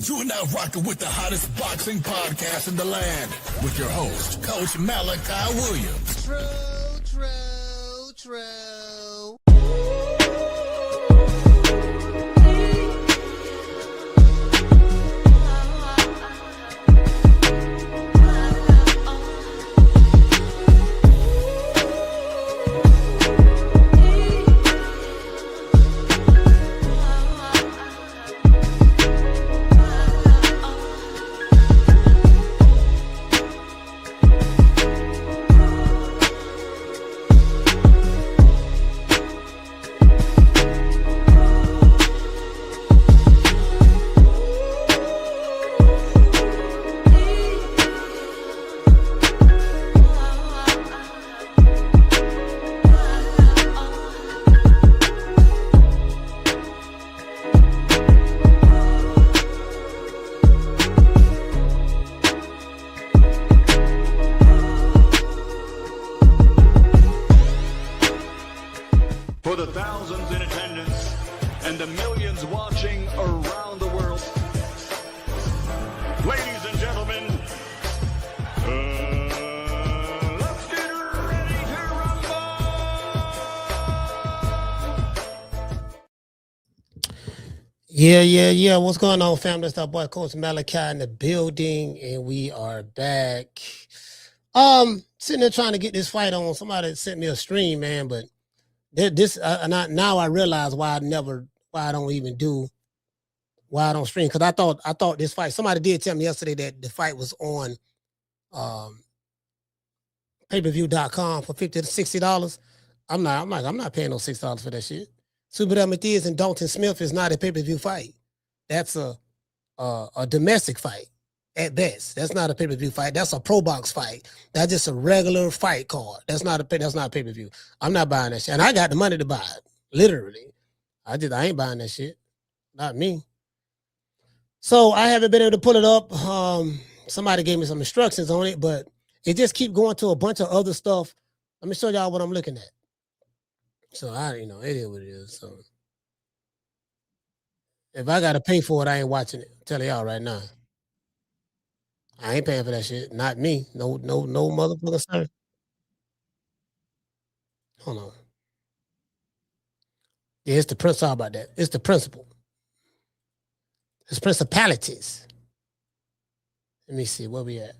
You are now rocking with the hottest boxing podcast in the land with your host, Coach Malachi Williams. True. For the thousands in attendance and the millions watching around the world, ladies and gentlemen, let's get ready to rumble! Yeah. What's going on, family? It's our boy Coach Malachi in the building, and we are back. Sitting there trying to get this fight on. Somebody sent me a stream, man, but now I realize why I don't stream, because I thought this fight, somebody did tell me yesterday that the fight was on pay-per-view.com for $50 to $60. I'm not paying no $6 for that shit. Subriel Matias and Dalton Smith is not a pay-per-view fight. That's a domestic fight at best. That's not a pay-per-view fight. That's a pro box fight. That's just a regular fight card. That's not pay-per-view. I'm not buying that shit. And I got the money to buy it. Literally. I ain't buying that shit. Not me. So I haven't been able to pull it up. Somebody gave me some instructions on it, but it just keep going to a bunch of other stuff. Let me show y'all what I'm looking at. So it is what it is. So if I gotta pay for it, I ain't watching it. I'm telling y'all right now. I ain't paying for that shit. Not me. No motherfucker, sir. Hold on. Yeah, it's the principle about that. It's the principle. It's principalities. Let me see where we at.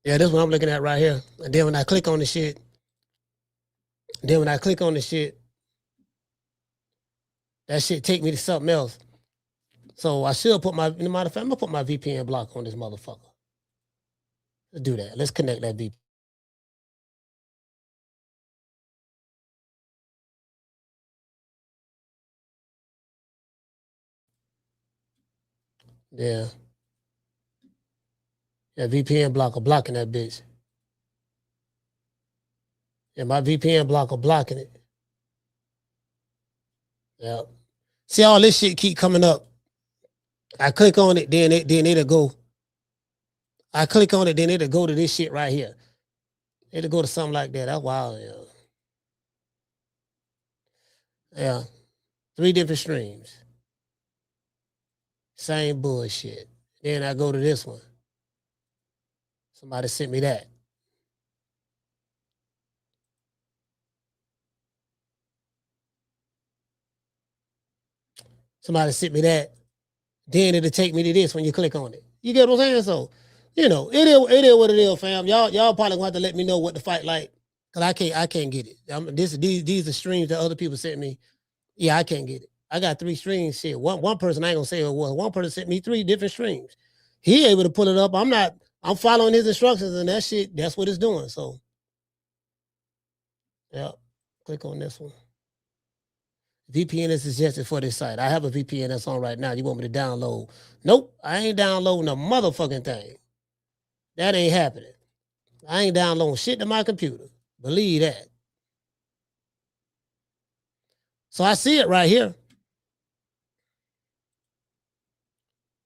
Yeah, this is what I'm looking at right here. And then when I click on the shit, that shit take me to something else. So I should put I'm gonna put my VPN block on this motherfucker. Let's do that. Let's connect that VPN. Yeah. Yeah, VPN blocker blocking that bitch. Yeah, my VPN blocker blocking it. Yeah. See, all this shit keep coming up. I click on it, then it'll go. I click on it, then it'll go to this shit right here. It'll go to something like that. That's wild, yeah. Yeah. 3 different streams. Same bullshit. Then I go to this one. Somebody sent me that. Somebody sent me that. Then it'll take me to this when you click on it. You get what I'm saying? So, it is what it is, fam. Y'all probably gonna have to let me know what the fight like. Cause I can't get it. These are streams that other people sent me. Yeah, I can't get it. I got 3 streams. Shit. One person, I ain't gonna say who it was. One person sent me 3 different streams. He able to pull it up. I'm following his instructions, and that shit, that's what it's doing. So yeah. Click on this one. VPN is suggested for this site. I have a VPN that's on right now. You want me to download? Nope, I ain't downloading a motherfucking thing. That ain't happening. I ain't downloading shit to my computer. Believe that. So I see it right here.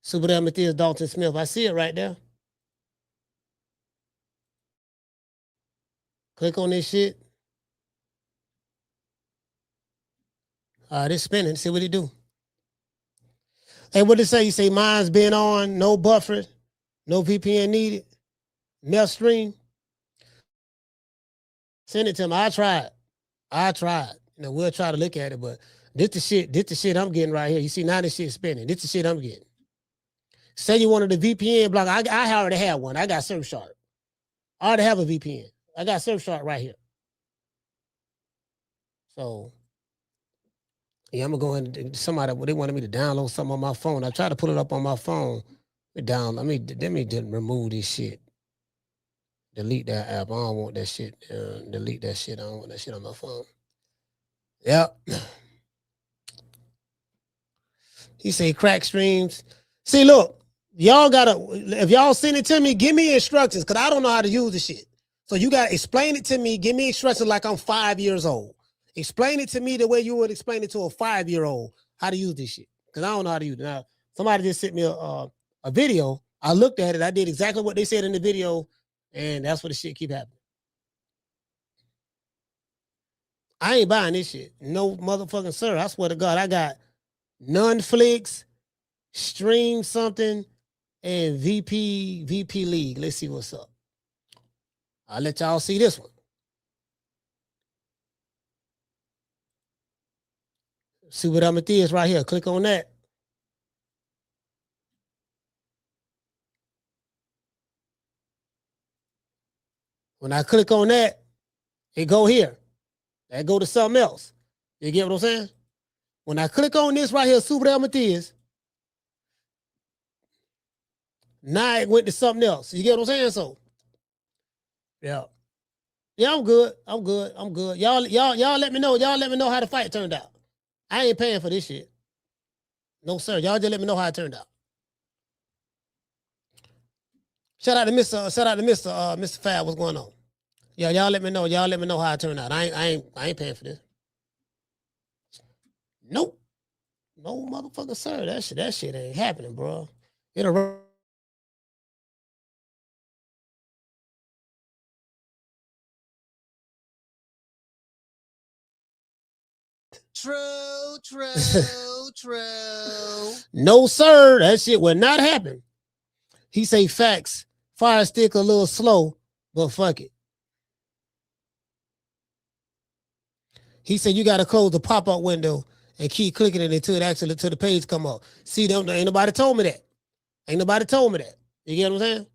Subriel Matias, Dalton Smith. I see it right there. Click on this shit. All right, it's spinning. See what it do. Hey, what did it say? You say mine's been on, no buffer, no VPN needed, Meth stream. Send it to me. I tried. You know, we'll try to look at it, but this the shit I'm getting right here. You see, now this shit spinning. This the shit I'm getting. Say you wanted the VPN block. I already have one. I got Surfshark. I already have a VPN. I got Surfshark right here. So, yeah, I'm going to go ahead and they wanted me to download something on my phone. I tried to put it up on my phone. Let me remove this shit. Delete that app. I don't want that shit. Delete that shit. I don't want that shit on my phone. Yep. He say crack streams. See, look, y'all gotta, if y'all send it to me, give me instructions, because I don't know how to use the shit. So you gotta explain it to me. Give me instructions like I'm 5 years old. Explain it to me the way you would explain it to a 5-year-old, how to use this shit. Because I don't know how to use it. Now, somebody just sent me a video. I looked at it. I did exactly what they said in the video, and that's what the shit keep happening. I ain't buying this shit. No motherfucking sir. I swear to God, I got Nunflix, Stream something, and VP League. Let's see what's up. I'll let y'all see this one. Subriel Matias right here. Click on that. When I click on that, it go here. That go to something else. You get what I'm saying? When I click on this right here, Subriel Matias, now it went to something else. You get what I'm saying? So, yeah. Yeah, I'm good. Y'all let me know. Y'all let me know how the fight turned out. I ain't paying for this shit. No, sir. Y'all just let me know how it turned out. Shout out to Mr. Fab. What's going on? Yeah, y'all let me know. Y'all let me know how it turned out. I ain't paying for this. Nope. No motherfucker, sir. That shit ain't happening, bro. It'll True. No, sir. That shit will not happen. He say facts. Fire stick a little slow, but fuck it. He said you gotta close the pop-up window and keep clicking it until the page come up. See, ain't nobody told me that. Ain't nobody told me that. You get what I'm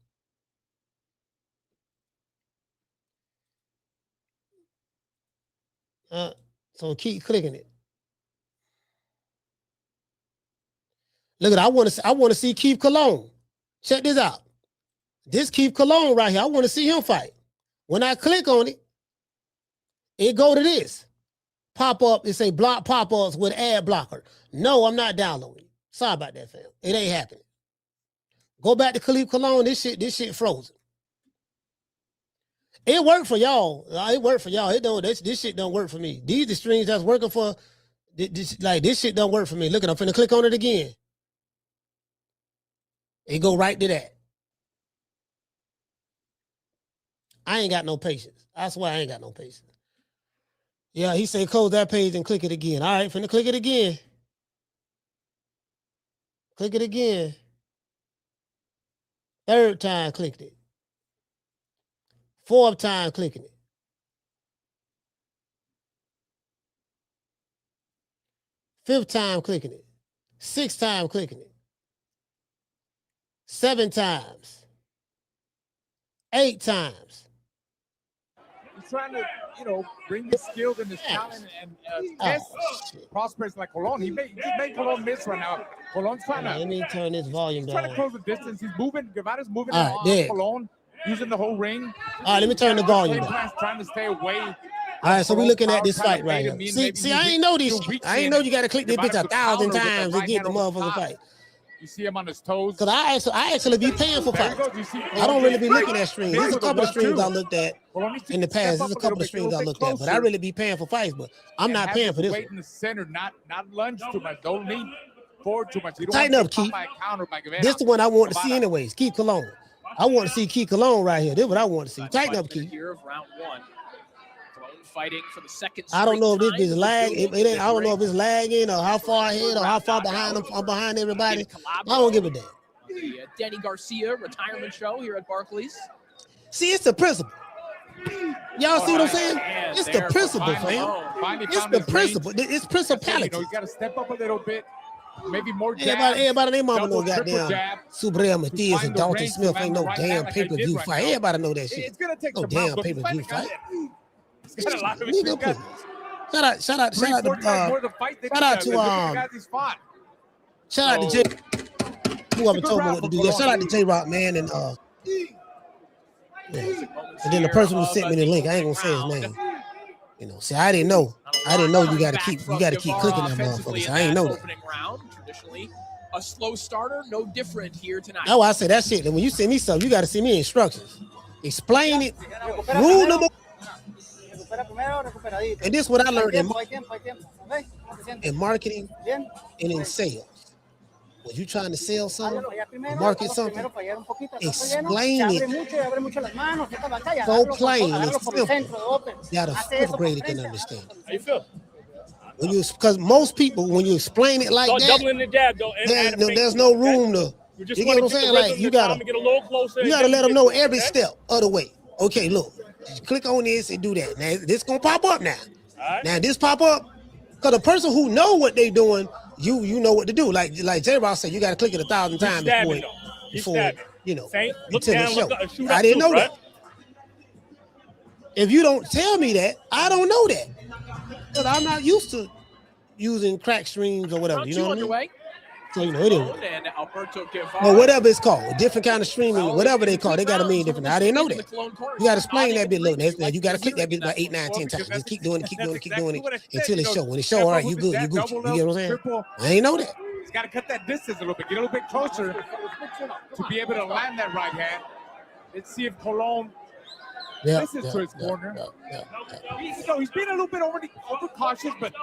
saying? So keep clicking it. Look at, I want to see Keith Cologne. Check this out. This Keith Cologne right here. I want to see him fight. When I click on it, it go to this. Pop up, it say block pop-ups with ad blocker. No, I'm not downloading. Sorry about that, fam. It ain't happening. Go back to Khalif Cologne. This shit frozen. It worked for y'all. It worked for y'all. It don't. This shit don't work for me. These the streams that's working for. This shit don't work for me. Look at, I'm finna click on it again. It go right to that. I ain't got no patience. I swear I ain't got no patience. Yeah, he said close that page and click it again. All right, finna click it again. Click it again. Third time clicking it. Fourth time clicking it. Fifth time clicking it. Sixth time clicking it. 7 times. 8 times. He's trying to, bring his skills and his talent and test prospects like Colon. He made Colon miss right now. Colon's trying to. Let me turn this volume down. He's trying to close the distance. He's moving. Guevara's moving on Colon, using the whole ring. All right, let me turn the volume down. Trying to stay away. All right, so we're looking at this fight right here. See, I ain't know this. I ain't know you got to click this bitch 1,000 times to get the motherfucking fight. You see him on his toes. Because I actually be paying for fights. I don't really be looking at streams. There's a couple of streams I looked at in the past. There's a couple of streams I looked at, but I really be paying for fights. But I'm not paying for this. Wait in the center, not lunge too much. Don't lean forward too much. Tighten up, Keith. This is the one I want to see anyways. Keith Cologne. I want to see Keith Cologne right here. This is what I want to see. Tighten up, Keith. Here of round 1. fighting for the second. I don't know if this is lag. I don't know if it's lagging or how far ahead or how far behind I'm behind everybody. I don't give a damn. The Denny Garcia retirement show here at Barclays. See, it's the principle. Y'all see what I'm saying? It's the principle, fam. It's the principle. It's principality. You got to step up a little bit. Maybe more jab. Everybody, their mama know goddamn Subriel Matias and Dalton Smith ain't no damn pay-per-view fight. Everybody know that shit. It's gonna take no some damn pay-per-view fight. Shout out to Jay. Whoever told me what to do. Yeah, shout out to J Rock, man, and and then the person who sent me the link, I ain't gonna say his name. You know, see, I didn't know you gotta keep clicking that motherfucker. I ain't know that. Traditionally, a slow starter, no different here tonight. That's why I say that shit. When you send me something, you gotta send me instructions. Explain it. Rule number. And this is what I learned in marketing and in sales. When you trying to sell something, market something, explain it so plain and simple that a fifth grader can understand. How you feel? Because most people, when you explain it like that, doubling the jab, though, there's no room to. You get what I'm saying? Like you gotta let them know every step of the way. Okay, look, click on this and do that. Now this gonna pop up now. Right. Now this pop up, because the person who know what they doing, you know what to do. Like J Rock said, you got to click it 1,000 times before you know until the show. I didn't know that. If you don't tell me that, I don't know that. Because I'm not used to using crack streams or whatever. You know what I mean? So you know it is. Or whatever it's called, different kind of streaming, whatever they call it, they got to mean different. I didn't know that. You got to explain that bit. Look, now you got to click that bit about 8, 9, 10 times. Just keep doing it until it show. When it show, all right, you good, you Gucci. You get what I'm saying? I ain't know that. He's got to cut that distance a little bit, get a little bit closer to be able to land that right hand. Let's see if Colon listens to his corner. He's being a little bit overcautious, but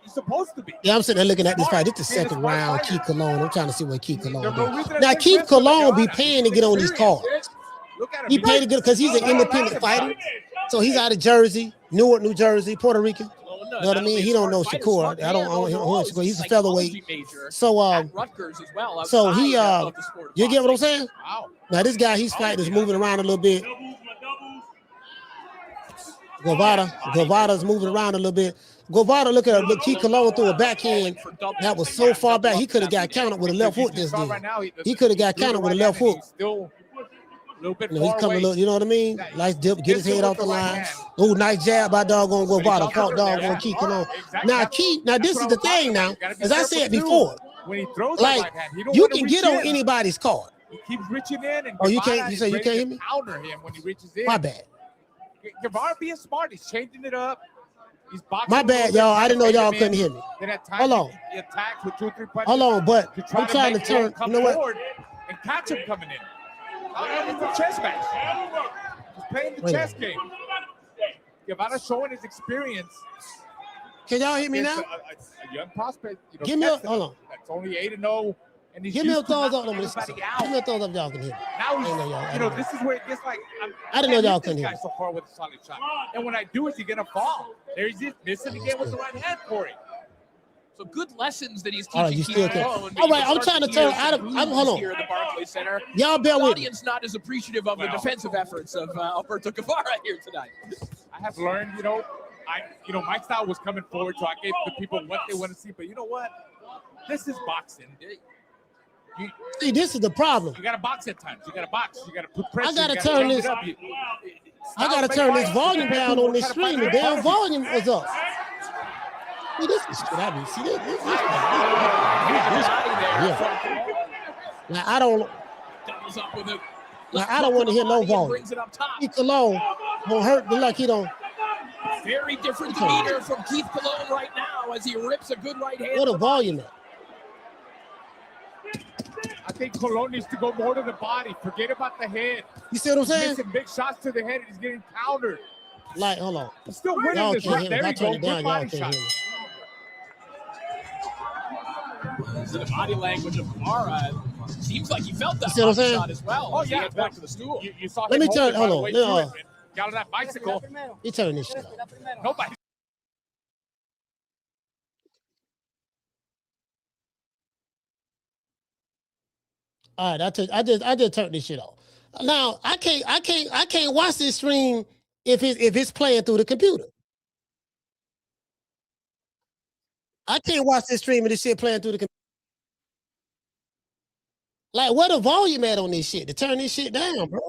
he's supposed to be. Yeah, I'm sitting there looking at this fight. This is the second round, Keith Cologne. I'm trying to see what Keith Cologne does. Now, Keith Cologne be paying to get on these cards. He paid to get because he's an independent fighter. So he's out of Jersey, Newark, New Jersey, Puerto Rican. You know what I mean? He don't know Shakur. I don't know Shakur. He's a featherweight. So he you get what I'm saying? Now this guy he's fighting is moving around a little bit. Guevara's moving around a little bit. Guevara, look at Keith Cologne through a backhand that was so far back. He could have got counted with a left hook just then. He could have got counted with a left hook. He's coming a little, you know what I mean? Nice dip, get his head off the line. Oh, nice jab by doggone Guevara. Caught doggone Keith Cologne. Now, this is the thing now. As I said before, like, you can get on anybody's card. He keeps reaching in. And you can't, you say you can't hear me? Counter him when he reaches in. My bad. Guevara being smart. He's changing it up. He's boxing. My bad, y'all. I didn't know y'all couldn't hear me. Hold on. He attacks with 2 or 3 punches. Hold on, but I'm trying to turn. You know what? And catch him coming in. It's a chess match. He's playing the chess game. Guevara showing his experience. Can y'all hear me now? A young prospect. Give me a hold on. That's only 8-0. And he's give me a thumbs up. Give me a thumbs up, y'all can hear me. Now this is where it gets like I didn't know y'all couldn't hear me. So far with a solid shot. And when I do, is he gonna fall? There he's just missing again with the right hand for it. So good lessons that he's teaching. All right, you still can. All right, I'm trying to turn. Hold on. Here at the Barclays Center. Y'all bear with me. The audience not as appreciative of the defensive efforts of Alberto Guevara here tonight. I have learned, my style was coming forward, so I gave the people what they want to see. But you know what? This is boxing. See, this is the problem. You got to box at times. You got to box. You got to put pressure. I got to turn this. I got to turn this volume down on this stream. The damn volume was up. See, this is shit I be. See, this. Now I don't. Now I don't want to hear no volume. Keith Cologne won't hurt the luck. He don't. Very different demeanor from Keith Cologne right now as he rips a good right hand. What a volume at? I think Colon needs to go more to the body. Forget about the head. You see what I'm saying? He's missing big shots to the head, and he's getting countered. Like, hold on. He's still winning y'all this can't round. Hear me. There I you turn go. it down, Good y'all body can't shot. hear me. So the body language of Guevara seems like he felt that shot as well. Oh, yeah. Back to the stool. You saw Let me turn. Hold on. Got on that bicycle. He turned this shit off. Nobody. All right, I just turned this shit off. Now I can't watch this stream if it's playing through the computer. I can't watch this stream and this shit playing through the computer. Like, what the volume at on this shit to turn this shit down, bro?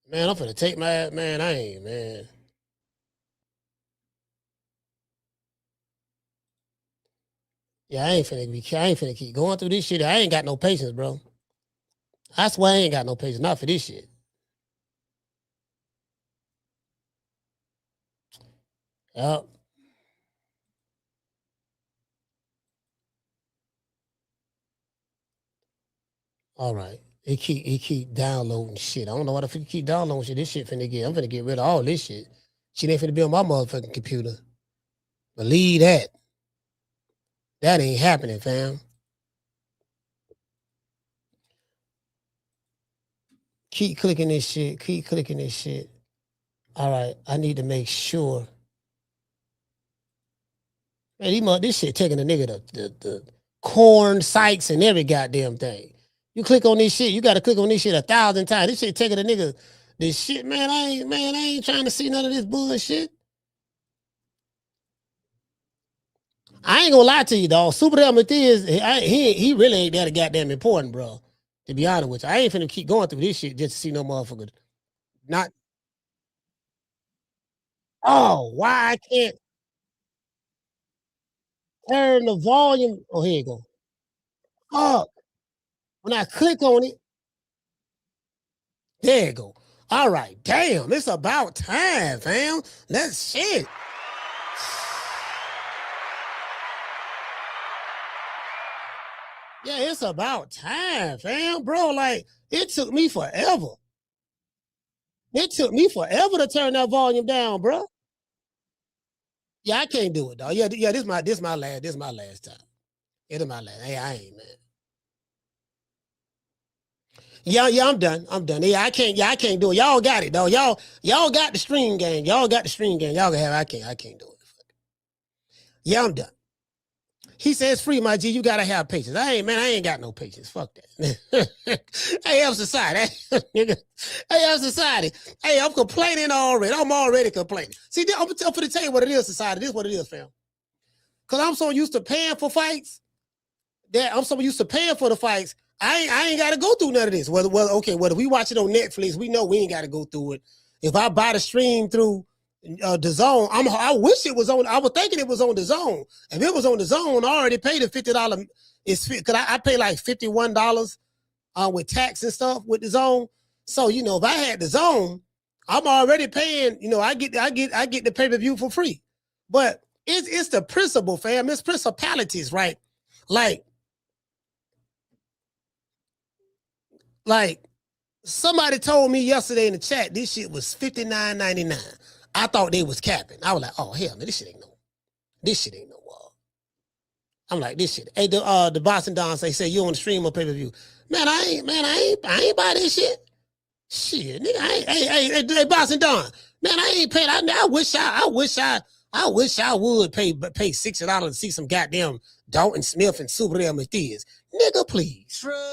Man, I'm finna take my man. I ain't, man. Yeah, I ain't finna keep going through this shit. I ain't got no patience, bro. I swear I ain't got no patience, not for this shit. Yep. All right. He keep downloading shit. I don't know what if he keep downloading shit. This shit I'm finna get rid of all this shit. Shit ain't finna be on my motherfucking computer. Believe that. That ain't happening, fam. Keep clicking this shit. Keep clicking this shit. All right. I need to make sure. Man, this shit taking a nigga the corn sites and every goddamn thing. You click on this shit, you gotta click on this shit 1,000 times. This shit taking a nigga this shit, man. I ain't trying to see none of this bullshit. I ain't gonna lie to you, dog. Subriel Matias, he really ain't that goddamn important, bro. To be honest with you, I ain't finna keep going through this shit just to see no motherfucker. Not. Oh, why I can't turn the volume? Oh, here you go. Oh, when I click on it, there you go. All right, damn, it's about time, fam. That's shit. Yeah, it's about time, fam, bro. Like, it took me forever. It took me forever to turn that volume down, bro. Yeah, I can't do it, dog. Yeah, this my last time. It is my last. Hey, I ain't, man. Yeah, I'm done. Yeah, I can't do it. Y'all got it, though. Y'all got the stream game. Y'all got the stream game. Y'all can have it. I can't do it. Yeah, I'm done. He says, free, my G, you gotta have patience. I ain't got no patience. Fuck that. Hey, I'm society. Hey, I'm society. Hey, I'm complaining already. I'm already complaining. See, I'm going to tell you what it is, society. This is what it is, fam. Because I'm so used to paying for fights that I'm so used to paying for the fights. I ain't got to go through none of this. Whether we watch it on Netflix, we know we ain't got to go through it. If I buy the stream through dazn, I wish it was on. I was thinking it was on dazn. If it was on dazn, I already paid the $50. Because I pay like $51 with tax and stuff with dazn. So if I had dazn, I'm already paying. I get the pay-per-view for free. But it's the principle, fam. It's principalities, right? Like somebody told me yesterday in the chat, this shit was $59.99. I thought they was capping. I was like, oh hell, man, this shit ain't no I'm like, this shit. Hey, the Boston Don say you on the stream or pay-per-view. Man, I ain't buy this shit. Shit, nigga, hey, Boston Don. Man, I ain't paying. I wish I would pay $60 to see some goddamn Dalton Smith and Subriel Matias. Nigga, please. True.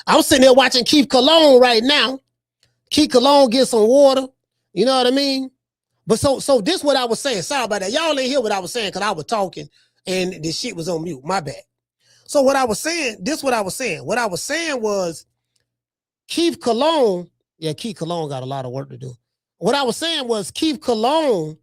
I'm sitting there watching Keith Cologne right now. Keith Cologne get some water. You know what I mean? But so this what I was saying. Sorry about that. Y'all ain't hear what I was saying because I was talking and this shit was on mute. My bad. So what I was saying, what I was saying was Keith Cologne, Keith Cologne got a lot of work to do. What I was saying was Keith Cologne,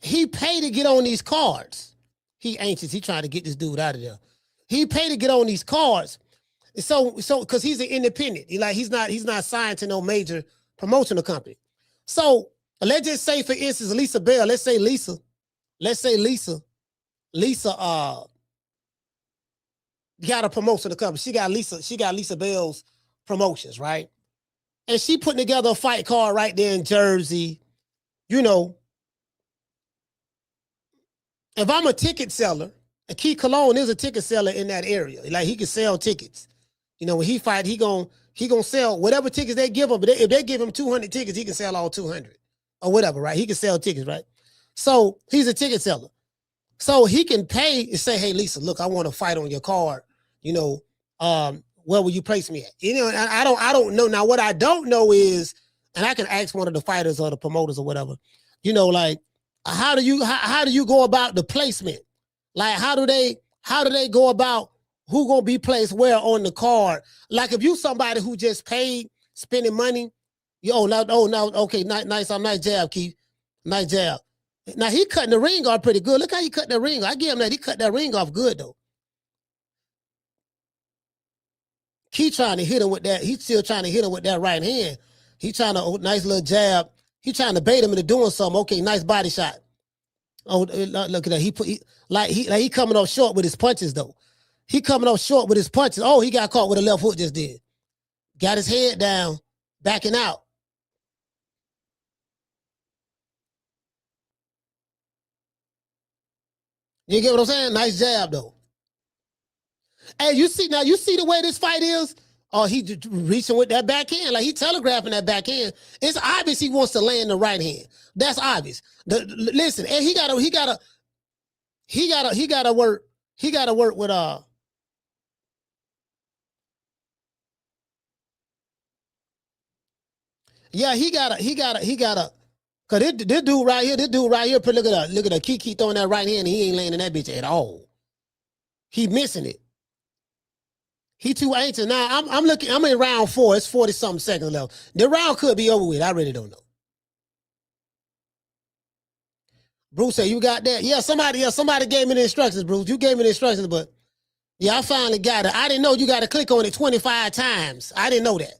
he paid to get on these cards. He anxious. He trying to get this dude out of there. He paid to get on these cards. So because he's an independent. He's not signed to no major promotional company. So let's just say, for instance, Lisa Bell. Let's say Lisa let's say Lisa got a promotion to come. She got Lisa Bell's promotions, right? And she putting together a fight card right there in Jersey. You know, if I'm a ticket seller, and Keith Colon is a ticket seller in that area, like he can sell tickets. You know, when he fight, he gonna sell whatever tickets they give him. But if they give him 200 tickets, he can sell all 200 or whatever, right? He can sell tickets, right? So he's a ticket seller. So he can pay and say, hey, Lisa, look, I want to fight on your card. You know, where will you place me at? You know, and I don't know. Now, what I don't know is, and I can ask one of the fighters or the promoters or whatever, you know, like, how do you go about the placement? Like, how do they go about who gonna be placed where on the card? Like, if you somebody who just paid spending money, okay, nice, I'm nice jab, Keith, nice jab. Now he cutting the ring off pretty good. Look how he cut the ring. I give him that. He cut that ring off good though. Keith trying to hit him with that. He's still trying to hit him with that right hand. He trying to nice little jab. He trying to bait him into doing something. Okay, nice body shot. Oh, look at that. He coming off short with his punches though. He coming off short with his punches. Oh, he got caught with a left hook just did. Got his head down, backing out. You get what I'm saying? Nice jab though. Hey, you see the way this fight is? Oh, he reaching with that backhand, like he telegraphing that backhand. It's obvious he wants to land the right hand. That's obvious. Listen, and he gotta work with yeah, he gotta. Cause this dude right here, look at that. Kiki throwing that right hand, and he ain't landing that bitch at all. He missing it. He too ancient. Now I'm in round 4. It's 40-something seconds left. The round could be over with. I really don't know. Bruce said, you got that? Yeah, somebody gave me the instructions, Bruce. You gave me the instructions, but yeah, I finally got it. I didn't know you got to click on it 25 times. I didn't know that.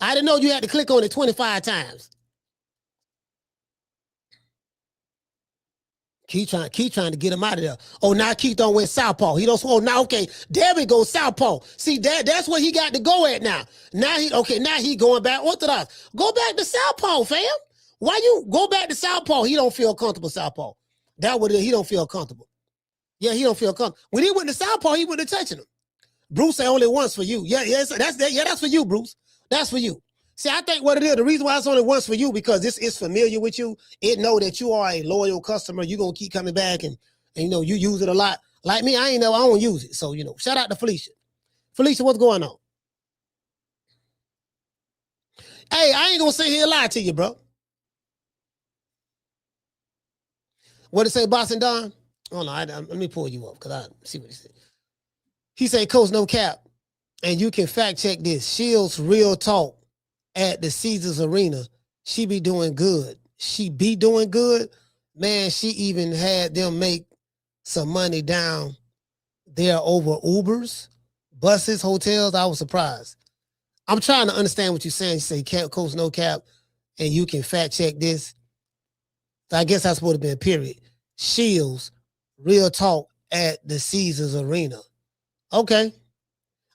I didn't know you had to click on it 25 times. Keith trying to get him out of there. Oh, now Keith don't win southpaw. He don't. Oh, now okay. There we go, southpaw. See that's where he got to go at now. Now he going back orthodox. Go back to southpaw, fam. Why you go back to southpaw? He don't feel comfortable southpaw. That what it is. He don't feel comfortable. Yeah, he don't feel comfortable. When he went to southpaw, he wouldn't have touching him. Bruce said only once for you. That's for you, Bruce. That's for you. See, I think what it is, the reason why it's only once for you, because this is familiar with you. It know that you are a loyal customer. You're going to keep coming back and you know, you use it a lot. Like me, I don't use it. So, you know, shout out to Felicia. Felicia, what's going on? Hey, I ain't going to sit here and lie to you, bro. What did it say, Boston Don? Oh, no, let me pull you up because I see what he said. He said, Coach, no cap. And you can fact check this. Shields Real Talk at the Caesars Arena. She be doing good. Man, she even had them make some money down there over Ubers, buses, hotels. I was surprised. I'm trying to understand what you're saying. You say, Coach, no cap, and you can fact check this. So I guess that's what it been, period. Shields Real Talk at the Caesars Arena. Okay.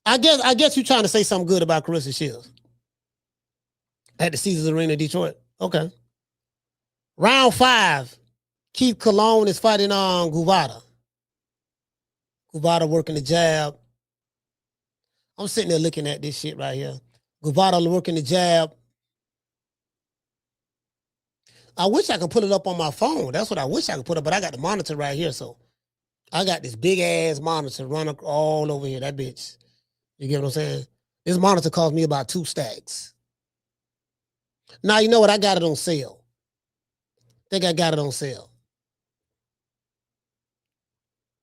I guess you're trying to say something good about Carissa Shields at the Caesars Arena, Detroit. Okay. Round 5. Keith Colon is fighting on Guvada. Guvada working the jab. I'm sitting there looking at this shit right here. Guvada working the jab. I wish I could put it up on my phone. That's what I wish I could put up, but I got the monitor right here, so I got this big ass monitor running all over here. That bitch. You get what I'm saying? This monitor cost me about 2 stacks. Now, you know what? I got it on sale. I think I got it on sale.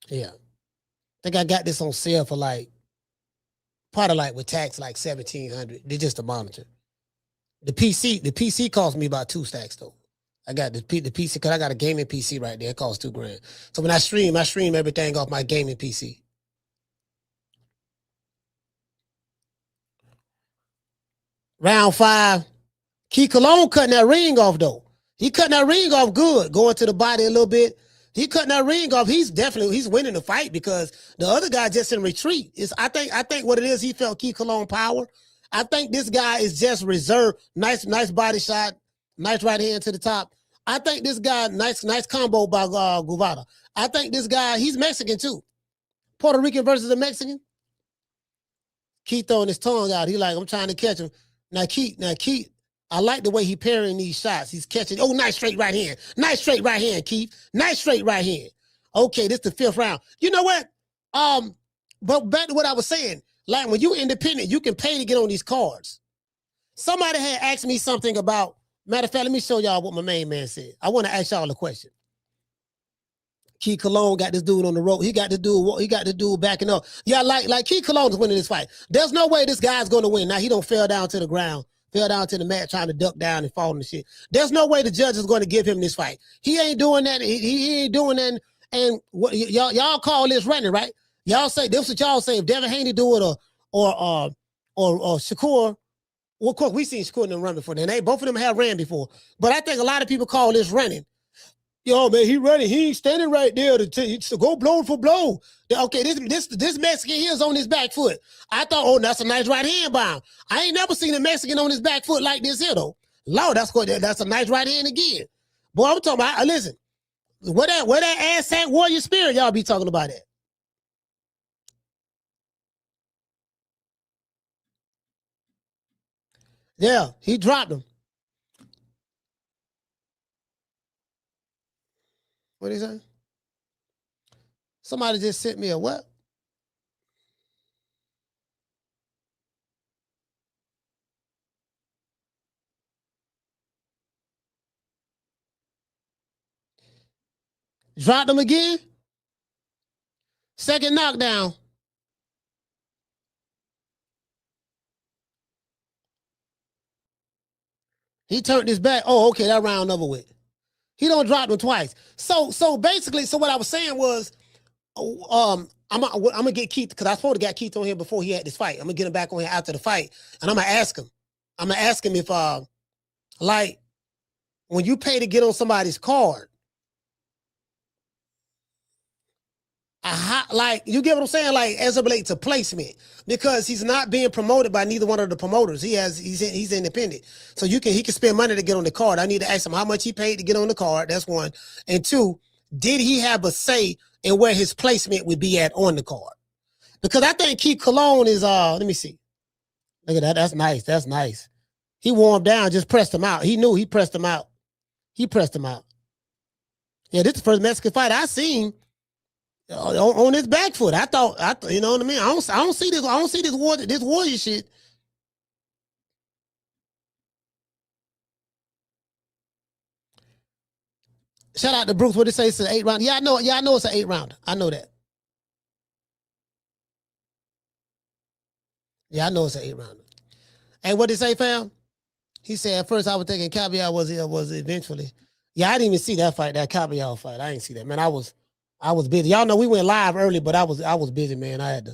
Yeah. I think I got this on sale for probably with tax, $1,700. They're just a monitor. The PC cost me about 2 stacks though. I got the PC because I got a gaming PC right there. It costs $2,000. So when I stream everything off my gaming PC. Round 5. Keith Colon cutting that ring off though. He cutting that ring off good, going to the body a little bit. He cutting that ring off. He's winning the fight because the other guy just in retreat. I think what it is, he felt Keith Colon power. I think this guy is just reserved. Nice body shot. Nice right hand to the top. I think this guy, nice combo by Guevara. I think this guy, he's Mexican too. Puerto Rican versus a Mexican. Keith throwing his tongue out. He like, I'm trying to catch him. Now Keith, I like the way he parrying these shots. He's catching. Oh, nice straight right hand. Nice straight right hand, Keith. Nice straight right hand. Okay, this is the 5th round. You know what? But back to what I was saying. Like when you're independent, you can pay to get on these cards. Somebody had asked me something about, matter of fact, let me show y'all what my main man said. I want to ask y'all a question. Keith Colon got this dude on the rope. He got the dude backing up. Yeah, like Keith Colon is winning this fight. There's no way this guy's going to win. Now, he don't fell down to the ground, fell down to the mat trying to duck down and fall and shit. There's no way the judge is going to give him this fight. He ain't doing that. He ain't doing that. And what y'all call this running, right? Y'all say, this is what y'all say. If Devin Haney do it or Shakur, well, of course, we seen Shakur and them run before. Then both of them have ran before. But I think a lot of people call this running. Yo, man, he running. He ain't standing right there to go blow for blow. Okay, this Mexican here is on his back foot. I thought, oh, that's a nice right hand bomb. I ain't never seen a Mexican on his back foot like this here, though. Lord, that's a nice right hand again. Boy, I'm talking about, listen, where that ass at warrior spirit y'all be talking about that? Yeah, he dropped him. What did he say? Somebody just sent me a what? Dropped him again? Second knockdown. He turned his back. Oh, okay, that round over with. He don't drop them twice. So basically, what I was saying was, I'm gonna get Keith, because I supposed to get Keith on here before he had this fight. I'm gonna get him back on here after the fight, and I'm gonna ask him. I'm gonna ask him if like when you pay to get on somebody's card, like you get what I'm saying, like as it relates to placement, because he's not being promoted by neither one of the promoters. He's independent, so he can spend money to get on the card. I need to ask him how much he paid to get on the card. That's one, and two, did he have a say in where his placement would be at on the card? Because I think Keith Colon is let me see. Look at that. That's nice. That's nice. He warmed down, just pressed him out. He knew he pressed him out. He pressed him out. Yeah, this is the first Mexican fight I seen on his back foot. I thought, you know what I mean? I don't see this warrior shit. Shout out to Bruce. What did it say? It's an 8 round. Yeah, I know it's an 8 round. I know that. Yeah, I know it's an 8 round. Hey, what did it say, fam? He said at first I was thinking Caviar was eventually. Yeah, I didn't even see that fight, that Caviar fight. I didn't see that, man. I was busy. Y'all know we went live early, but I was busy, man. I had to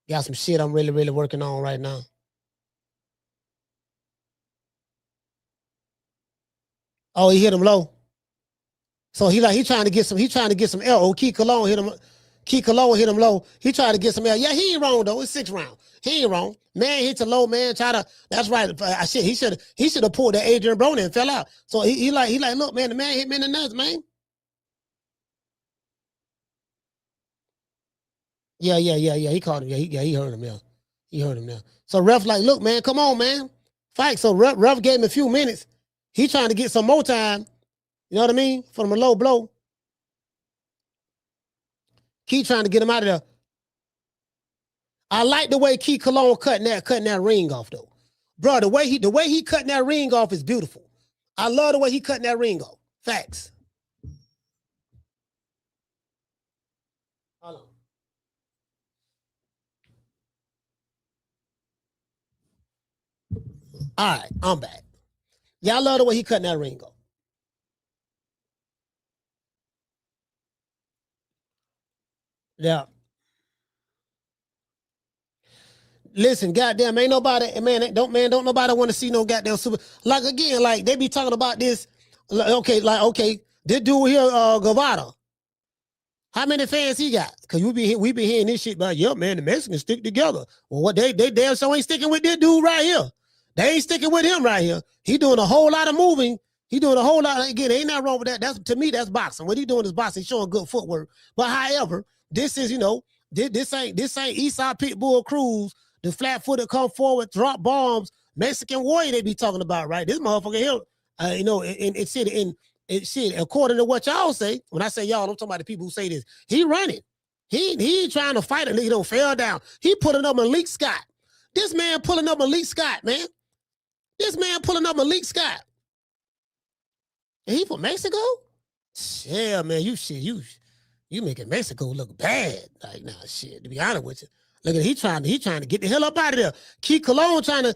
got some shit I'm really, really working on right now. Oh, he hit him low. So he trying to get some L. Oh, Keith Colon hit him. Keith Colon hit him low. He tried to get some L. Yeah, he ain't wrong though. It's 6 round. He ain't wrong. Man hits a low, man. That's right. He should have pulled that Adrian Broner and fell out. So he like, look, man, the man hit me in the nuts, man. Yeah. He caught him. Yeah, he hurt him. Yeah, he hurt him now. So ref like, look, man, come on, man, fight. So ref gave him a few minutes. He trying to get some more time. You know what I mean? From a low blow. Keith trying to get him out of there. I like the way Keith Colon cutting that ring off though, bro. The way he cutting that ring off is beautiful. I love the way he cutting that ring off. Facts. Hold on. All right, I'm back. Y'all love the way he cutting that ring off. Yeah. Listen, goddamn, ain't nobody, man, don't nobody want to see no goddamn super. Like again, like they be talking about this. Okay, this dude here, Guevara. How many fans he got? Because we been hearing this shit about, yeah, man, the Mexicans stick together. Well, what they damn so ain't sticking with this dude right here. They ain't sticking with him right here. He doing a whole lot of moving. He doing a whole lot. Again, ain't nothing wrong with that. That's, to me, that's boxing. What he doing is boxing, showing good footwork. But however, this is, this ain't Eastside Pitbull Cruz, the flat-footed come forward, drop bombs, Mexican warrior they be talking about, right? This motherfucker here, according to what y'all say, when I say y'all, I'm talking about the people who say this. He running. He ain't trying to fight a nigga, don't fell down. He pulling up Malik Scott. This man pulling up Malik Scott, man. This man pulling up Malik Scott. And he from Mexico? Yeah, man, you making Mexico look bad. Like, nah, shit, to be honest with you. Look at he trying to get the hell up out of there. Keith Cologne trying to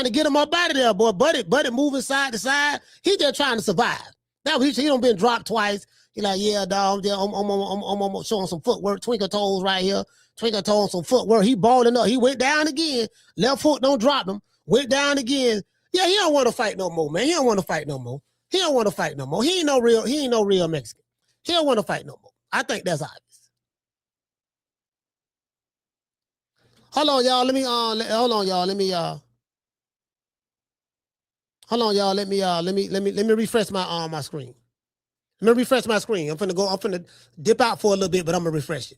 get him up out of there, boy. Buddy moving side to side. He just trying to survive. Now he done been dropped twice. He like, yeah, dog, I'm showing some footwork. Twinkle toes right here. Twinkle toes, some footwork. He balling up. He went down again. Left foot don't drop him. Went down again. Yeah, he don't want to fight no more, man. He don't want to fight no more. He don't want to fight no more. He ain't no real Mexican. He don't want to fight no more. I think that's obvious. Hold on, y'all. Let me refresh my screen. Let me refresh my screen. I'm finna dip out for a little bit, but I'm gonna refresh it.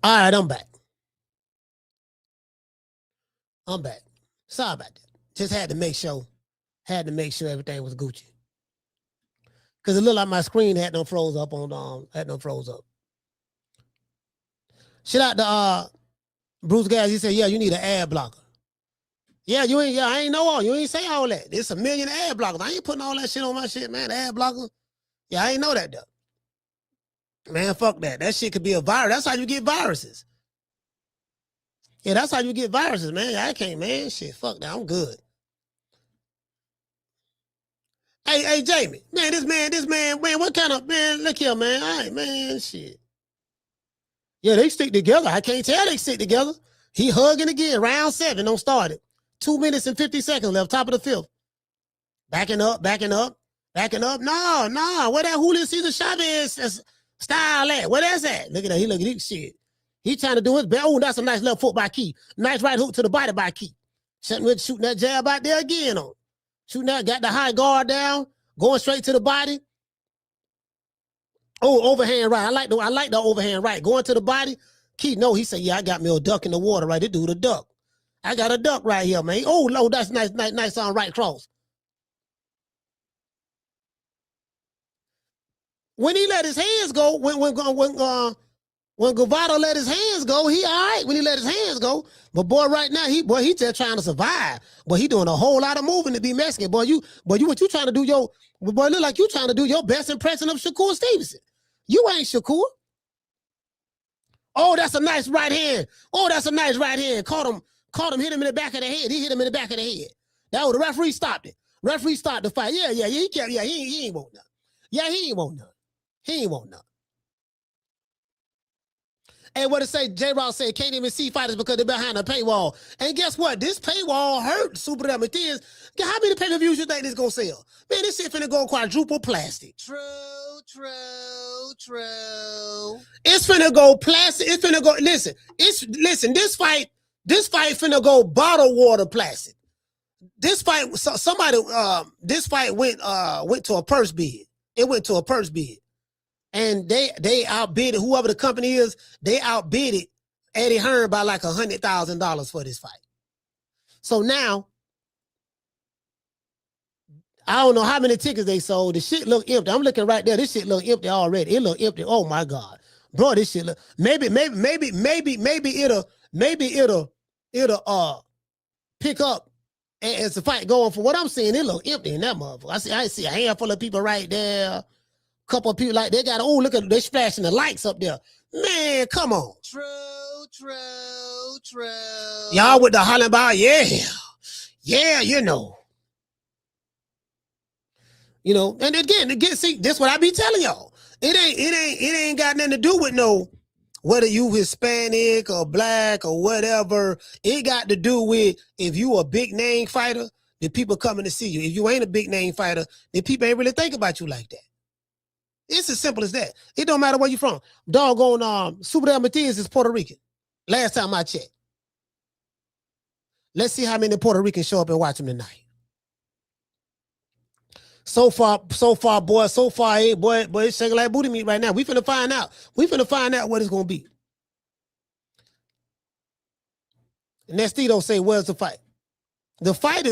All right, I'm back. Sorry about that. Just had to make sure everything was Gucci. Because it looked like my screen had no froze up. Shout out to Bruce Gas. He said, yeah, you need an ad blocker. I ain't know all. You ain't say all that. There's a million ad blockers. I ain't putting all that shit on my shit, man. Ad blocker. Yeah, I ain't know that though. Man, fuck that. That shit could be a virus. That's how you get viruses. Yeah, that's how you get viruses, man. I can't, man. Shit, fuck that. I'm good. Hey, Jamie. Man, this man, man, what kind of, man, look here, man. All right, man, shit. Yeah, they stick together. I can't tell they stick together. He hugging again. Round 7, don't start it. 2 minutes and 50 seconds left, top of the 5th. Backing up. No. Where that Julio Cesar Chavez style at? Where that's at? Look at that. He look at this shit. He trying to do his best. Oh, that's a nice left foot by Key. Nice right hook to the body by Key. Shooting that jab out there again on. Shooting that, got the high guard down, going straight to the body. Oh, overhand right. I like the overhand right. Going to the body. Key, no, he said, yeah, I got me a duck in the water, right? This dude a duck. I got a duck right here, man. Oh, no, that's nice on right cross. When he let his hands go, when Gavado let his hands go, he all right when he let his hands go. But boy, right now, he just trying to survive. But he doing a whole lot of moving to be Mexican. Boy, what you trying to do look like you trying to do your best impression of Shakur Stevenson. You ain't Shakur. Oh, that's a nice right hand. Caught him, hit him in the back of the head. He hit him in the back of the head. That was the referee stopped it. Referee stopped the fight. Yeah, he kept, he ain't want nothing. Yeah, he ain't want nothing. And what it say, J-Rock said, can't even see fighters because they're behind a paywall. And guess what? This paywall hurt Subriel Matias. How many pay-per-views you think this gonna sell? Man, this shit finna go quadruple plastic. True. It's finna go plastic. It's finna go, listen, this fight finna go bottled water plastic. This fight went to a purse bid. It went to a purse bid. And they outbid it, whoever the company is, they outbid it Eddie Hearn by like $100,000 for this fight. So now, I don't know how many tickets they sold. The shit look empty. I'm looking right there. This shit look empty already. It look empty. Oh my God. Bro, this shit look, maybe it'll pick up as the fight going. For what I'm seeing, it look empty in that motherfucker. I see a handful of people right there. Couple of people like they got, oh, look at, they splashing the lights up there. Man, come on. True. Y'all with the hollering about, yeah, and again, see, this what I be telling y'all. It ain't got nothing to do with no whether you Hispanic or black or whatever, it got to do with if you a big name fighter, the people coming to see you. If you ain't a big name fighter, then people ain't really think about you like that. It's as simple as that. It don't matter where you from. Doggone Subriel Matias is Puerto Rican. Last time I checked. Let's see how many Puerto Ricans show up and watch him tonight. So far, boy, it's shaking like booty meat right now. We finna find out. We finna find out what it's gonna be. Nestito say, where's the fight? The fight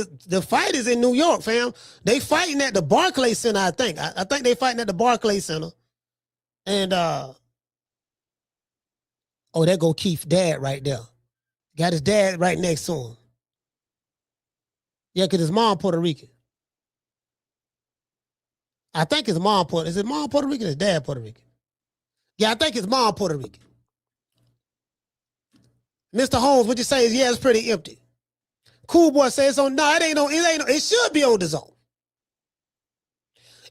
is in New York, fam. They fighting at the Barclays Center, I think. I think they fighting at the Barclays Center. And oh, there go Keith's dad right there. Got his dad right next to him. Yeah, because his mom Puerto Rican. I think his mom Puerto Rican. Is his mom Puerto Rican or his dad Puerto Rican? Yeah, I think his mom Puerto Rican. Mr. Holmes, what you say is, yeah, it's pretty empty. Cool Boy says, so no, it should be on the zone.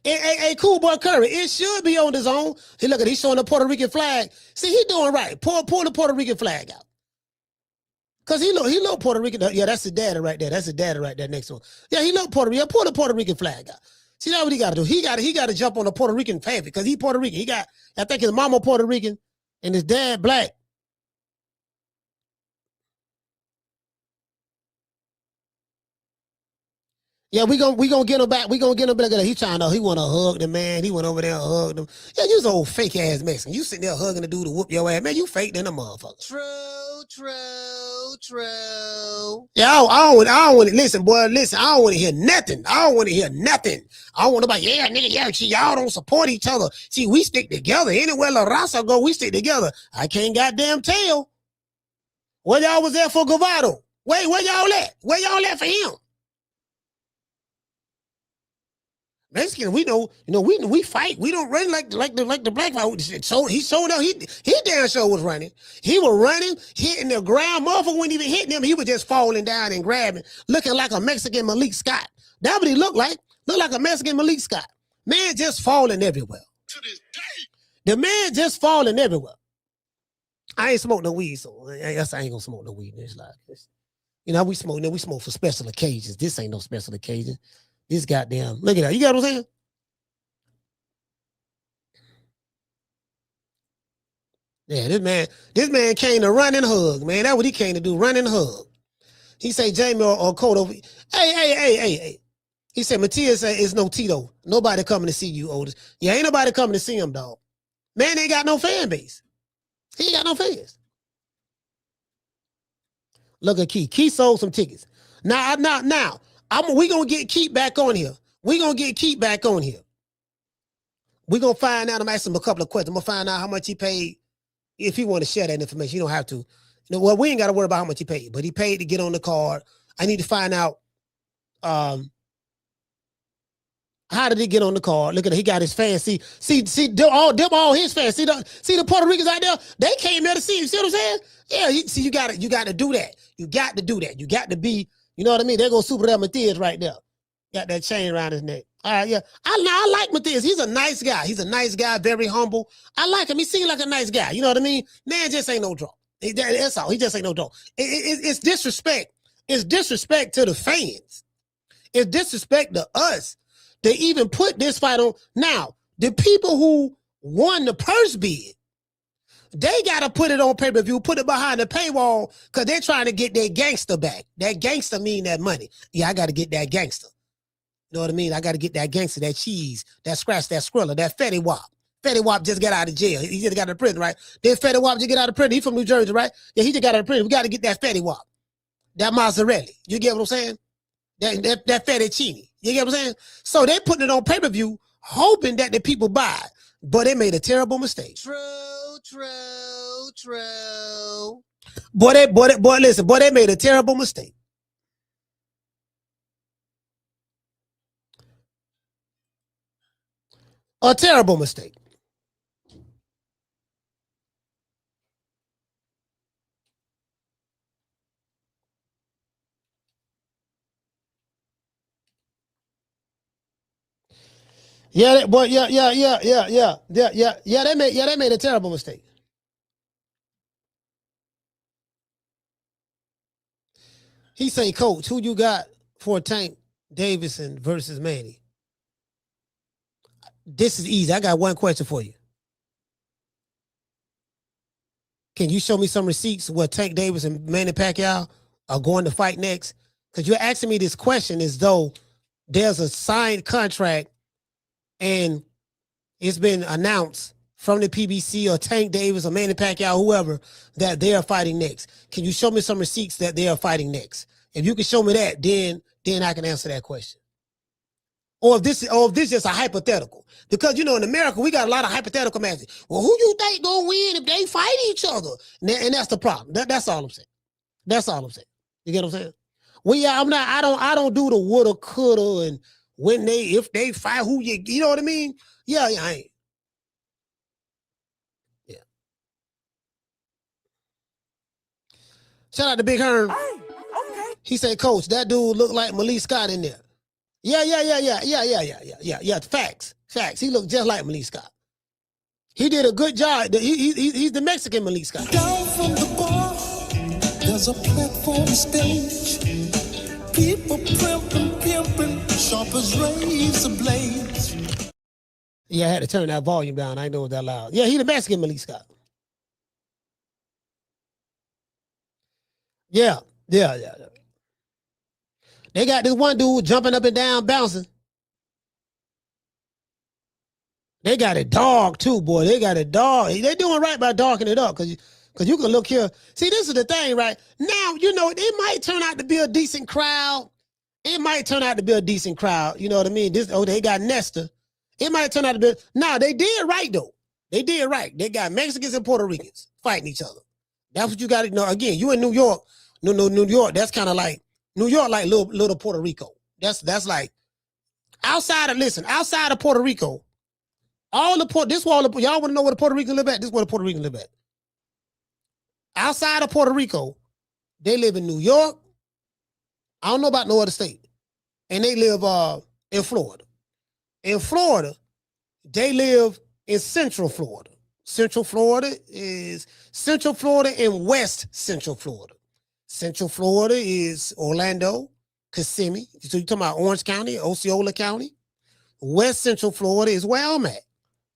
Hey, Cool Boy Curry, it should be on the zone. Hey, look at he's showing the Puerto Rican flag. See, he doing right. Pull the Puerto Rican flag out. Cause he look Puerto Rican. Yeah, that's the daddy right there. That's the daddy right there next to him. Yeah, he look Puerto Rican. Pull the Puerto Rican flag out. See, that's what he got to do. He got to jump on the Puerto Rican family because he Puerto Rican. I think his mama Puerto Rican and his dad black. Yeah, we gonna get him back. We gonna get him back. He trying to. He want to hug the man. He went over there and hugged him. Yeah, you old fake ass Mexican. You sitting there hugging the dude to whoop your ass, man. You fake than a motherfucker. True. Yeah, I don't want to listen, boy. Listen, I don't want to hear nothing. I don't want nobody. Yeah, nigga. Yeah, see, y'all don't support each other. See, we stick together. Anywhere La Raza go, we stick together. I can't goddamn tell. Where y'all was there for Gavado? Wait, where y'all at? Where y'all at for him? Mexican, we know, we fight. We don't run like the black fight. So he showed up. He damn sure was running. He was running, hitting the ground. Motherfucker wasn't even hitting him. He was just falling down and grabbing, looking like a Mexican Malik Scott. That's what he looked like. Looked like a Mexican Malik Scott. Man just falling everywhere. To this day. The man just falling everywhere. I ain't smoking no weed, so I guess I ain't gonna smoke no weed in this life. We smoke for special occasions. This ain't no special occasion. This goddamn, look at that. You got what I'm saying? Yeah, this man came to run and hug, man. That's what he came to do, run and hug. He say Jamie or Cotto, hey. He said, Matias said, it's no Tito. Nobody coming to see you, Otis. Yeah, ain't nobody coming to see him, dog. Man ain't got no fan base. He ain't got no fans. Look at Key. Key sold some tickets. Now, we gonna get Keith back on here. We gonna find out. I'm asking him a couple of questions. I'm gonna find out how much he paid. If he want to share that information, you don't have to. Well, we ain't got to worry about how much he paid, but he paid to get on the card. I need to find out how did he get on the card. Look at it. He got his fans. See, all his fans. See the Puerto Ricans out there. They came there to see him. See what I'm saying? Yeah. You got to do that. You got to do that. You got to be. You know what I mean? There goes Subriel Matias right there. Got that chain around his neck. All right, yeah. I like Matias. He's a nice guy. He's a nice guy, very humble. I like him. He seems like a nice guy. You know what I mean? Man just ain't no draw. That's all. He just ain't no draw. It's disrespect. It's disrespect to the fans. It's disrespect to us to even put this fight on. Now, the people who won the purse bid, they got to put it on pay-per-view, put it behind the paywall because they're trying to get their gangster back. That gangster mean that money. Yeah, I got to get that gangster. You know what I mean? I got to get that gangster, that cheese, that scratch, that Skrilla, that Fetty Wap. Fetty Wap just got out of jail. He just got out of prison, right? Then Fetty Wap just get out of prison. He from New Jersey, right? Yeah, he just got out of prison. We got to get that Fetty Wap. That mozzarella. You get what I'm saying? That fettuccine. You get what I'm saying? So they putting it on pay-per-view, hoping that the people buy it. But they made a terrible mistake. True. Boy, they made a terrible mistake. A terrible mistake. Yeah, they made a terrible mistake. He say, Coach, who you got for Tank Davidson versus Manny? This is easy. I got one question for you. Can you show me some receipts where Tank Davis and Manny Pacquiao are going to fight next? Because you're asking me this question as though there's a signed contract and it's been announced from the PBC or Tank Davis or Manny Pacquiao, whoever, that they are fighting next. Can you show me some receipts that they are fighting next? If you can show me that, then I can answer that question. Or if this is just a hypothetical. Because, you know, in America, we got a lot of hypothetical matches. Well, who you think gonna win if they fight each other? And that's the problem. That's all I'm saying. That's all I'm saying. You get what I'm saying? Well, yeah, I don't do the woulda, coulda, and if they fight, who you know what I mean? Yeah, I ain't. Yeah. Shout out to Big Herm. Hey, okay. He said, Coach, that dude looked like Malik Scott in there. Yeah. Facts. He looked just like Malik Scott. He did a good job. He's the Mexican Malik Scott. Down from the bar, there's a platform stage. People pimping, sharp as razor blades. Yeah, I had to turn that volume down. I know it was that loud. Yeah, he the Mexican Malik Scott. Yeah. They got this one dude jumping up and down, bouncing. They got a dog too, boy. They got a dog. They doing right by darking it up, because you can look here. See, this is the thing, right? Now, you know, it might turn out to be a decent crowd. You know what I mean? They got Nestor. It might turn out to be. No, they did right, though. They did right. They got Mexicans and Puerto Ricans fighting each other. That's what you got to know. Again, you in New York. No, New York, that's kind of like, New York like little Puerto Rico. That's like, outside of Puerto Rico, y'all want to know where the Puerto Ricans live at? This is where the Puerto Ricans live at. Outside of Puerto Rico, they live in New York. I don't know about no other state. And they live in Florida. In Florida, they live in Central Florida. Central Florida and West Central Florida. Central Florida is Orlando, Kissimmee. So you're talking about Orange County, Osceola County. West Central Florida is where I'm at.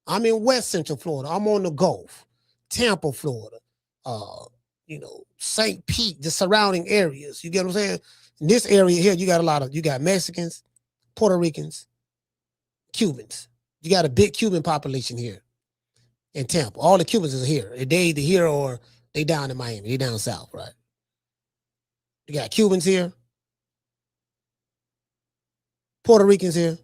I'm in West Central Florida. I'm on the Gulf, Tampa, Florida. St. Pete, the surrounding areas. You get what I'm saying? In this area here, you got Mexicans, Puerto Ricans, Cubans. You got a big Cuban population here in Tampa. All the Cubans is here. They either here or they down in Miami. They down south, right? You got Cubans here, Puerto Ricans here,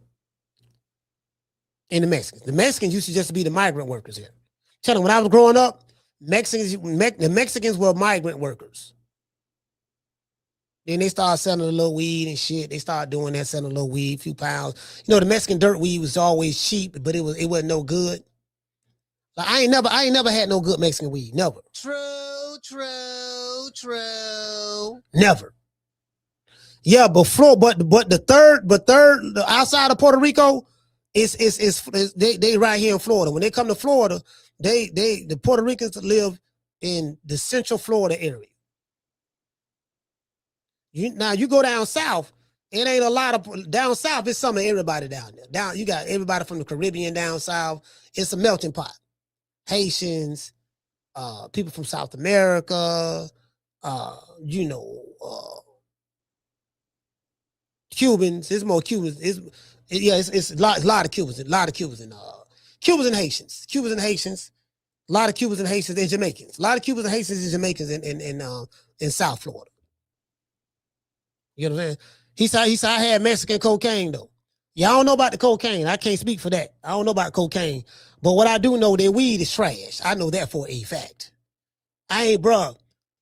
and the Mexicans. The Mexicans used to just be the migrant workers here. Tell them, when I was growing up, the Mexicans were migrant workers. Then they started selling a little weed and shit. They started doing that, selling a little weed, a few pounds. You know, the Mexican dirt weed was always cheap, but it wasn't no good. Like, I ain't never had no good Mexican weed. Never. True. Never. Yeah, but the third outside of Puerto Rico they right here in Florida. When they come to Florida, the Puerto Ricans live in the Central Florida area. You go down south, it ain't a lot of down south. It's some of everybody down there. You got everybody from the Caribbean down south. It's a melting pot. Haitians, people from South America, Cubans. It's more Cubans. It's a lot of Cubans. Cubans and Haitians. A lot of Cubans and Haitians and Jamaicans. A lot of Cubans and Haitians and Jamaicans in South Florida. You know what I'm saying? He said I had Mexican cocaine though. Yeah, I don't know about the cocaine. I can't speak for that. I don't know about cocaine. But what I do know, their weed is trash. I know that for a fact.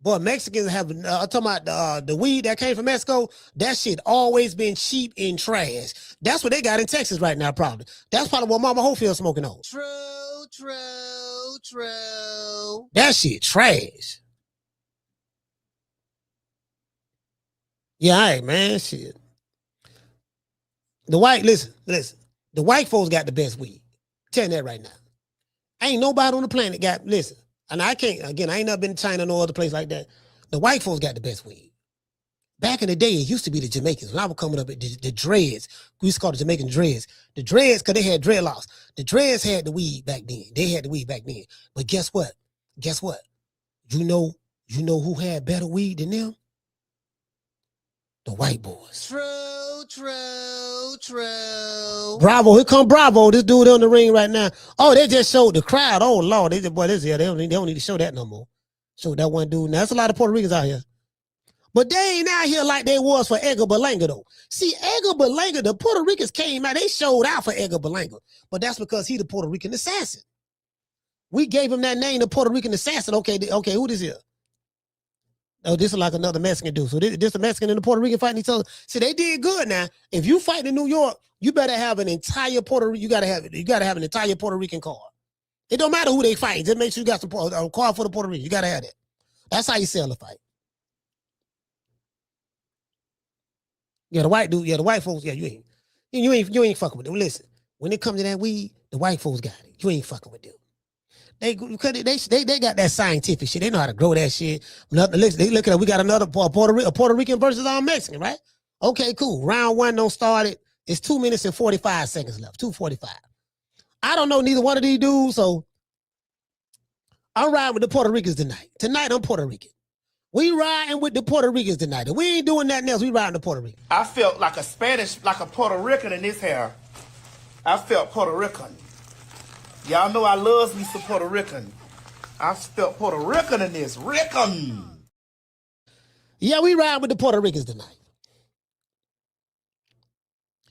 Boy, Mexicans have, I'm talking about the weed that came from Mexico, that shit always been cheap and trash. That's what they got in Texas right now, probably. That's probably what Mama Hopefield smoking on. True. That shit trash. Yeah, all right, man, shit. Listen. The white folks got the best weed. I'm telling you that right now. Ain't nobody on the planet listen. And I ain't never been to China or no other place like that. The white folks got the best weed. Back in the day, it used to be the Jamaicans. When I was coming up, the dreads. We used to call the Jamaican dreads. The dreads, because they had dreadlocks. The dreads had the weed back then. They had the weed back then. But guess what? Guess what? You know who had better weed than them? The white boys. True. Bravo, here come Bravo. This dude on the ring right now. Oh, they just showed the crowd. Oh Lord, they don't need to show that no more. Show that one dude. Now there's a lot of Puerto Ricans out here. But they ain't out here like they was for Edgar Berlanga, though. See, Edgar Berlanga, the Puerto Ricans came out, they showed out for Edgar Berlanga. But that's because he the Puerto Rican assassin. We gave him that name, the Puerto Rican assassin. Okay, who this is? Oh, this is like another Mexican dude. So this a Mexican and the Puerto Rican fighting each other. See, they did good now. If you fight in New York, you better have an entire you gotta have an entire Puerto Rican card. It don't matter who they fight. Just make sure you got some a card for the Puerto Rican. You gotta have that. That's how you sell a fight. Yeah, the white dude, the white folks, you ain't fucking with them. Listen, when it comes to that weed, the white folks got it. You ain't fucking with them. They got that scientific shit. They know how to grow that shit. They look at it. We got another Puerto Rican versus all Mexican, right? Okay, cool. Round one don't start it. It's 2 minutes and 45 seconds left. 2:45. I don't know neither one of these dudes, so I'm riding with the Puerto Ricans tonight. Tonight I'm Puerto Rican. We riding with the Puerto Ricans tonight. And we ain't doing nothing else. We riding the Puerto Rican. I felt like a Puerto Rican in this hair. I felt Puerto Rican. Y'all know I loves me some Puerto Rican. I felt Puerto Rican in this. Rican. Yeah, we riding with the Puerto Ricans tonight.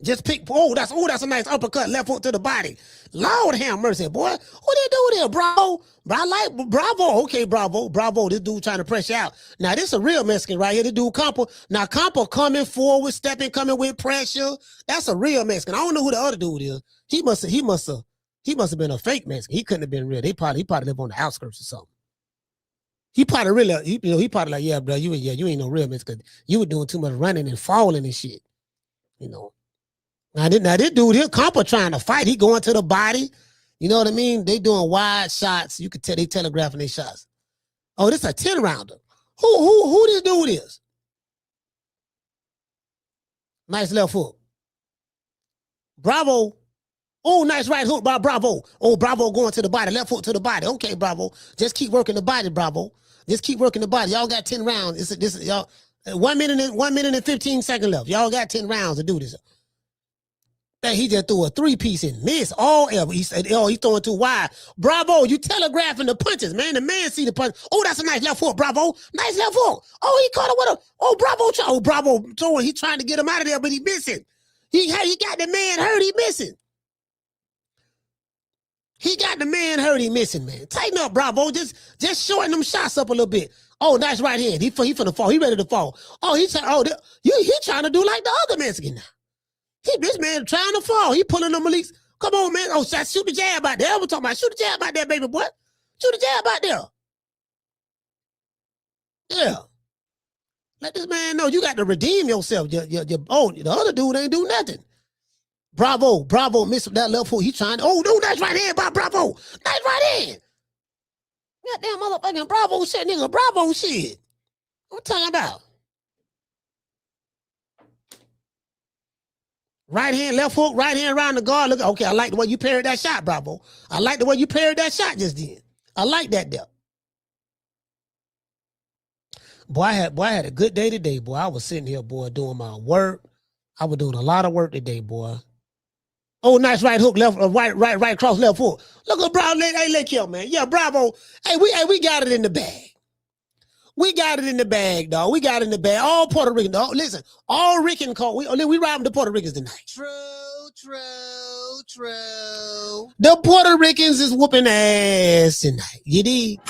Just pick. That's a nice uppercut, left hook to the body. Lord have mercy, boy. What they do there, Bravo? Bravo. Okay, Bravo. This dude trying to press you out. Now this a real Mexican right here. This dude Campo. Now Campo coming forward, coming with pressure. That's a real Mexican. I don't know who the other dude is. He must have been a fake Mexican. He couldn't have been real. He probably live on the outskirts or something. He probably like, yeah, bro, you ain't no real Mexican. You were doing too much running and falling and shit. You know. Now this dude here, Campo trying to fight. He going to the body. You know what I mean? They doing wide shots. You could tell they telegraphing their shots. Oh, this a 10-rounder. Who this dude is? Nice left hook. Bravo. Oh, nice right hook by Bravo. Oh, Bravo going to the body. Left hook to the body. Okay, Bravo. Just keep working the body, Bravo. Just keep working the body. Y'all got 10 rounds. This y'all 1 minute and 15 seconds left. Y'all got 10 rounds to do this. He just threw a 3-piece and missed all ever. He said, he's throwing too wide. Bravo, you telegraphing the punches, man. The man see the punch. Oh, that's a nice left hook, Bravo. Nice left hook. Oh, he caught it with a, Bravo throwing. He trying to get him out of there, but he missing. He got the man hurt, he missing. He got the man hurt, he missing, man. Tighten up, Bravo. Just shorten them shots up a little bit. Oh, nice right hand. He finna fall. He ready to fall. Oh, he trying to do like the other Mexican now. This man trying to fall. He pulling them release. Come on, man. Oh, shoot the jab out there. We're talking about shoot the jab out there, baby boy. Shoot the jab out there. Yeah. Let this man know you got to redeem yourself. The other dude ain't do nothing. Bravo missed that left hook. He trying to, no, nice right hand by Bravo. Nice right hand. Goddamn motherfucking Bravo shit, nigga. Bravo shit. What I'm talking about? Right hand, left hook, right hand around the guard. Look, okay, I like the way you parried that shot, Bravo. I like the way you parried that shot just then. I like that there. Boy, I had a good day today, boy. I was sitting here, boy, doing my work. I was doing a lot of work today, boy. Oh, nice right hook, left, right cross, left hook. Look at Bravo. Hey, look here, man. Yeah, Bravo. Hey, we got it in the bag. We got it in the bag, dog. We got it in the bag. All Puerto Rican, dog. Listen, all Rican call. We ride with the Puerto Ricans tonight. True. The Puerto Ricans is whooping ass tonight. You dig?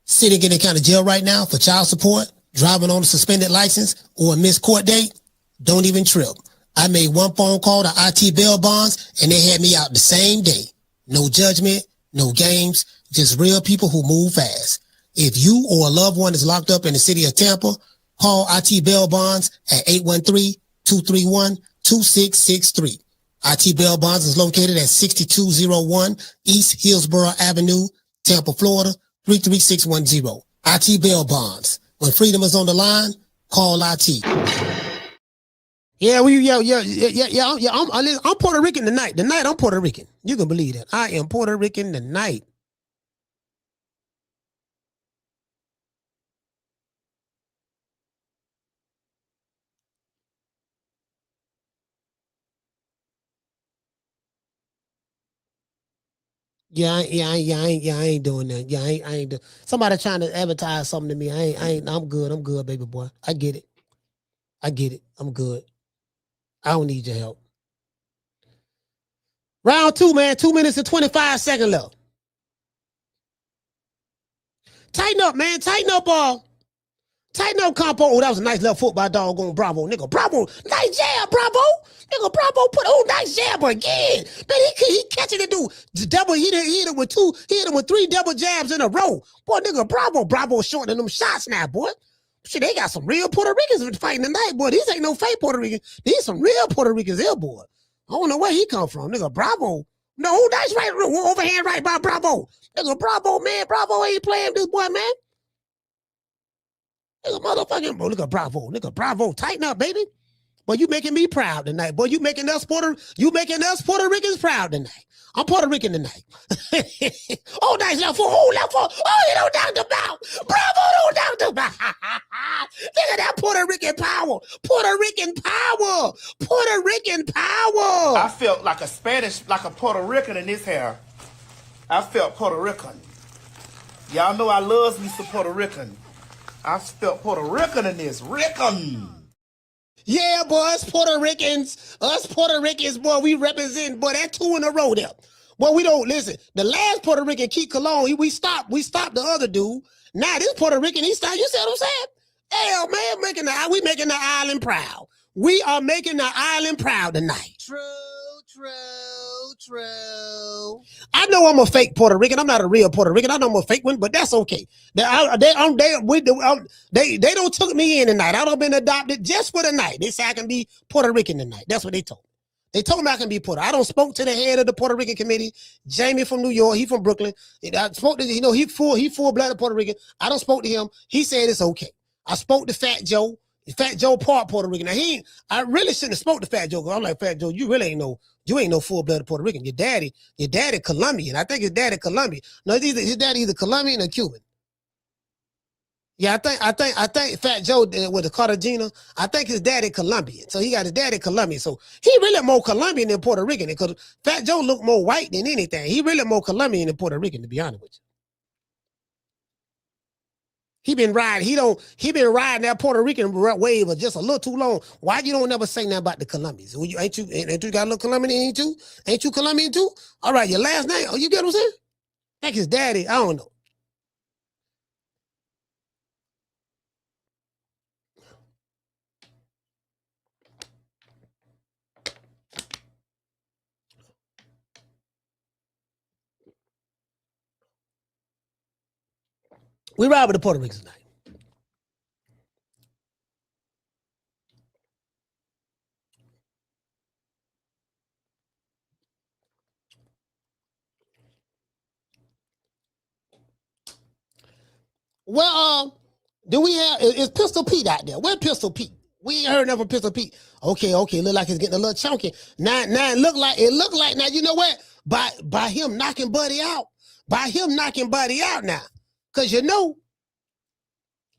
Sitting in the county jail right now for child support, driving on a suspended license, or a missed court date. Don't even trip. I made one phone call to IT bail bonds, and they had me out the same day. No judgment, no games. Just real people who move fast. If you or a loved one is locked up in the city of Tampa, call IT Bail Bonds at 813-231-2663. IT Bail Bonds is located at 6201 East Hillsborough Avenue, Tampa, Florida, 33610. IT Bail Bonds. When freedom is on the line, call IT. Yeah, I'm Puerto Rican tonight. Tonight, I'm Puerto Rican. You can believe that. I am Puerto Rican tonight. I ain't doing that. I ain't doing. Somebody trying to advertise something to me. I'm good, baby boy. I get it. I'm good. I don't need your help. Round 2, man. 2 minutes and 25 seconds left. Tighten up, man. Tighten up, Compo. Oh, that was a nice little foot by doggone Bravo. Nigga, Bravo. Nice jab, Bravo. Nigga, Bravo nice jab again. Man, he catching the dude. Double, he hit him with 3 double jabs in a row. Boy, nigga, Bravo shortening them shots now, boy. Shit, they got some real Puerto Ricans fighting tonight, boy. These ain't no fake Puerto Ricans. These some real Puerto Ricans here, boy. I don't know where he come from. Nigga, Bravo. No, nice right, overhand right by Bravo. Nigga, Bravo, man. Bravo ain't playing this boy, man. Nigga, motherfucking, bro, nigga, Bravo. Tighten up, baby. Boy, you making me proud tonight. Boy, you making us Puerto Ricans proud tonight. I'm Puerto Rican tonight. Oh, nice left foot. Oh, you don't doubt the bout. Bravo, don't doubt the bout. Look at that Puerto Rican power. I felt like a Spanish, like a Puerto Rican in this hair. I felt Puerto Rican. Y'all know I loves me some Puerto Rican. I felt Puerto Rican in this. Rican. Yeah, boy, us Puerto Ricans, boy, we represent, boy, that 2 in a row there. Boy, we don't, listen, the last Puerto Rican, Keith Colon, we stopped the other dude. Now this Puerto Rican, he stopped, you see what I'm saying? Hell, man, we making the island proud. We are making the island proud tonight. True. I know I'm a fake Puerto Rican. I'm not a real Puerto Rican. I know I'm a fake one, but that's okay. They don't took me in tonight. I don't been adopted just for the night. They say I can be Puerto Rican tonight. That's what they told me. They told me I can be Puerto. I don't spoke to the head of the Puerto Rican committee, Jamie from New York. He from Brooklyn. I spoke to, he full-blooded Puerto Rican. I don't spoke to him. He said it's okay. I spoke to Fat Joe. Fat Joe part Puerto Rican. Now I really shouldn't have spoke to Fat Joe. I'm like, Fat Joe, you ain't no full-blooded Puerto Rican. Your daddy Colombian. I think his daddy Colombian. No, his daddy either Colombian or Cuban. Yeah, I think Fat Joe with the Cartagena, I think his daddy Colombian. So he got his daddy Colombian. So he really more Colombian than Puerto Rican because Fat Joe look more white than anything. He really more Colombian than Puerto Rican, to be honest with you. He been riding that Puerto Rican wave just a little too long. Why you don't never say nothing about the Colombians? Ain't you got a little Colombian in you too? Ain't you Colombian too? All right, your last name. Oh, you get what I'm saying? I think his daddy, I don't know. We ride with the Puerto Ricans tonight. Well, do we have, is Pistol Pete out there? Where's Pistol Pete? We ain't heard nothing from Pistol Pete. Okay, look like it's getting a little chunky. Now it look like now, you know what? By him knocking Buddy out. Now. Because you know,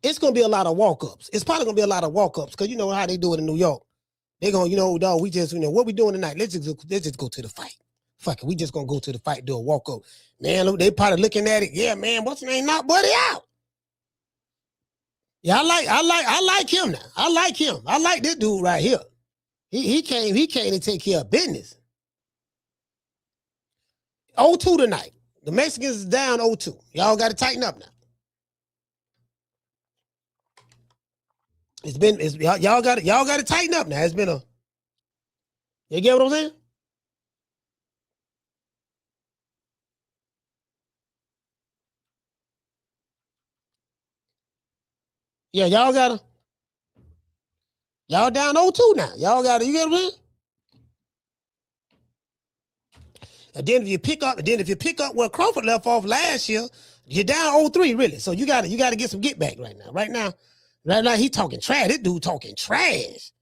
it's gonna be a lot of walk-ups. It's probably gonna be a lot of walk-ups, because you know how they do it in New York. They're gonna, dog, we just, what we doing tonight? Let's just go to the fight. Fuck it, we just gonna go to the fight, do a walk-up. Man, look, they probably looking at it. Yeah, man, what's the name? Knock Buddy out. Yeah, I like him now. I like him. I like this dude right here. He came to take care of business. 0-2 tonight. The Mexicans is down 0-2. Y'all got to tighten up now. Y'all got to tighten up now. It's been a. You get what I'm saying? Yeah, y'all down 0-2 now. Y'all got to, you get what I'm saying? And then if you pick up where Crawford left off last year, you're down 0-3 really. So you gotta get some get back right now. Right now he talking trash. This dude talking trash.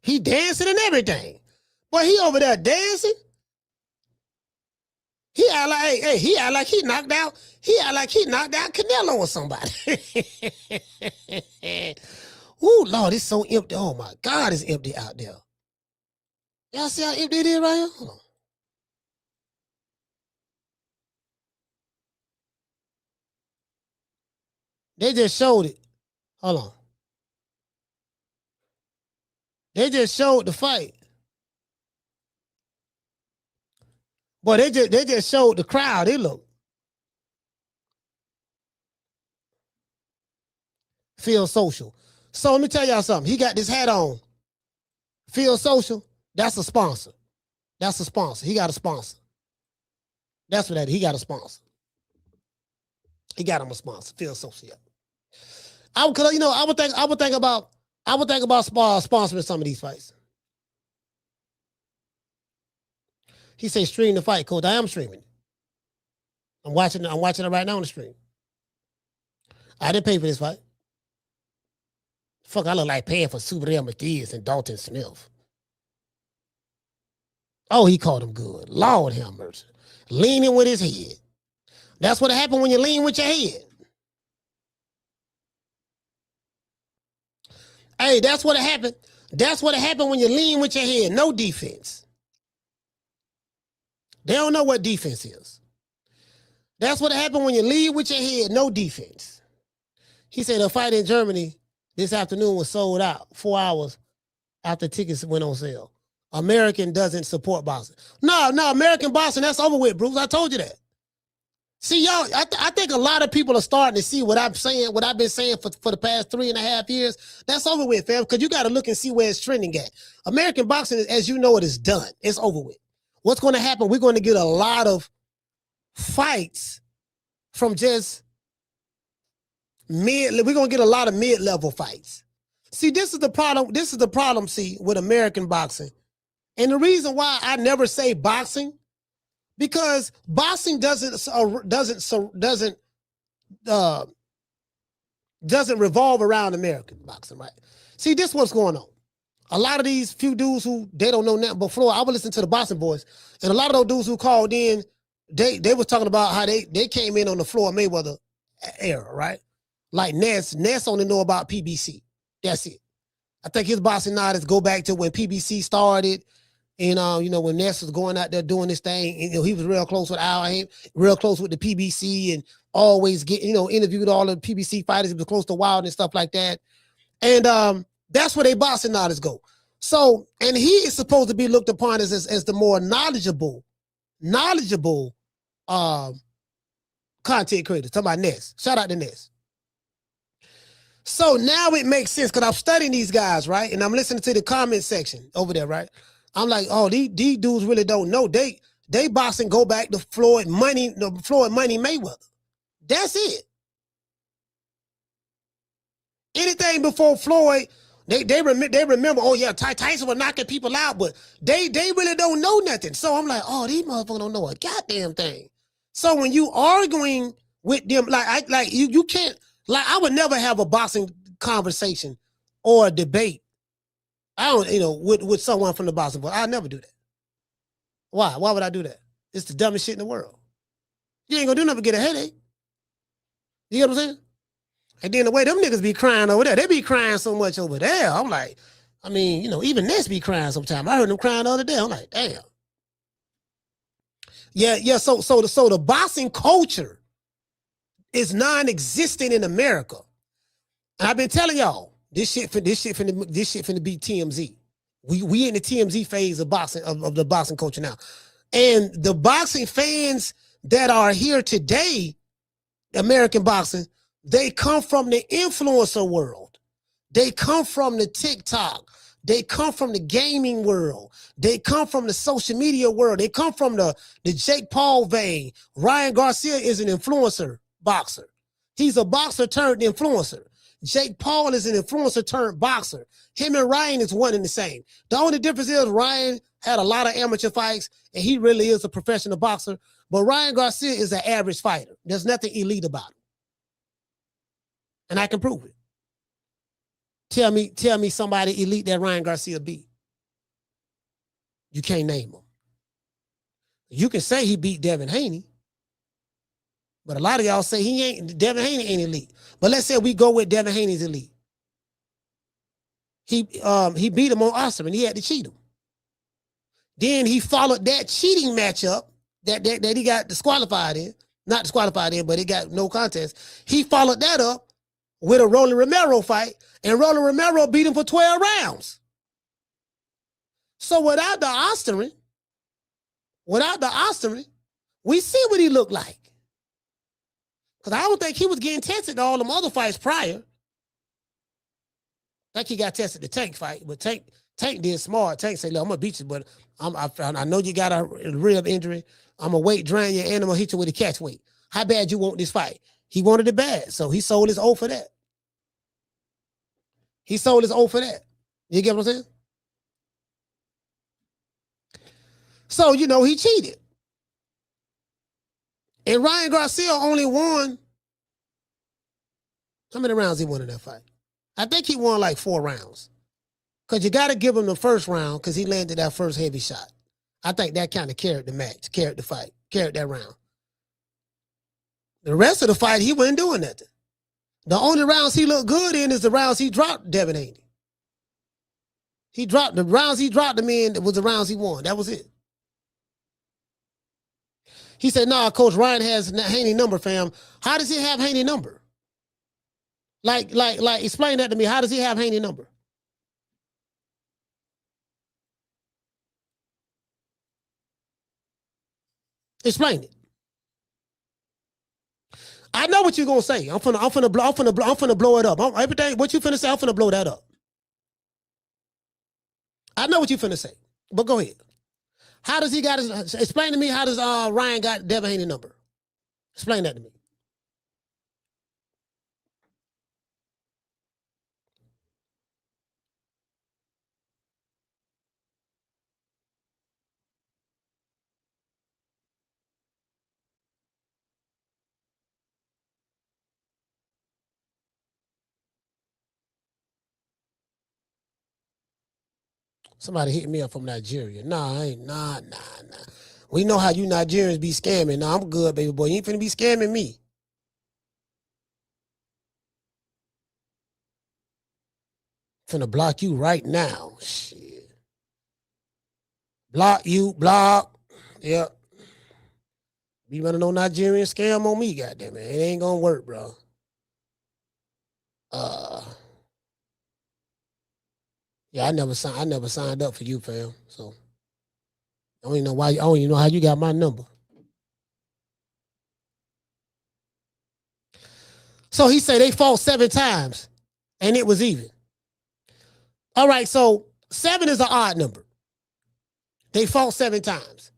He dancing and everything. Boy, he over there dancing. He act like he knocked out Canelo or somebody. Ooh, Lord, it's so empty. Oh my God, it's empty out there. Y'all see how empty it is right here? Hold on. They just showed it. Hold on. They just showed the fight. Boy, they just showed the crowd. They look. Feel social. So let me tell y'all something. He got this hat on. Feel social. That's a sponsor. That's a sponsor. He got a sponsor. That's what that is. He got a sponsor. He got him a sponsor. Feel social. I would think about sponsoring some of these fights. He say stream the fight, Coach. I am streaming. I'm watching it right now on the stream. I didn't pay for this fight. Fuck, I look like paying for Subriel Matias and Dalton Smith. Oh, he called him good. Lord have mercy. Leaning with his head. That's what happened when you lean with your head. Hey, that's what happened. That's what happened when you lean with your head. No defense. They don't know what defense is. That's what happened when you lead with your head. No defense. He said a fight in Germany this afternoon was sold out 4 hours after tickets went on sale. American doesn't support boxing. No, American boxing, that's over with, Bruce. I told you that. See, y'all, I think a lot of people are starting to see what I'm saying, what I've been saying for the past 3.5 years. That's over with, fam, because you got to look and see where it's trending at. American boxing, as you know, it is done. It's over with. What's going to happen? We're going to get a lot of fights from just we're going to get a lot of mid-level fights. See, this is the problem. This is the problem, see, with American boxing. And the reason why I never say boxing, because boxing doesn't revolve around American boxing, right? See, this is what's going on. A lot of these few dudes who they don't know nothing but floor. I would listen to the Boxing Boys, and a lot of those dudes who called in, they was talking about how they came in on the Floyd Mayweather era, right? Like Ness only know about PBC. That's it. I think his boxing knowledge go back to when PBC started, and when Ness was going out there doing this thing, and, he was real close with Al, real close with the PBC, and always interviewed all the PBC fighters. He was close to Wild and stuff like that, and that's where they boxing knowledge go. So, and he is supposed to be looked upon as the more knowledgeable content creator. Talking about Ness. Shout out to Ness. So now it makes sense because I'm studying these guys, right? And I'm listening to the comment section over there, right? I'm like, oh, these dudes really don't know. They boxing go back to Floyd Money Mayweather. That's it. Anything before Floyd, they remember, oh yeah, Tyson was knocking people out, but they really don't know nothing. So I'm like, oh, these motherfuckers don't know a goddamn thing. So when you arguing with them, you can't, like, I would never have a boxing conversation or a debate. I don't, with someone from the boxing book. I'll never do that. Why? Why would I do that? It's the dumbest shit in the world. You ain't gonna do nothing but get a headache. You get what I'm saying? And then the way them niggas be crying over there, they be crying so much over there. I'm like, even Ness be crying sometimes. I heard them crying the other day. I'm like, damn. Yeah. So the boxing culture is non-existent in America. And I've been telling y'all, this shit finna be TMZ. We in the TMZ phase of boxing, of the boxing culture now. And the boxing fans that are here today, American boxing, they come from the influencer world. They come from the TikTok. They come from the gaming world. They come from the social media world. They come from the Jake Paul vein. Ryan Garcia is an influencer boxer. He's a boxer turned influencer. Jake Paul is an influencer turned boxer. Him and Ryan is one and the same. The only difference is Ryan had a lot of amateur fights, and he really is a professional boxer. But Ryan Garcia is an average fighter. There's nothing elite about him. And I can prove it. Tell me somebody elite that Ryan Garcia beat. You can't name him. You can say he beat Devin Haney, but a lot of y'all say Devin Haney ain't elite. But let's say we go with Devin Haney's elite. He beat him on Osterman. He had to cheat him. Then he followed that cheating matchup that he got disqualified in. Not disqualified in, but he got no contest. He followed that up with a Rolly Romero fight, and Rolly Romero beat him for 12 rounds. So without the Osterman, we see what he looked like. Because I don't think he was getting tested in all them other fights prior. I think he got tested the Tank fight, but Tank did smart. Tank said, look, I'm going to beat you, but I know you got a rib injury. I'm going to weight drain you, and I'm going to hit you with a catch weight. How bad you want this fight? He wanted it bad, so he sold his O for that. You get what I'm saying? So, he cheated. And Ryan Garcia only won. How many rounds he won in that fight? I think he won like 4 rounds. Because you got to give him the first round because he landed that first heavy shot. I think that kind of carried the match, carried the fight, carried that round. The rest of the fight, he wasn't doing nothing. The only rounds he looked good in is the rounds he dropped Devin Haney. The rounds he dropped him in was the rounds he won. That was it. He said, nah, Coach, Ryan has Haney number, fam. How does he have Haney number? Like, explain that to me. How does he have Haney number? Explain it. I know what you're gonna say. I'm finna blow it up. Everything what you finna say, I'm finna blow that up. I know what you finna say, but go ahead. How does he got his? Explain to me how does Ryan got Devin Haney number? Explain that to me. Somebody hit me up from Nigeria. Nah, I ain't. Nah. We know how you Nigerians be scamming. Nah, I'm good, baby boy. You ain't finna be scamming me. Finna block you right now. Shit. Block. Yep. You running no Nigerian scam on me, goddamn it. It ain't gonna work, bro. Yeah, I never signed up for you, fam. So I don't even know why. I don't even know how you got my number. So he said they fought 7 times, and it was even. All right, so 7 is an odd number. They fought 7 times.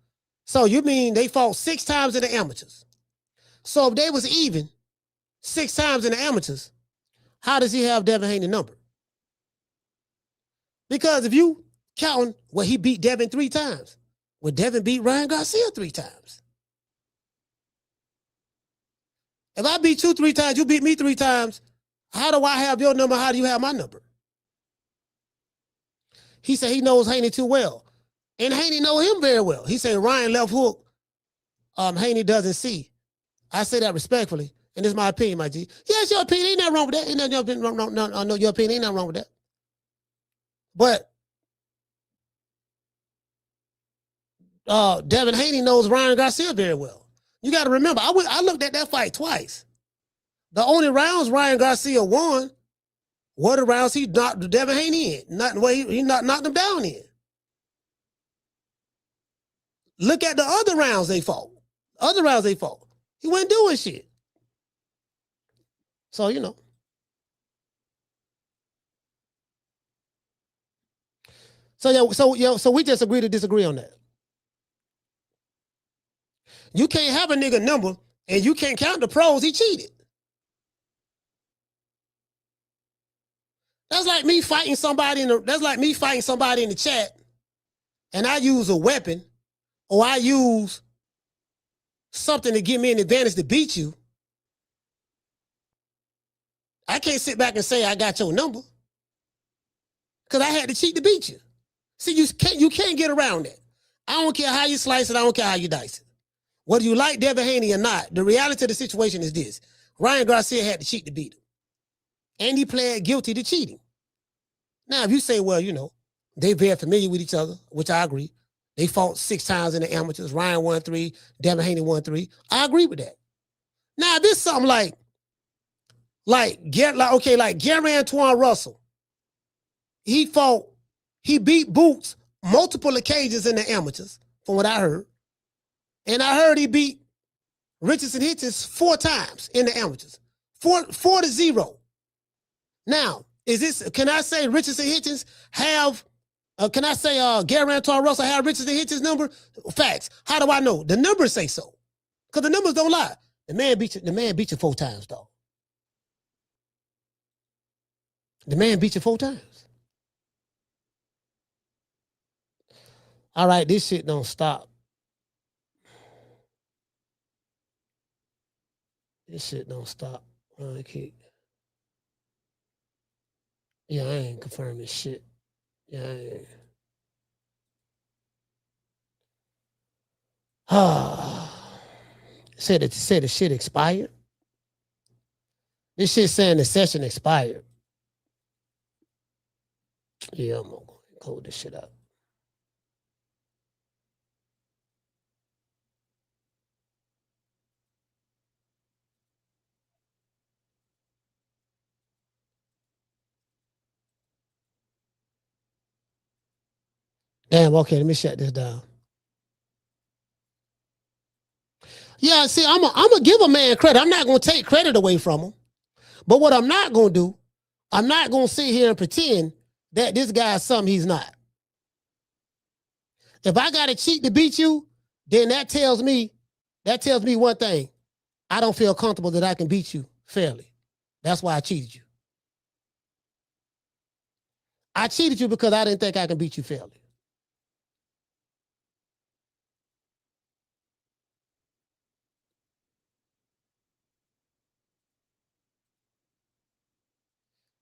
So you mean they fought 6 times in the amateurs? So if they was even 6 times in the amateurs, how does he have Devin Haney number? Because if you counting, well, he beat Devin 3 times. Well, Devin beat Ryan Garcia 3 times. If I beat you 3 times, you beat me 3 times, how do I have your number? How do you have my number? He said he knows Haney too well. And Haney know him very well. He said Ryan left hook, Haney doesn't see. I say that respectfully, and this is my opinion, my G. Yeah, it's your opinion. Ain't nothing wrong with that. Ain't nothing wrong. No, your opinion ain't nothing wrong with that. But Devin Haney knows Ryan Garcia very well. You got to remember, I looked at that fight twice. The only rounds Ryan Garcia won were the rounds he knocked Devin Haney in. Not the way he knocked him down in. Look at the other rounds they fought. He wasn't doing shit. So, So we just agree to disagree on that. You can't have a nigga number and you can't count the pros. He cheated. That's like me fighting somebody in the chat, and I use a weapon, or I use something to give me an advantage to beat you. I can't sit back and say I got your number because I had to cheat to beat you. See, you can't get around that. I don't care how you slice it. I don't care how you dice it. Whether you like Devin Haney or not, the reality of the situation is this. Ryan Garcia had to cheat to beat him. And he pled guilty to cheating. Now, if you say, well, they very familiar with each other, which I agree. They fought 6 times in the amateurs. Ryan won 3, Devin Haney won 3. I agree with that. Now, if it's something like Gary Antoine Russell, he beat Boots multiple occasions in the amateurs, from what I heard. And I heard he beat Richardson Hitchens 4 times in the amateurs. 4-0. Now, can I say Richardson Hitchens have, can I say Gary Antoine Russell have Richardson Hitchens' number? Facts. How do I know? The numbers say so. Because the numbers don't lie. The man beat you 4 times, dog. The man beat you 4 times. All right, this shit don't stop. This shit don't stop. Okay. Yeah, I ain't confirming shit. Yeah, I ain't. Said the shit expired. This shit saying the session expired. Yeah, I'm gonna close this shit up. Damn, okay, let me shut this down. Yeah, see, I'm gonna give a man credit. I'm not gonna take credit away from him. But what I'm not gonna do, I'm not gonna sit here and pretend that this guy is something he's not. If I gotta cheat to beat you, then that tells me one thing. I don't feel comfortable that I can beat you fairly. That's why I cheated you. I cheated you because I didn't think I can beat you fairly.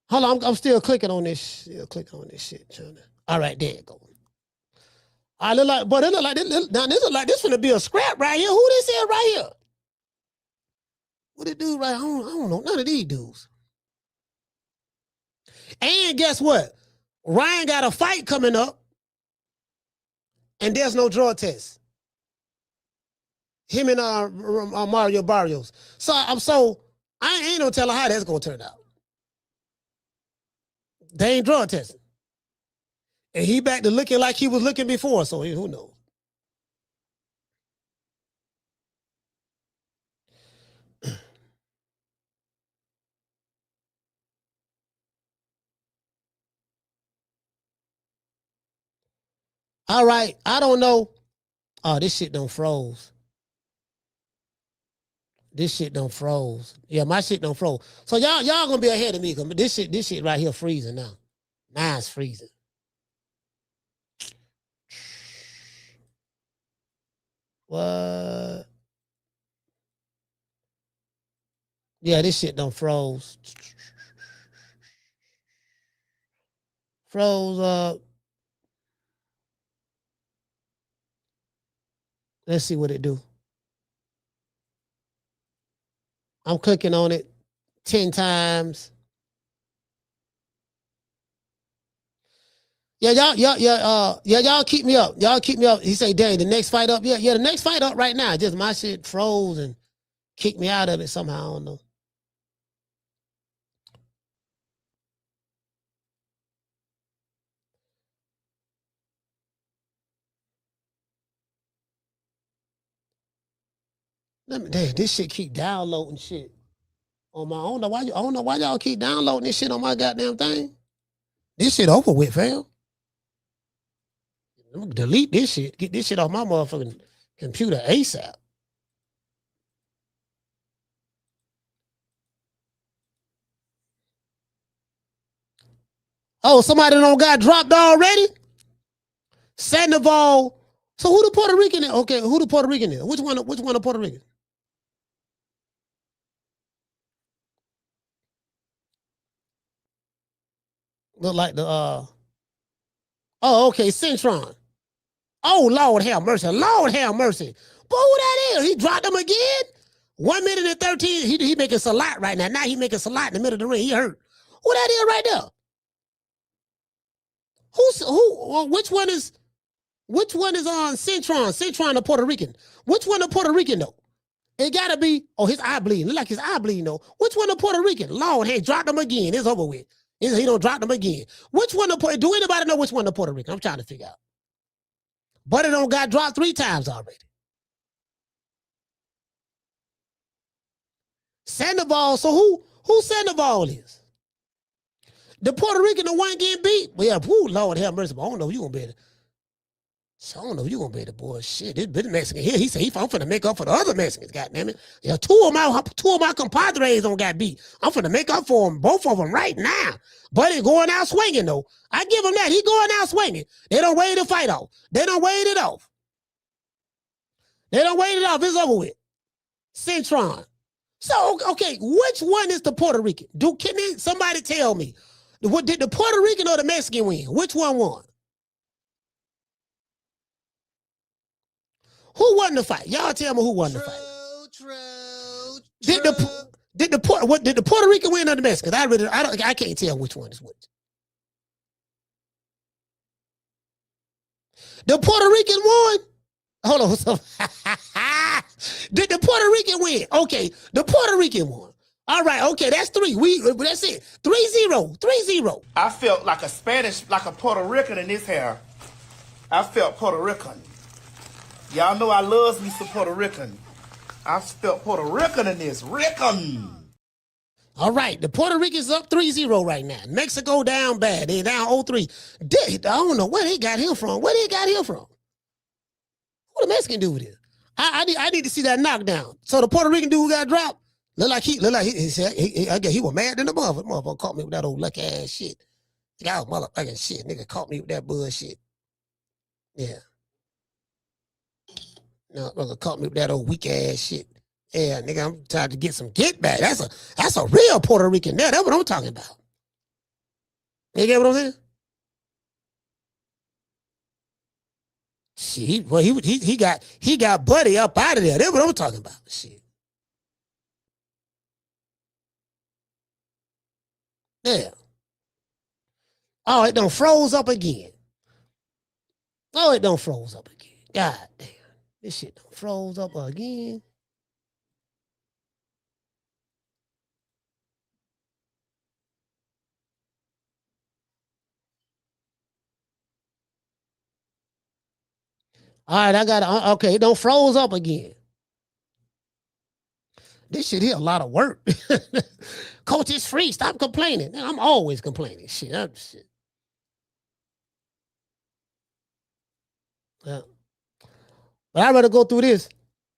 Hold on, I'm still clicking on this. Still clicking on this shit. All right, there it goes. I look like, but it look like this finna be a scrap right here. Who this is right here? What it do right? I don't know. None of these dudes. And guess what? Ryan got a fight coming up, and there's no drug test. Him and Mario Barrios. So I ain't no telling how that's gonna turn out. They ain't drug testing. And he back to looking like he was looking before, so who knows? All right, I don't know. Oh, this shit don't froze. This shit don't froze. Yeah, my shit don't froze. So y'all gonna be ahead of me, because this shit right here freezing now. Mine's freezing. What? Yeah, this shit don't froze. Froze up. Let's see what it do. I'm clicking on it 10 times. Yeah, y'all keep me up. Y'all keep me up. He say, dang, the next fight up. Yeah, the next fight up right now. Just my shit froze and kicked me out of it somehow. I don't know. Damn, this shit keep downloading shit on my. I don't know why y'all keep downloading this shit on my goddamn thing. This shit over with, fam. I'm gonna delete this shit. Get this shit off my motherfucking computer ASAP. Oh, somebody don't got dropped already? Sandoval. So who the Puerto Rican is? Okay, who the Puerto Rican is? Which one of Puerto Rican? Look like the oh, okay, Centron. Oh, Lord have mercy. Lord have mercy. But who that is? He dropped him again? 1 minute and 13. He making Salat right now. Now he making Salat in the middle of the ring. He hurt. Who that is right there? Which one is on Centron? Centron the Puerto Rican. Which one the Puerto Rican though? It gotta be, oh, his eye bleeding. Look like his eye bleeding though. Which one the Puerto Rican? Lord, hey, dropped him again. It's over with. He don't drop them again. Which one do anybody know which one the Puerto Rican? I'm trying to figure out. But it don't got dropped 3 times already. Sandoval, so who Sandoval is? The Puerto Rican, the one getting beat? Well, yeah, whoo, Lord have mercy, but I don't know if you gonna be able to. So I don't know if you gonna be able to, boy. Shit, this big Mexican here. He said I'm finna make up for the other Mexicans. Goddamn it! Yeah, two of my compadres don't got beat. I'm finna make up for them, both of them right now. But he going out swinging though. I give him that. He going out swinging. They don't wait the fight off. They don't wait it off. They don't wait it off. It's over with. Centron. So okay, which one is the Puerto Rican? Can somebody tell me? What did the Puerto Rican or the Mexican win? Which one won? Who won the fight? Y'all tell me who won the fight. Did the Puerto Rican win or the Mexican? I can't tell which one is which. The Puerto Rican won. Hold on. Did the Puerto Rican win? Okay, the Puerto Rican won. All right, okay, that's 3. That's it. 3-0. 3-0. I felt like a Spanish, like a Puerto Rican in this hair. I felt Puerto Rican. Y'all know I love me some Puerto Rican. I felt Puerto Rican in this. Rican. All right, the Puerto Ricans up 3-0 right now. Mexico down bad. They down 0-3. I don't know where they got him from. Where they got him from? What the Mexican do with this? I need to see that knockdown. So the Puerto Rican dude got dropped. Look like he was mad than the motherfucker caught me with that old lucky ass shit. Y'all motherfucking shit. Nigga caught me with that bullshit. Yeah. No, brother caught me with that old weak ass shit. Yeah, nigga, I'm trying to get some get back. That's a real Puerto Rican there. That's what I'm talking about. You get what I'm saying? Shit, he got Buddy up out of there. That's what I'm talking about. Shit. Yeah. Oh, it done froze up again. Oh, it done froze up again. God damn. This shit done froze up again. All right, I got it. Okay, it don't froze up again. This shit here a lot of work. Coach, it's free. Stop complaining. I'm always complaining. Shit. Yeah. But I'd rather go through this.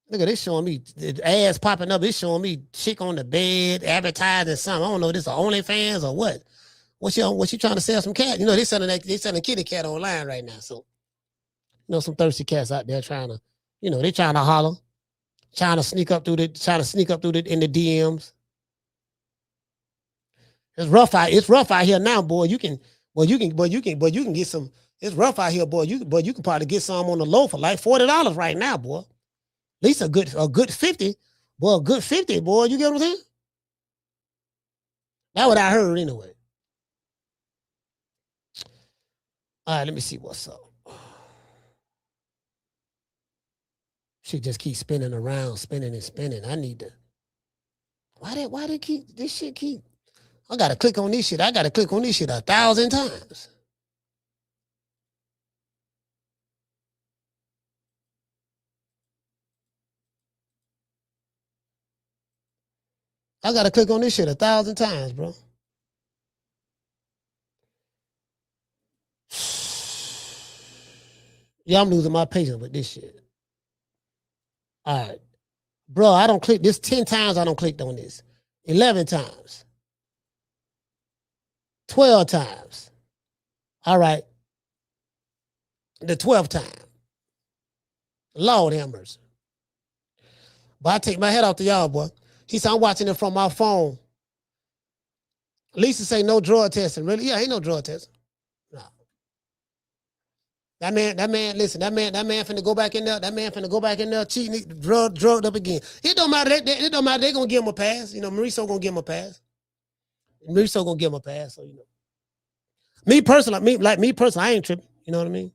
Look at this showing me the ass popping up. It's showing me chick on the bed, advertising something. I don't know if this is OnlyFans or what. What you trying to sell some cat? You know, they selling kitty cat online right now. So, you know, some thirsty cats out there trying to, you know, they trying to holler. Trying to sneak up through in the DMs. It's rough out here now, boy. You can get some. It's rough out here, boy. You can probably get some on the low for like $40 right now, boy. At least a good 50, boy. A good 50, boy. You get what I'm saying? That's what I heard anyway. All right, let me see what's up. She just keep spinning around, spinning and spinning. I need to. Why they keep this shit keep? I gotta click on this shit. I gotta click on this shit 1,000 times. I gotta click on this shit 1,000 times, bro. Yeah, I'm losing my patience with this shit. All right. Bro, I don't click this 10 times. I don't click on this. 11 times. 12 times. All right. The 12th time. Lord have mercy. But I take my head off to y'all, boy. He said, I'm watching it from my phone. Lisa say no drug testing. Really? Yeah, ain't no drug testing. No. That man, listen, that man finna go back in there. That man finna go back in there cheating, drugged up again. It don't matter. It don't matter. They gonna give him a pass. You know, Mauricio gonna give him a pass. Mauricio gonna give him a pass. So, you know. Me personally, I ain't tripping. You know what I mean?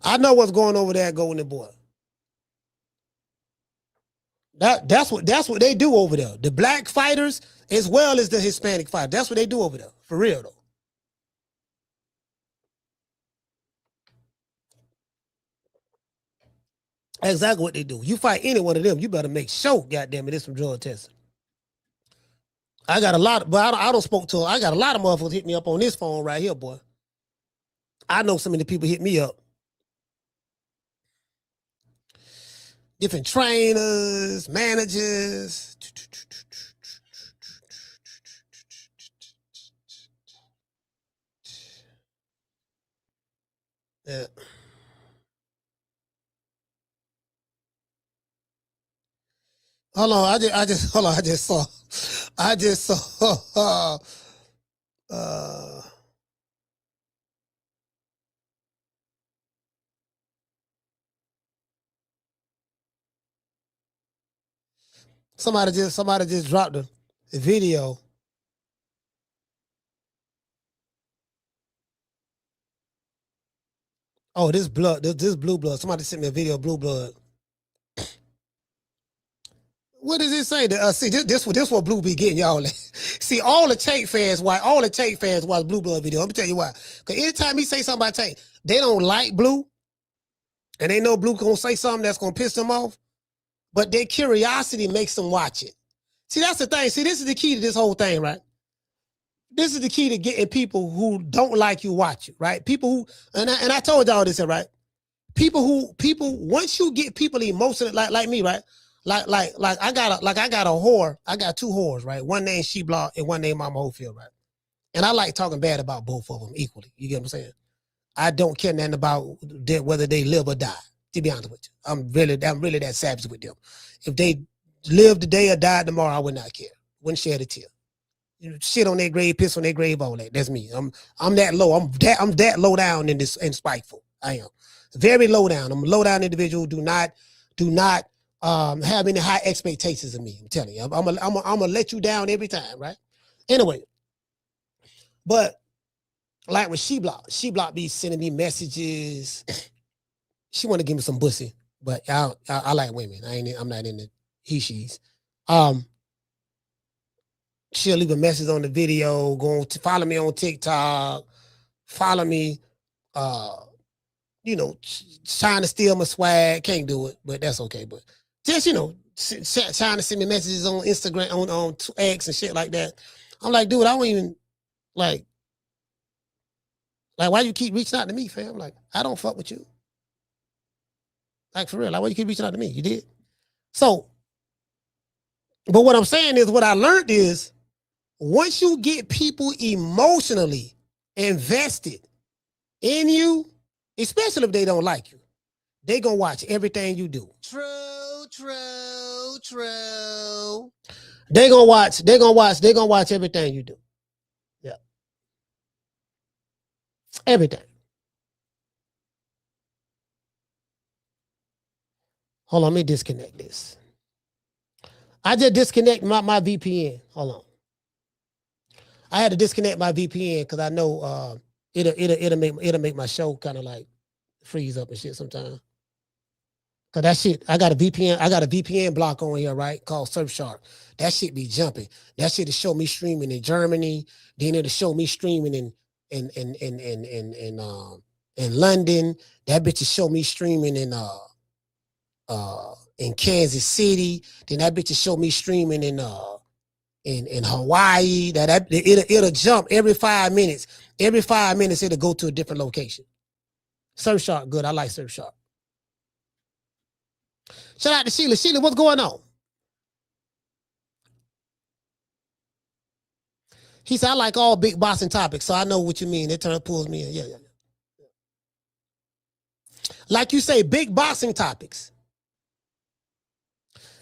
I know what's going over there, Golden Boy. That's what they do over there. The black fighters as well as the Hispanic fighters. That's what they do over there. For real though. Exactly what they do. You fight any one of them, you better make sure, goddamn it, it's some drug testing. I got a lot, but I don't spoke to. I got a lot of motherfuckers hit me up on this phone right here, boy. I know so many people hit me up. Different trainers, managers. Yeah. Hold on, I just saw somebody just dropped a video. Oh, this blue blood. Somebody sent me a video of blue blood. What does it say? See, this what Blue be getting y'all. See, all the Tank fans watch Blue Blood video. Let me tell you why. Because anytime he say something about Tank, they don't like Blue, and they know Blue gonna say something that's gonna piss them off. But their curiosity makes them watch it. See, that's the thing. See, this is the key to this whole thing, right? This is the key to getting people who don't like you watch it, right? People who, and I told y'all this, right? People once you get people emotional like me, right? Like I got a whore. I got two whores, right? One named She Block and one named Mama Hofield, right? And I like talking bad about both of them equally. You get what I'm saying? I don't care nothing about whether they live or die. To be honest with you, I'm really that savage with them. If they live today or die tomorrow, I would not care. Wouldn't shed a tear. You know, shit on their grave, piss on their grave, all that. That's me. I'm that low. I'm that low down in this and spiteful. I am very low down. I'm a low down individual. Do not have any high expectations of me. I'm telling you, I'm gonna let you down every time, right? Anyway, but like with She Block be sending me messages. She want to give me some pussy, but I like women. I'm not into he she's. She'll leave a message on the video, go to follow me on TikTok, follow me, you know, trying to steal my swag. Can't do it, but that's okay. But just, you know, trying to send me messages on Instagram, on X and shit like that. I'm like, dude, I don't even, like, why you keep reaching out to me, fam? Like, I don't fuck with you. Like, for real, like, why you keep reaching out to me? You did? So, but what I'm saying is, what I learned is, once you get people emotionally invested in you, especially if they don't like you, they gonna watch everything you do. True. They gonna watch everything you do. Yeah. Everything. Hold on, let me disconnect this. I just disconnect my VPN. Hold on. I had to disconnect my VPN because I know it'll make my show kind of like freeze up and shit sometimes. Cause that shit, I got a VPN block on here, right? Called Surfshark. That shit be jumping. That shit will show me streaming in Germany. Then it'll show me streaming in London. That bitch will show me streaming in Kansas City. Then that bitch will show me streaming in Hawaii. It'll jump every 5 minutes. Every 5 minutes it'll go to a different location. Surfshark, good. I like Surfshark. Shout out to Sheila. Sheila, what's going on? He said, I like all big boxing topics, so I know what you mean. It pulls me in. Yeah. Like you say, big boxing topics.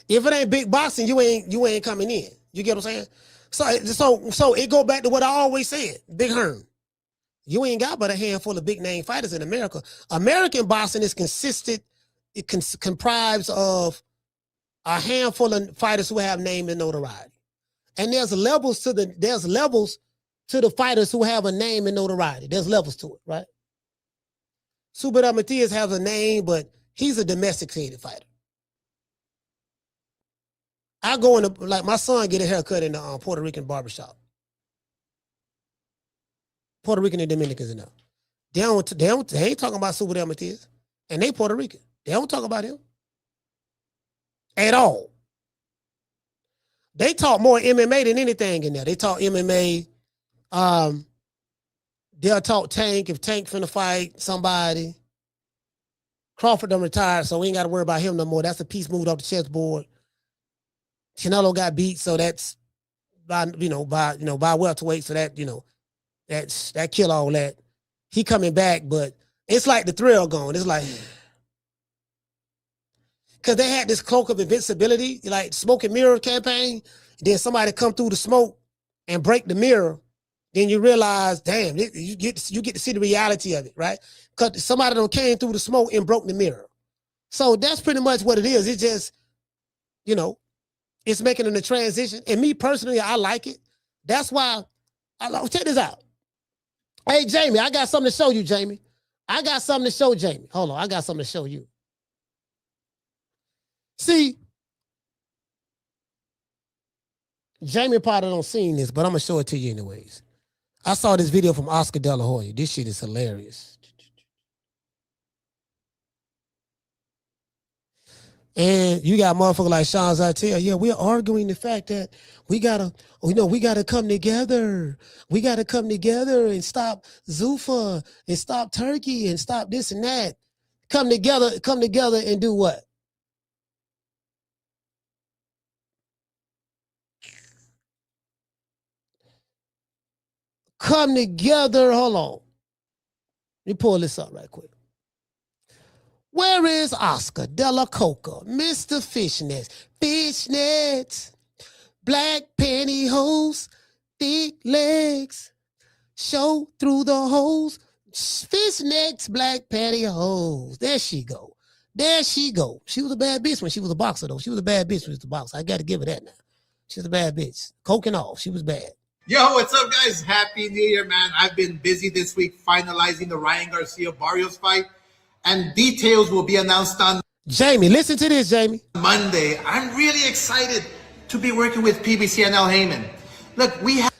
If it ain't big boxing, you ain't coming in. You get what I'm saying? So it go back to what I always said, Big Herm. You ain't got but a handful of big name fighters in America. American boxing is consistent. It comprised of a handful of fighters who have name and notoriety. And there's levels to the fighters who have a name and notoriety. There's levels to it, right? Subriel Matias has a name, but he's a domesticated fighter. I go in like my son get a haircut in the Puerto Rican barbershop. Puerto Rican and Dominicans in there. They ain't talking about Subriel Matias, and they Puerto Rican. They don't talk about him at all. They talk more MMA than anything in there. They talk MMA. They'll talk Tank if Tank finna fight somebody. Crawford done retired, so we ain't got to worry about him no more. That's a piece moved off the chessboard. Canelo got beat, so that's by welterweight, so that that kill all that. He coming back, but it's like the thrill gone. It's like because they had this cloak of invincibility, like smoke and mirror campaign. Then somebody come through the smoke and break the mirror. Then you realize, damn, you get to see the reality of it, right? Because somebody done came through the smoke and broke the mirror. So that's pretty much what it is. It's just, it's making a transition. And me personally, I like it. That's why check this out. Hey, Jamie, I got something to show you, Jamie. I got something to show Jamie. Hold on, I got something to show you. See, Jamie probably don't seen this, but I'm going to show it to you anyways. I saw this video from Oscar De La Hoya. This shit is hilarious. And you got motherfuckers like Sean Zartel. Yeah, we're arguing the fact that we gotta come together. We gotta come together and stop Zuffa and stop Turkey and stop this and that. Come together and do what? Come together. Hold on. Let me pull this up right quick. Where is Oscar De La Coca? Mr. Fishnets. Fishnets. Black pantyhose. Thick legs. Show through the holes. Fishnets. Black pantyhose. There she go. There she go. She was a bad bitch when she was a boxer, though. She was a bad bitch when she was a boxer. I got to give her that now. She was a bad bitch. Coking off. She was bad. Yo, what's up, guys? Happy New Year, man. I've been busy this week finalizing the Ryan Garcia-Barrios fight, and details will be announced on Jamie, listen to this, Jamie. Monday. I'm really excited to be working with PBC and Al Heyman. Look,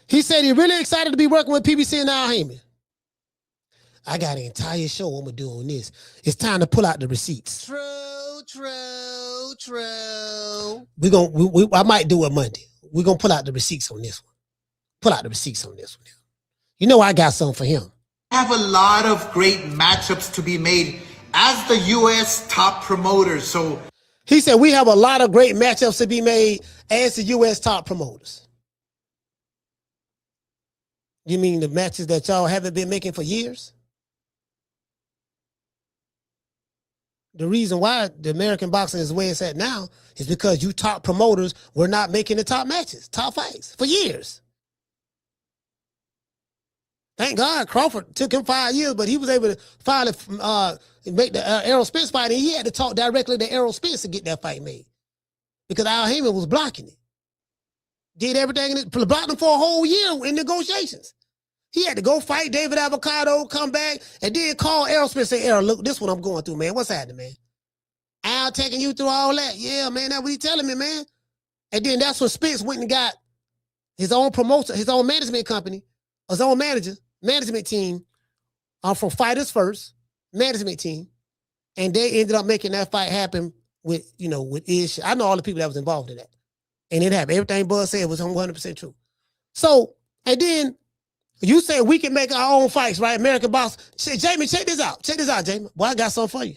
he said he's really excited to be working with PBC and Al Heyman. I got an entire show I'm going to do on this. It's time to pull out the receipts. True. I might do it Monday. We're going to pull out the receipts on this one. Pull out the receipts on this one. You know I got something for him. have a lot of great matchups to be made as the U.S. top promoters. So he said we have a lot of great matchups to be made as the U.S. top promoters. You mean the matches that y'all haven't been making for years? The reason why the American boxing is the way it's at now is because you top promoters were not making the top matches, top fights for years. Thank God Crawford took him 5 years, but he was able to finally make the Errol Spence fight, and he had to talk directly to Errol Spence to get that fight made because Al Heyman was blocking it. Did everything in it, blocked him for a whole year in negotiations. He had to go fight David Avocado, come back, and then call Errol Spence and say, Errol, look, this is what I'm going through, man. What's happening, man? Al taking you through all that. Yeah, man, that's what he telling me, man. And then that's when Spence went and got his own promoter, his own management company, his own management team from Fighters First, management team. And they ended up making that fight happen with, with Ish. I know all the people that was involved in that. And it happened. Everything Bud said was 100% true. So, and then you say we can make our own fights, right? American box. Jamie, check this out. Check this out, Jamie. Boy, I got something for you.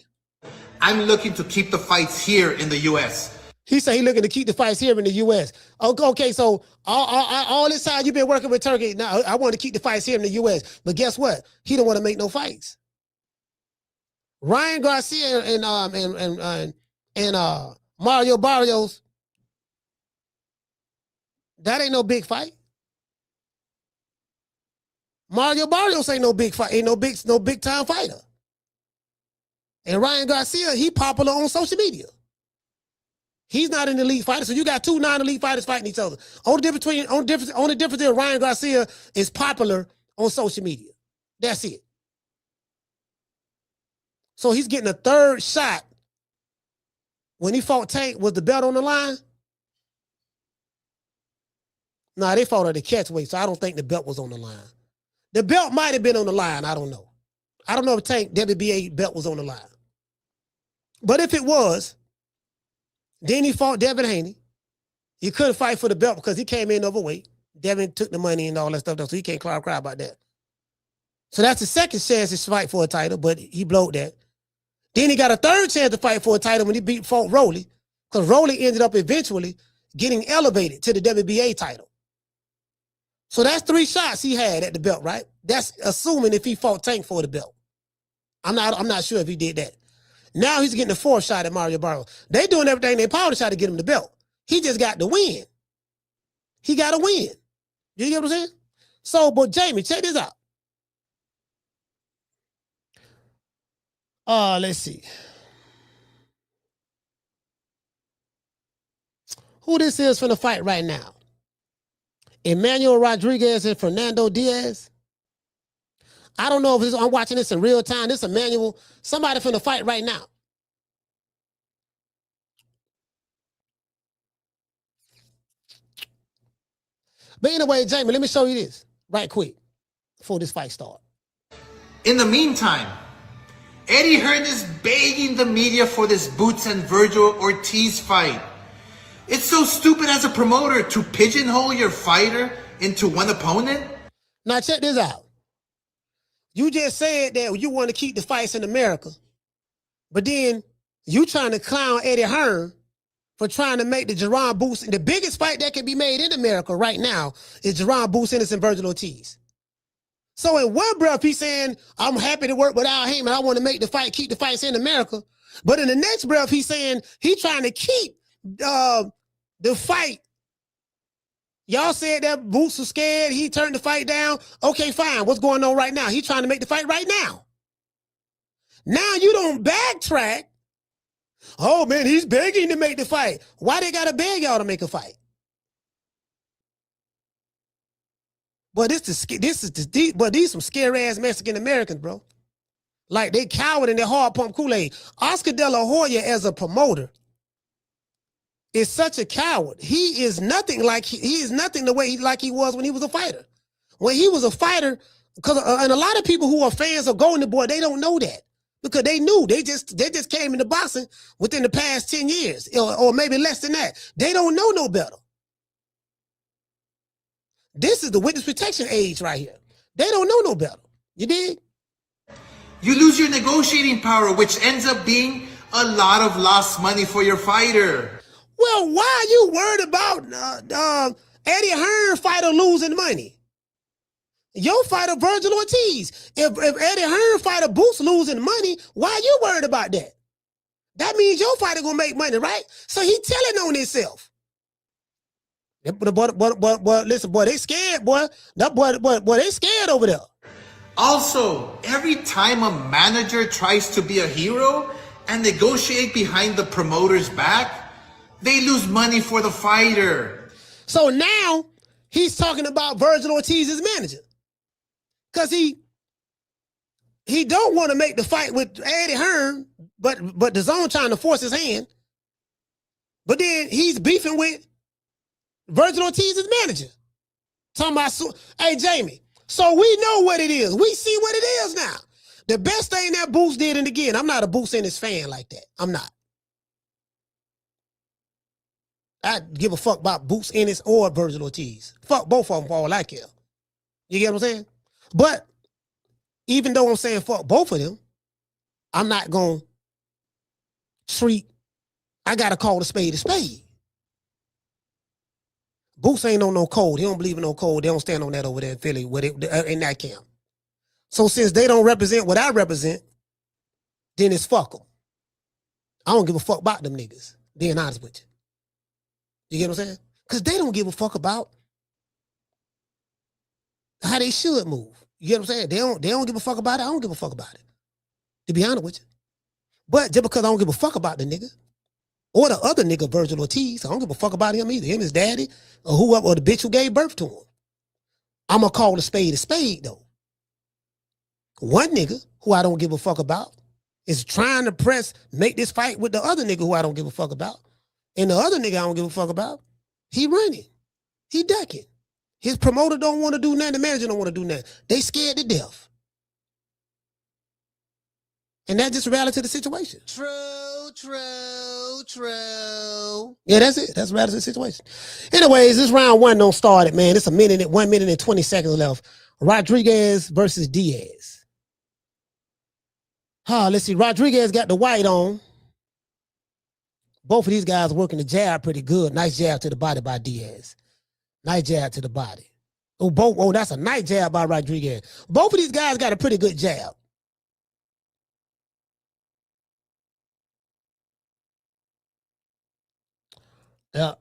I'm looking to keep the fights here in the U.S. He said he looking to keep the fights here in the U.S. Okay, so all this time you've been working with Turkey. Now I want to keep the fights here in the U.S. But guess what? He don't want to make no fights. Ryan Garcia and Mario Barrios, that ain't no big fight. Mario Barrios ain't no big fight, ain't no big time fighter. And Ryan Garcia, he popular on social media. He's not an elite fighter, so you got two non-elite fighters fighting each other. Only difference is Ryan Garcia is popular on social media. That's it. So he's getting a third shot. When he fought Tank, was the belt on the line? Nah, they fought at the catchweight, so I don't think the belt was on the line. The belt might have been on the line. I don't know. I don't know if Tank WBA belt was on the line. But if it was, then he fought Devin Haney. He couldn't fight for the belt because he came in overweight. Devin took the money and all that stuff, so he can't cry about that. So that's the second chance to fight for a title, but he blowed that. Then he got a third chance to fight for a title when he fought Rolly, because Rolly ended up eventually getting elevated to the WBA title. So that's 3 shots he had at the belt, right? That's assuming if he fought Tank for the belt. I'm not sure if he did that. Now he's getting the 4th shot at Mario Barrios. They doing everything in their power to try to get him the belt. He just got the win. He got a win. You get what I'm saying? So, but Jamie, check this out. Let's see. Who this is for the fight right now? Emmanuel Rodriguez and Fernando Diaz. I don't know if I'm watching this in real time. This is Emmanuel. Somebody finna fight right now. But anyway, Jamie, let me show you this right quick before this fight starts. In the meantime, Eddie Hearn is begging the media for this Boots and Virgil Ortiz fight. It's so stupid as a promoter to pigeonhole your fighter into one opponent. Now check this out. You just said that you want to keep the fights in America, but then you trying to clown Eddie Hearn for trying to make the Jerron Boots. The biggest fight that can be made in America right now is Jerron Boots and Virgil Ortiz. So in one breath, he's saying, I'm happy to work with Al Heyman. I want to make the fight, keep the fights in America. But in the next breath, he's saying he's trying to keep the fight. Y'all said that Boots was scared. He turned the fight down. Okay, fine. What's going on right now? He's trying to make the fight right now. Now you don't backtrack. Oh, man, he's begging to make the fight. Why they got to beg y'all to make a fight? But these some scary-ass Mexican Americans, bro. Like, they coward and they hard pump Kool-Aid. Oscar De La Hoya as a promoter is such a coward. He is nothing like he is nothing the way he was when he was a fighter. When he was a fighter, and a lot of people who are fans of Golden Boy, they don't know that because they knew they just came into boxing within the past 10 years or maybe less than that. They don't know no better. This is the witness protection age right here. They don't know no better. You dig? You lose your negotiating power, which ends up being a lot of lost money for your fighter. Well, why are you worried about Eddie Hearn fighter losing money? Your fighter, Virgil Ortiz. If Eddie Hearn fighter Boots losing money, why are you worried about that? That means your fighter gonna make money, right? So he telling on himself. But listen, boy, they scared, boy. That boy, they scared over there. Also, every time a manager tries to be a hero and negotiate behind the promoter's back, they lose money for the fighter. So now he's talking about Virgil Ortiz's manager. Because he don't want to make the fight with Eddie Hearn, but DAZN trying to force his hand. But then he's beefing with Virgil Ortiz's manager. Talking about, hey, Jamie, so we know what it is. We see what it is now. The best thing that Boots did, and again, I'm not a Boots Ennis fan like that. I'm not. I give a fuck about Boots Ennis or Virgil Ortiz. Fuck both of them for all I care. You get what I'm saying? But even though I'm saying fuck both of them, I'm not going to treat I got to call a spade a spade. Boots ain't on no code. He don't believe in no code. They don't stand on that over there in Philly in that camp. So since they don't represent what I represent, then it's fuck them. I don't give a fuck about them niggas, being honest with you. You get what I'm saying? Because they don't give a fuck about how they should move. You get what I'm saying? They don't give a fuck about it. I don't give a fuck about it. To be honest with you. But just because I don't give a fuck about the nigga, or the other nigga, Virgil Ortiz, I don't give a fuck about him either. Him, his daddy, or whoever, or the bitch who gave birth to him. I'm going to call a spade though. One nigga who I don't give a fuck about is trying to make this fight with the other nigga who I don't give a fuck about. And the other nigga I don't give a fuck about, he running. He ducking. His promoter don't want to do nothing. The manager don't want to do nothing. They scared to death. And that's just reality of the situation. True. Yeah, that's it. That's reality of the situation. Anyways, this round one don't start it, man. It's 1 minute and 20 seconds left. Rodriguez versus Diaz. Let's see. Rodriguez got the white on. Both of these guys working the jab pretty good. Nice jab to the body by Diaz. Nice jab to the body. Oh, that's a nice jab by Rodriguez. Both of these guys got a pretty good jab. Yeah.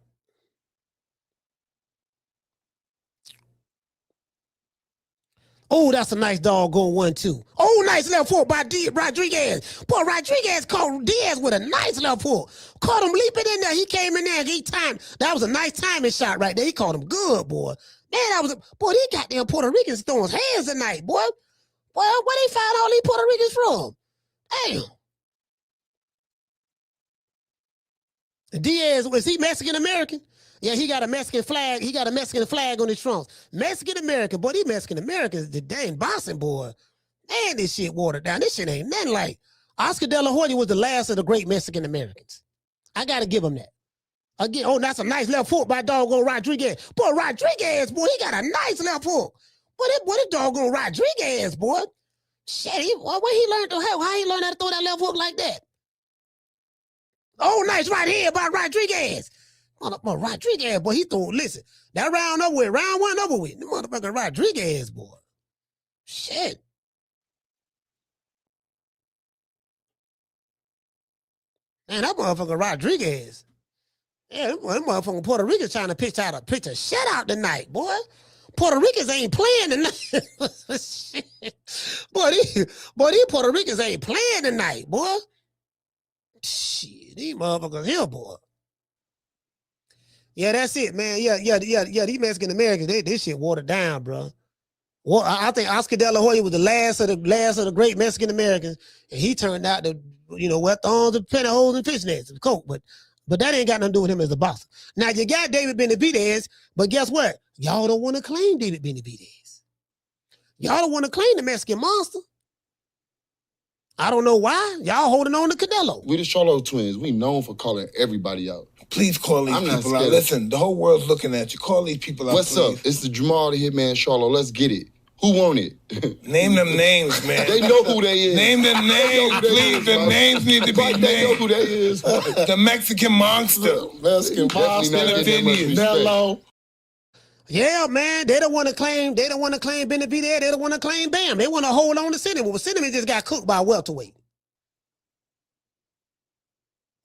Oh, that's a nice doggone 1-2. Oh, nice left hook by Rodriguez. Boy, Rodriguez caught Diaz with a nice left hook. Caught him leaping in there. He came in there and he timed. That was a nice timing shot right there. He caught him good, boy. Man, boy, these goddamn Puerto Ricans throwing hands tonight, boy. Boy, where they find all these Puerto Ricans from? Damn. Diaz, was he Mexican-American? Yeah, he got a Mexican flag. He got a Mexican flag on his trunks. Mexican-American, boy, these Mexican-Americans, the dang boxing, boy. Man, this shit watered down. This shit ain't nothing like. Oscar De La Hoya was the last of the great Mexican-Americans. I got to give him that. Again, oh, that's a nice left hook by doggone Rodriguez. Boy, Rodriguez, boy, he got a nice left hook. Boy, that doggone Rodriguez, boy. Shit, where he learned to how he learned how to throw that left hook like that? Oh, nice right here by Rodriguez. Motherfucker, Rodriguez, boy, he threw, listen, that round over with, round one over with. The motherfucker Rodriguez, boy. Shit. Man, that motherfucker Rodriguez. Yeah, that motherfucker Puerto Rican trying to pitch a shutout tonight, boy. Puerto Ricans ain't playing tonight. Shit. Boy, these Puerto Ricans ain't playing tonight, boy. Shit, these motherfuckers here, boy. Yeah, that's it, man. Yeah. These Mexican Americans, this shit watered down, bro. Well, I think Oscar De La Hoya was the last of the great Mexican Americans, and he turned out to, what thorns and pennyholes and fishnets and coke, but that ain't got nothing to do with him as a boxer. Now you got David Benavidez, but guess what? Y'all don't want to claim David Benavidez. Y'all don't want to claim the Mexican monster. I don't know why. Y'all holding on to Canelo. We the Charlo twins. We known for calling everybody out. Please call these people out. Listen, the whole world's looking at you. Call these people out, What's up? It's the Jamal the Hitman Charlo. Let's get it. Who want it? Name them names, man. They know who they is. Name them names, please. The names need to be named. They know who they is. The Mexican monster. Mexican monster. Hello. Yeah, man. They don't want to claim Benavidez. They don't want to claim Bam. They want to hold on to Cinnamon. Well, Cinnamon just got cooked by a welterweight.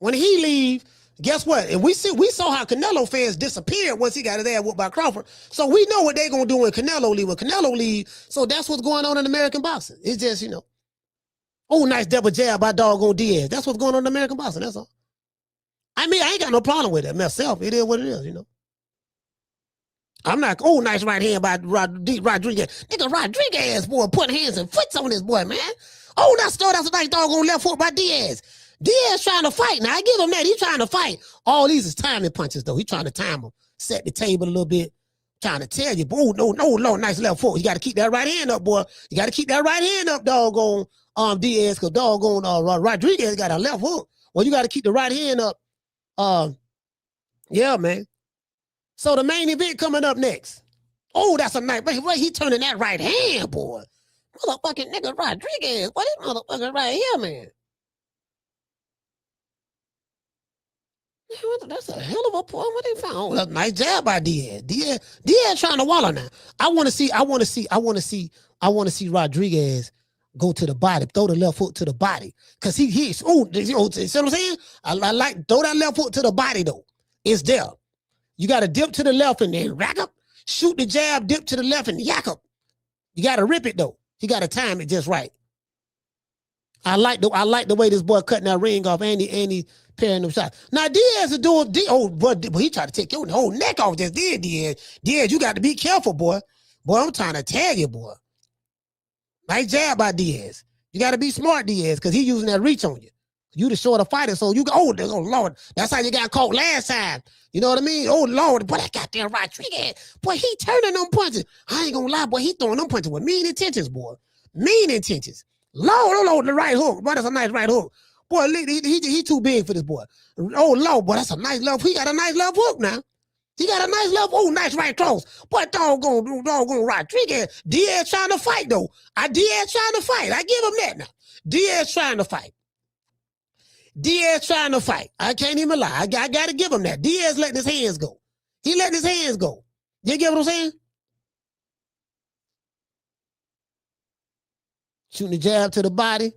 When he leave, guess what? And we saw how Canelo fans disappeared once he got his ass whooped by Crawford. So we know what they're gonna do when Canelo leave. So that's what's going on in American boxing. It's just, oh, nice double jab by doggone Diaz. That's what's going on in American boxing. That's all. I mean, I ain't got no problem with it myself. It is what it is, I'm not, oh, nice right hand by Rodriguez. Nigga, Rodriguez, boy, putting hands and foots on this boy, man. Oh, that's a nice doggone left hook by Diaz. Diaz trying to fight. Now, I give him that. He's trying to fight. All these is timing punches, though. He's trying to time them. Set the table a little bit. Trying to tell you, oh, no, nice left hook. You got to keep that right hand up, boy. You got to keep that right hand up, doggone Diaz, because doggone Rodriguez got a left hook. Well, you got to keep the right hand up. Yeah, man. So the main event coming up next. Oh, that's a nice. Wait, he turning that right hand, boy. Motherfucking nigga Rodriguez. What is motherfucker right here, man? That's a hell of a point. What they found? Oh, that's a nice jab by Diaz. Diaz trying to wallow now. I want to see Rodriguez go to the body, throw the left foot to the body. Cause he's see what I'm saying? I like throw that left foot to the body though. It's there. You got to dip to the left and then rack up, shoot the jab, dip to the left and yak up. You got to rip it though. You got to time it just right. I like the way this boy cutting that ring off and he pairing them shots. Now Diaz is doing but he tried to take your whole neck off just Diaz. Diaz, you got to be careful, boy. Boy, I'm trying to tell you, boy. Nice jab by Diaz. You got to be smart, Diaz, because he's using that reach on you. You the shorter fighter, so you go, oh Lord, that's how you got caught last time. You know what I mean? Oh Lord, boy, that goddamn Rodriguez. Boy, he turning them punches. I ain't gonna lie, boy, he throwing them punches with mean intentions, boy. Mean intentions. Lord, the right hook. Boy, that's a nice right hook. Boy, he too big for this boy. Oh Lord, boy, that's a nice left. He got a nice left hook now. He got a nice left. Oh, nice right cross. Boy, doggone Rodriguez. Diaz trying to fight though. Diaz trying to fight. I give him that now. Diaz trying to fight. Diaz trying to fight. I can't even lie. I got to give him that. Diaz letting his hands go. He letting his hands go. You get what I'm saying? Shooting the jab to the body.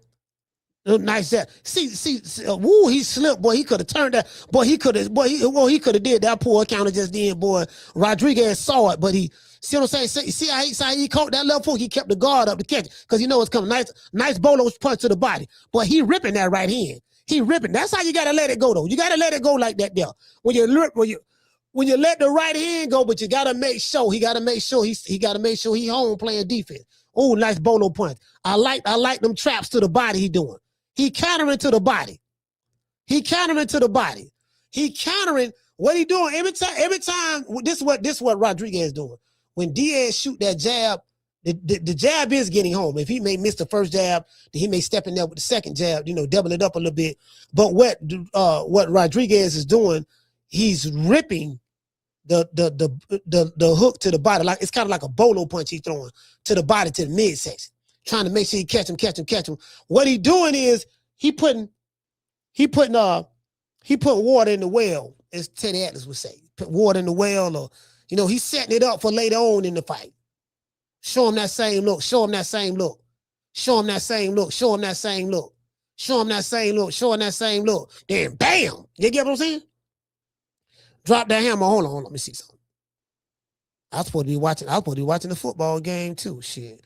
Nice jab. See, woo, he slipped, boy. He could have turned that. Boy, he could have did that poor counter just then, boy. Rodriguez saw it, but he, see what I'm saying? See how he caught that left hook? He kept the guard up to catch it because he know it's coming. Nice bolo punch to the body. Boy, he ripping that right hand. He ripping. That's how you gotta let it go, though. You gotta let it go like that, there. When you let the right hand go, but you gotta make sure he home playing defense. Oh, nice bolo punch. I like them traps to the body he doing. He countering to the body. He countering to the body. He countering what he doing every time. This is what Rodriguez is doing. When Diaz shoot that jab, the jab is getting home. If he may miss the first jab, then he may step in there with the second jab, double it up a little bit. But what Rodriguez is doing, he's ripping the hook to the body. Like it's kind of like a bolo punch he's throwing to the body, to the midsection, trying to make sure he catch him. What he doing is he putting water in the well, as Teddy Atlas would say. Put water in the well, or he's setting it up for later on in the fight. Show him that same look. Show him that same look. Show him that same look. Show him that same look. Show him that same look. Show him that same look. Then bam. You get what I'm saying? Drop that hammer. Hold on. Let me see something. I was supposed to be watching the football game too. Shit.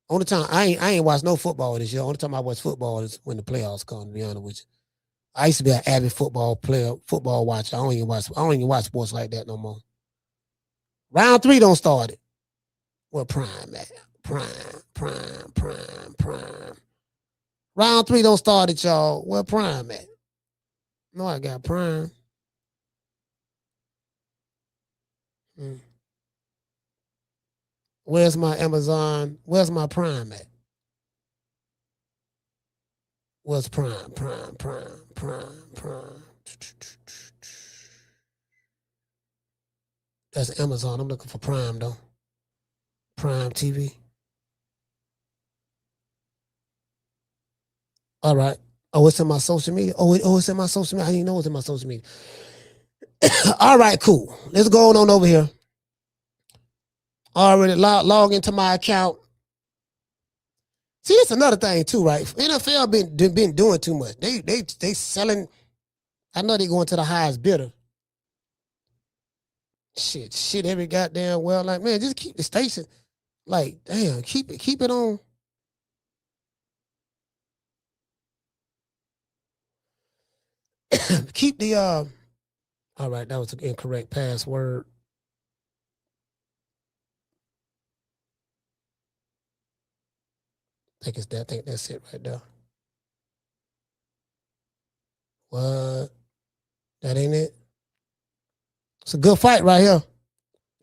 Only time I ain't watched no football this year. Only time I watch football is when the playoffs come, to be honest with you. I used to be an avid football watcher. I don't even watch sports like that no more. Round 3 don't start it. Well, prime, man. Prime. Round 3 don't start it, y'all. Well, prime, man. No, I got prime. Where's my Amazon? Where's my prime at? What's prime? That's Amazon. I'm looking for Prime, though. Prime TV. All right. Oh, it's in my social media. Oh, it's in my social media. I didn't know it's in my social media. All right, cool. Let's go on over here. Already log into my account. See, that's another thing too, right? NFL been doing too much. They selling. I know they going to the highest bidder. Shit, every goddamn well, like, man, just keep the station. Like, damn, keep it on. Keep the all right, that was an incorrect password. I think that's it right there. What? That ain't it? It's a good fight right here.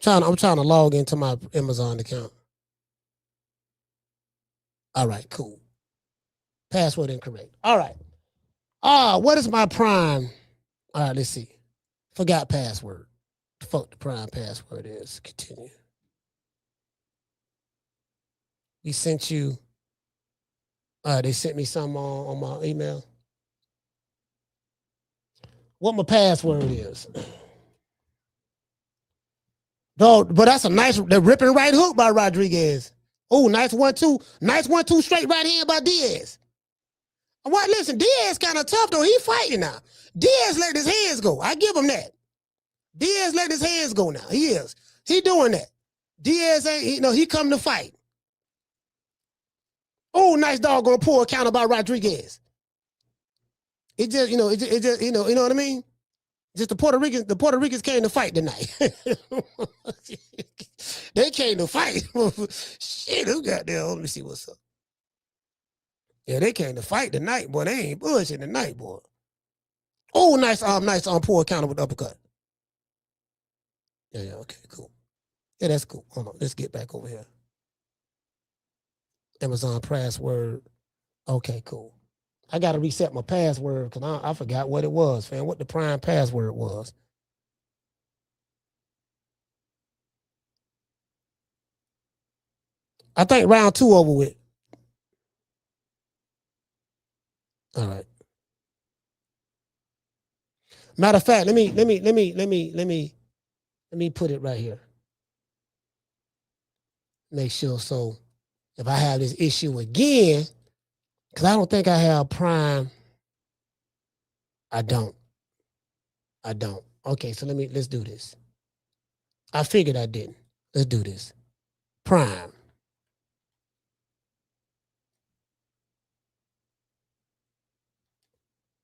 I'm trying to log into my Amazon account. All right, cool. Password incorrect. All right. What is my Prime? All right, let's see. Forgot password. The fuck the Prime password is. Continue. We sent you. They sent me some on my email. what my password is. Dog, but that's a nice, the ripping right hook by Rodriguez. Oh, nice 1-2. Nice 1-2 straight right hand by Diaz. What? Listen, Diaz kind of tough, though. He fighting now. Diaz let his hands go. I give him that. Diaz let his hands go now. He is. He doing that. Diaz ain't, he come to fight. Oh, nice doggone pull counter by Rodriguez. It just, it just, you know what I mean? Just the Puerto Ricans came to fight tonight. They came to fight. Shit, who got there? Let me see what's up. Yeah, they came to fight tonight, boy. They ain't bullshitting tonight, boy. Oh, nice pull counter with the uppercut. Yeah, okay, cool. Yeah, that's cool. Hold on, let's get back over here. Amazon password. Okay, cool. I got to reset my password because I forgot what it was, fam. What the prime password was. I think round 2 over with. All right. Matter of fact, let me put it right here. Make sure. So if I have this issue again, because I don't think I have Prime. I don't. Okay, so let's do this. I figured I didn't. Let's do this. Prime.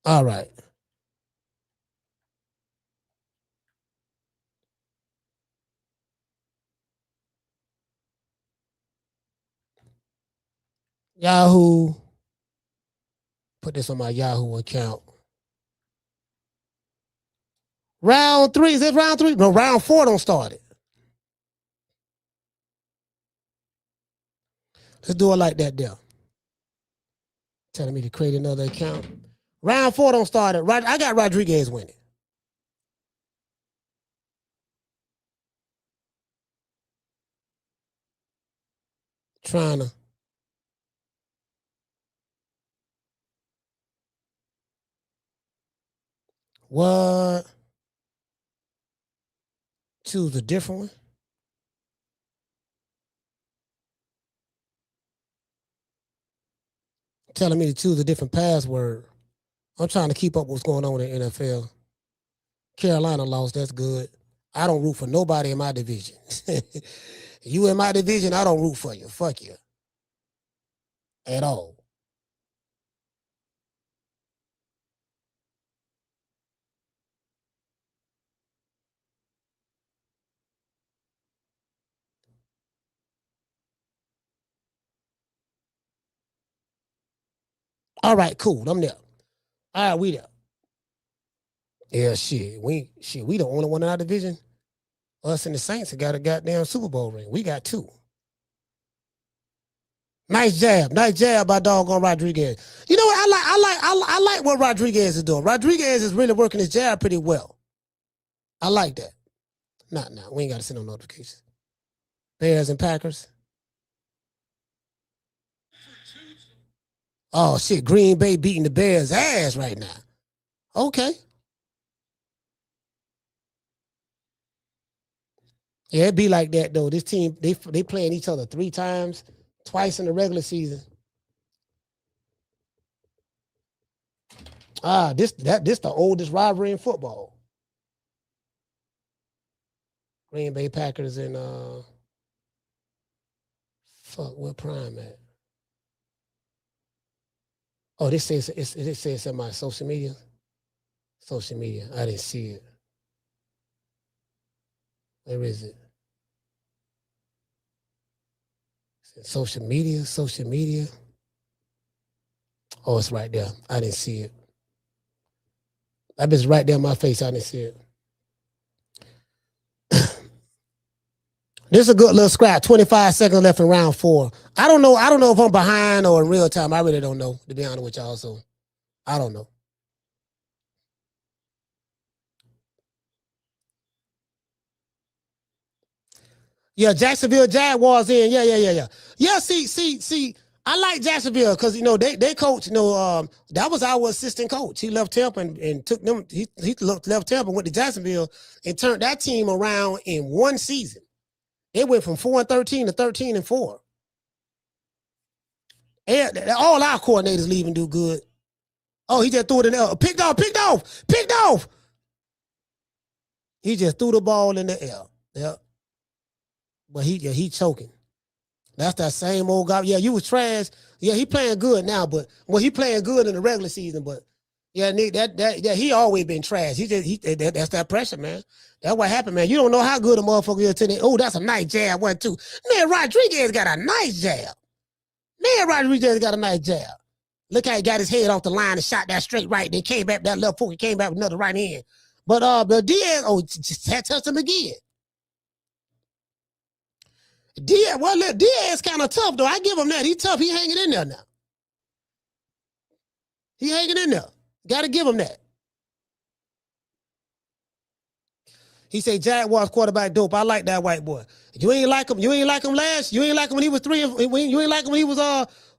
All right. Yahoo. Put this on my Yahoo account. Round 3. Is it round 3? No, round 4 don't start it. Let's do it like that there. Telling me to create another account. Round 4 don't start it. Right, I got Rodriguez winning. Trying to. What? Choose a different one. Telling me to choose a different password. I'm trying to keep up with what's going on in the NFL. Carolina lost. That's good. I don't root for nobody in my division. You in my division, I don't root for you. Fuck you. At all. All right, cool. I'm there. All right, we there. Yeah, shit. We the only one in our division. Us and the Saints have got a goddamn Super Bowl ring. We got 2. Nice jab by doggone Rodriguez. You know what? I like what Rodriguez is doing. Rodriguez is really working his jab pretty well. I like that. Not now. We ain't got to send no notifications. Bears and Packers. Oh shit! Green Bay beating the Bears' ass right now. Okay. Yeah, it be like that though. This team they playing each other 3 times, twice in the regular season. This the oldest rivalry in football. Green Bay Packers and where Prime at? Oh, it says in my social media. Social media. I didn't see it. Where is it? Social media. Oh, it's right there. I didn't see it. That bitch right there in my face. I didn't see it. This is a good little scrap. 25 seconds left in round 4. I don't know if I'm behind or in real time. I really don't know, to be honest with y'all. So I don't know. Yeah, Jacksonville Jaguars in. Yeah. Yeah, see, I like Jacksonville because, they coach, that was our assistant coach. He left Tampa and took them. He left Tampa and went to Jacksonville and turned that team around in one season. It went from 4-13 to 13-4. And all our coordinators leave and do good. Oh, he just threw it in the air. Picked off. He just threw the ball in the air. Yeah. But he choking. That's that same old guy. Yeah, you was trash. Yeah, he playing good now, but he playing good in the regular season. But yeah, Nick, that he always been trash. That's that pressure, man. That's what happened, man. You don't know how good a motherfucker is till oh, that's a nice jab, 1-2. Man, Rodriguez got a nice jab. Look how he got his head off the line and shot that straight right. Then came back that left foot. He came back with another right hand. But Diaz, just had touched him again. Diaz kind of tough, though. I give him that. He tough. He hanging in there now. Got to give him that. He say Jaguars quarterback dope. I like that white boy. You ain't like him. You ain't like him when he was 3 and you ain't like him when he was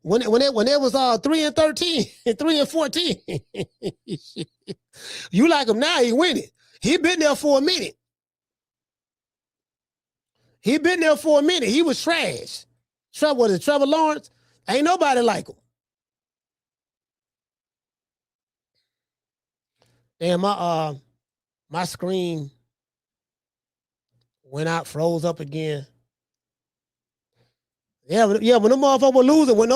when it was 3-13 and 3-14. You like him now, he winning. He been there for a minute. He was trash. Trevor Lawrence? Ain't nobody like him. Damn, my screen went out, froze up again. Yeah, when the motherfucker were losing, when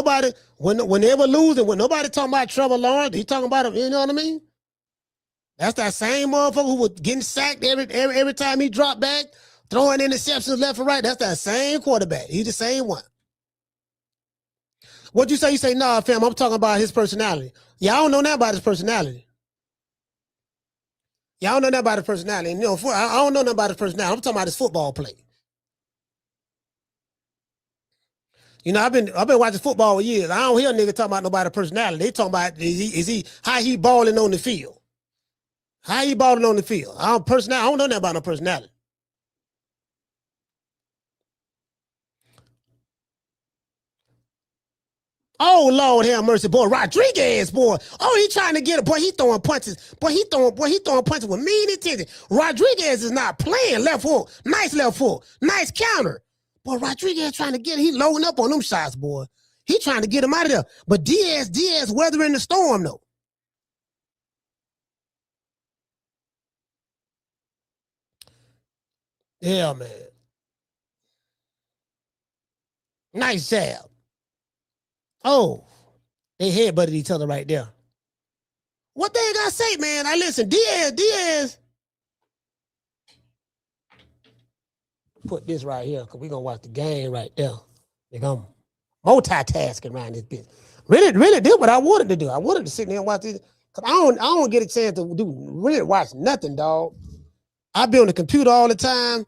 they were losing, when nobody talking about Trevor Lawrence, he talking about him, you know what I mean? That's that same motherfucker who was getting sacked every time he dropped back, throwing interceptions left and right. That's that same quarterback. He's the same one. What'd you say? You say, nah, fam, I'm talking about his personality. Yeah, I don't know nothing about his personality. I don't know nothing about his personality. I don't know nothing about his personality. I'm talking about his football play. I've been watching football for years. I don't hear a nigga talking about nobody's personality. They talking about how he balling on the field. I don't know nothing about no personality. Oh, Lord have mercy, boy. Rodriguez, boy. Oh, he trying to get it. Boy, he throwing punches. Boy, he throwing punches with mean intention. Rodriguez is not playing left hook. Nice left hook. Nice counter. Boy, Rodriguez trying to get it. He loading up on them shots, boy. He trying to get him out of there. But Diaz weathering the storm, though. Yeah, man. Nice jab. Oh, they headbutted each other right there. What they got to say, man? I listen, Diaz. Put this right here because we're going to watch the game right there. I'm multitasking around this bitch. Really did what I wanted to do. I wanted to sit there and watch this because I don't get a chance to really watch nothing, dog. I be on the computer all the time.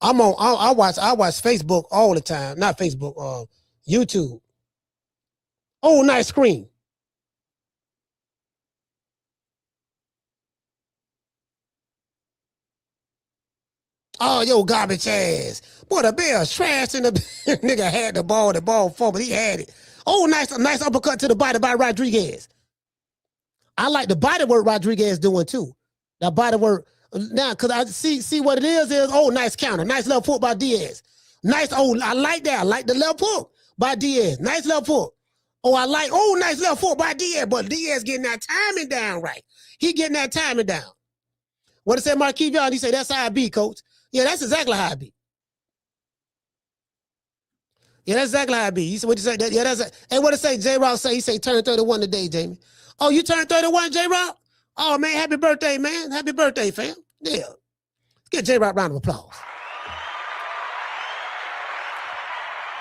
I watch Facebook all the time. Not Facebook, YouTube. Oh, nice screen. Oh, yo, garbage ass. Boy, the Bears trash in the nigga had the ball forward. He had it. Oh, nice uppercut to the body by Rodriguez. I like the body work Rodriguez doing too. That body work. Now, because I see what it is, oh, nice counter. Nice left hook by Diaz. Nice, I like that. I like the left hook by Diaz. Nice left hook. Nice left foot by Diaz, but Diaz getting that timing down right. He getting that timing down. What it say, Marquise Young? He say, that's how I be, coach. Yeah, that's exactly how I be. Yeah, that's exactly how I be. He said, what you say? Yeah, hey, what it say, J-Rock say? He say, turn 31 today, Jamie. Oh, you turned 31, J-Rock? Oh, man, happy birthday, man. Happy birthday, fam. Yeah. Let's get J-Rock a round of applause.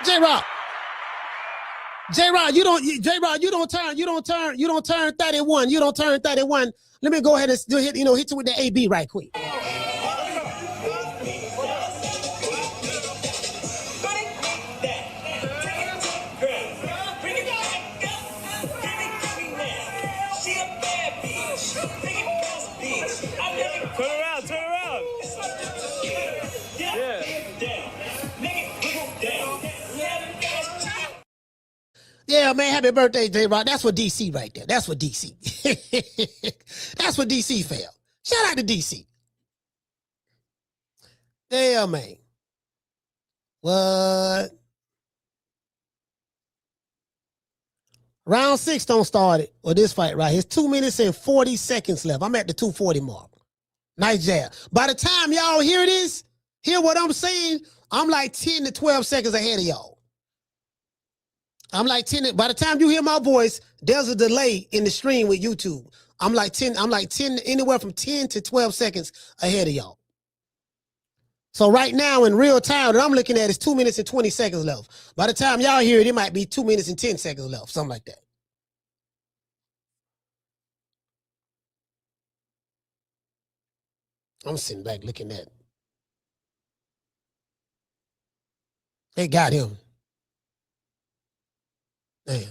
J-Rock, you don't turn 31. You don't turn 31. Let me go ahead and hit you with the AB right quick. Turn around. Yeah, man, happy birthday, J-Rock. That's what DC right there. That's what DC. That's what DC fell. Shout out to DC. Damn, man. What? Round 6 don't start it. Well, this fight right here. It's 2 minutes and 40 seconds left. I'm at the 240 mark. Nice jab. By the time y'all hear this, hear what I'm saying, I'm like 10 to 12 seconds ahead of y'all. I'm like 10. By the time you hear my voice, there's a delay in the stream with YouTube. I'm like 10, anywhere from 10 to 12 seconds ahead of y'all. So right now in real time that I'm looking at is 2 minutes and 20 seconds left. By the time y'all hear it, it might be 2 minutes and 10 seconds left, something like that. I'm sitting back looking at it. They got him. Damn.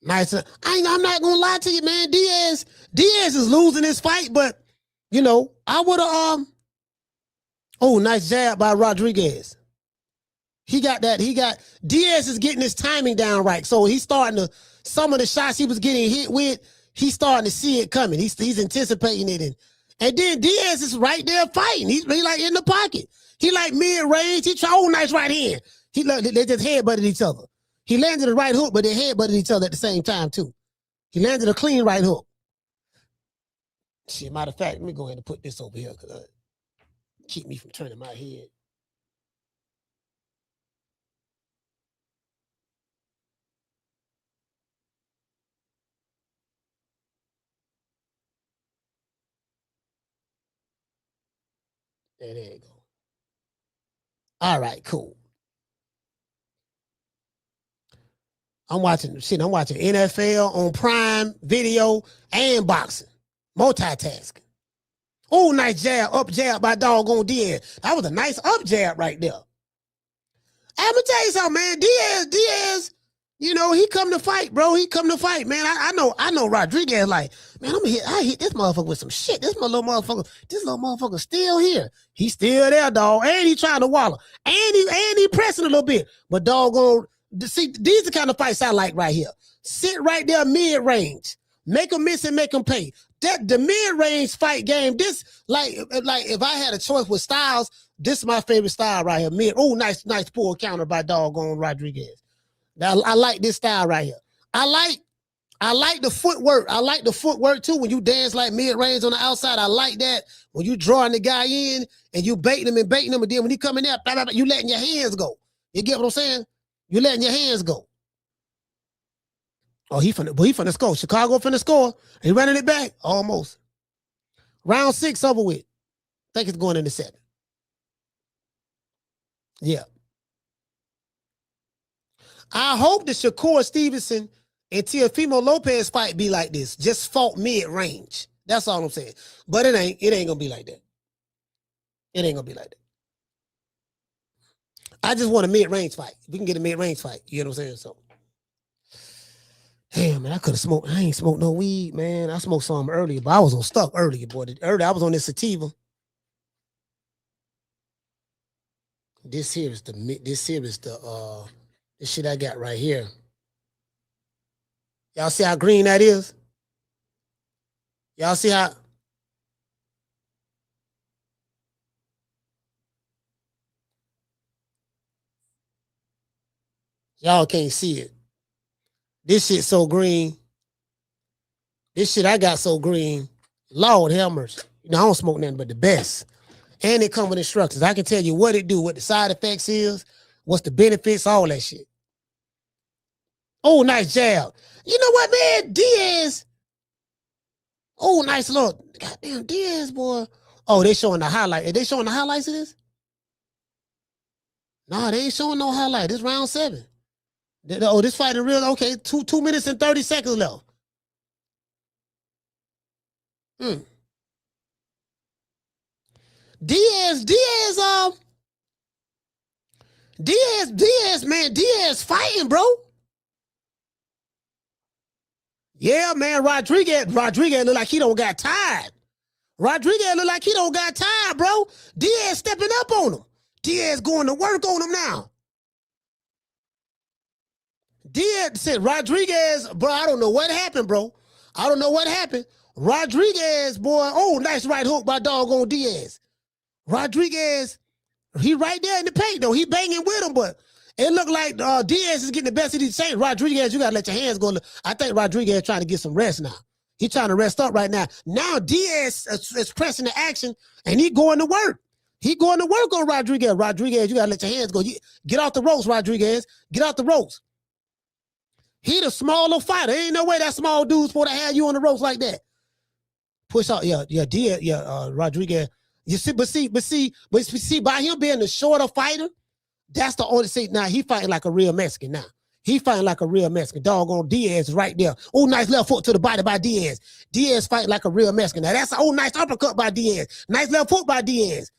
Nice. I'm not gonna lie to you, man. Diaz is losing this fight, but you know, I would have oh, nice jab by Rodriguez. He got that. Diaz is getting his timing down right. So he's starting to, some of the shots he was getting hit with, he's starting to see it coming. He's anticipating it. And then Diaz is right there fighting. He's like in the pocket. He like mid-range. He try, oh, nice right hand. They just headbutted each other. He landed a right hook, but they headbutted each other at the same time, too. He landed a clean right hook. Shit, matter of fact, let me go ahead and put this over here because keep me from turning my head. There you go. All right, cool. I'm watching NFL on Prime Video and boxing. Multitasking. Oh, nice jab, up jab by doggone Diaz. That was a nice up jab right there. I'm gonna tell you something, man. Diaz, you know, he come to fight, bro. He come to fight, man. I know Rodriguez like, man, I hit this motherfucker with some shit. This little motherfucker still here. He's still there, dog. And he trying to wallow. And he pressing a little bit. But doggone, see, these are the kind of fights I like right here. Sit right there mid-range. Make them miss and make them pay. The mid-range fight game, this, like if I had a choice with styles, this is my favorite style right here. Nice pull counter by doggone Rodriguez. Now, I like this style right here. I like the footwork. I like the footwork too. When you dance like mid-range on the outside, I like that. When you drawing the guy in and you baiting him, and then when he coming there, blah, blah, blah, you letting your hands go. You get what I'm saying? You letting your hands go. Oh, he finna score. Chicago finna score. He running it back. Almost. Round 6 over with. Think it's going into 7. Yeah. I hope the Shakur Stevenson and Teofimo Lopez fight be like this. Just fought mid-range. That's all I'm saying. But it ain't gonna be like that. It ain't gonna be like that. I just want a mid-range fight. We can get a mid-range fight. You know what I'm saying? So, damn, man, I could have smoked. I ain't smoked no weed, man. I smoked some earlier, but I was on stuff earlier, boy. Earlier, I was on this sativa. This shit I got right here. Y'all see how green that is? Y'all see how? Y'all can't see it. This shit so green. This shit I got so green. Lord have mercy. You know, I don't smoke nothing but the best. And it come with instructions. I can tell you what it do, what the side effects is, what's the benefits, all that shit. Oh, nice jab. You know what, man? Diaz. Oh, nice look. Goddamn, Diaz, boy. Oh, they showing the highlight. Are they showing the highlights of this? No, they ain't showing no highlight. This round 7. Oh, this fight is real. Okay, 2 minutes and 30 seconds left. Diaz, man, Diaz fighting, bro. Yeah, man, Rodriguez look like he don't got tired. Rodriguez look like he don't got tired, bro. Diaz stepping up on him. Diaz going to work on him now. Diaz said Rodriguez, bro, I don't know what happened, bro. I don't know what happened. Rodriguez, boy, oh, nice right hook by doggone Diaz. Rodriguez, he right there in the paint, though. He banging with him, but it looked like Diaz is getting the best of these Saints. Rodriguez, you got to let your hands go. I think Rodriguez trying to get some rest now. He trying to rest up right now. Now Diaz is pressing the action, and he going to work. He going to work on Rodriguez. Rodriguez, you got to let your hands go. Get off the ropes, Rodriguez. Get off the ropes. He the smaller fighter. Ain't no way that small dude's supposed to have you on the ropes like that. Push out, Diaz, Rodriguez. You see, but see, by him being the shorter fighter, that's the only thing. Now he fighting like a real Mexican. Now he fighting like a real Mexican. Doggone Diaz right there. Oh, nice left foot to the body by Diaz. Diaz fighting like a real Mexican. Now that's nice uppercut by Diaz. Nice left foot by Diaz.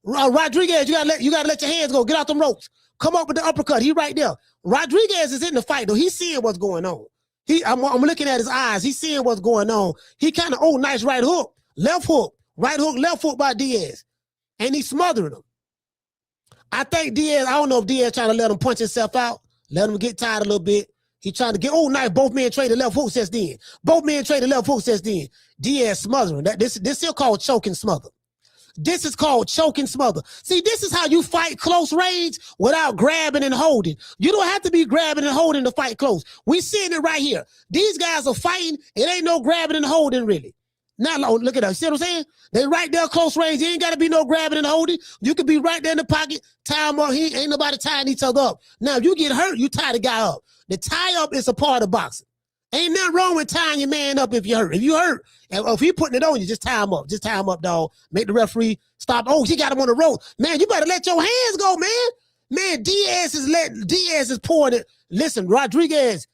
Rodriguez, you gotta let your hands go. Get out them ropes. Come up with the uppercut. He right there. Rodriguez is in the fight though. He's seeing what's going on. I'm looking at his eyes. He's seeing what's going on. He kind of, nice right hook, left hook, right hook, left hook by Diaz. And he's smothering him. I think Diaz, I don't know if Diaz trying to let him punch himself out, let him get tired a little bit. He trying to get, nice, both men traded left hook since then. Both men traded left hook since then. Diaz smothering. This is called choke and smother. This is called choke and smother. See, this is how you fight close range without grabbing and holding. You don't have to be grabbing and holding to fight close. We seeing it right here. These guys are fighting. It ain't no grabbing and holding, really. Now, look at that. See what I'm saying? They right there close range. There ain't got to be no grabbing and holding. You could be right there in the pocket, tie them up. Ain't nobody tying each other up. Now, if you get hurt, you tie the guy up. The tie-up is a part of boxing. Ain't nothing wrong with tying your man up if you hurt. If you hurt, and if he putting it on you, just tie him up. Just tie him up, dog. Make the referee stop. Oh, he got him on the rope. Man, you better let your hands go, man. Man, Diaz is pouring it. Listen, Rodriguez,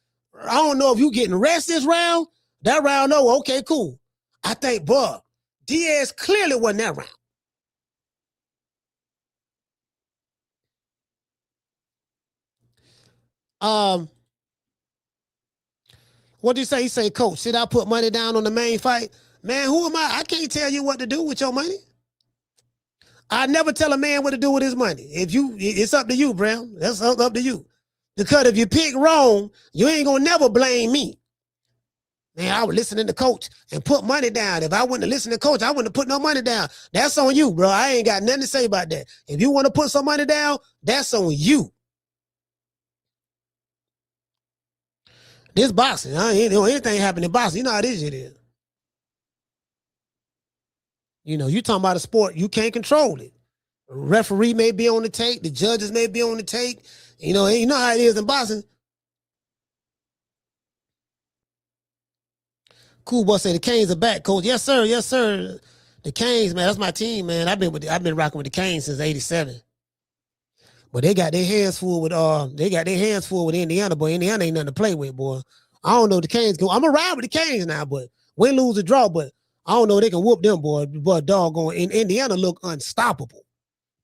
I don't know if you getting rest this round. That round, no, okay, cool. I think, Diaz clearly wasn't that round. What did he say? He say, coach, should I put money down on the main fight? Man, who am I? I can't tell you what to do with your money. I never tell a man what to do with his money. It's up to you, Brown. That's up to you. Because if you pick wrong, you ain't gonna never blame me. Man, I was listening to coach and put money down. If I wouldn't have listened to coach, I wouldn't have put no money down. That's on you, bro. I ain't got nothing to say about that. If you want to put some money down, that's on you. This boxing, anything happen in boxing, you know how this shit is. You talking about a sport, you can't control it. The referee may be on the tape, the judges may be on the tape. You know how it is in boxing. Cool boy say the Canes are back, coach. Yes, sir. Yes, sir. The Canes, man, that's my team, man. I've been rocking with the Canes since '87. But they got their hands full with Indiana, boy. Indiana ain't nothing to play with, boy. I don't know if the Canes go. I'm gonna ride with the Canes now, but win, lose, or draw, but I don't know if they can whoop them, boy. But doggone, Indiana look unstoppable.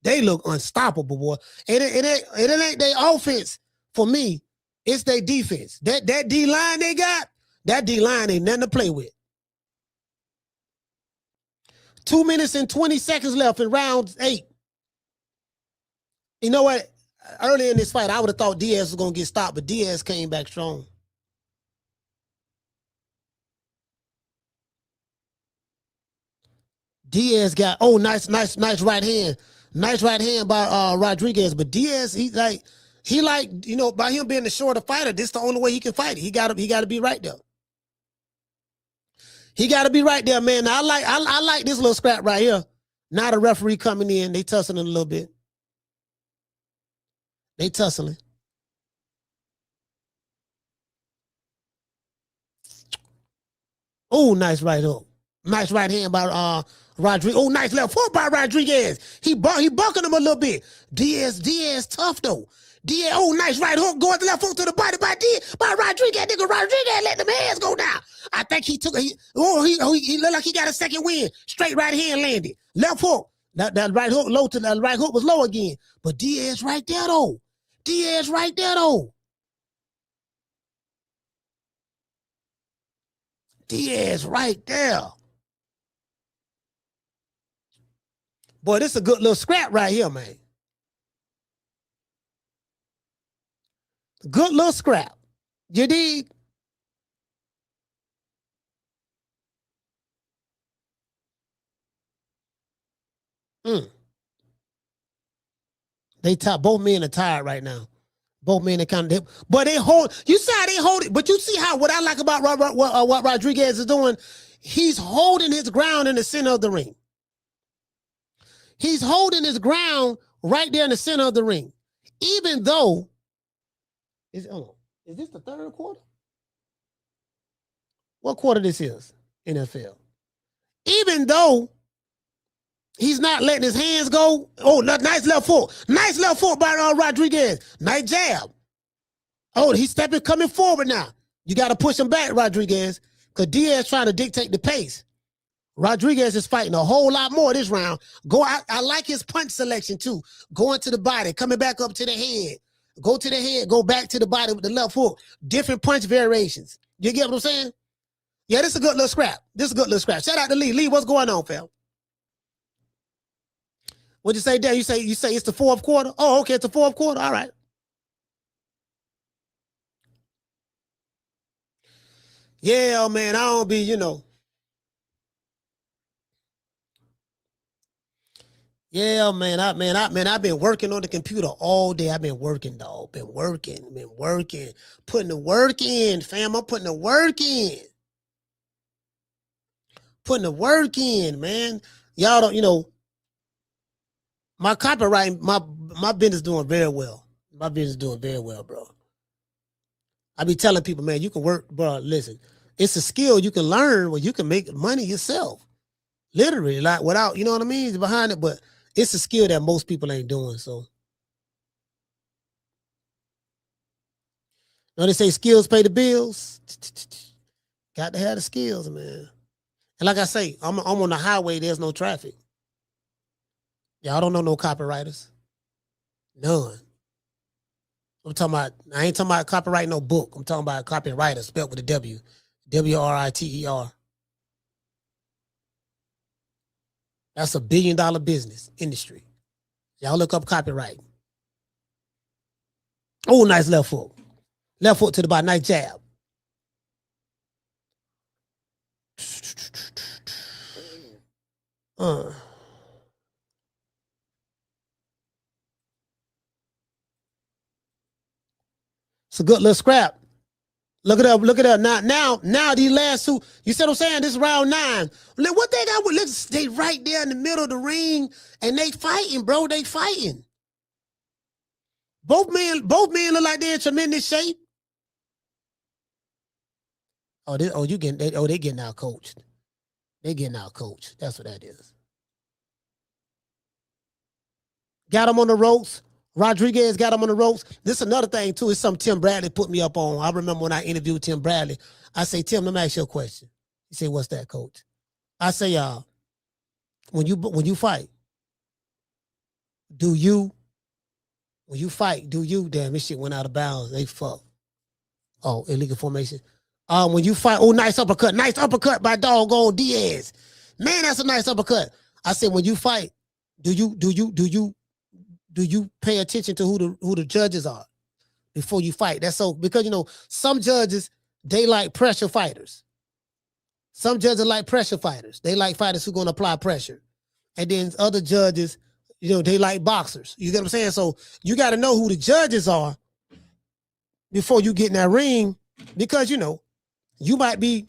They look unstoppable, boy. And it ain't their offense for me. It's their defense. That D-line they got, that D-line ain't nothing to play with. 2 minutes and 20 seconds left in round 8. You know what? Early in this fight, I would have thought Diaz was going to get stopped, but Diaz came back strong. Diaz got, nice right hand. Nice right hand by Rodriguez. But Diaz, by him being the shorter fighter, this is the only way he can fight it. He got to be right there. He got to be right there, man. Now, I like this little scrap right here. Now the referee coming in, they tussling a little bit. They tussling. Oh, nice right hook. Nice right hand by Rodriguez. Oh, nice left foot by Rodriguez. He bucking him a little bit. Diaz tough though. Diaz, nice right hook going the left foot to the body by Rodriguez. Nigga, Rodriguez let them hands go down. I think he looked like he got a second win. Straight right hand landed. Left hook. That right hook low to the right hook was low again. But Diaz right there though. Diaz right there though. Diaz right there. Boy, this is a good little scrap right here, man. Good little scrap. You dig? They tired. Both men are tired right now. Both men are kind of, but they hold. You see how they hold it. But you see how what I like about what Rodriguez is doing. He's holding his ground in the center of the ring. He's holding his ground right there in the center of the ring, even though. Is this the third quarter? What quarter this is? NFL. Even though he's not letting his hands go. Oh, nice left foot. Nice left foot by Rodriguez. Nice jab. Oh, he's coming forward now. You got to push him back, Rodriguez, because Diaz trying to dictate the pace. Rodriguez is fighting a whole lot more this round. I like his punch selection, too. Going to the body, coming back up to the head. Go to the head, go back to the body with the left hook. Different punch variations. You get what I'm saying? Yeah, this is a good little scrap. Shout out to Lee. Lee, what's going on, fam? What'd you say, Dan? You say it's the fourth quarter? Oh, okay, it's the fourth quarter. All right. Yeah, man, I don't be, Yeah, man, I've been working on the computer all day. I've been working, dog. Been working. Putting the work in, fam. I'm putting the work in. Putting the work in, man. Y'all don't, my copyright, my business doing very well. My business doing very well, bro. I be telling people, man, you can work, bro. Listen, it's a skill you can learn where you can make money yourself. Literally, like without, you know what I mean, behind it, but it's a skill that most people ain't doing. So, they say skills pay the bills. Got to have the skills, man. And like I say, I'm on the highway. There's no traffic. Y'all don't know no copywriters. None. I ain't talking about copyright no book. I'm talking about a copywriter spelled with a W. W-R-I-T-E-R. That's $1 billion business industry. Y'all look up copyright. Oh, nice left foot. Left foot to the body. Nice jab. It's a good little scrap. Look it up. Now these last two, you see what I'm saying? This is round 9. What they got with, they right there in the middle of the ring and they fighting, bro. They fighting. Both men look like they're in tremendous shape. They getting out coached. They getting out coached. That's what that is. Got him on the ropes. Rodriguez got him on the ropes. This is another thing, too. It's something Tim Bradley put me up on. I remember when I interviewed Tim Bradley. I say, Tim, let me ask you a question. He said, what's that, coach? I say, when you fight, when you fight, damn, this shit went out of bounds. They fuck. Oh, illegal formation. When you fight, nice uppercut by doggone Diaz. Man, that's a nice uppercut. I said, when you fight, do you pay attention to who the judges are before you fight? That's so, because some judges, they like pressure fighters. Some judges like pressure fighters. They like fighters who are going to apply pressure. And then other judges, they like boxers. You get what I'm saying? So you got to know who the judges are before you get in that ring, because you might be,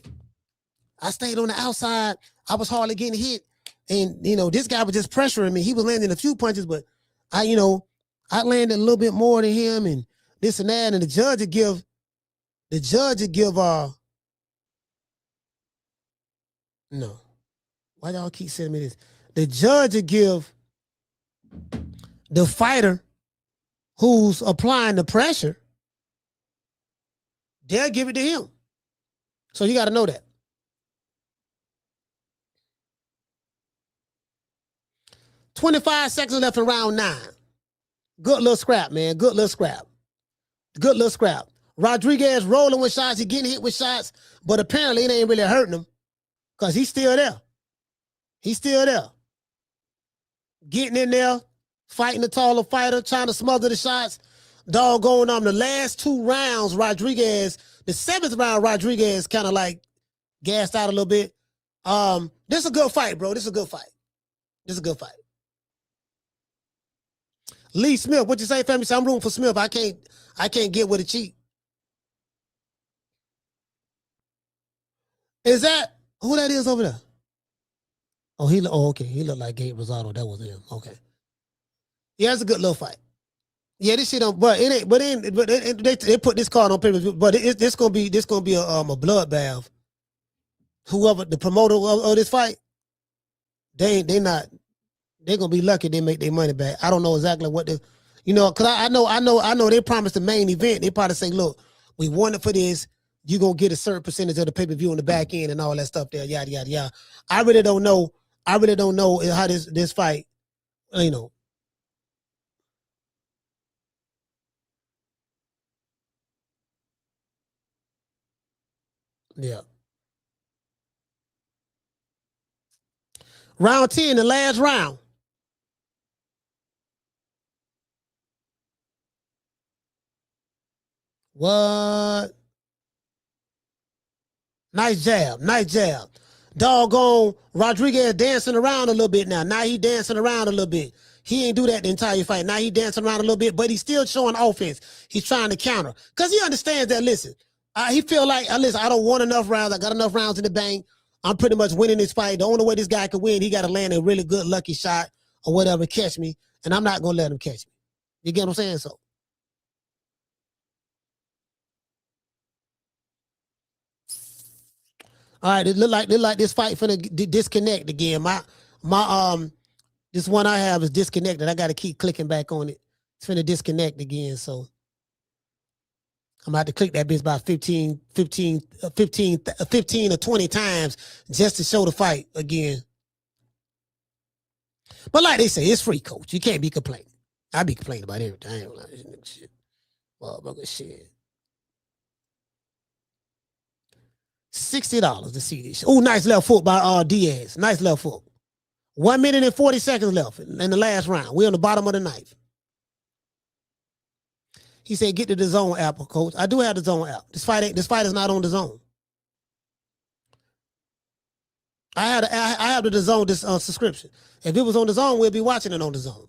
I stayed on the outside. I was hardly getting hit. And, this guy was just pressuring me. He was landing a few punches, but I landed a little bit more than him and this and that. And the judge would give, no. Why y'all keep sending me this? The judge would give the fighter who's applying the pressure, they'll give it to him. So you got to know that. $25 seconds left in round 9. Good little scrap, man. Good little scrap. Rodriguez rolling with shots. He getting hit with shots, but apparently it ain't really hurting him because he's still there. Getting in there, fighting the taller fighter, trying to smother the shots. doggone the last 2 rounds, Rodriguez, the 7th round, Rodriguez kind of like gassed out a little bit. This is a good fight, bro. This is a good fight. Lee Smith, what you say, family? I'm rooting for Smith. I can't get with a cheat. Is that who that is over there? Oh, okay. He looked like Gabe Rosado. That was him. Okay. Yeah, it's a good little fight. Yeah, this shit don't. But it ain't. But they put this card on pay-per-view. But this gonna be a bloodbath. Whoever the promoter of this fight, they're gonna be lucky they make their money back. I don't know exactly what the, because I know they promised the main event. They probably say, look, we want it for this. You're gonna get a certain percentage of the pay-per-view on the back end and all that stuff there, yada yada yada. I really don't know how this fight, Yeah. Round 10, the last round. What? Nice jab. Doggone Rodriguez dancing around a little bit now. Now he dancing around a little bit. He ain't do that the entire fight. Now he dancing around a little bit, but he's still showing offense. He's trying to counter. Because he understands that, listen, he feel like, listen, I don't want enough rounds. I got enough rounds in the bank. I'm pretty much winning this fight. The only way this guy can win, he got to land a really good lucky shot or whatever, catch me, and I'm not going to let him catch me. You get what I'm saying? So. All right, it look like this fight finna disconnect again. This one I have is disconnected. I got to keep clicking back on it. It's finna disconnect again, so I'm about to click that bitch about 15 or 20 times just to show the fight again. But like they say, it's free, coach. You can't be complaining. I be complaining about everything. I ain't like this nigga shit. Motherfucker shit. $60 to see this. Oh, nice left foot by Diaz. Nice left foot. 1 minute and 40 seconds left in the last round. We're on the bottom of the ninth. He said, get to the DAZN app, coach. I do have the DAZN app. This fight is not on the DAZN. I have the DAZN subscription. If it was on the DAZN, we'll be watching it on the DAZN.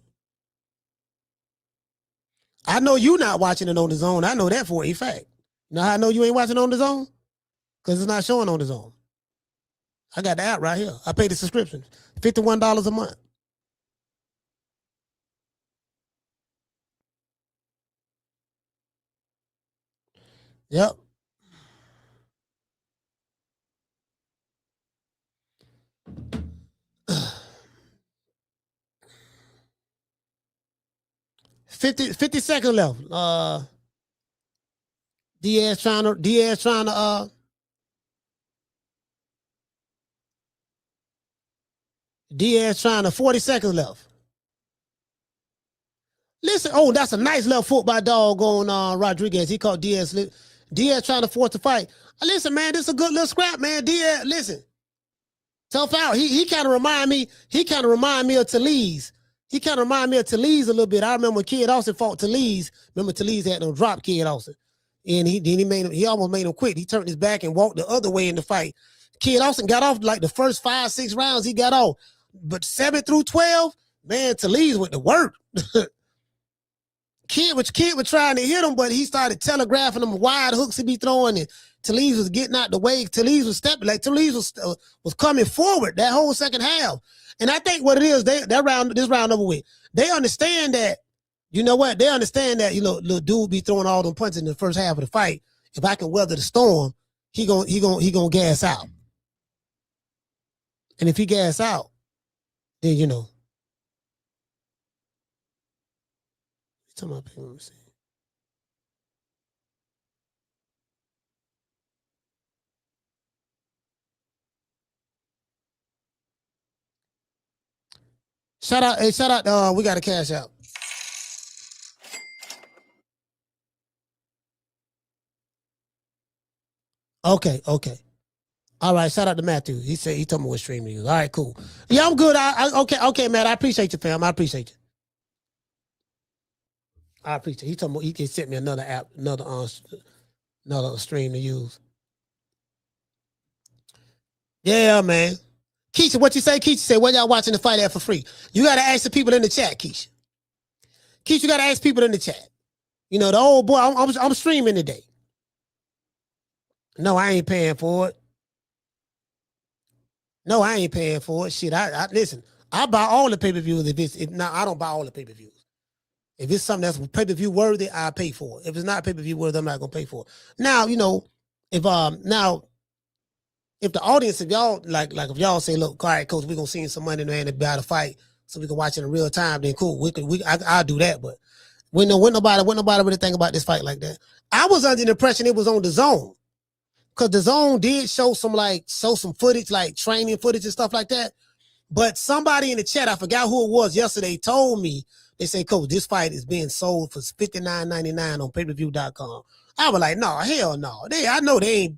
I know you not watching it on the DAZN. I know that for a fact. You know how I know you ain't watching on the DAZN? Because it's not showing on the DAZN. I got the app right here. I paid the subscription. $51 a month. Yep. $50 seconds left. Diaz trying to Diaz trying to 40 seconds left. Listen, that's a nice left foot by doggone Rodriguez. He caught Diaz. Diaz trying to force the fight. Listen, man, this is a good little scrap, man. Diaz, listen. Tough out. He kind of remind me of Talese. He kind of remind me of Talese a little bit. I remember when Kid Austin fought Talese. Remember Talese had no drop Kid Austin. And he almost made him quit. He turned his back and walked the other way in the fight. Kid Austin got off like the first 5-6 rounds he got off. But 7 through 12, man, Talese went to work. Kid was trying to hit him, but he started telegraphing him wide hooks to be throwing, and Talese was getting out the way. Talese was stepping, like Talese was coming forward that whole second half. And I think what it is, this round over with. They understand that, you know what? They understand that, little dude be throwing all them punches in the first half of the fight. If I can weather the storm, he gonna gas out. And if he gas out, then Let me see. Shout out, we got to cash out. Okay. All right, shout out to Matthew. He told me what stream to use. All right, cool. Yeah, I'm good. Okay, Matt. I appreciate you, fam. I appreciate you. I appreciate it. He told me he can send me another app, another stream to use. Yeah, man. Keisha, what you say? Keisha said, where y'all watching the fight at for free? You got to ask the people in the chat, Keisha. Keisha, you got to ask people in the chat. You know, the old boy, I'm streaming today. No, I ain't paying for it. No, I ain't paying for it. Shit, I listen, I buy all the pay-per-views I don't buy all the pay-per-views. If it's something that's pay-per-view worthy, I pay for it. If it's not pay-per-view worthy, I'm not gonna pay for it. Now, you know, if the audience, if y'all if y'all say, look, all right, coach, we're gonna send some money in there to buy the fight so we can watch it in real time, then cool. I'll do that. But when nobody really think about this fight like that. I was under the impression it was on DAZN. Because DAZN did show some footage, like training footage and stuff like that. But somebody in the chat, I forgot who it was yesterday, told me, they say, coach, this fight is being sold for $59.99 on payperview.com. I was like, no, hell no. I know they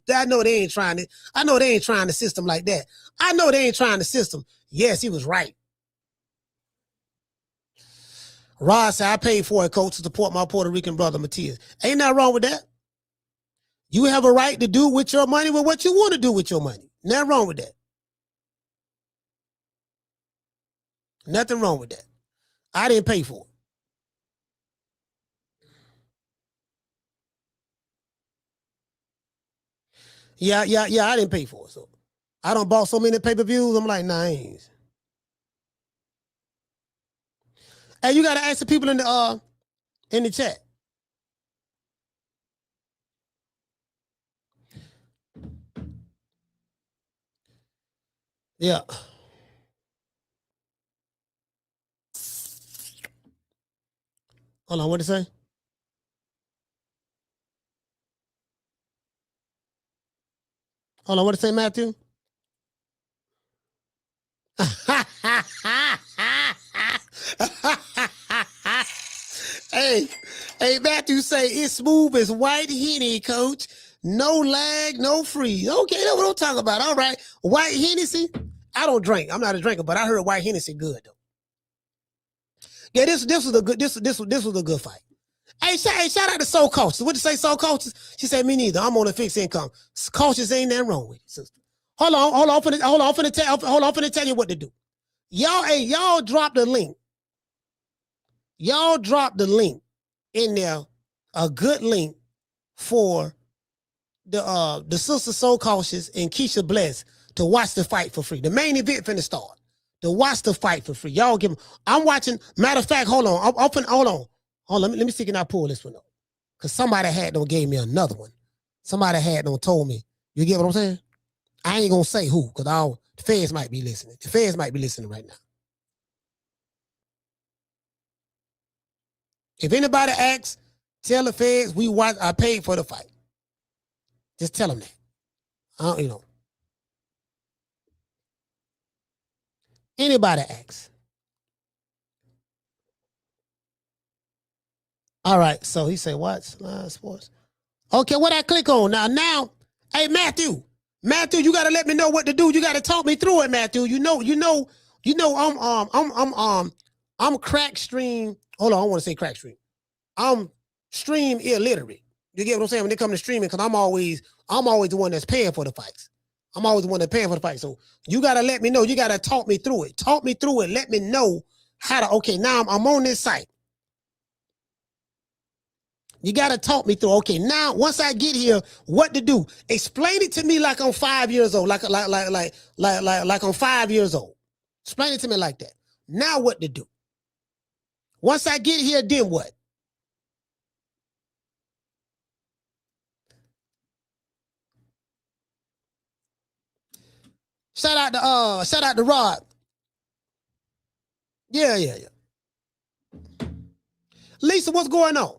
ain't trying the system like that. I know they ain't trying the system. Yes, he was right. Rod said, I paid for it, coach, to support my Puerto Rican brother, Matias. Ain't nothing wrong with that. You have a right to do with your money with what you want to do with your money. Nothing wrong with that. Nothing wrong with that. I didn't pay for it. Yeah, I didn't pay for it. So I don't bought so many pay-per-views. I'm like, nah, I ain't. Hey, you gotta ask the people in the chat. Yeah. Hold on, what did it say? Hold on, what did it say, Matthew? Hey, Matthew say it's smooth as white Henny, coach. No lag, no freeze. Okay, that's what I'm talking about. All right. White Hennessy. I don't drink. I'm not a drinker, but I heard white Hennessy good though. Yeah, this was a good fight. Hey, shout out to Soul Coaches. What did you say, Soul Coaches? She said, me neither. I'm on a fixed income. Coaches ain't nothing wrong with it, sister. Hold on, finna tell you what to do. Y'all drop the link. Y'all drop the link in there, a good link for the Sister Soul Cautious and Keisha Bless to watch the fight for free. The main event finna start. To watch the fight for free. Y'all give them. I'm watching. Matter of fact, hold on. Hold on. Let me see, can I pull this one up? Because somebody had gave me another one. Somebody had told me. You get what I'm saying? I ain't gonna say who, because the feds might be listening. The feds might be listening right now. If anybody asks, tell the feds I paid for the fight. Just tell them that. Anybody asks. All right, so he said, what? Live sports. Okay, what I click on now? Hey, Matthew, you gotta let me know what to do. You gotta talk me through it, Matthew. I'm crack stream. Hold on, I don't want to say crack stream. I'm stream illiterate. You get what I'm saying? When it comes to streaming, because I'm always the one that's paying for the fights. I'm always the one that's paying for the fight. So you gotta let me know. You gotta talk me through it. Talk me through it. Let me know how to. Okay, now I'm on this site. You got to talk me through. Okay, now once I get here, what to do? Explain it to me like I'm 5 years old, like I'm 5 years old. Explain it to me like that. Now what to do? Once I get here, then what? Shout out to Rod. Yeah. Lisa, what's going on?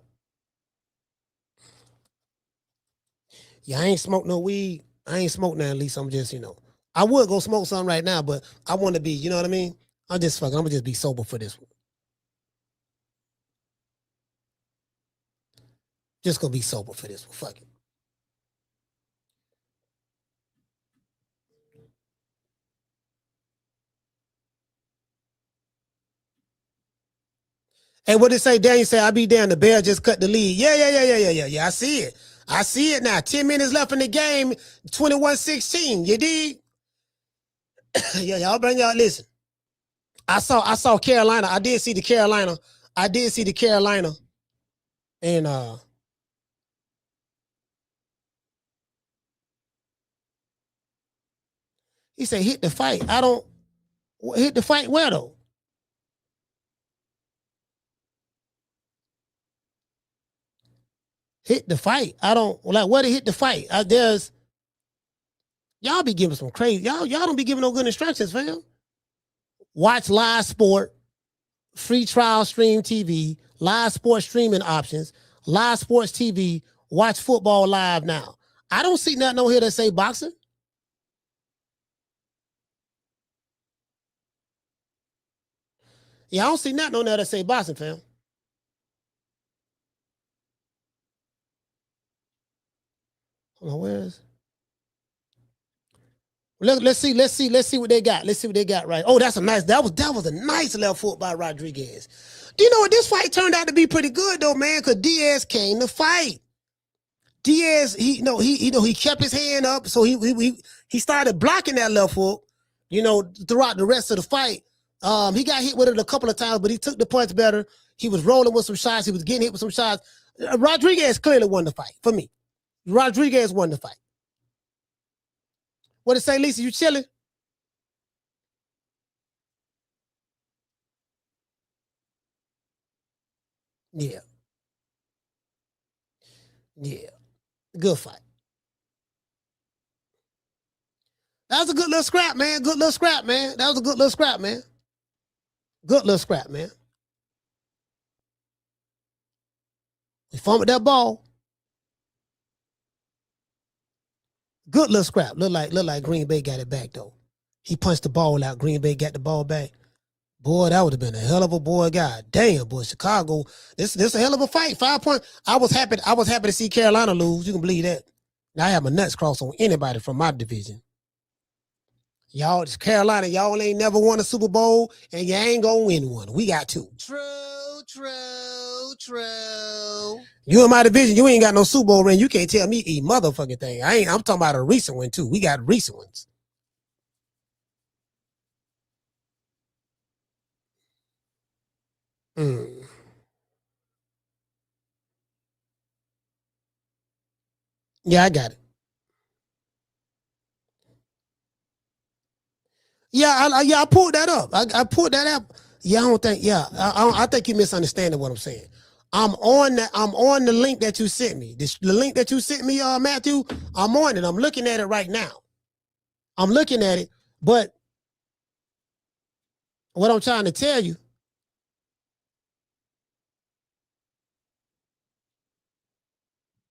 Yeah, I ain't smoke no weed. I ain't smoke now, Lisa. I'm just, I would go smoke some right now, but I want to be, you know what I mean? I'm gonna just be sober for this one. Just gonna be sober for this one. Fuck it. Hey, what did it say? Daniel said, "I be damn, the Bears just cut the lead." Yeah. I see it. I see it now. 10 minutes left in the game. 21-16. You dig? Yeah, y'all bring y'all listen. I saw Carolina. I did see the Carolina. And he said, "Hit the fight." I don't hit the fight where though? Hit the fight. I don't like where to hit the fight. There's y'all be giving some crazy. Y'all don't be giving no good instructions, fam. Watch live sport, free trial stream TV, live sports streaming options, live sports TV, watch football live now. I don't see nothing on here that say boxing. Yeah, I don't see nothing on there that say boxing, fam. Hold on, where is? Let's see what they got. Let's see what they got right. Oh, that was a nice left foot by Rodriguez. Do you know what, this fight turned out to be pretty good though, man? Because Diaz came to fight. Diaz, he kept his hand up, so he started blocking that left hook, throughout the rest of the fight. He got hit with it a couple of times, but he took the punch better. He was rolling with some shots. He was getting hit with some shots. Rodriguez clearly won the fight for me. Rodriguez won the fight. What it say, Lisa? You chilling? Yeah. Good fight. That was a good little scrap, man. That was a good little scrap, man. We fumbled that ball. Good little scrap. Look like Green Bay got it back though. He punched the ball out. Green Bay got the ball back. Boy, that would have been a hell of a boy. God damn, boy, Chicago. This a hell of a fight. 5 points. I was happy to see Carolina lose. You can believe that. Now I have my nuts crossed on anybody from my division. Y'all, it's Carolina. Y'all ain't never won a Super Bowl, and you ain't gonna win one. We got 2. True. You in my division, you ain't got no Super Bowl ring. You can't tell me a motherfucking thing. I'm talking about a recent one too. We got recent ones. Yeah, I got it. I pulled that up. I pulled that up. Yeah, I think you misunderstanding what I'm saying. I'm on the link that you sent me. The link that you sent me, Matthew, I'm on it. I'm looking at it right now. But what I'm trying to tell you,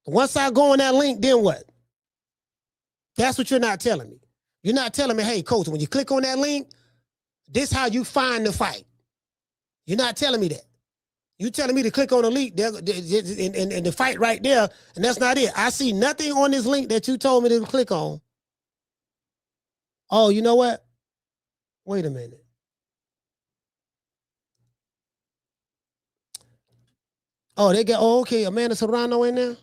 once I go on that link, then what? That's what you're not telling me. You're not telling me, hey, coach, when you click on that link, this how you find the fight. You're not telling me that. You're telling me to click on the link and the fight right there, and that's not it. I see nothing on this link that you told me to click on. Oh, you know what? Wait a minute. Oh, they got, okay, Amanda Serrano in there?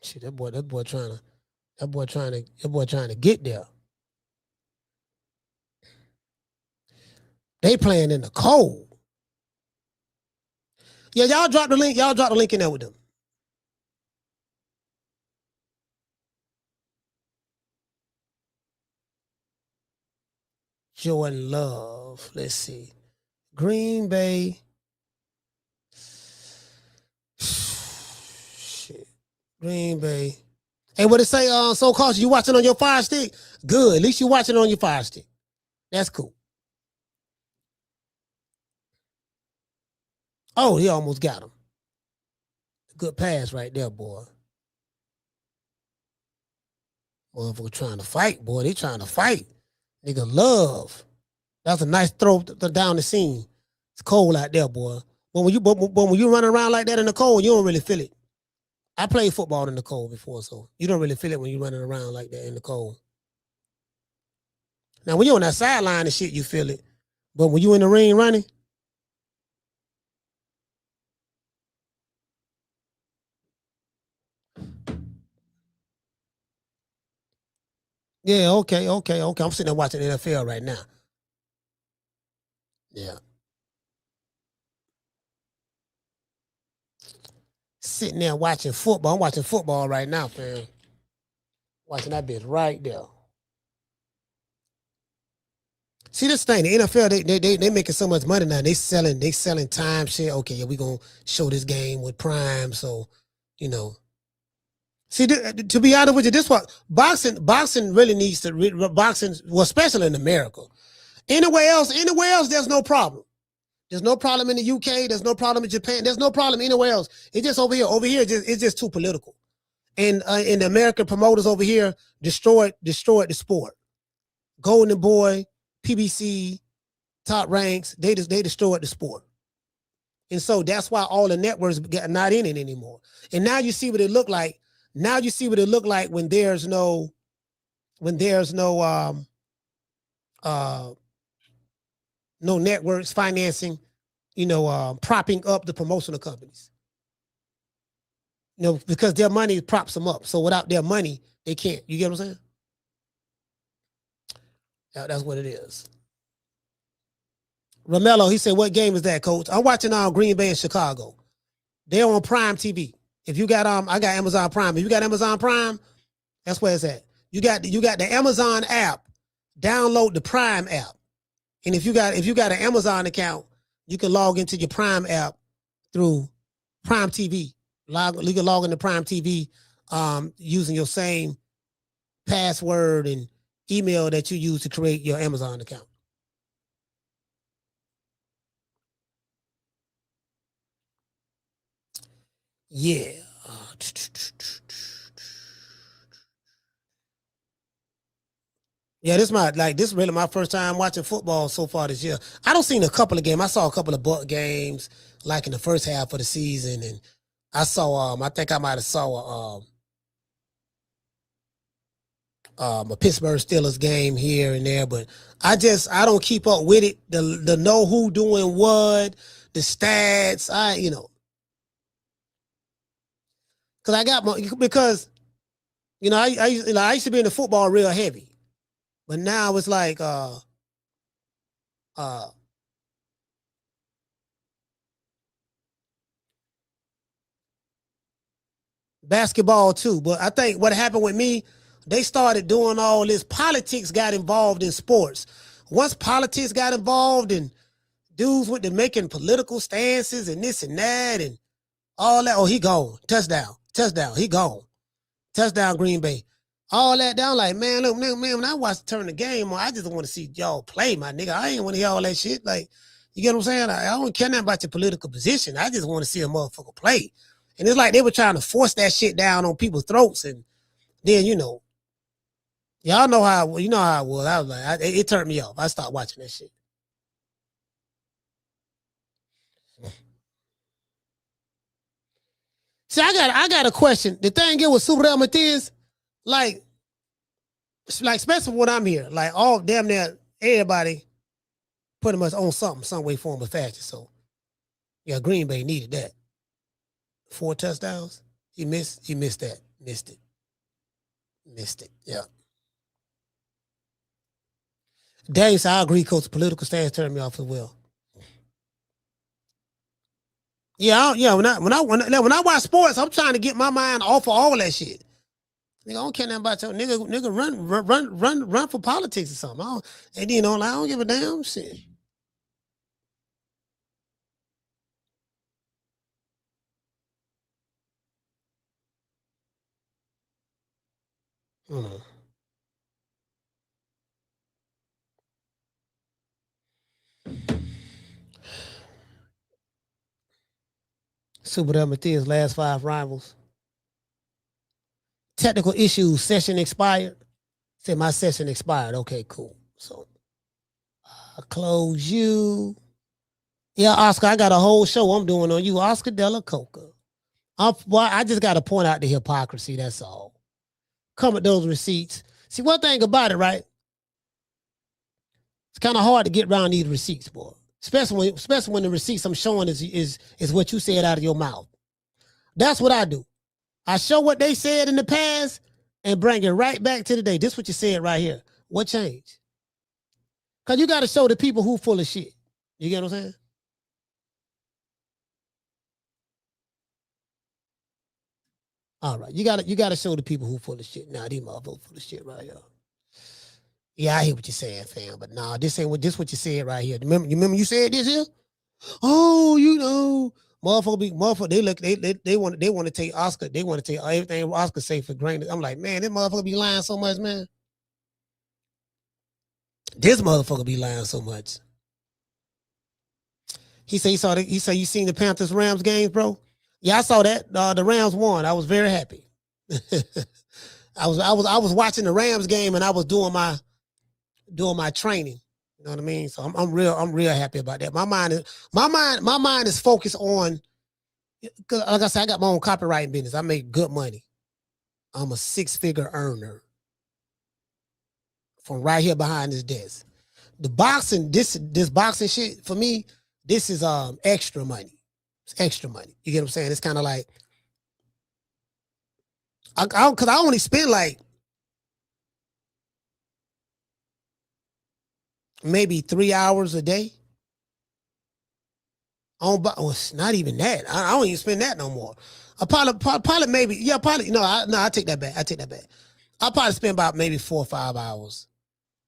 Shit, that boy trying to get there. They playing in the cold. Yeah, y'all drop the link. Y'all drop the link in there with them. Jordan Love. Let's see. Green Bay. Shit. Green Bay. Hey, what it say? So Carson, you watching on your Fire Stick? Good. At least you watching on your Fire Stick. That's cool. Oh, he almost got him. Good pass right there, boy. Motherfucker trying to fight, boy. They trying to fight. Nigga Love. That's a nice throw down the seam. It's cold out there, boy. But when you running around like that in the cold, you don't really feel it. I played football in the cold before, so you don't really feel it when you're running around like that in the cold. Now, when you're on that sideline and shit, you feel it. But when you in the ring running, yeah, okay. I'm sitting there watching NFL right now. Yeah. Sitting there watching football. I'm watching football right now, fam. Watching that bitch right there. See this thing, the NFL, they making so much money now. They selling time shit. Okay, yeah, we gonna show this game with Prime. So, you know. See, to be honest with you, this what boxing really needs to boxing, well, especially in America. Anywhere else, there's no problem. There's no problem in the UK. There's no problem in Japan. There's no problem anywhere else. It's just over here. Over here, it's just too political. And the American promoters over here destroyed the sport. Golden Boy, PBC, Top Ranks, they destroyed the sport. And so that's why all the networks got not in it anymore. And now you see what it looked like. Now you see what it looked like when there's no networks financing, propping up the promotional companies. Because their money props them up. So without their money, they can't. You get what I'm saying? Yeah, that's what it is. Romello, he said, what game is that, coach? I'm watching Green Bay and Chicago. They're on Prime TV. If you got I got Amazon Prime. If you got Amazon Prime, that's where it's at. You got the Amazon app. Download the Prime app. And if you got an Amazon account, you can log into your Prime app through Prime TV. You can log into Prime TV using your same password and email that you use to create your Amazon account. Yeah. Yeah, this is really my first time watching football so far this year. I don't seen a couple of games. I saw a couple of Buck games like in the first half of the season, and I saw I think I might have saw a Pittsburgh Steelers game here and there, but I don't keep up with it. The know who doing what, the stats, because I used to be in the football real heavy, but now it's like basketball too. But I think what happened with me, they started doing all this. Politics got involved in sports. Once politics got involved and dudes went to making political stances and this and that and all that. Oh, he gone. Touchdown. He gone. Touchdown, Green Bay. All that down. Like, man, look, man, when I watch turn the game on, I just want to see y'all play, my nigga. I ain't want to hear all that shit. Like, you get what I'm saying? I don't care nothing about your political position. I just want to see a motherfucker play. And it's like they were trying to force that shit down on people's throats. And then, y'all know how it was. I was like, it turned me off. I stopped watching that shit. See, I got a question. The thing is with Subriel Matias, like especially when I'm here, like all damn near everybody pretty much on something, some way, form, or fashion. So, yeah, Green Bay needed that. 4 touchdowns. He missed that. Missed it. Yeah. Dave said, I agree, coach. Political stance turned me off as well. Yeah. When I watch sports, I'm trying to get my mind off of all that shit. Nigga, I don't care nothing about your nigga. Run for politics or something. I don't give a damn shit. Subriel Matias, last 5 rivals. Technical issues, session expired. Said my session expired. Okay, cool. So I close you. Yeah, Oscar, I got a whole show I'm doing on you, Oscar Della Coca. I just got to point out the hypocrisy, that's all. Come with those receipts. See, one thing about it, right? It's kind of hard to get around these receipts, boy. Especially when the receipts I'm showing is what you said out of your mouth. That's what I do. I show what they said in the past and bring it right back to today. This is what you said right here. What changed? Because you got to show the people who full of shit. You get what I'm saying? All right. You gotta show the people who full of shit. Nah, these motherfuckers full of shit right here. Yeah, I hear what you're saying, fam. But nah, this what you said right here. Remember you said this here? Oh, motherfucker, they want to take Oscar. They want to take everything Oscar say for granted. I'm like, man, this motherfucker be lying so much, man. This motherfucker be lying so much. He said you seen the Panthers Rams games, bro? Yeah, I saw that. The Rams won. I was very happy. I was watching the Rams game and I was doing my training. You know what I mean? So I'm real happy about that. My mind is focused on, cause like I said, I got my own copywriting business. I make good money. I'm a 6-figure earner from right here behind this desk. The boxing, this boxing shit for me, this is extra money. It's extra money. You get what I'm saying? It's kind of like, cause I only spend like maybe 3 hours a day. It's not even that. I don't even spend that no more. I probably maybe, yeah, probably, I take that back. I'll probably spend about maybe 4 or 5 hours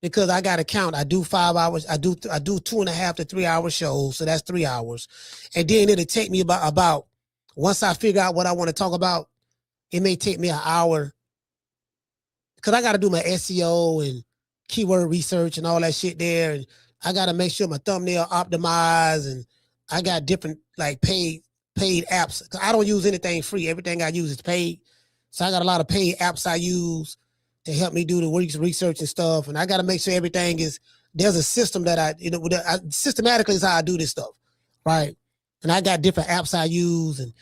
because I got to count. I do 5 hours. I do 2.5 to 3 hour shows. So that's 3 hours. And then it'll take me about once I figure out what I want to talk about, it may take me an hour because I got to do my SEO and keyword research and all that shit there. And I got to make sure my thumbnail optimized and I got different like paid apps. Cause I don't use anything free. Everything I use is paid. So I got a lot of paid apps I use to help me do the research and stuff. And I got to make sure there's a system that systematically is how I do this stuff. Right. And I got different apps I use and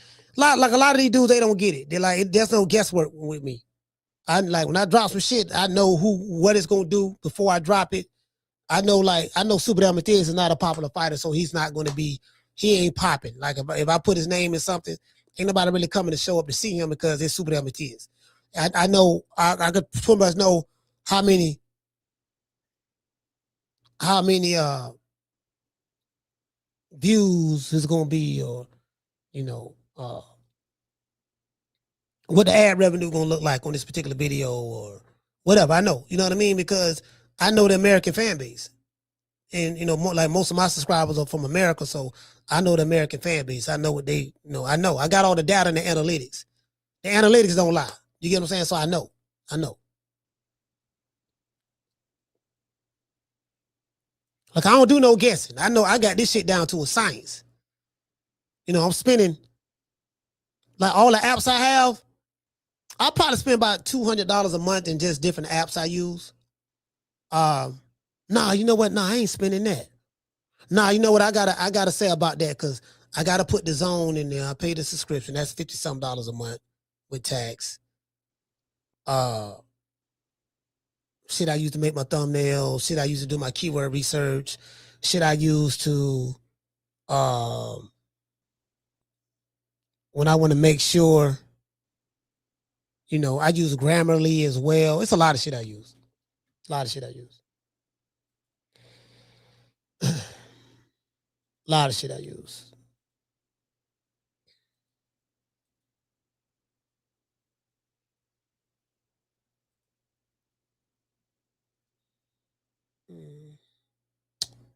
a lot of these dudes, they don't get it. They're like, there's no guesswork with me. When I drop some shit, I know what it's gonna do before I drop it. I know Subriel Matias is not a popular fighter, so he ain't popping. Like if I put his name in something, ain't nobody really coming to show up to see him because it's Subriel Matias. I know I could pretty much know how many views is gonna be, or what the ad revenue gonna look like on this particular video or whatever. I know, you know what I mean? Because I know the American fan base. And, most of my subscribers are from America, so I know the American fan base. I know what they know. I know. I got all the data and the analytics. The analytics don't lie. You get what I'm saying? So I know. Like, I don't do no guessing. I know I got this shit down to a science. I'm spending, like, all the apps I have, I'll probably spend about $200 a month in just different apps I use. Nah, you know what? Nah, I ain't spending that. Nah, you know what? I gotta say about that because I gotta put the zone in there. I pay the subscription. That's $50-something a month with tax. Shit I use to make my thumbnails. Shit I use to do my keyword research. Shit I use to when I want to make sure. I use Grammarly as well. It's a lot of shit I use. A lot of shit I use.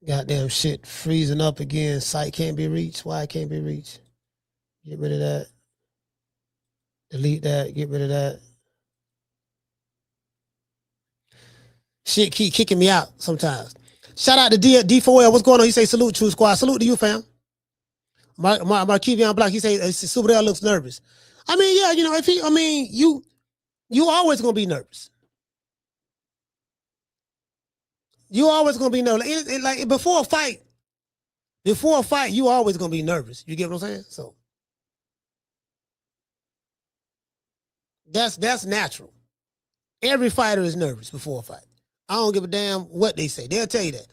Goddamn shit freezing up again. Site can't be reached. Why it can't be reached? Get rid of that. Delete that. Get rid of that. Shit keep kicking me out sometimes. Shout out to D4L. What's going on? You say salute, True Squad. Salute to you, fam. Markevian Block. He say Subriel looks nervous. I mean, yeah, you always gonna be nervous. You always gonna be nervous. Like before a fight, you always gonna be nervous. You get what I'm saying? So that's natural. Every fighter is nervous before a fight. I don't give a damn what they say. They'll tell you that.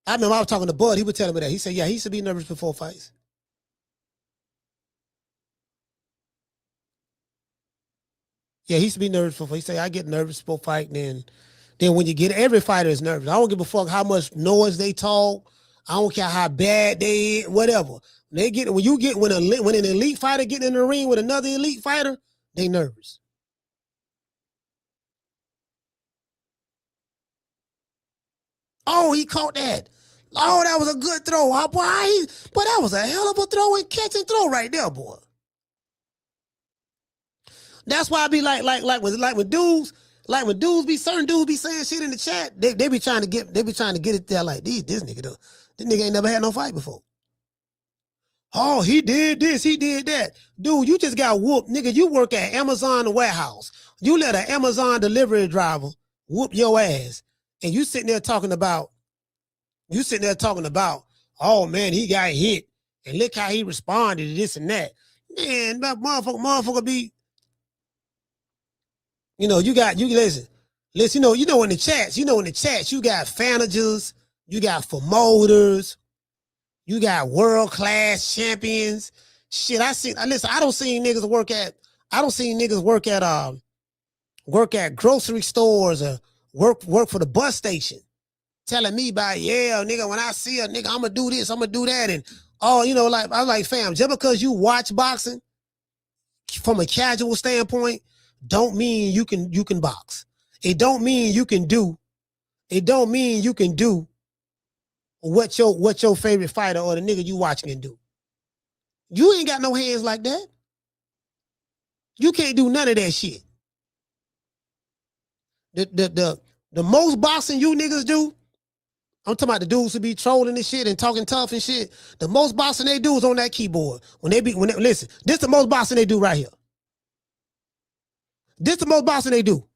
I remember I was talking to Bud. He was telling me that. He said, yeah, he used to be nervous before fights. Yeah, he used to be nervous before. He said, I get nervous before fight. And then when you get, every fighter is nervous. I don't give a fuck how much noise they talk. I don't care how bad they, whatever. When an elite fighter get in the ring with another elite fighter, they nervous. Oh, he caught that. Oh, that was a good throw. Boy, that was a hell of a throw and catch and throw right there, boy. That's why I be like when dudes be certain dudes be saying shit in the chat, they be trying to get it there like this nigga ain't never had no fight before. Oh, he did this, he did that. Dude, you just got whooped. Nigga, you work at Amazon warehouse. You let an Amazon delivery driver whoop your ass. And you sitting there talking about, oh man, he got hit. And look how he responded to this and that. Man, that motherfucker be, you listen, you know in the chats, you got managers, you got promoters, you got world-class champions. Shit, I don't see niggas work at grocery stores or work for the bus station telling me about, yeah, nigga, when I see a nigga, I'm gonna do this, I'm gonna do that. And I was like, fam, just because you watch boxing from a casual standpoint, don't mean you can box. It don't mean you can do what your favorite fighter or the nigga you watch can do. You ain't got no hands like that. You can't do none of that shit. The most boxing you niggas do, I'm talking about the dudes who be trolling and shit and talking tough and shit. The most boxing they do is on that keyboard. Listen, this the most boxing they do right here. This the most boxing they do.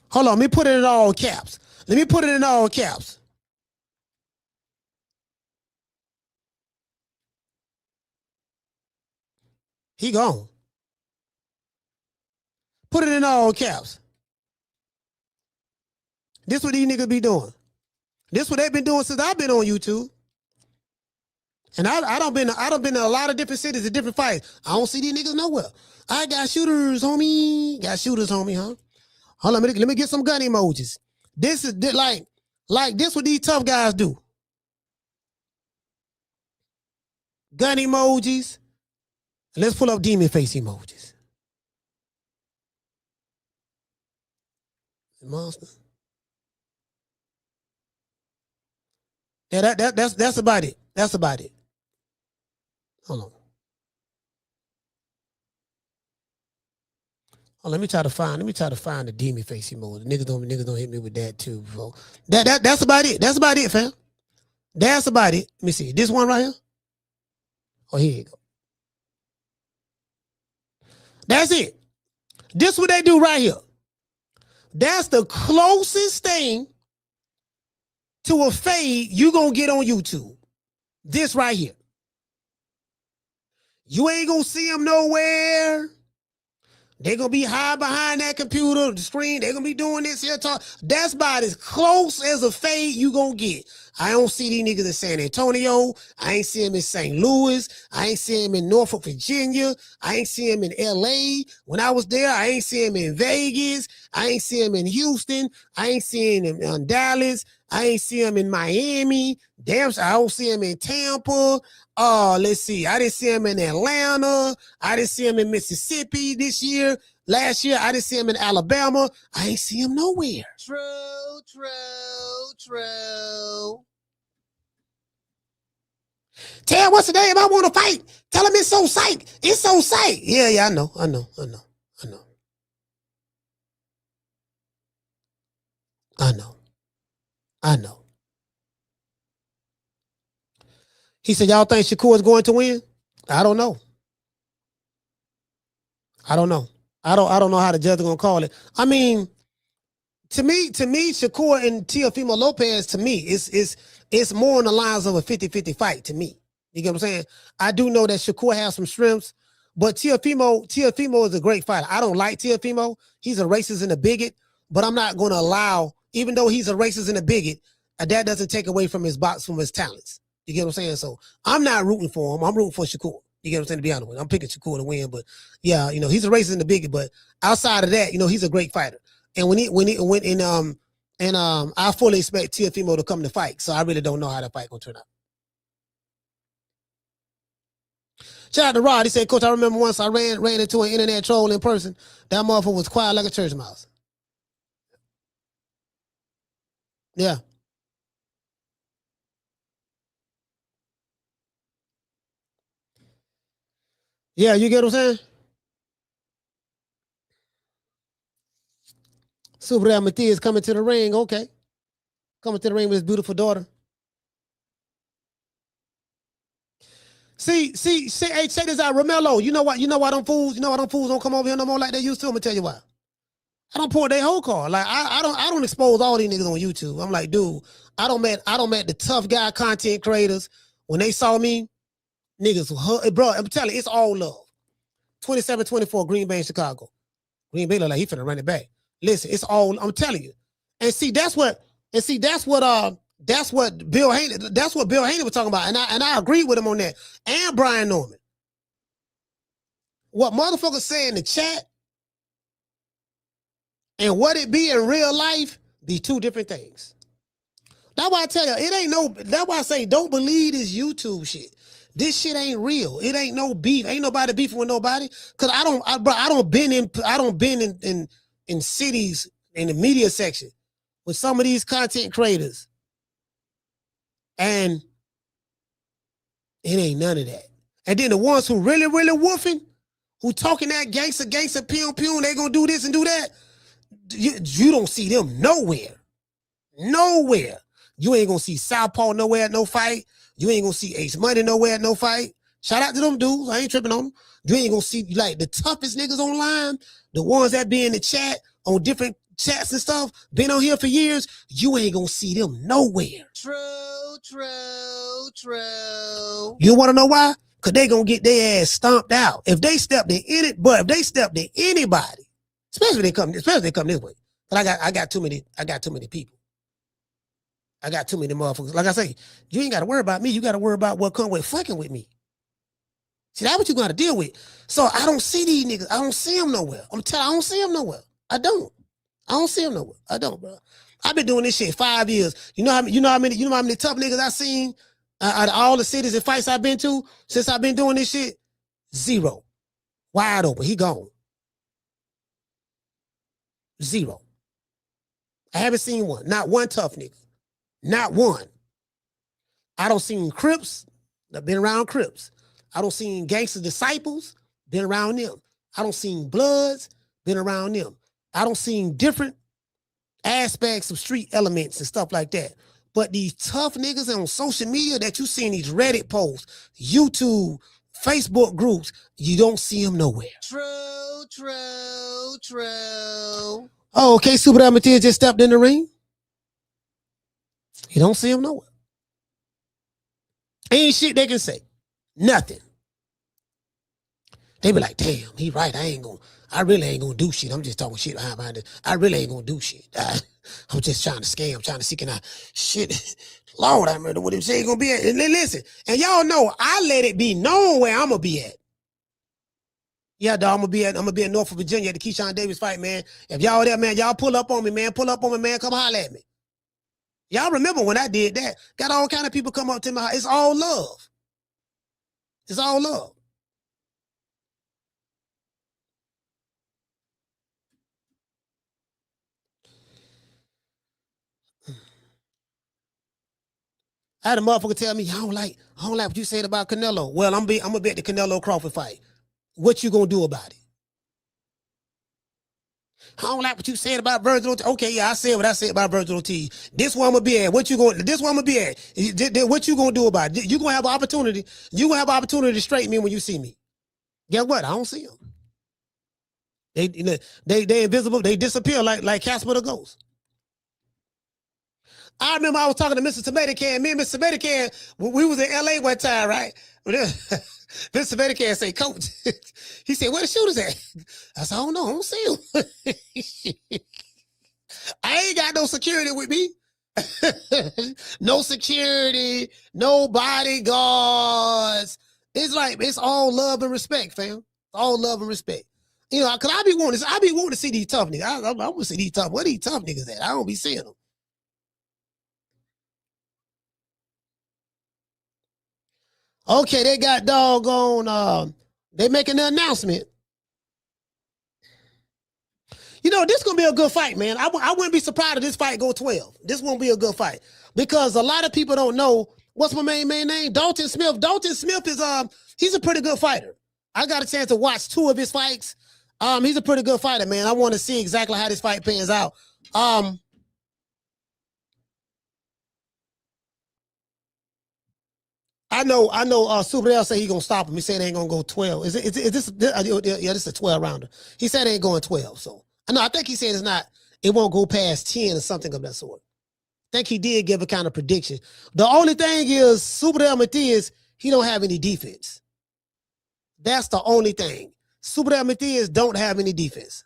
Hold on, let me put it in all caps. He gone. Put it in all caps. This what these niggas be doing. This what they've been doing since I've been on YouTube. And I done been to a lot of different cities and different fights. I don't see these niggas nowhere. I got shooters, homie. Huh? Hold on, let me get some gun emojis. This is like this what these tough guys do. Gun emojis. Let's pull up demon face emojis. Monster. Yeah, that's about it. That's about it. Hold on. Oh, let me try to find the demon face emoji. Niggas don't hit me with that too, bro. That's about it. That's about it, fam. That's about it. Let me see. This one right here. Oh, here you go. That's it. This what they do right here. That's the closest thing to a fade you gonna get on YouTube. This right here. You ain't gonna see them nowhere. They gonna be high behind that computer, the screen. They gonna be doing this here talk. That's about as close as a fade you gonna get. I don't see these niggas in San Antonio. I ain't see them in St. Louis. I ain't see them in Norfolk, Virginia. I ain't see them in LA. When I was there, I ain't see them in Vegas. I ain't see them in Houston. I ain't seeing them in Dallas. I ain't see them in Miami. Damn, I don't see them in Tampa. Let's see. I didn't see him in Atlanta. I didn't see him in Mississippi this year. Last year, I didn't see him in Alabama. I ain't see him nowhere. True. Tell what's the name? I want to fight. Tell him it's so psych. It's so psych. Yeah, I know. He said, y'all think Shakur is going to win? I don't know. I don't know how the judge is going to call it. I mean, to me, Shakur and Teofimo Lopez, to me, it's more on the lines of a 50-50 fight to me. You get what I'm saying? I do know that Shakur has some strengths, but Teofimo is a great fighter. I don't like Teofimo. He's a racist and a bigot. but I'm not going to allow, even though he's a racist and a bigot, that doesn't take away from his talents. You get what I'm saying? So I'm not rooting for him. I'm rooting for Shakur. You get what I'm saying? To be honest with you, I'm picking Shakur to win, but yeah, he's a racist and a bigot. But outside of that, he's a great fighter. And I fully expect Teofimo to come to fight. So I really don't know how the fight gonna turn out. Shout out to Rod. He said, Coach, I remember once I ran into an internet troll in person. That motherfucker was quiet like a church mouse. Yeah. Yeah, you get what I'm saying? Subriel Matias coming to the ring. Okay. Coming to the ring with his beautiful daughter. See, hey, check this out. Romello, you know why them fools don't come over here no more like they used to? I'm gonna tell you why. I don't pour their whole card. Like I don't expose all these niggas on YouTube. I'm like, dude, I don't met the tough guy content creators. When they saw me, niggas, bro, I'm telling you, it's all love. 27-24, Green Bay, Chicago. Green Bay look like he finna run it back. Listen, it's all, I'm telling you. And see, that's what Bill Haney was talking about. And I agree with him on that. And Brian Norman. What motherfuckers say in the chat and what it be in real life be two different things. That's why I tell you, that's why I say don't believe this YouTube shit. This shit ain't real. It ain't no beef. Ain't nobody beefing with nobody. Cause I don't been in cities in the media section with some of these content creators. And it ain't none of that. And then the ones who really, really woofing, who talking that gangster, pew, they gonna do this and do that. You don't see them nowhere. Nowhere. You ain't gonna see Southpaw nowhere at no fight. You ain't gonna see Ace Money nowhere at no fight. Shout out to them dudes. I ain't tripping on them. You ain't gonna see like the toughest niggas online, the ones that be in the chat on different chats and stuff, been on here for years. You ain't gonna see them nowhere. True. You wanna know why? Cause they gonna get their ass stomped out. If they stepped in anybody, especially they come this way. But I got too many people. I got too many motherfuckers. Like I say, you ain't got to worry about me. You got to worry about what come with fucking with me. See, that's what you got to deal with. So I don't see these niggas. I don't see them nowhere. I don't see them nowhere. I don't see them nowhere. I don't, bro. I've been doing this shit 5 years. You know how many tough niggas I seen out of all the cities and fights I've been to since I've been doing this shit? 0. Wide open. He gone. 0. I haven't seen one. Not one tough nigga. Not one. I don't seen Crips. I've been around Crips. I don't seen Gangster Disciples. Been around them. I don't seen Bloods. Been around them. I don't seen different aspects of street elements and stuff like that. But these tough niggas on social media that you see in these Reddit posts, YouTube, Facebook groups, you don't see them nowhere. True. Oh, okay, Subriel Matias just stepped in the ring. You don't see him nowhere. Ain't shit they can say. Nothing. They be like, damn, he right. I really ain't gonna do shit. I'm just talking shit behind it. I really ain't gonna do shit. I'm just trying to scam, trying to seek out shit. Lord, I remember what he said he gonna be at. And listen, and y'all know I let it be known where I'm gonna be at. Yeah, dog, I'm gonna be in Norfolk, Virginia at the Keyshawn Davis fight, man. If y'all there, man, y'all pull up on me, man. Pull up on me, man. Come holler at me. Y'all remember when I did that? Got all kind of people come up to me. It's all love. It's all love. I had a motherfucker tell me, I don't like what you said about Canelo. Well, I'm gonna bet the Canelo Crawford fight. What you gonna do about it? I don't like what you said about Virgil Ortiz. Okay, yeah, I said what I said about Virgil Ortiz. This one I'm gonna be at. This one I'm gonna be at. What you gonna do about it? You gonna have an opportunity. You gonna have an opportunity to straighten me when you see me. Guess what? I don't see them. They invisible. They disappear like Casper the Ghost. I remember I was talking to Mr. Tomato Can. Me and Mr. Tomato Can, we was in LA one time, right? Mr. Tomato Can say, Coach. He said, where the shooters at? I said, I don't know. I don't see him. I ain't got no security with me. No security, no bodyguards. It's all love and respect, fam. All love and respect. You know, cause I be wanting to see these tough niggas. I want to see these tough. Where these tough niggas at? I don't be seeing them. Okay, they got doggone. They making the announcement. You know, this gonna be a good fight, man. I wouldn't be surprised if this fight go 12. This won't be a good fight because a lot of people don't know what's my main name. Dalton Smith. Dalton Smith is he's a pretty good fighter. I got a chance to watch 2 of his fights. He's a pretty good fighter, man. I want to see exactly how this fight pans out. I know. Subriel said he gonna stop him. He said they ain't gonna go 12. Is this? Yeah, this is a 12 rounder. He said they ain't going 12. So I think he said it's not. It won't go past 10 or something of that sort. I think he did give a kind of prediction. The only thing is Subriel Matias, he don't have any defense. That's the only thing. Subriel Matias don't have any defense.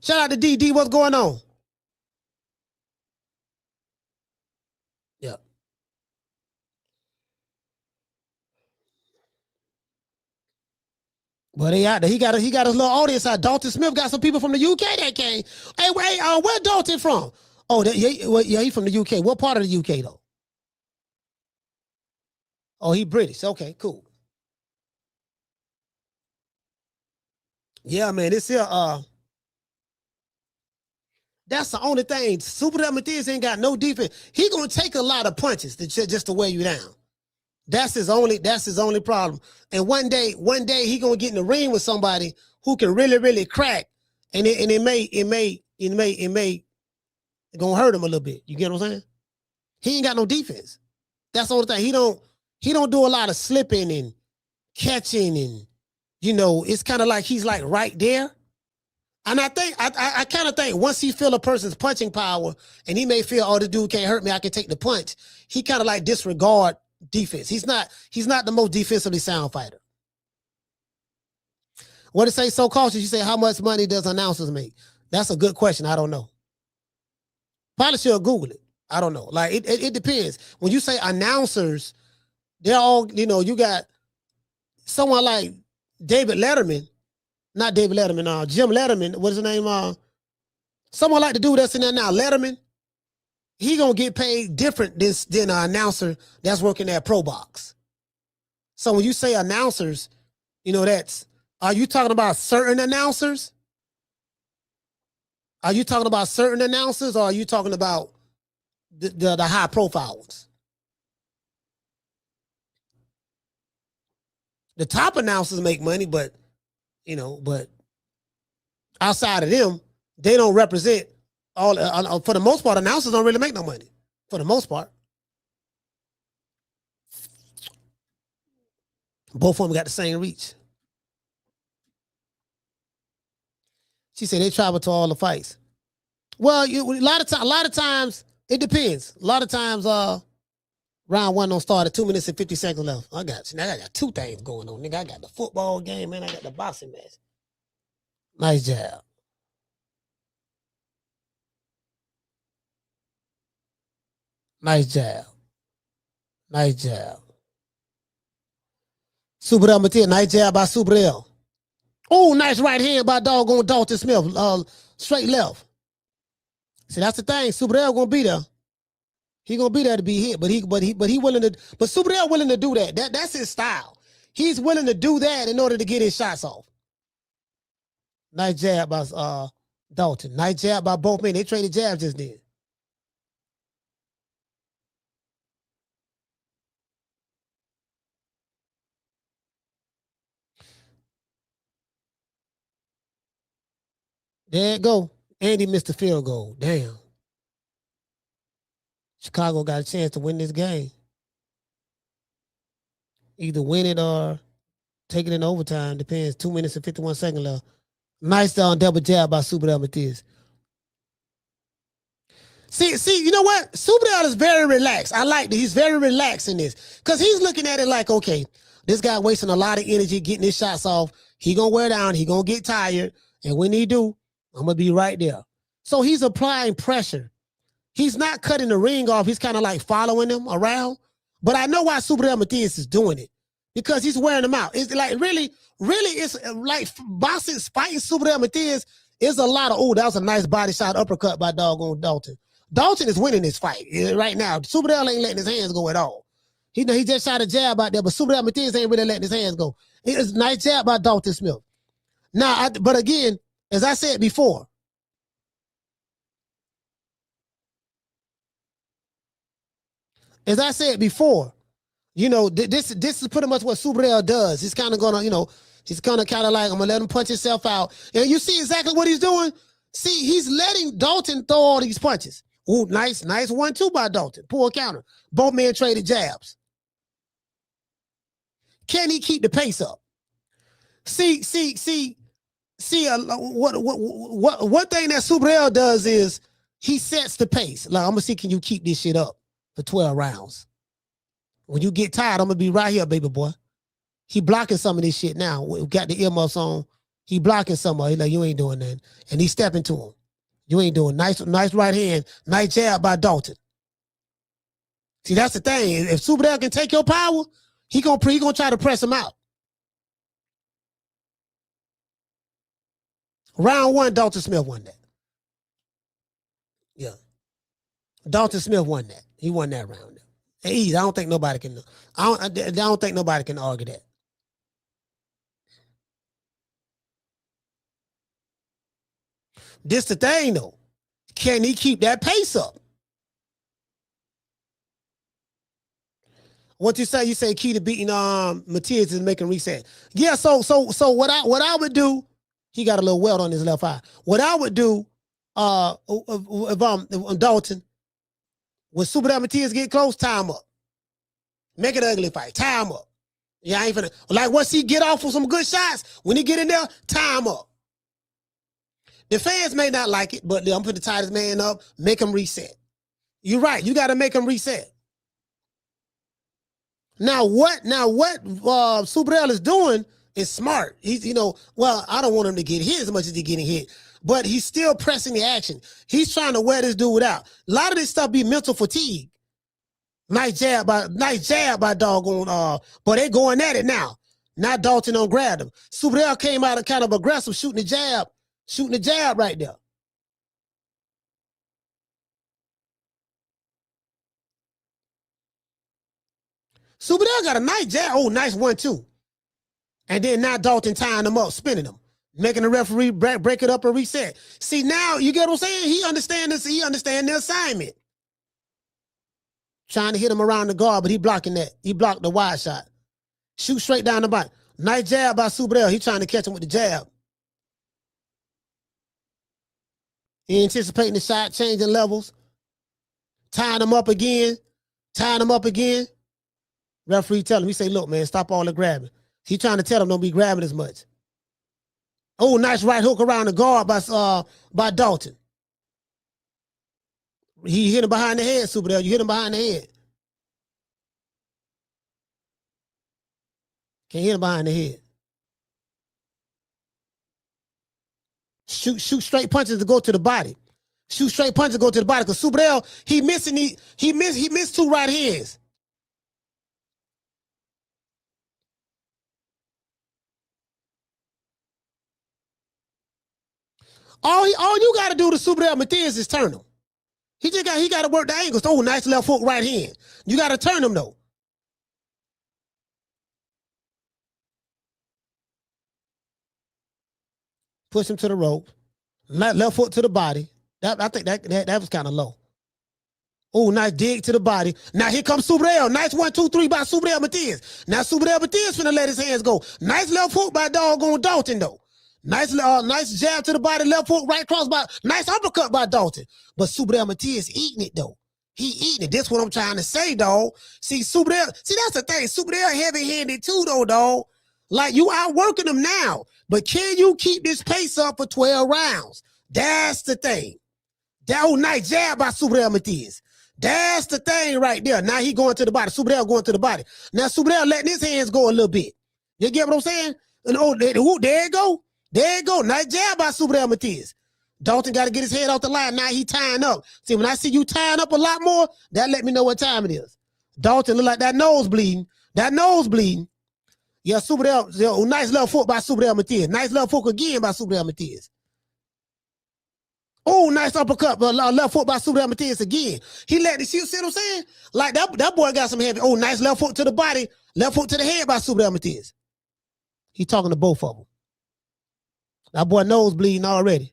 Shout out to DD. What's going on? Yeah. But he out there. He got his little audience out. Dalton Smith got some people from the UK that came. Hey, where Dalton from? Oh, yeah, he from the UK. What part of the UK though? Oh, he British. Okay, cool. Yeah, man. This here, that's the only thing. Subriel Matias ain't got no defense. He gonna take a lot of punches just to wear you down. That's his only problem. And one day he gonna get in the ring with somebody who can really crack, and it may gonna hurt him a little bit. You get what I'm saying? He ain't got no defense. That's the only thing. He don't do a lot of slipping and catching, and it's kind of like he's like right there. And I think I kind of think once he feel a person's punching power, and he may feel, oh, the dude can't hurt me, I can take the punch. He kind of like disregard defense. He's not the most defensively sound fighter. What it say? So cautious. You say, how much money does announcers make? That's a good question. I don't know. Probably should Google it. I don't know. Like it depends. When you say announcers, they're all, you got someone like David Letterman. Not David Letterman, Jim Letterman. What's his name? Someone like the dude that's in there now, Letterman. He gonna get paid different than an announcer that's working at Pro Box. So when you say announcers, are you talking about certain announcers? Are you talking about certain announcers, or are you talking about the high profile ones? The top announcers make money, but outside of them, they don't represent all. For the most part, announcers don't really make no money. For the most part, both of them got the same reach. She said they travel to all the fights. Well, a lot of times it depends. A lot of times, round 1 don't start at 2 minutes and 50 seconds left. I got you. Now I got 2 things going on, nigga. I got the football game and I got the boxing match. Nice jab. Nice jab. Nice jab. Subriel Matias. Nice jab by Subriel. Oh, nice right hand by doggone Dalton Smith. Straight left. See, that's the thing. Subriel gonna be there. He gonna be there to be hit, but he willing to. But Subriel willing to do that. That's his style. He's willing to do that in order to get his shots off. Nice jab by Dalton. Nice jab by both men. They traded jabs just then. There it go. Andy missed the field goal. Damn. Chicago got a chance to win this game. Either win it or take it in overtime. Depends. 2 minutes and 51 seconds left. Nice double jab by Subriel Matias. See, you know what? Subriel is very relaxed. I like that. He's very relaxed in this. Because he's looking at it like, okay, This guy wasting a lot of energy getting his shots off. He gonna wear down. He gonna get tired. And when he do, I'm gonna be right there. So he's applying pressure. He's not cutting the ring off. He's kind of like following him around. But I know why Subriel Matias is doing it. Because he's wearing them out. It's like really, it's like boxing, fighting Subriel Matias is a lot of, oh, that was a nice body shot uppercut by doggone Dalton. Dalton is winning this fight right now. Subriel ain't letting his hands go at all. He just shot a jab out there, but Subriel Matias ain't really letting his hands go. It's a nice jab by Dalton Smith. Now, but again, as I said before, you know, this is pretty much what Subriel does. He's kind of gonna, you know, he's kind of like, I'm gonna let him punch himself out. And you see exactly what he's doing. See, he's letting Dalton throw all these punches. Ooh, nice 1-2 by Dalton. Pull a counter. Both men traded jabs. Can he keep the pace up? See. One thing that Subriel does is he sets the pace. Like, I'm gonna see, can you keep this shit up for 12 rounds? When you get tired, I'm gonna be right here, baby boy. He blocking some of this shit now. We got the earmuffs on. He blocking some of it. He's like, you ain't doing that. And he's stepping to him. You ain't doing nice right hand, nice jab by Dalton. See, that's the thing. If Subriel can take your power, he gonna try to press him out. Round 1, Dalton Smith won that. Yeah. Dalton Smith won that. He won that round. Easy. I don't think nobody can argue that. This the thing though. Can he keep that pace up? What you say? You say key to beating Matias is making reset. Yeah, so what I would do, he got a little welt on his left eye. What I would do if I'm Dalton, when Subriel Matias get close, tie him up. Make it an ugly fight. Tie him up. Yeah, I ain't finna. Like, once he get off with some good shots, when he get in there, tie him up. The fans may not like it, but I'm finna tie this man up, make him reset. You're right. You got to make him reset. Now what Subriel is doing is smart. He's, you know, well, I don't want him to get hit as much as he's getting hit, but he's still pressing the action. He's trying to wear this dude out. A lot of this stuff be mental fatigue. Nice jab by doggone, but they going at it now. Now Dalton don't grab him. Subriel came out kind of aggressive, shooting the jab right there. Subriel got a nice jab. Oh, nice 1-2. And then now Dalton tying him up, spinning him, making the referee break it up and reset. See, now you get what I'm saying? He understands this. He understands the assignment. Trying to hit him around the guard, but he blocking that. He blocked the wide shot. Shoot straight down the body. Nice jab by Subriel. He trying to catch him with the jab. He anticipating the shot, changing levels. Tying him up again. Referee tell him, he say, look, man, stop all the grabbing. He trying to tell him don't be grabbing as much. Oh, nice right hook around the guard by Dalton. He hit him behind the head, Subriel. You hit him behind the head. Can't hit him behind the head. Shoot straight punches to go to the body. Shoot straight punches to go to the body. Because Subriel, he missed 2 right hands. All you got to do to Subriel Matias is turn him. He got to work the angles. Oh, nice left hook, right hand. You got to turn him though. Push him to the rope. Left foot to the body. I think that was kind of low. Oh, nice dig to the body. Now here comes Subriel. Nice 1-2-3 by Subriel Matias. Now Subriel Matias finna let his hands go. Nice left hook by doggone Dalton though. Nice jab to the body, left hook, right cross by, nice uppercut by Dalton. But Subriel Matias eating it though. He eating it. That's what I'm trying to say, dog. See, that's the thing. Subriel heavy-handed too, though, dog. Like, you outworking him now. But can you keep this pace up for 12 rounds? That's the thing. That old nice jab by Subriel Matias. That's the thing right there. Now he going to the body. Subriel going to the body. Now Subriel letting his hands go a little bit. You get what I'm saying? And there you go. There you go. Nice jab by Subriel Matias. Dalton got to get his head off the line. Now he tying up. See, when I see you tying up a lot more, that let me know what time it is. Dalton look like that nose bleeding. That nose bleeding. Yeah, Subriel, nice left foot by Subriel Matias. Nice left foot again by Subriel Matias. Oh, nice uppercut, left foot by Subriel Matias again. He let it, see what I'm saying? Like that boy got some heavy. Oh, nice left foot to the body, left foot to the head by Subriel Matias. He talking to both of them. That boy nose bleeding already.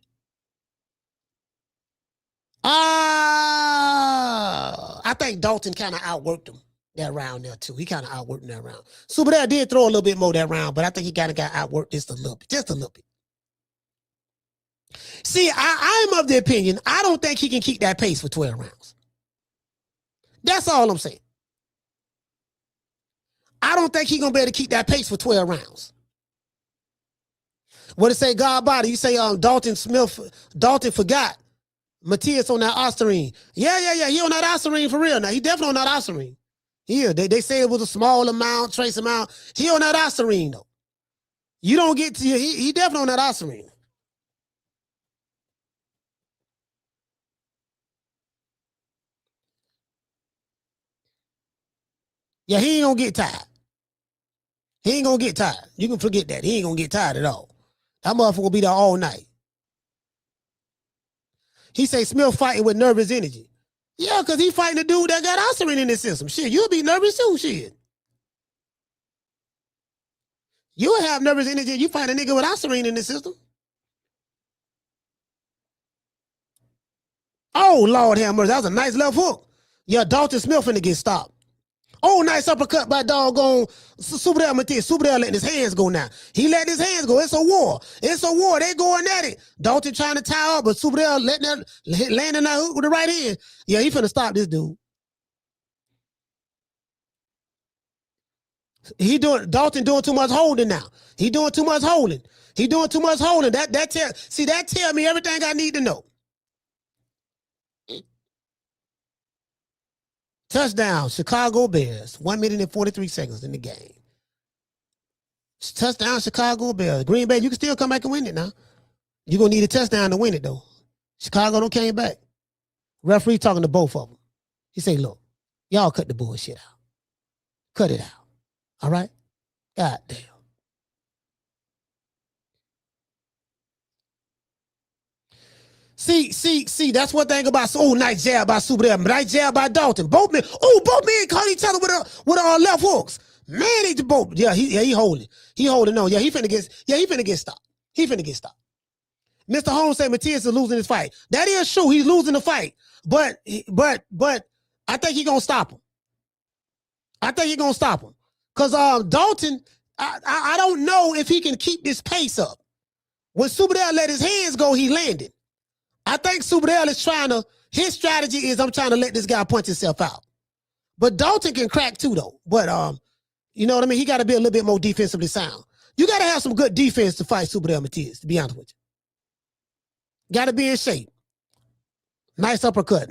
I think Dalton kind of outworked him that round there too. He kind of outworked him that round. Subriel did throw a little bit more that round, but I think he kind of got outworked just a little bit. See, I'm of the opinion, I don't think he can keep that pace for 12 rounds. That's all I'm saying. I don't think he's going to be able to keep that pace for 12 rounds. What it say, God body? You say Dalton Smith, Dalton forgot Matias on that Ostarine. Yeah. He on that Ostarine for real now. He definitely on that Ostarine. Yeah, they say it was a small amount, trace amount. He on that Ostarine though. You don't get to, he definitely on that Ostarine. Yeah, he ain't gonna get tired. He ain't gonna get tired. You can forget that. He ain't gonna get tired at all. That motherfucker will be there all night. He say Smith fighting with nervous energy. Yeah, because he fighting a dude that got Ostarine in his system. Shit, you'll be nervous too, shit. You'll have nervous energy. You fight a nigga with Ostarine in the system. Oh, Lord have mercy. That was a nice left hook. Yeah, Dalton Smith finna get stopped. Oh, nice uppercut by doggone Subriel Matias. Subriel letting his hands go now. He let his hands go. It's a war. It's a war. They going at it. Dalton trying to tie up, but Subriel landing that hook with the right hand. Yeah, he finna stop this dude. Dalton doing too much holding now. He doing too much holding. That tell me everything I need to know. Touchdown, Chicago Bears. 1 minute and 43 seconds in the game. Touchdown, Chicago Bears. Green Bay, you can still come back and win it now. You're going to need a touchdown to win it, though. Chicago don't came back. Referee talking to both of them. He say, look, y'all cut the bullshit out. Cut it out. All right? God damn. See, that's one thing about, nice jab by Subriel, nice jab by Dalton. Both men caught each other with left hooks. Man, they both, he holding. He holding on. Yeah, he finna get stopped. Mr. Holmes said Matias is losing his fight. That is true. He's losing the fight. But I think he's gonna stop him. Cause Dalton, I don't know if he can keep this pace up. When Subriel let his hands go, he landed. I think Subriel is his strategy is I'm trying to let this guy punch himself out. But Dalton can crack too, though. But, you know what I mean? He got to be a little bit more defensively sound. You got to have some good defense to fight Subriel Matias, to be honest with you. Got to be in shape. Nice uppercut.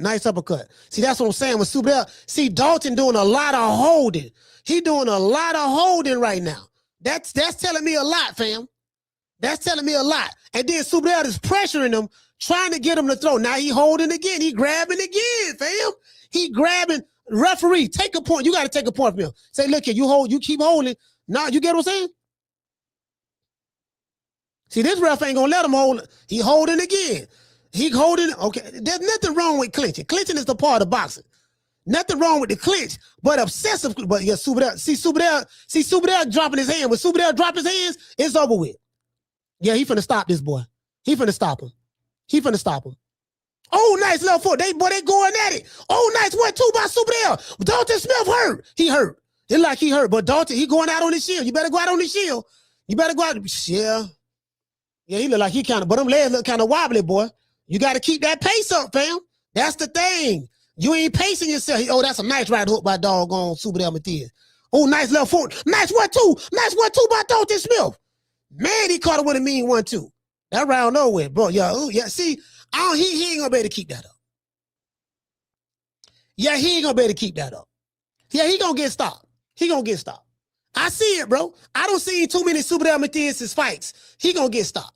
See, that's what I'm saying with Subriel. See, Dalton doing a lot of holding. He doing a lot of holding right now. That's telling me a lot, fam. That's telling me a lot. And then Subriel is pressuring him, trying to get him to throw. Now he holding again. He grabbing again, fam. He grabbing. Referee, take a point. You got to take a point from him. Say, look here, you keep holding. Now, you get what I'm saying? See, this ref ain't going to let him hold. He holding again. He holding. Okay, there's nothing wrong with clinching. Clinching is the part of boxing. Nothing wrong with the clinch, but obsessive. But yeah, Subriel dropping his hand. When Subriel drop his hands, it's over with. Yeah, he finna stop this boy. He finna stop him. Oh, nice left foot. They going at it. Oh, nice 1-2 by Subriel. Dalton Smith hurt. He hurt. It's like he hurt, but Dalton, he going out on his shield. You better go out on his shield. Yeah, he look like he but them legs look kind of wobbly, boy. You got to keep that pace up, fam. That's the thing. You ain't pacing yourself. Oh, that's a nice right hook by doggone Subriel Matias. Oh, nice left foot. Nice 1-2. Nice 1-2 by Dalton Smith. Man, he caught it with a mean 1-2. That round nowhere, bro. Yeah, see, he ain't gonna be able to keep that up. Yeah, he ain't gonna be able to keep that up. Yeah, he gonna get stopped. He gonna get stopped. I see it, bro. I don't see too many Subriel Matias' fights. He gonna get stopped.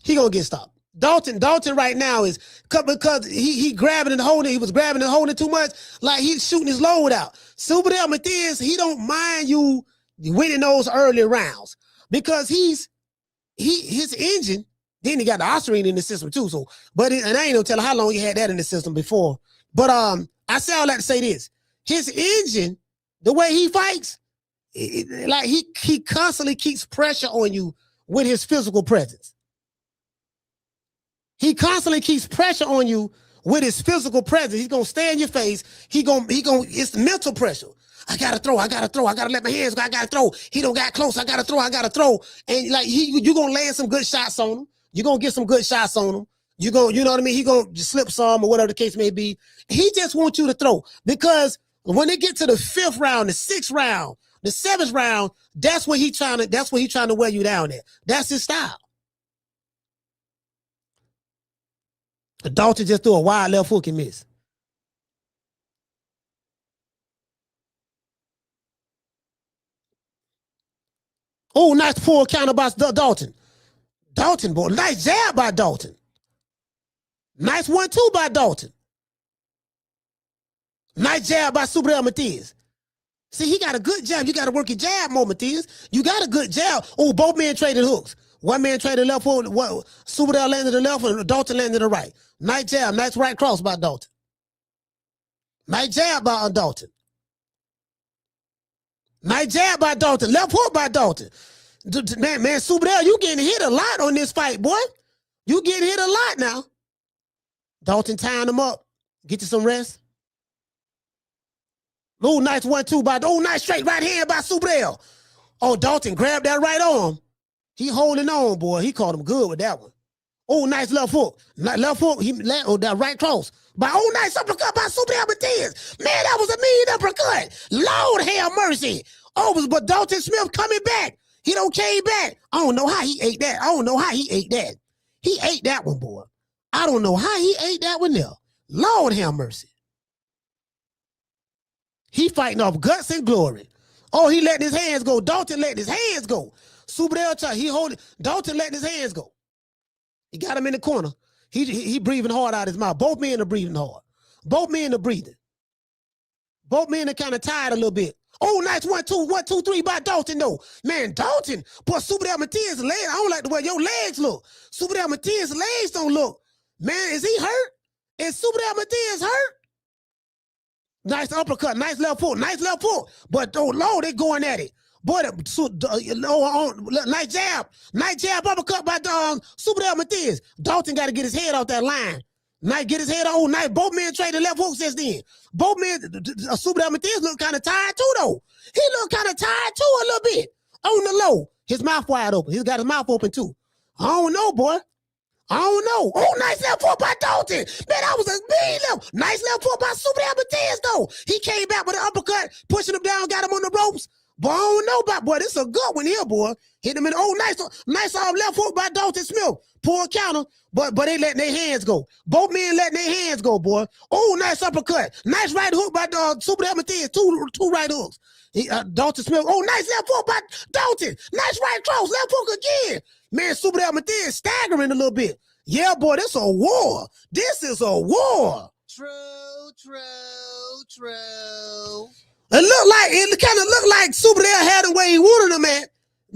He gonna get stopped. Dalton right now is because he grabbing and holding. He was grabbing and holding too much, like he's shooting his load out. Subriel Matias, he don't mind you winning those early rounds because his engine. Then he got the ostarine in the system too. So, and I ain't no telling how long he had that in the system before. But I say all that to say this: his engine, the way he fights, like he constantly keeps pressure on you with his physical presence. He constantly keeps pressure on you with his physical presence. He's gonna stay in your face. It's mental pressure. I gotta throw. I gotta let my hands go. I gotta throw. He don't got close. I gotta throw. And like you gonna land some good shots on him. You're gonna get some good shots on him. You know what I mean? He gonna slip some or whatever the case may be. He just wants you to throw because when they get to the 5th round, the 6th round, the 7th round, that's what he's trying to wear you down at. That's his style. Dalton just threw a wide left hook and miss. Oh, nice pull counter by Dalton. Dalton, boy, nice jab by Dalton. Nice 1-2 by Dalton. Nice jab by Subriel Matias. See, he got a good jab. You got to work your jab more, Matias. You got a good jab. Oh, both men traded hooks. One man traded left hook. Subriel landed the left and Dalton landed the right. Nice jab. Nice right cross by Dalton. Nice jab by Dalton. Nice jab by Dalton. Left hook by Dalton. Man, Subriel, you getting hit a lot on this fight, boy. You getting hit a lot now. Dalton tying him up. Get you some rest. Oh, nice 1-2 by, nice straight right hand by Subriel. Oh, Dalton grabbed that right arm. He holding on, boy. He caught him good with that one. Oh, nice left hook. Left hook, that right cross. Nice uppercut by Subriel Matias. Man, that was a mean uppercut. Lord have mercy. Oh, but Dalton Smith coming back. He don't came back. I don't know how he ate that. He ate that one, boy. I don't know how he ate that one there. Lord have mercy. He fighting off guts and glory. Oh, he letting his hands go. Dalton letting his hands go. Subriel, Dalton letting his hands go. He got him in the corner. He breathing hard out his mouth. Both men are breathing hard. Both men are breathing. Both men are kind of tired a little bit. Oh, nice 1-2, 1-2-3 by Dalton, though. Man, Dalton, boy, Subriel Matias' legs, I don't like the way your legs look. Subriel Matias' legs don't look. Man, is he hurt? Is Subriel Matias hurt? Nice uppercut, nice left hook. But, oh, Lord, they going at it. Boy, nice jab uppercut by Subriel Matias. Dalton got to get his head off that line. Nice, get his head on. Nice, both men traded left hooks since then. Both men, Subriel Matias look kind of tired too, though. He look kind of tired too a little bit. On the low, his mouth wide open. He's got his mouth open too. I don't know, boy. I don't know. Oh, nice left hook by Dalton. Man, that was a mean left. Nice left hook by Subriel Matias, though. He came back with an uppercut, pushing him down, got him on the ropes. But I don't know about, boy, this is a good one here, boy. Hit him in, nice left hook by Dalton Smith. Pull counter, but they letting their hands go. Both men letting their hands go, boy. Oh, nice uppercut. Nice right hook by Subriel Matias. Two right hooks. Dalton Smith. Oh, nice left hook by Dalton. Nice right cross. Left hook again. Man, Subriel Matias staggering a little bit. Yeah, boy, this is a war. This is a war. True. It kind of looked like Subriel had him where he wanted him at.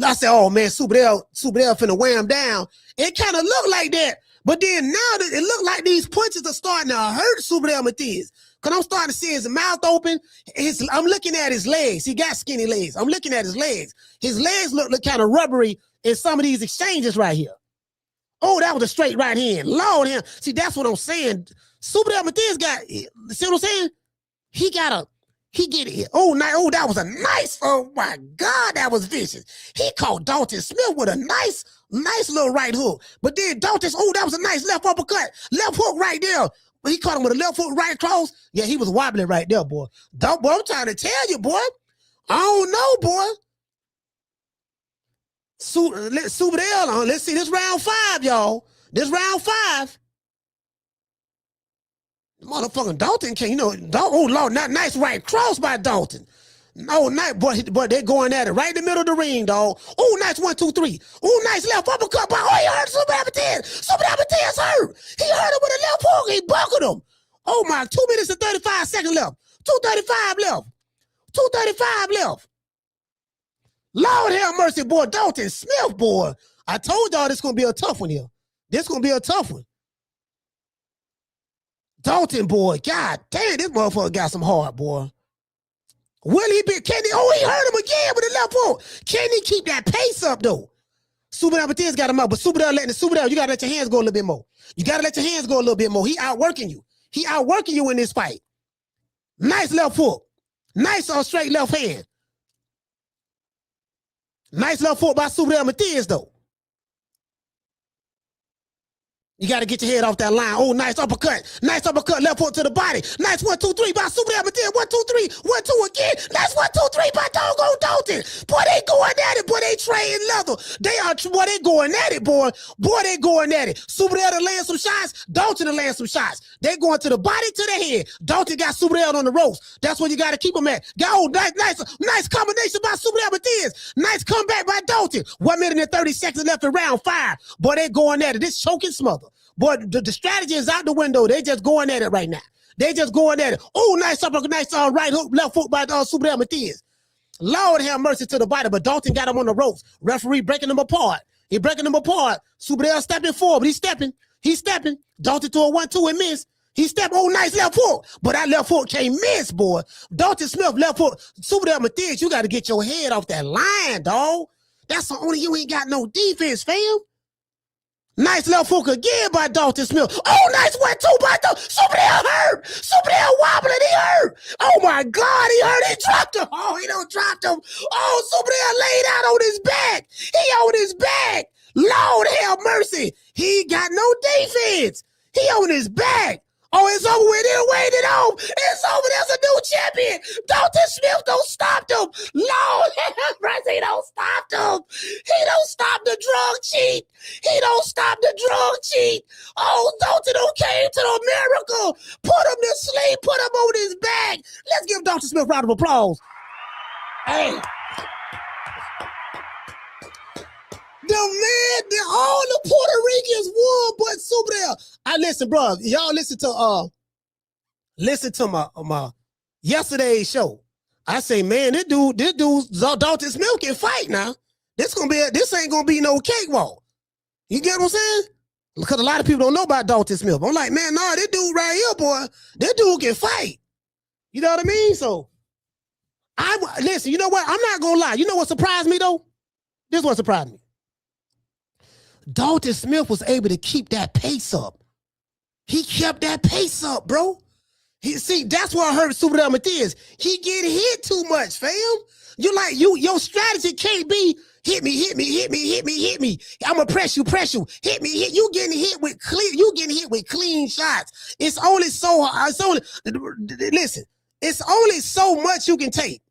I said, oh man, Subriel finna wear him down. It kind of looked like that. But then now it looked like these punches are starting to hurt Subriel Matias. Because I'm starting to see his mouth open. I'm looking at his legs. He got skinny legs. I'm looking at his legs. His legs look kind of rubbery in some of these exchanges right here. Oh, that was a straight right hand. Lord, him. See, that's what I'm saying. Subriel Matias see what I'm saying? He get it. Oh, that was a nice, oh my God, that was vicious. He caught Dalton Smith with a nice little right hook. But then that was a nice left uppercut. Left hook right there. He caught him with a left hook right cross. Yeah, he was wobbling right there, boy. Boy, I'm trying to tell you, boy. I don't know, boy. Subriel, let's see, this round 5, y'all. This round 5. Motherfucking Dalton can't, oh Lord, not nice right cross by Dalton. No, nice, boy, they're going at it right in the middle of the ring, dog. Oh, nice 1, 2, 3. Oh, nice left uppercut. Oh, he hurt Subriel Matias. Subriel Matias hurt. He hurt him with a left hook. He buckled him. Oh my, 2 minutes and 35 seconds left. 2:35 left. 2:35 left. Lord have mercy, boy. Dalton Smith, boy. I told y'all this gonna be a tough one here. This gonna be a tough one. Dalton, boy, God damn, this motherfucker got some heart, boy. Will he be? Can he? Oh, he hurt him again with the left hook. Can he keep that pace up though? Subriel Matias got him up, but Subriel, you gotta let your hands go a little bit more. You gotta let your hands go a little bit more. He outworking you. He outworking you in this fight. Nice left hook. Nice straight left hand. Nice left hook by Subriel Matias though. You got to get your head off that line. Oh, nice uppercut. Nice uppercut. Left hook to the body. Nice 1, 2, 3 by Subriel Matias. 1, 2, 3. 1, 2 again. Nice 1, 2, 3 by doggone Dalton. Boy, they going at it. Boy, they trading leather. Boy, they going at it, boy. Boy, they going at it. Subriel to land some shots. Dalton to land some shots. They going to the body, to the head. Dalton got Subriel on the ropes. That's where you got to keep him at. Nice combination by Subriel Matias. Nice comeback by Dalton. 1 minute and 30 seconds left in round 5. Boy, they going at it. This choking smother. Boy, the strategy is out the window. They just going at it right now. They just going at it. Oh, nice uppercut, nice right hook, left hook by Subriel Matias. Lord have mercy to the body, but Dalton got him on the ropes. Referee breaking them apart. He breaking them apart. Subriel stepping forward, but he's stepping. He's stepping. Dalton to a 1, 2 and miss. He stepped. Oh, nice left hook. But that left hook can't miss, boy. Dalton Smith, left hook. Subriel Matias, you got to get your head off that line, dog. That's the only you ain't got no defense, fam. Nice left hook again by Dalton Smith. Oh, nice 1, 2 by Dalton. Subriel hurt. Subriel wobbling. He hurt. Oh, my God. He hurt. He dropped him. Oh, he don't dropped him. Oh, Subriel laid out on his back. He on his back. Lord have mercy. He got no defense. He on his back. Oh, it's over with. They're waiting on. It's over. There's a new champion. Dalton Smith don't stop them. Lord have mercy. He don't stop them. He don't stop the drug cheat. He don't stop the drug cheat. Oh, Dalton don't came to the miracle. Put him to sleep. Put him on his back. Let's give Dalton Smith a round of applause. Hey. All the Puerto Ricans won, but Subriel. I listen, bro. Y'all listen to my yesterday's show. I say, man, this dude, Dalton Smith can fight now. This ain't gonna be no cakewalk. You get what I'm saying? Because a lot of people don't know about Dalton Smith. I'm like, man, no, this dude right here, boy, this dude can fight. You know what I mean? So, listen. You know what? I'm not gonna lie. You know what surprised me though? This is what surprised me. Dalton Smith was able to keep that pace up. He kept that pace up, bro. That's why I heard Subriel Matias. He get hit too much, fam. Your strategy can't be hit me. I'ma press you. Hit me. You getting hit with clean shots. It's only so much you can take.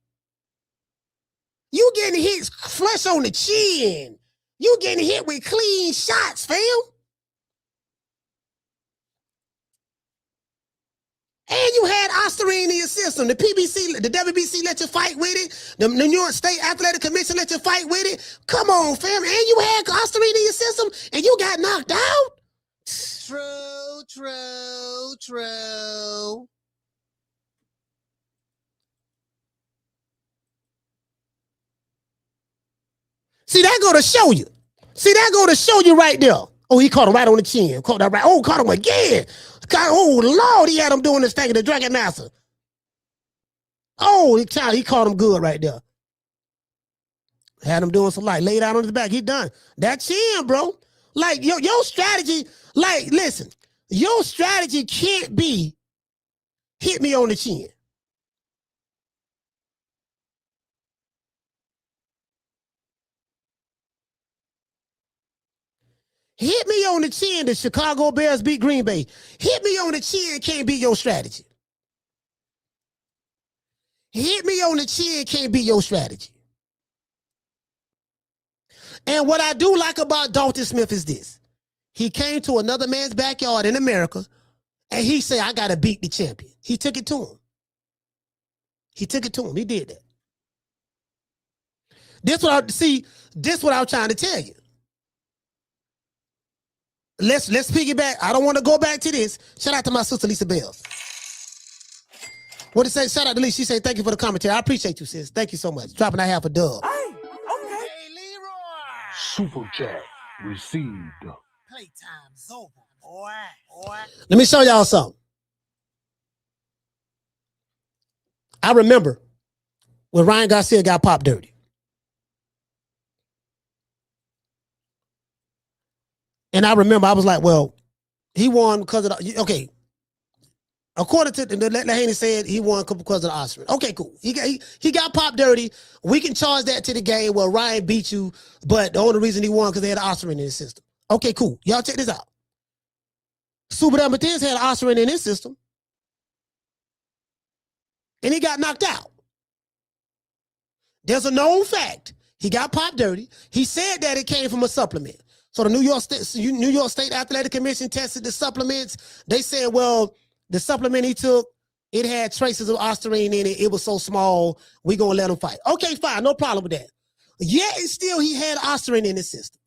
You getting hit flush on the chin. You getting hit with clean shots, fam. And you had Osterine in your system. The PBC, the WBC let you fight with it. The New York State Athletic Commission let you fight with it. Come on, fam. And you had Osterine in your system and you got knocked out? True. See, that go to show you. Right there. Oh, he caught him right on the chin. Caught him again. Oh, Lord, he had him doing this thing in the Dragon Master. Oh, he caught him good right there. Had him doing some laid out on his back. He done. That chin, bro. Like, your strategy, listen, your strategy can't be hit me on the chin. Hit me on the chin, the Chicago Bears beat Green Bay. Hit me on the chin can't be your strategy. Hit me on the chin can't be your strategy. And what I do like about Dalton Smith is this. He came to another man's backyard in America And he said, I got to beat the champion. He took it to him. He took it to him. He did that. This what I was trying to tell you. Let's piggyback. I don't want to go back to this. Shout out to my sister Lisa Bells. What it say? Shout out to Lisa. She said, thank you for the commentary. I appreciate you, sis. Thank you so much. Dropping that half a dub. Hey, okay. Hey, Leroy. Super chat received. Playtime's over, boy. Let me show y'all something. I remember when Ryan Garcia got popped dirty. And I remember I was like, well, he won because of the, okay. According to Lahaney said, he won because of the Oscar. Okay, cool. He got popped dirty. We can charge that to the game. Well, Ryan beat you, but the only reason he won because they had an Oscar in his system. Okay, cool. Y'all check this out. Subriel Matias had an Oscar in his system. And he got knocked out. There's a known fact. He got popped dirty. He said that it came from a supplement. So the New York State Athletic Commission tested the supplements. They said, well, the supplement he took, it had traces of ostarine in it. It was so small, we gonna let him fight. Okay, fine, no problem with that. Yet and still, he had ostarine in his system.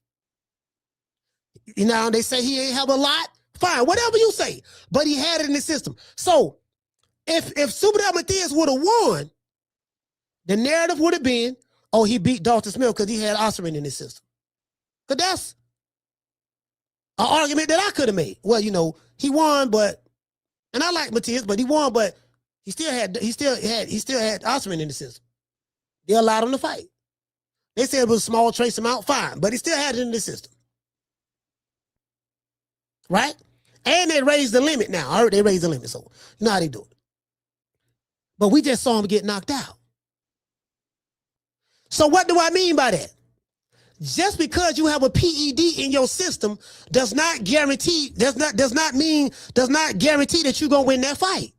You know, they say he ain't have a lot. Fine, whatever you say, but he had it in his system. So if Subriel Matias would have won, the narrative would have been, oh, he beat Dalton Smith because he had ostarine in his system. Because that's an argument that I could have made. Well, you know, he won, but, and I like Matias, but he won, but he still had ostarine in the system. They allowed him to fight. They said it was a small trace amount, fine, but he still had it in the system. Right? And they raised the limit now. I heard they raised the limit, so you know how they do it. But we just saw him get knocked out. So what do I mean by that? Just because you have a PED in your system does not guarantee that you're gonna win that fight.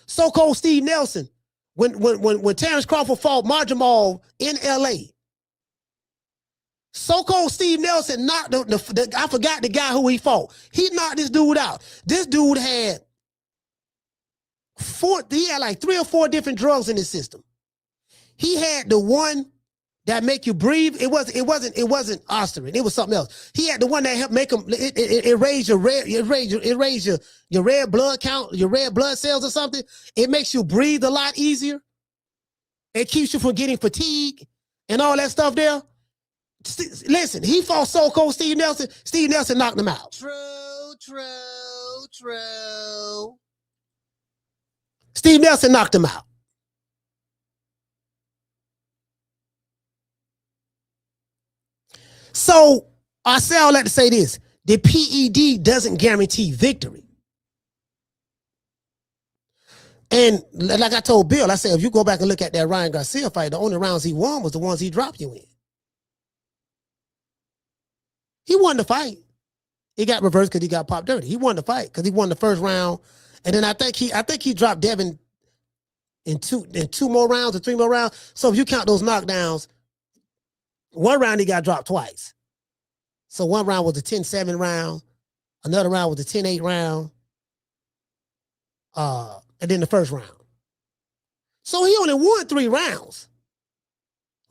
So-called Steve Nelson, when Terrence Crawford fought Marjamal in LA, so-called Steve Nelson knocked I forgot the guy who he fought. He knocked this dude out. This dude had like 3 or 4 different drugs in his system. He had the one that make you breathe. It wasn't ostarine. It was something else. He had the one that helped make him. It raised your red blood count, your red blood cells or something. It makes you breathe a lot easier. It keeps you from getting fatigue and all that stuff there. Listen, he fought so-called Steve Nelson. Steve Nelson knocked him out. True. Steve Nelson knocked him out. So I say all that to say this. The PED doesn't guarantee victory. And like I told Bill, I said, if you go back and look at that Ryan Garcia fight, the only rounds he won was the ones he dropped you in. He won the fight. He got reversed because he got popped dirty. He won the fight because he won the first round. And then I think he dropped Devin in 2 more rounds or 3 more rounds. So if you count those knockdowns, one round he got dropped twice. So one round was a 10-7 round. Another round was a 10-8 round. And then the first round. So he only won 3 rounds.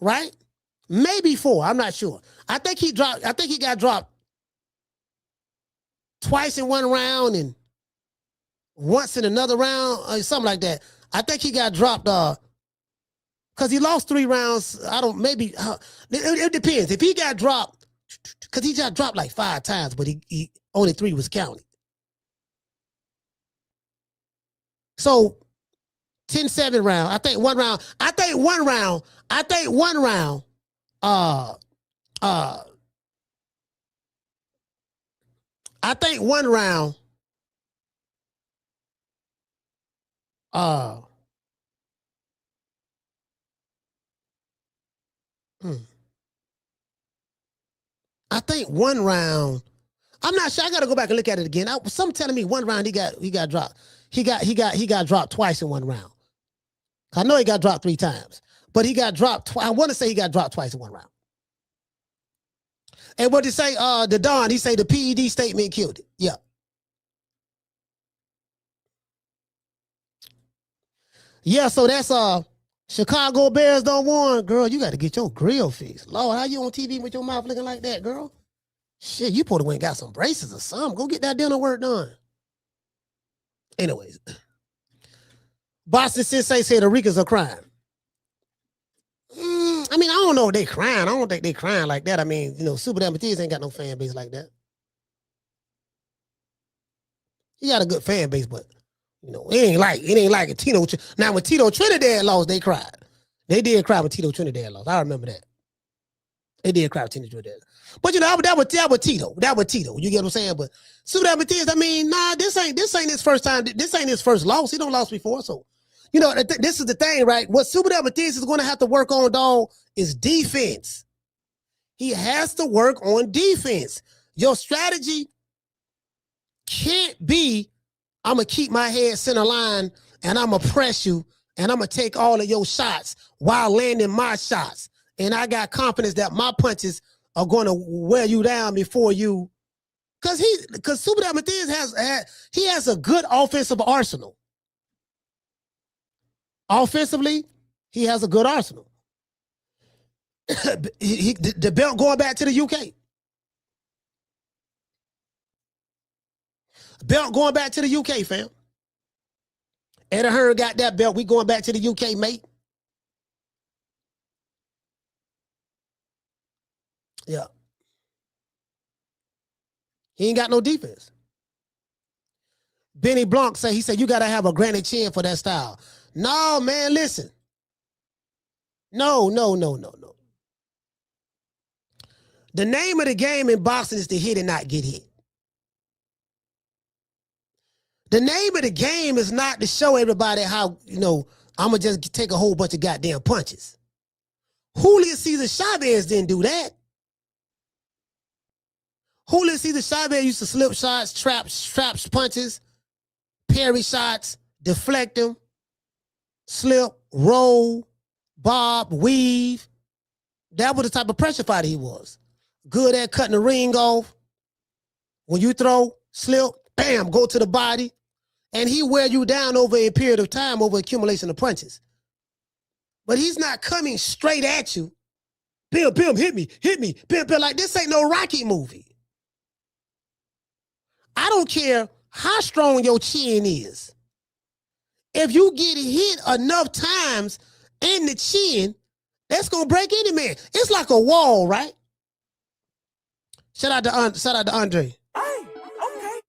Right? Maybe 4. I'm not sure. I think he got dropped twice in one round and once in another round, or something like that. I think he got dropped because he lost 3 rounds. It depends. If he got dropped, because he got dropped like 5 times, but he only 3 was counted. So 10-7 round. I think one round. I think one round. I'm not sure. I got to go back and look at it again. Some telling me one round he got dropped. He got dropped twice in one round. I know he got dropped 3 times, but he got dropped. I want to say he got dropped twice in one round. And what did he say? The Don, he say the PED statement killed it. Yeah. Yeah, so that's Chicago Bears don't want. Girl, you got to get your grill fixed. Lord, how you on TV with your mouth looking like that, girl? Shit, you probably went and got some braces or something. Go get that dinner work done. Anyways, Boston Sensei said the Ricans are crying. I mean, I don't know if they crying. I don't think they crying like that. I mean, you know, Subriel Matias ain't got no fan base like that. He got a good fan base, but you know, it ain't like a Tito. Now when Tito Trinidad lost, they cried. They did cry when Tito Trinidad lost. I remember that. They did cry when Tito Trinidad. But you know, that was Tito. That was Tito. You get what I'm saying? But Subriel Matias, I mean, nah, this ain't his first time. This ain't his first loss. He don't lost before, so. You know, this is the thing, right? What Subriel Matias is going to have to work on, dog, is defense. He has to work on defense. Your strategy can't be, I'm going to keep my head center line and I'm going to press you and I'm going to take all of your shots while landing my shots. And I got confidence that my punches are going to wear you down before you. Because Subriel Matias has a good offensive arsenal. Offensively, he has a good arsenal. The belt going back to the UK. Belt going back to the UK, fam. Eddie Hearn got that belt. We going back to the UK, mate. Yeah. He ain't got no defense. Benny Blanc he said, you got to have a granite chin for that style. No, man, listen. No. The name of the game in boxing is to hit and not get hit. The name of the game is not to show everybody how, you know, I'm going to just take a whole bunch of goddamn punches. Julio Cesar Chavez didn't do that. Julio Cesar Chavez used to slip shots, traps punches, parry shots, deflect them, slip, roll, bob, weave. That was the type of pressure fighter he was. Good at cutting the ring off. When you throw, slip, bam, go to the body. And he wear you down over a period of time, over accumulation of punches. But he's not coming straight at you. Bim, hit me, bim, like this ain't no Rocky movie. I don't care how strong your chin is. If you get hit enough times in the chin, that's gonna break any man. It's like a wall, right? Shout out to Andre. Hey, okay.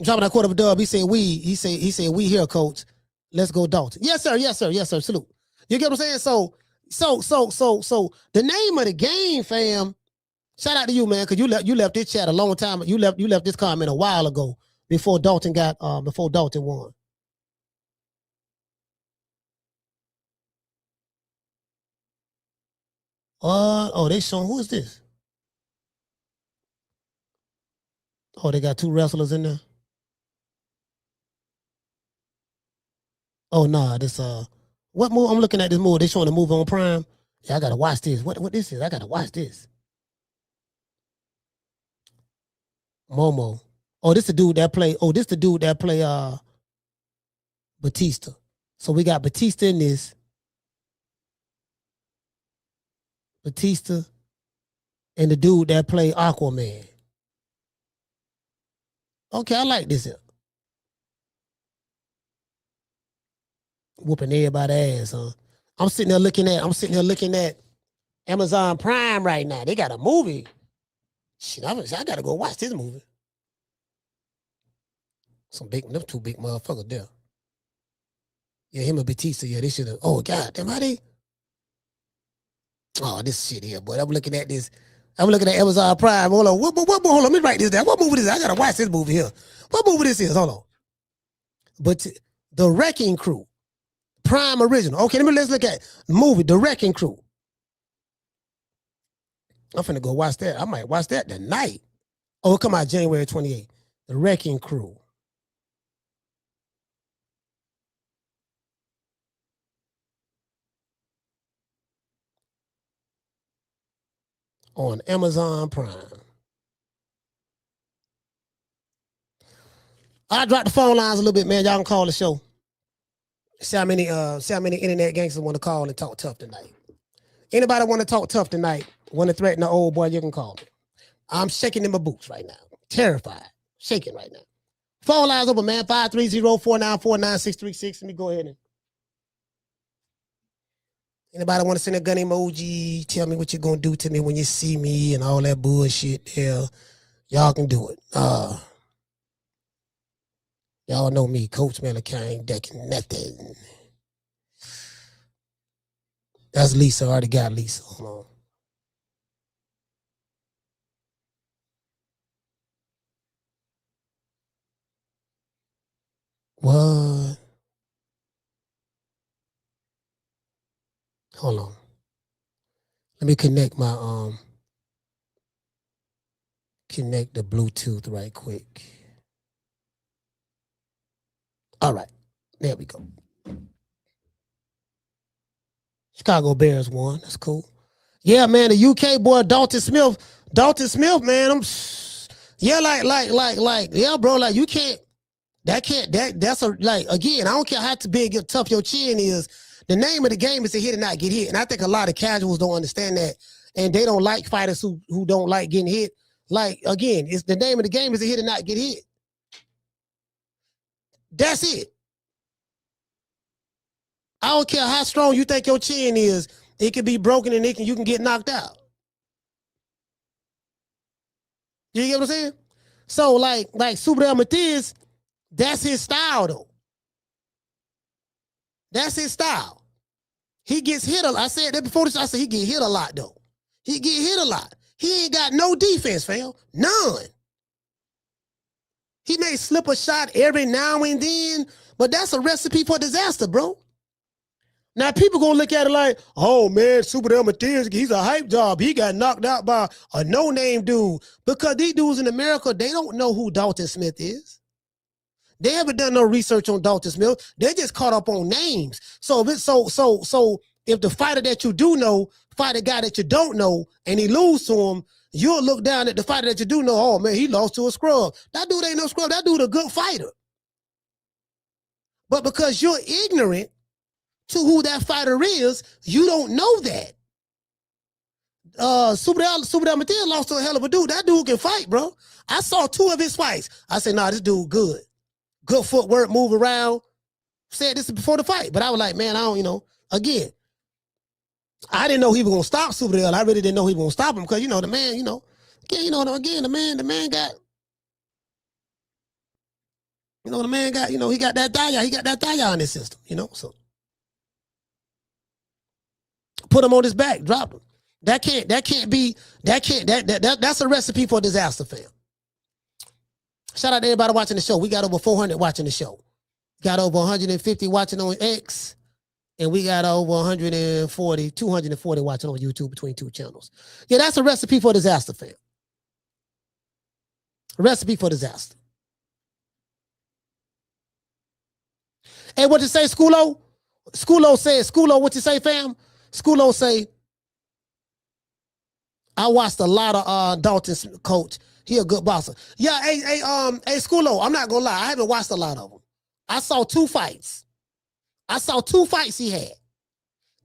Dropping that quarter of a dub. He said we here, coach. Let's go, Dalton. Yes, sir. Salute. You get what I'm saying? So the name of the game, fam. Shout out to you, man, because you left this chat a long time. You left this comment a while ago before Dalton won. They showing, who is this? Oh, they got two wrestlers in there. Oh nah, this what move? I'm looking at this move. They showing the move on Prime. Yeah, I gotta watch this. What this is? I gotta watch this. Momo. Oh, this the dude that play. Batista. So we got Batista in this. Batista and the dude that play Aquaman. Okay, I like this here. Whooping everybody's ass, huh? I'm sitting there looking at Amazon Prime right now. They got a movie. Shit, I gotta go watch this movie. Them two big motherfuckers there. Yeah, him and Batista, yeah, they should have. Oh, God, damn, how they? Oh, this shit here, boy. I'm looking at this. I'm looking at Amazon Prime. Hold on. Hold on, let me write this down. What movie is this? I gotta watch this movie here. What movie this is? Hold on. But The Wrecking Crew. Prime original. Okay, let's look at the movie, The Wrecking Crew. I'm finna go watch that. I might watch that tonight. Oh, it come out January 28th. The Wrecking Crew. On Amazon Prime. I dropped the phone lines a little bit, man. Y'all can call the show. See how many internet gangsters want to call and talk tough tonight. Anybody want to talk tough tonight? Want to threaten the old boy? You can call me. I'm shaking in my boots right now. Terrified. Shaking right now. Phone lines open, man. 530-494-9636. Let me go ahead and. Anybody want to send a gun emoji? Tell me what you're going to do to me when you see me and all that bullshit. Hell, y'all can do it. Y'all know me, Coach Malachi, ain't decking nothing. That's Lisa. I already got Lisa. Hold on. What? Hold on. Let me connect my connect the Bluetooth right quick. All right. There we go. Chicago Bears won. That's cool. Yeah, man, the UK boy Dalton Smith. Dalton Smith, man, yeah, bro, like you can't. That's again, I don't care how big or tough your chin is. The name of the game is to hit and not get hit. And I think a lot of casuals don't understand that. And they don't like fighters who don't like getting hit. Like, again, it's the name of the game is to hit and not get hit. That's it. I don't care how strong you think your chin is, it can be broken and you can get knocked out. You get what I'm saying? So like Subriel Matias, that's his style though. That's his style. He gets hit a lot. I said that before this. I said he get hit a lot though. He get hit a lot. He ain't got no defense, fam. None. He may slip a shot every now and then, but that's a recipe for disaster, bro. Now, people going to look at it like, oh, man, Subriel Matias, he's a hype job. He got knocked out by a no-name dude. Because these dudes in America, they don't know who Dalton Smith is. They haven't done no research on Dalton Smith. They just caught up on names. So if the fighter that you do know fight a guy that you don't know and he lose to him, you'll look down at the fighter that you do know, oh, man, he lost to a scrub. That dude ain't no scrub. That dude a good fighter. But because you're ignorant to who that fighter is, you don't know that. Subriel Matias lost to a hell of a dude. That dude can fight, bro. I saw 2 of his fights. I said, nah, this dude good. Good footwork, move around. Said this before the fight, but I was like, man, I don't, again, I didn't know he was going to stop Subriel. I really didn't know he was going to stop him because, the man, again, the man got, the man got, he got that daya. He got that daya in his system, so. Put him on his back, drop him. That's a recipe for disaster, fam. Shout out to everybody watching the show. We got over 400 watching the show. Got over 150 watching on X, and we got over 240 watching on YouTube between 2 channels. Yeah, that's a recipe for disaster, fam. A recipe for disaster. Hey, what you say, Schoolo? Schoolo, what you say, fam? Schoolo say, I watched a lot of Dalton's coach. He a good boxer. Yeah, hey, Schoolo, I'm not gonna lie. I haven't watched a lot of them. I saw 2 fights. I saw 2 fights he had.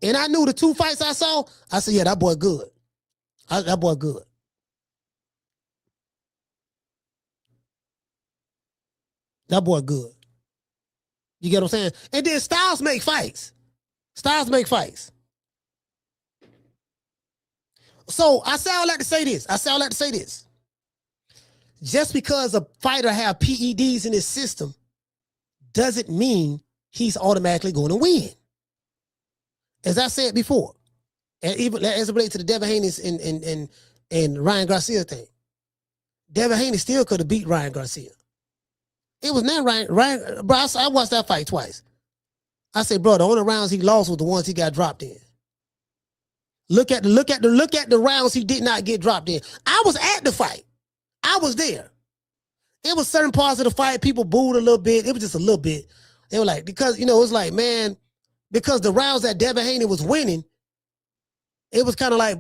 And I knew the 2 fights I saw, I said, yeah, that boy good. That boy good. That boy good. You get what I'm saying? And then styles make fights. Styles make fights. So I say all that to say this. Just because a fighter have PEDs in his system doesn't mean he's automatically going to win. As I said before, and even as it relates to the Devin Haney and Ryan Garcia thing, Devin Haney still could have beat Ryan Garcia. It was not Ryan. Bro, I watched that fight twice. I said, bro, the only rounds he lost was the ones he got dropped in. Look at the rounds he did not get dropped in. I was at the fight. I was there. It was certain parts of the fight, people booed a little bit. It was just a little bit. They were like, because, it was like, man, because the rounds that Devin Haney was winning, it was kind of like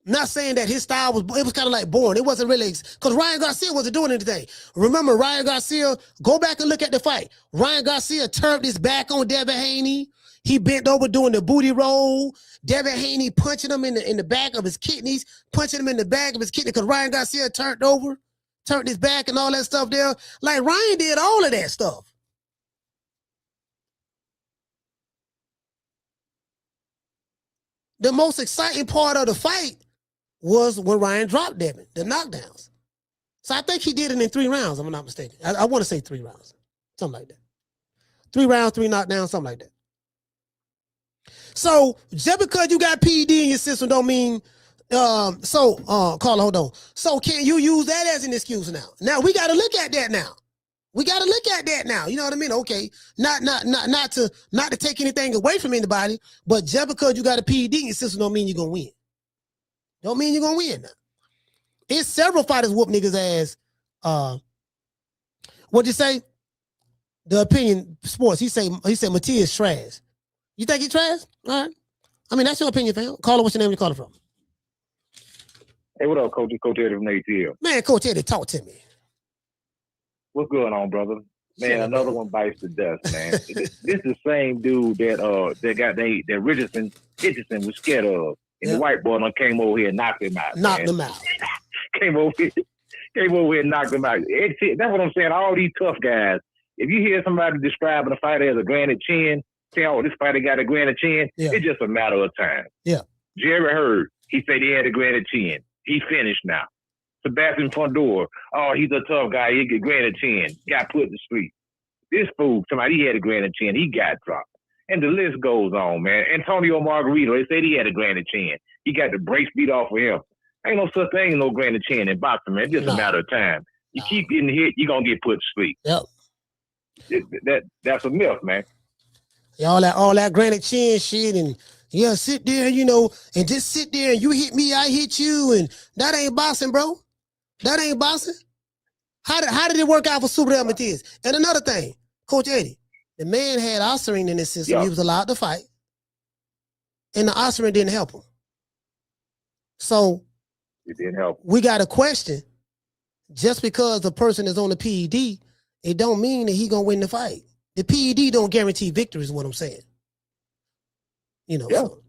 Not saying that his style was kind of like boring. It wasn't really, because Ryan Garcia wasn't doing anything. Remember, Ryan Garcia, go back and look at the fight. Ryan Garcia turned his back on Devin Haney. He bent over doing the booty roll. Devin Haney punching him in the back of his kidneys, punching him in the back of his kidney because Ryan Garcia turned his back and all that stuff there. Like Ryan did all of that stuff. The most exciting part of the fight was when Ryan dropped Devin, the knockdowns. So I think he did it in 3 rounds, if I'm not mistaken. I want to say 3 rounds, something like that. 3 rounds, 3 knockdowns, something like that. So just because you got PED in your system don't mean, Carla, hold on. So can you use that as an excuse now? Now we got to look at that now. We got to look at that now. You know what I mean? Okay, not to take anything away from anybody, but just because you got a PED in your system don't mean you're gonna win. Don't mean you're gonna win now. It's several fighters whoop niggas ass. What'd you say? The Opinion Sports. He said Matias trash. You think he trash? All right. I mean, that's your opinion, fam. Call it, what's your name? You call it from? Hey, what up, Coach? Coach Eddie from ATL. Man, Coach Eddie, talk to me. What's going on, brother? Man, another one bites the dust, man. this the same dude that Richardson was scared of. And the white boy came over here and knocked him out. Came over here and knocked him out. That's what I'm saying. All these tough guys. If you hear somebody describing a fighter as a granite chin, say, oh, this fighter got a granite chin, it's just a matter of time. Yeah. Jerry Hurd, he said he had a granite chin. He finished now. Sebastian Fundora, oh, he's a tough guy. He get granite chin. Got put to sleep. This fool, he had a granite chin. He got dropped. And the list goes on, man. Antonio Margarito, they said he had a granite chin. He got the brakes beat off of him. Ain't no such thing as no granite chin in boxing, man. It's just a matter of time. You keep getting hit, you're going to get put to sleep. Yep. That's a myth, man. Yeah, all that granite chin shit and sit there, and just sit there and you hit me, I hit you, and that ain't boxing, bro. That ain't boxing. How did it work out for Subriel Matias? And another thing, Coach Eddie, the man had Osirine in his system. Yep. He was allowed to fight. And the Osirine didn't help him. So it didn't help. We got a question. Just because the person is on the PED, it don't mean that he gonna win the fight. The PED don't guarantee victory is what I'm saying. Yeah. So,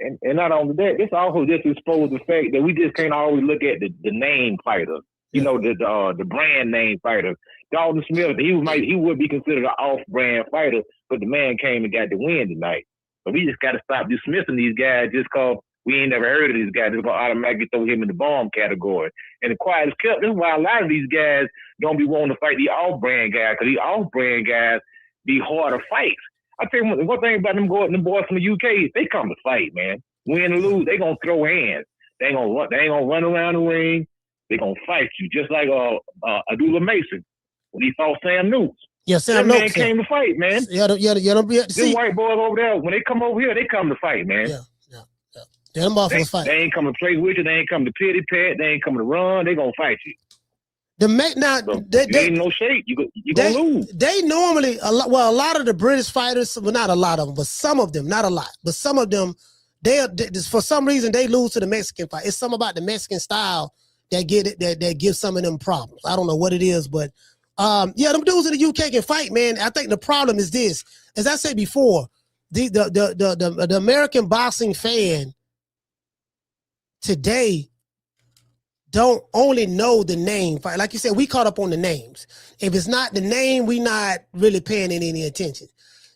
and not only that, this also just exposed the fact that we just can't always look at the name fighter. The brand name fighter. Dalton Smith, he would be considered an off-brand fighter, but the man came and got the win tonight. So we just got to stop dismissing these guys just because we ain't never heard of these guys. They're going to automatically throw him in the bomb category. And the quiet is kept. This is why a lot of these guys don't be wanting to fight the off-brand guys, because these off-brand guys be harder fights. I tell you one thing about them boys from the UK, they come to fight, man. Win or lose, they going to throw hands. They ain't going to run around the ring. They going to fight you, just like Abdullah Mason when he fought Sam Newt. Yeah, Sam Newt came to fight, man. Them white boys over there, when they come over here, they come to fight, man. Yeah. Them motherfuckers fight. They ain't come to play with you. They ain't come to pity pat. They ain't come to run. They gonna fight you. They ain't no shape. You gonna lose. They normally a lot of the British fighters, well, not a lot of them, but some of them, not a lot, but some of them, they for some reason they lose to the Mexican fight. It's something about the Mexican style that gives some of them problems. I don't know what it is, but them dudes in the UK can fight, man. I think the problem is this, as I said before, the American boxing fan today don't only know the name. Like you said, we caught up on the names. If it's not the name, we not really paying any attention.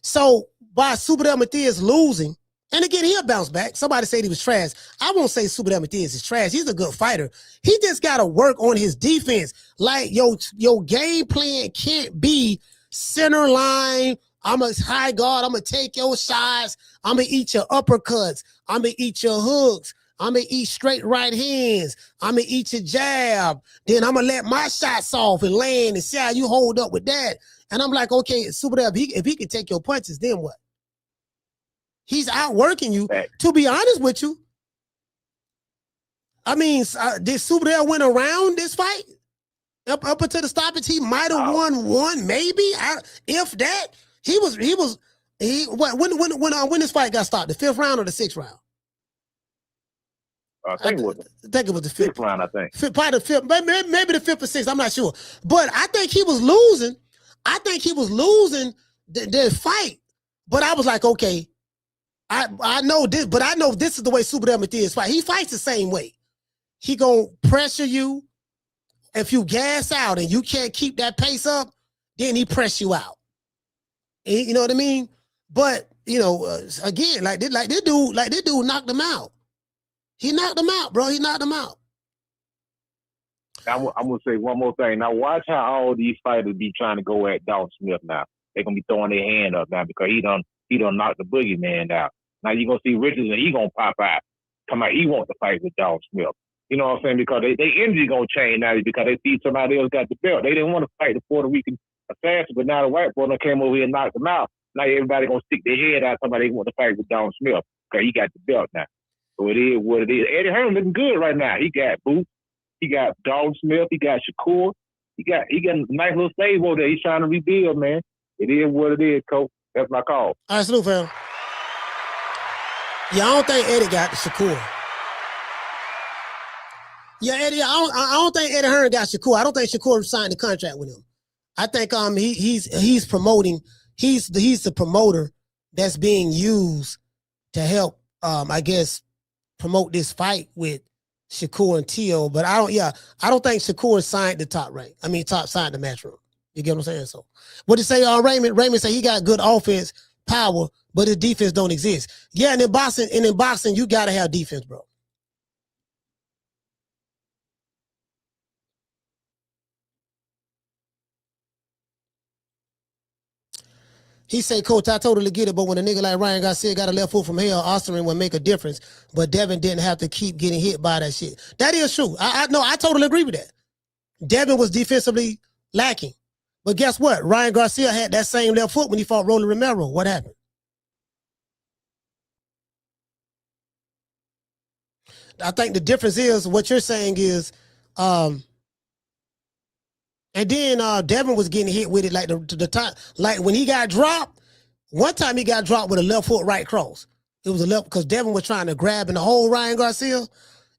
So by Subriel Matias losing, and again, he'll bounce back. Somebody said he was trash. I won't say Subriel Matias is trash. He's a good fighter. He just got to work on his defense. Like, your game plan can't be center line. I'm a high guard. I'm going to take your shots. I'm going to eat your uppercuts. I'm going to eat your hooks. I'm going to eat straight right hands. I'm going to eat your jab. Then I'm going to let my shots off and land and see how you hold up with that. And I'm like, okay, Subriel, if he can take your punches, then what? He's outworking you. To be honest with you, I mean, did Subriel win around this fight? Up until the stoppage, he might have won one, maybe. If that, when this fight got stopped, the 5th round or the 6th round? I think it was the fifth round. I think probably the fifth, maybe the fifth or sixth. I'm not sure, but I think he was losing. I think he was losing the fight. But I was like, okay, I know this, but I know this is the way Subriel Matias fight. He fights the same way. He gonna pressure you. If you gas out and you can't keep that pace up, then he press you out. You know what I mean? But you know, again, like this dude knocked him out. He knocked him out, bro. He knocked him out. I'm gonna say one more thing. Now watch how all these fighters be trying to go at Dalton Smith now. They're gonna be throwing their hand up now because he done knocked the boogeyman out. Now you're gonna see Richardson, he gonna pop out. Come out, he wants to fight with Dalton Smith. You know what I'm saying? Because they energy gonna change now because they see somebody else got the belt. They didn't want to fight the Puerto Rican assassin, but now the white boy came over here and knocked them out. Now everybody gonna stick their head out. Somebody want to fight with Dalton Smith because he got the belt now. So it is what it is. Eddie Hearn looking good right now. He got Boots. He got Dalton Smith. He got Shakur. He got a nice little stable there. He's trying to rebuild, man. It is what it is, coach. That's my call. All right, salute, fam. Yeah, I don't think Eddie got the Shakur. Yeah, Eddie, I don't think Eddie Hearn got Shakur. I don't think Shakur signed the contract with him. I think he's promoting. He's the promoter that's being used to help, I guess, promote this fight with Shakur and Tio. But I don't think Shakur signed the signed the matchroom. You get what I'm saying? So what you say, Raymond? Raymond say he got good offense, power, but his defense don't exist. Yeah, and in boxing, you gotta have defense, bro. He say, Coach, I totally get it, but when a nigga like Ryan Garcia got a left foot from hell, Osterman would make a difference. But Devin didn't have to keep getting hit by that shit. That is true. I totally agree with that. Devin was defensively lacking. But guess what? Ryan Garcia had that same left foot when he fought Rolly Romero. What happened? I think the difference is what you're saying is, and then Devin was getting hit with it like the time, like when he got dropped. One time he got dropped with a left foot right cross. It was a left because Devin was trying to grab and hold Ryan Garcia, and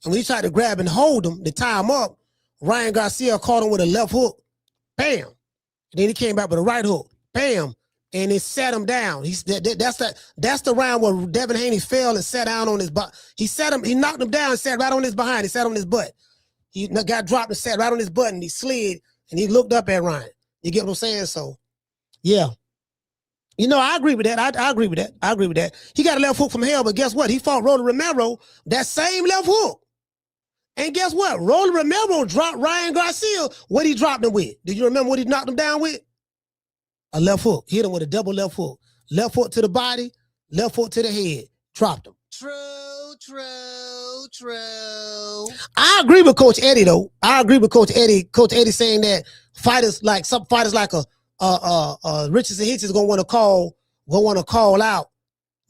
when he tried to grab and hold him to tie him up, Ryan Garcia caught him with a left hook, bam. And then he came back with a right hook, bam, and it sat him down. That's the round where Devin Haney fell and sat down on his butt. He knocked him down and sat right on his behind. He sat on his butt. He got dropped and sat right on his butt, and he slid. And he looked up at Ryan. You get what I'm saying? So, yeah. You know, I agree with that. I agree with that. I agree with that. He got a left hook from hell, but guess what? He fought Rolly Romero, that same left hook. And guess what? Rolly Romero dropped Ryan Garcia. What he dropped him with? Do you remember what he knocked him down with? A left hook. Hit him with a double left hook. Left hook to the body, left hook to the head. Dropped him. True. I agree with Coach Eddie though. I agree with Coach Eddie. Coach Eddie saying that some fighters like Richardson Hitchens gonna want to call out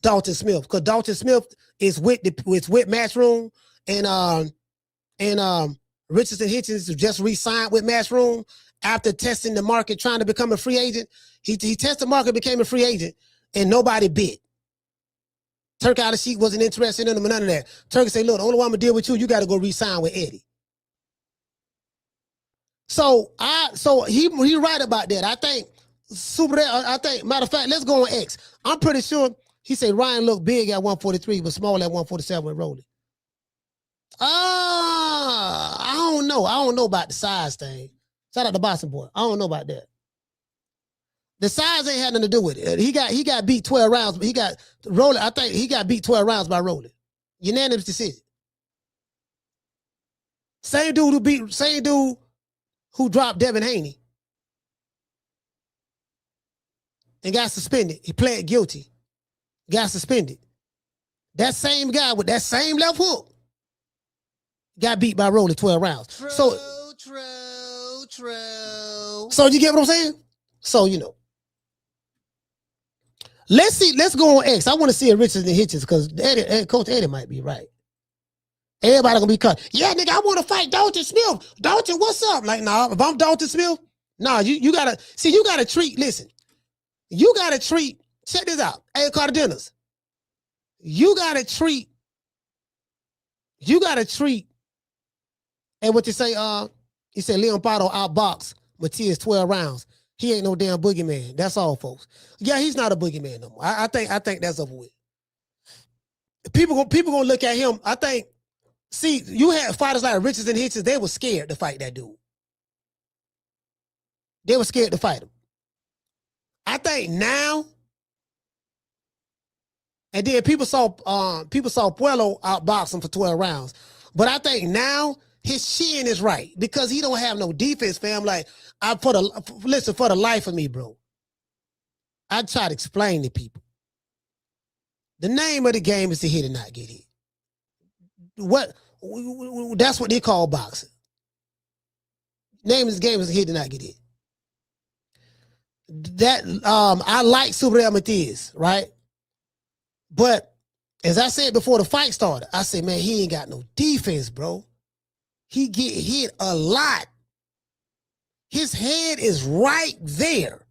Dalton Smith because Dalton Smith is with Matchroom and Richardson Hitchens just re-signed with Matchroom after testing the market, trying to become a free agent. He tested the market, became a free agent, and nobody bid. Turk out of sheet wasn't interested in him and none of that. Turk said, look, the only one I'm going to deal with you got to go re-sign with Eddie. So he right about that. I think matter of fact, let's go on X. I'm pretty sure he said Ryan looked big at 143, but small at 147 with Rolly. I don't know. I don't know about the size thing. Shout out to Boston boy. I don't know about that. The size ain't had nothing to do with it. He got beat 12 rounds, but he got Rolly. I think he got beat 12 rounds by Rolly. Unanimous decision. Same dude who dropped Devin Haney and got suspended. He pled guilty. Got suspended. That same guy with that same left hook got beat by Rolly 12 rounds. True. So you get what I'm saying? So, you know. Let's go on X. I want to see a Richardson Hitchens because Coach Eddie might be right. Everybody gonna be cut. Yeah, nigga, I want to fight Dalton Smith. Dalton, what's up? Like, nah, if I'm Dalton Smith, nah, you gotta treat, listen, you gotta treat, check this out. Hey, Cardenas, you gotta treat You got to treat, and what you say, you said Leon Pato outboxed Matias 12 rounds. He ain't no damn boogeyman. That's all, folks. Yeah, he's not a boogeyman no more. I think that's over with. People gonna look at him. I think, see, you had fighters like Richards and Hitchens, they were scared to fight that dude. They were scared to fight him. I think now, and then people saw Puello outbox him for 12 rounds. But I think now his chin is right because he don't have no defense, fam. Like, listen, for the life of me, bro, I try to explain to people. The name of the game is to hit and not get hit. That's what they call boxing. Name of this game is to hit and not get hit. That I like Subriel Matias, right? But as I said before the fight started, I said, man, he ain't got no defense, bro. He get hit a lot. His head is right there.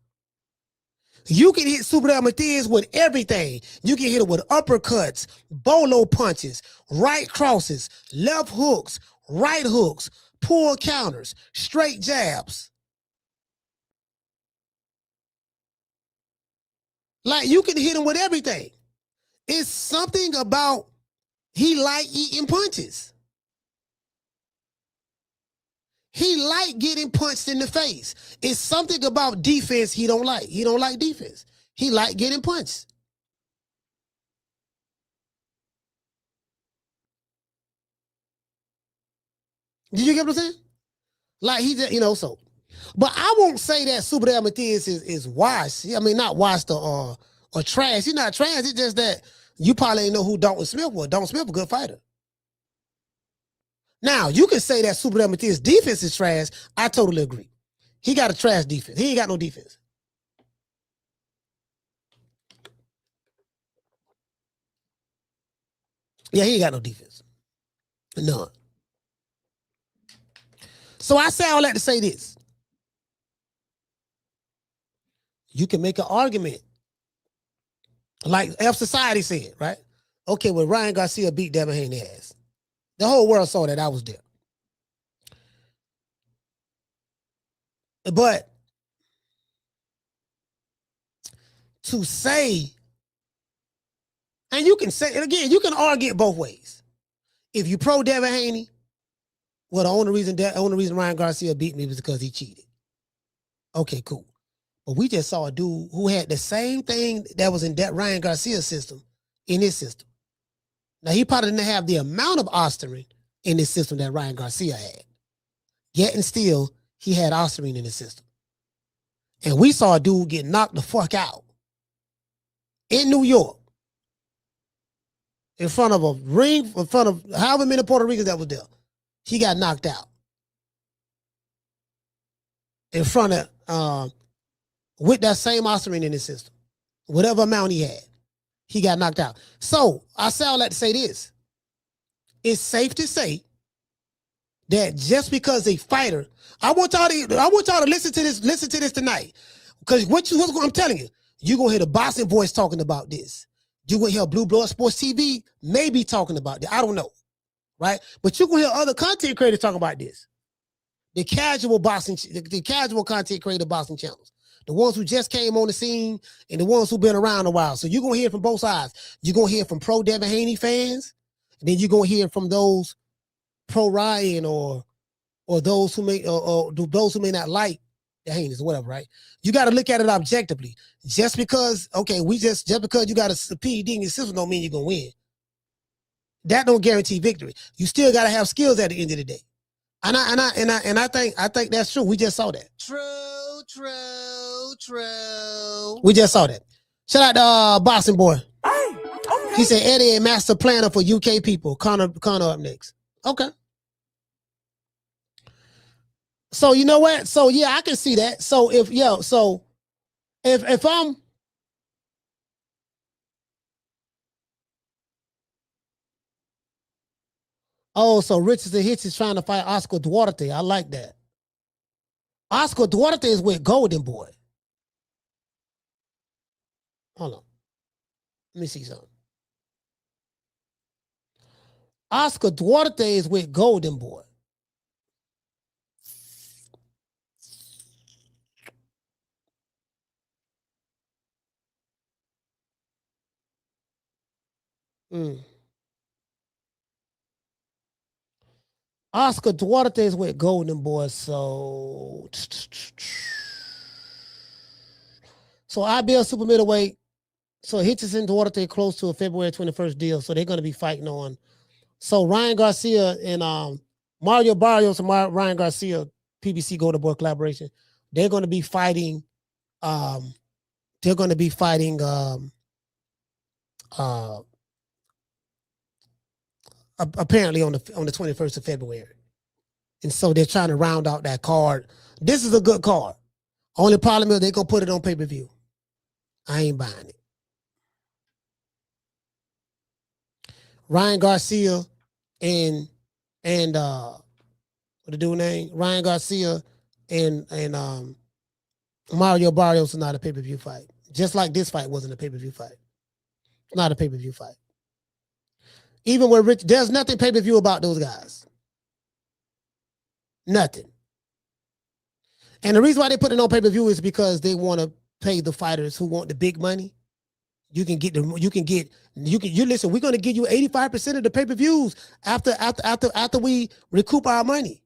You can hit Subriel Matias with everything. You can hit it with uppercuts, bolo punches, right crosses, left hooks, right hooks, pull counters, straight jabs. Like, you can hit him with everything. It's something about he like eating punches. He like getting punched in the face. It's something about defense he don't like. He don't like defense. He like getting punched. Did you get what I'm saying? Like, he just, so. But I won't say that Subriel Matias is washed. I mean, not washed or trash. He's not trash. It's just that you probably ain't know who Dalton Smith was. Dalton Smith was a good fighter. Now, you can say that Subriel Matias' defense is trash. I totally agree. He got a trash defense. He ain't got no defense. Yeah, he ain't got no defense. None. So I say all that to say this. You can make an argument. Like F Society said, right? Okay, well, Ryan Garcia beat Devin Haney ass. The whole world saw that I was there. But to say, and you can say, and again, you can argue it both ways. If you pro Devin Haney, well, the only reason Ryan Garcia beat me was because he cheated. Okay, cool. But we just saw a dude who had the same thing that was in that Ryan Garcia system in his system. Now, he probably didn't have the amount of ostarine in his system that Ryan Garcia had. Yet and still, he had ostarine in his system. And we saw a dude get knocked the fuck out in New York in front of a ring, in front of however many Puerto Ricans that was there. He got knocked out in front of, with that same ostarine in his system, whatever amount he had. He got knocked out. So I say all that to say this. It's safe to say that just because a fighter, I want y'all to listen to this tonight. Because I'm telling you, you're gonna hear the boxing voice talking about this. You're gonna hear Blue Blood Sports TV maybe talking about this. I don't know. Right? But you're gonna hear other content creators talking about this. The casual content creator boxing channels. The ones who just came on the scene and the ones who've been around a while. So you're going to hear from both sides. You're going to hear from pro Devin Haney fans. And then you're going to hear from those pro Ryan or those who may not like the Haneys or whatever, right? You got to look at it objectively. Just because you got a PED in your system don't mean you're going to win. That don't guarantee victory. You still got to have skills at the end of the day. And I think that's true. We just saw that. True. We just saw that. Shout out to Boxing Boy. Hey, okay. He said Eddie a master planner for UK people. Connor up next. Okay. So you know what? So yeah, I can see that. So if I'm so Richards and Hitch is trying to fight Oscar Duarte. I like that. Oscar Duarte is with Golden Boy. Hold on. Let me see something. Oscar Duarte is with Golden Boy. Oscar Duarte is with Golden Boy, so IBL super middleweight. So Hitchison Duarte close to a February 21st deal, so they're going to be fighting on. So Ryan Garcia and Mario Barrios and Ryan Garcia, PBC Golden Boy collaboration, they're going to be fighting. They're going to be fighting. Apparently on the 21st of February. And so they're trying to round out that card. This is a good card. Only problem is they're going to put it on pay-per-view. I ain't buying it. Ryan Garcia and what the dude name? Ryan Garcia and Mario Barrios is not a pay-per-view fight. Just like this fight wasn't a pay-per-view fight. It's not a pay-per-view fight. Even with Rich, there's nothing pay-per-view about those guys. Nothing. And the reason why they put it on pay-per-view is because they want to pay the fighters who want the big money. You listen, we're going to give you 85% of the pay-per-views after we recoup our money.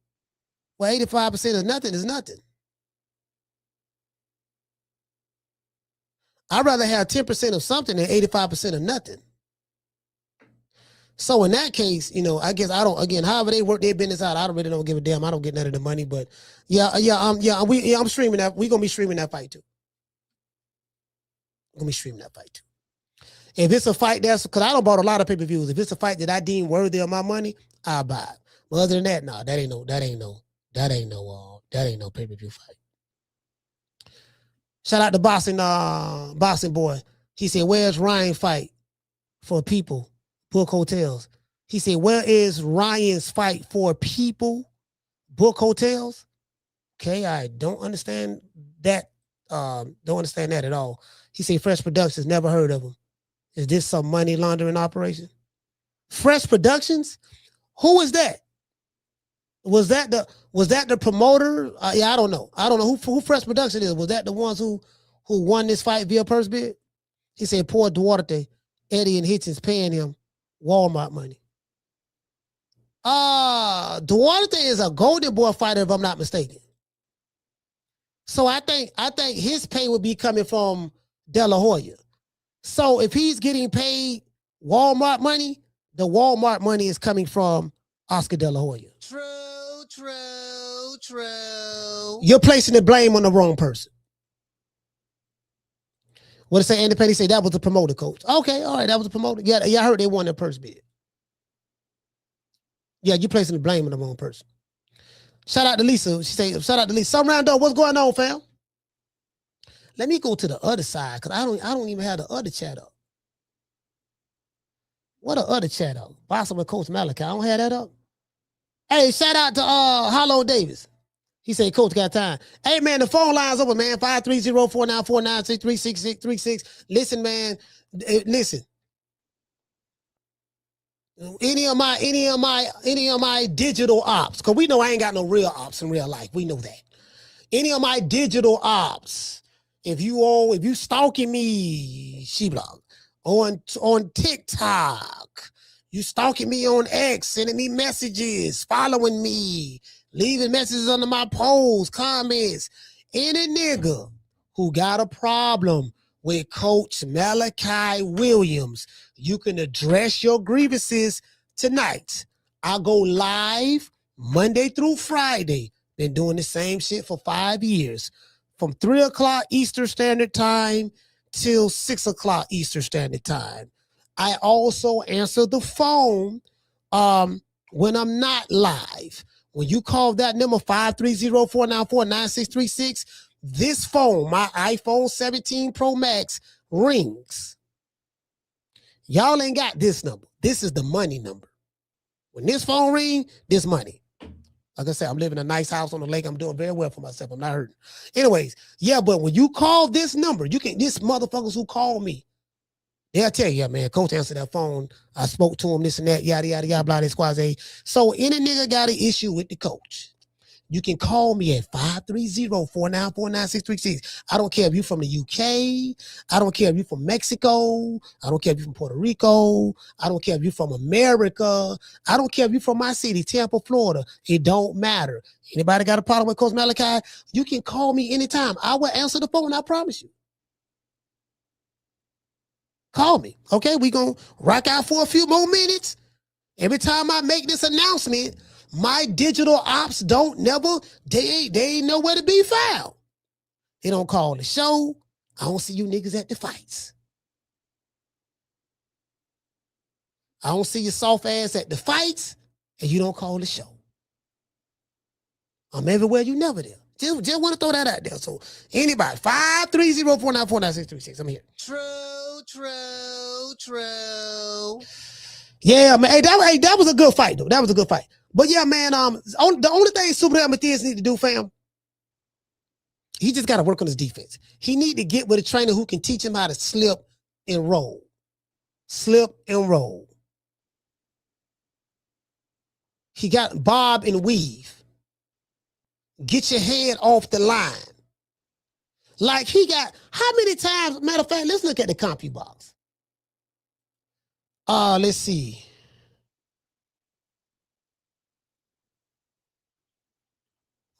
Well, 85% is nothing. I'd rather have 10% of something than 85% of nothing. So in that case, I guess however they work their business out, I don't give a damn. I don't get none of the money, but I'm streaming that. We're going to be streaming that fight too. If it's a fight because I don't bought a lot of pay-per-views. If it's a fight that I deem worthy of my money, I'll buy it. But other than that, no, that ain't no pay-per-view fight. Shout out to Boxing Boy. He said, "Where's Ryan fight for people? Book hotels." He said, "Where is Ryan's fight for people? Book hotels?" Okay, I don't understand that. Don't understand that at all. He said, "Fresh Productions, never heard of him. Is this some money laundering operation?" Fresh Productions? Who is that? Was that the promoter? I don't know. I don't know who Fresh Production is. Was that the ones who won this fight via purse bid? He said, "Poor Duarte, Eddie and Hitchens paying him Walmart money." Duarte is a Golden Boy fighter, if I'm not mistaken. So I think his pay would be coming from De La Hoya. So if he's getting paid Walmart money, the Walmart money is coming from Oscar De La Hoya. True. You're placing the blame on the wrong person. What did say? Andy Petty say that was the promoter, coach. Okay, all right, that was the promoter. Yeah, I heard they won their purse bid. Yeah, you're placing the blame on the wrong person. Shout out to Lisa. She say, "Shout out to Lisa. Some round up. What's going on, fam?" Let me go to the other side because I don't even have the other chat up. What the other chat up? Boxing with Coach Malachi. I don't have that up. Hey, shout out to Hollow Davis. He said, "Coach got time." Hey, man, the phone line's open, man. 530-494-9636. Listen, man. Listen. Any of my digital ops, because we know I ain't got no real ops in real life. We know that. Any of my digital ops, if you stalking me, Sheblog, on TikTok, you stalking me on X, sending me messages, following me, leaving messages under my posts, comments, any nigga who got a problem with Coach Malachi Williams, you can address your grievances tonight. I go live Monday through Friday. Been doing the same shit for 5 years. From 3 o'clock Eastern Standard Time till 6 o'clock Eastern Standard Time. I also answer the phone when I'm not live. When you call that number 530-494-9636, this phone, my iPhone 17 Pro Max, rings. Y'all ain't got this number. This is the money number. When this phone rings, this money. Like I said, I'm living in a nice house on the lake. I'm doing very well for myself. I'm not hurting. Anyways, yeah, but when you call this number, this motherfuckers who call me, They'll tell you, man, coach answered that phone. I spoke to him, this and that, yada, yada, yada, blah, this, squaze. So any nigga got an issue with the coach, you can call me at 530-494-9636. I don't care if you're from the UK. I don't care if you're from Mexico. I don't care if you're from Puerto Rico. I don't care if you're from America. I don't care if you're from my city, Tampa, Florida. It don't matter. Anybody got a problem with Coach Malachi? You can call me anytime. I will answer the phone, I promise you. Call me, okay? We gonna rock out for a few more minutes. Every time I make this announcement, my digital ops they ain't nowhere to be found. They don't call the show. I don't see you niggas at the fights. I don't see your soft ass at the fights, and you don't call the show. I'm everywhere, you never there. Just want to throw that out there. So anybody, 530-494-9636. I'm here. True. Yeah, man. Hey, that was a good fight, though. That was a good fight. But yeah, man, the only thing Subriel Matias need to do, fam, he just got to work on his defense. He need to get with a trainer who can teach him how to slip and roll. Slip and roll. He got bob and weave. Get your head off the line. Like he got, how many times, matter of fact, let's look at the CompuBox. Let's see.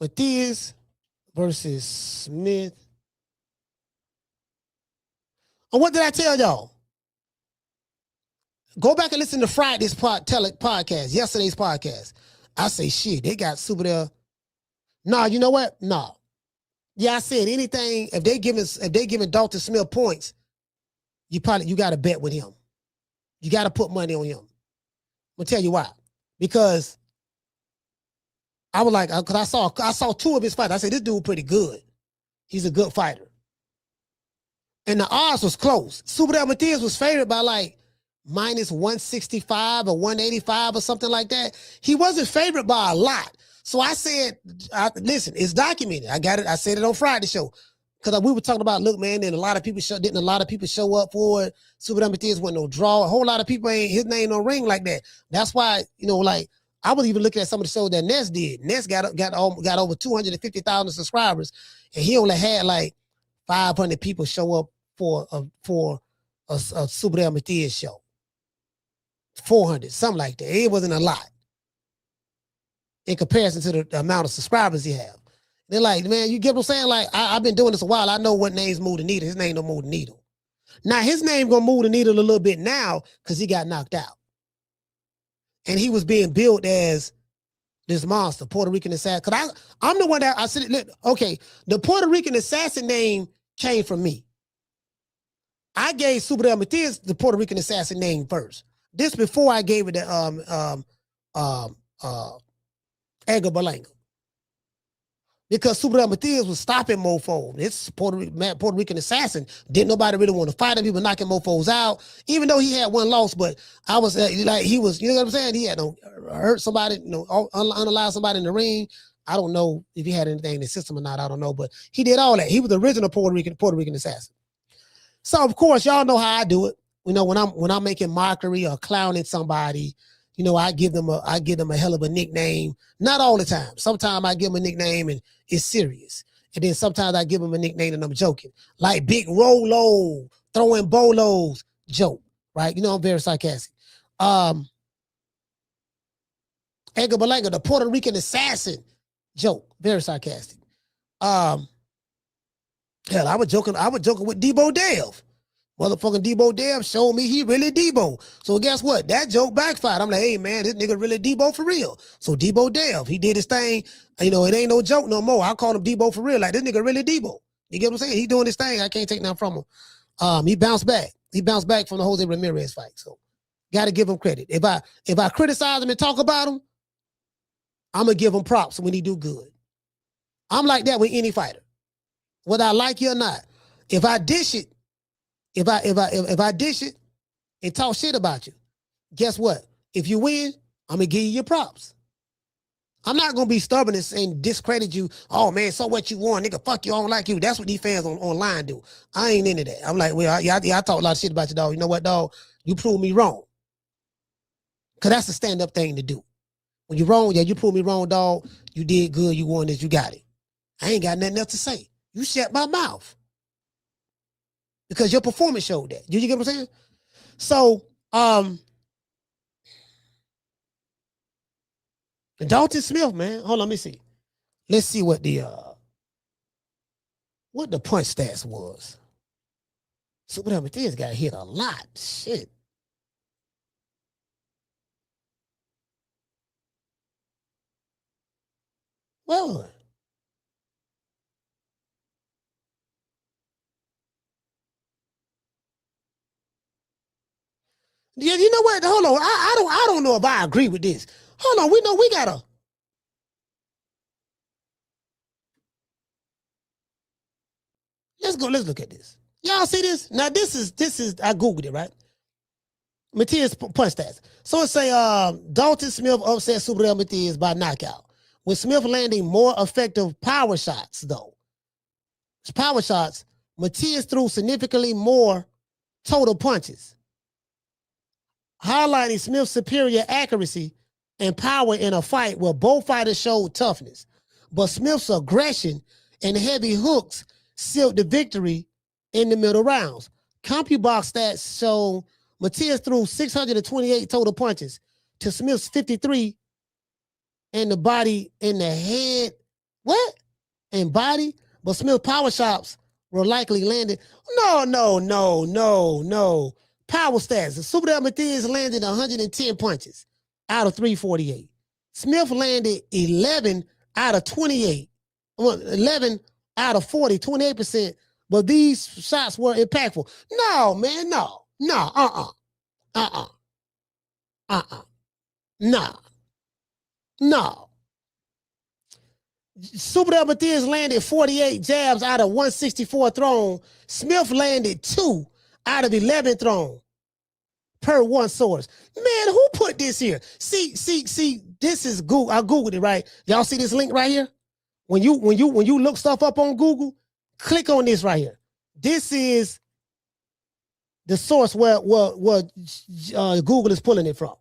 Matias versus Smith. And what did I tell y'all? Go back and listen to Friday's podcast, yesterday's podcast. I say, shit, they got Subriel. Nah, you know what? Nah. Yeah, I said anything, if they giving Dalton Smith points, you got to bet with him. You got to put money on him. I'm going to tell you why. Because I was like, because I saw two of his fights. I said, this dude pretty good. He's a good fighter. And the odds was close. Subriel Matias was favored by like minus 165 or 185 or something like that. He wasn't favored by a lot. So I said, listen, it's documented. I got it. I said it on Friday show. Because we were talking about, look, man, and a lot of people show up for it. Subriel Matias wasn't no draw. A whole lot of people his name no ring like that. That's why, like, I was even looking at some of the shows that Ness did. Ness got over 250,000 subscribers, and he only had like 500 people show up for a Subriel Matias show. 400, something like that. It wasn't a lot in comparison to the amount of subscribers he have. They're like, man, you get what I'm saying? Like, I've been doing this a while. I know what names move the needle. His name don't move the needle. Now, his name gonna move the needle a little bit now because he got knocked out. And he was being billed as this monster, Puerto Rican assassin. Because I'm the one that I said, okay, the Puerto Rican assassin name came from me. I gave Subriel Matias the Puerto Rican assassin name first. This before I gave it to Edgar Berlanga. Because Subriel Matias was stopping mofo. This Puerto Rican assassin. Didn't nobody really want to fight him. He was knocking mofos out, even though he had one loss. But I was like, he was, you know what I'm saying? He had hurt somebody, unalive somebody in the ring. I don't know if he had anything in the system or not. I don't know. But he did all that. He was the original Puerto Rican assassin. So of course, y'all know how I do it. You know, when I'm making mockery or clowning somebody, you know, I give them a hell of a nickname. Not all the time. Sometimes I give them a nickname and it's serious. And then sometimes I give them a nickname and I'm joking. Like Big Rolo, throwing bolos, joke, right? You know, I'm very sarcastic. Edgar Berlanga, the Puerto Rican assassin, joke, very sarcastic. Hell, I was joking with Debo Dev. Motherfucking Debo Dev showed me he really Debo. So guess what? That joke backfired. I'm like, hey, man, this nigga really Debo for real. So Debo Dev, he did his thing. You know, it ain't no joke no more. I call him Debo for real. Like, this nigga really Debo. You get what I'm saying? He doing his thing. I can't take nothing from him. He bounced back. He bounced back from the Jose Ramirez fight. So got to give him credit. If I criticize him and talk about him, I'm going to give him props when he do good. I'm like that with any fighter. Whether I like you or not. If I dish it, if I dish it and talk shit about you, guess what? If you win, I'm gonna give you your props. I'm not gonna be stubborn and discredit you. Oh man, so what you want, nigga? Fuck you, I don't like you. That's what these fans online do. I ain't into that. I'm like, well, I talk a lot of shit about you, dog. You know what, dog? You proved me wrong. Cause that's a stand-up thing to do. When you're wrong, yeah, you proved me wrong, dog. You did good, you won this, you got it. I ain't got nothing else to say. You shut my mouth. Because your performance showed that. You get what I'm saying? So, Dalton Smith, man. Hold on, let me see. Let's see what the punch stats was. Subriel Matias got hit a lot. Shit. Well, yeah, you know what? Hold on. I don't know if I agree with this. Hold on. We gotta. Let's go. Let's look at this. Y'all see this? Now this is I Googled it, right? Matias punch stats. So it say Dalton Smith upset Subriel Matias by knockout. With Smith landing more effective power shots, though. Power shots, Matias threw significantly more total punches, highlighting Smith's superior accuracy and power in a fight where both fighters showed toughness. But Smith's aggression and heavy hooks sealed the victory in the middle rounds. CompuBox stats show Matias threw 628 total punches to Smith's 53 in the body, in the head, what? And body, but Smith's power shots were likely landed. No. Power stats. Subriel Matias landed 110 punches out of 348. Smith landed 11 out of 28. 11 out of 40, 28%. But these shots were impactful. No, man, no. No. Subriel Matias landed 48 jabs out of 164 thrown. Smith landed 2 out of 11 thrown per one source. Man, who put this here? See, this is Google. I Googled it, right? Y'all see this link right here? When you look stuff up on Google, click on this right here. This is the source where Google is pulling it from.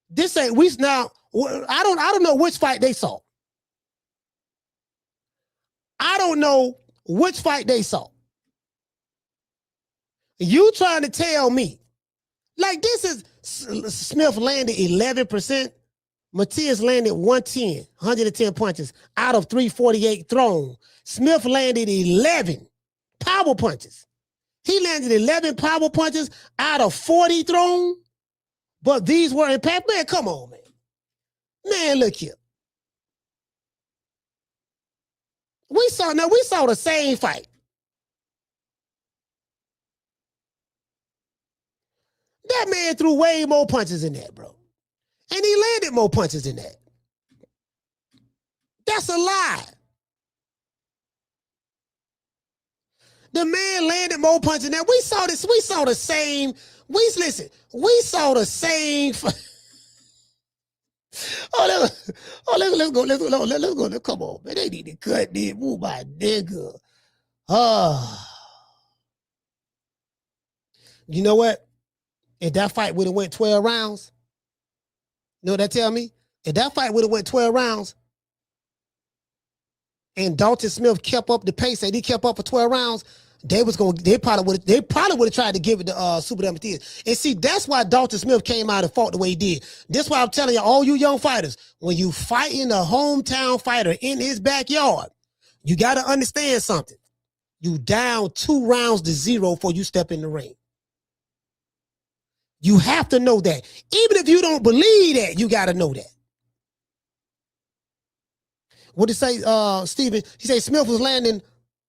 This ain't we now. I don't know which fight they saw. I don't know which fight they saw. You trying to tell me, like this is Smith landed 11%, Matias landed 110 punches out of 348 thrown. Smith landed 11 power punches. He landed 11 power punches out of 40 thrown, but these were impact. Man, come on, man. Man, look here. We saw the same fight. That man threw way more punches than that, bro. And he landed more punches than that. That's a lie. The man landed more punches than that. We saw this. We saw the same. We saw the same. Let's go. Come on, man. They need to cut this. Move my nigga. You know what? If that fight would have went 12 rounds, you know what that tell me? If that fight would have went 12 rounds and Dalton Smith kept up the pace that he kept up for 12 rounds, they probably would have tried to give it to Subriel Matias. And see, that's why Dalton Smith came out and fought the way he did. That's why I'm telling you, all you young fighters, when you fighting a hometown fighter in his backyard, you got to understand something. You down 2-0 before you step in the ring. You have to know that. Even if you don't believe that, you got to know that. What did he say, Steven? He said Smith was landing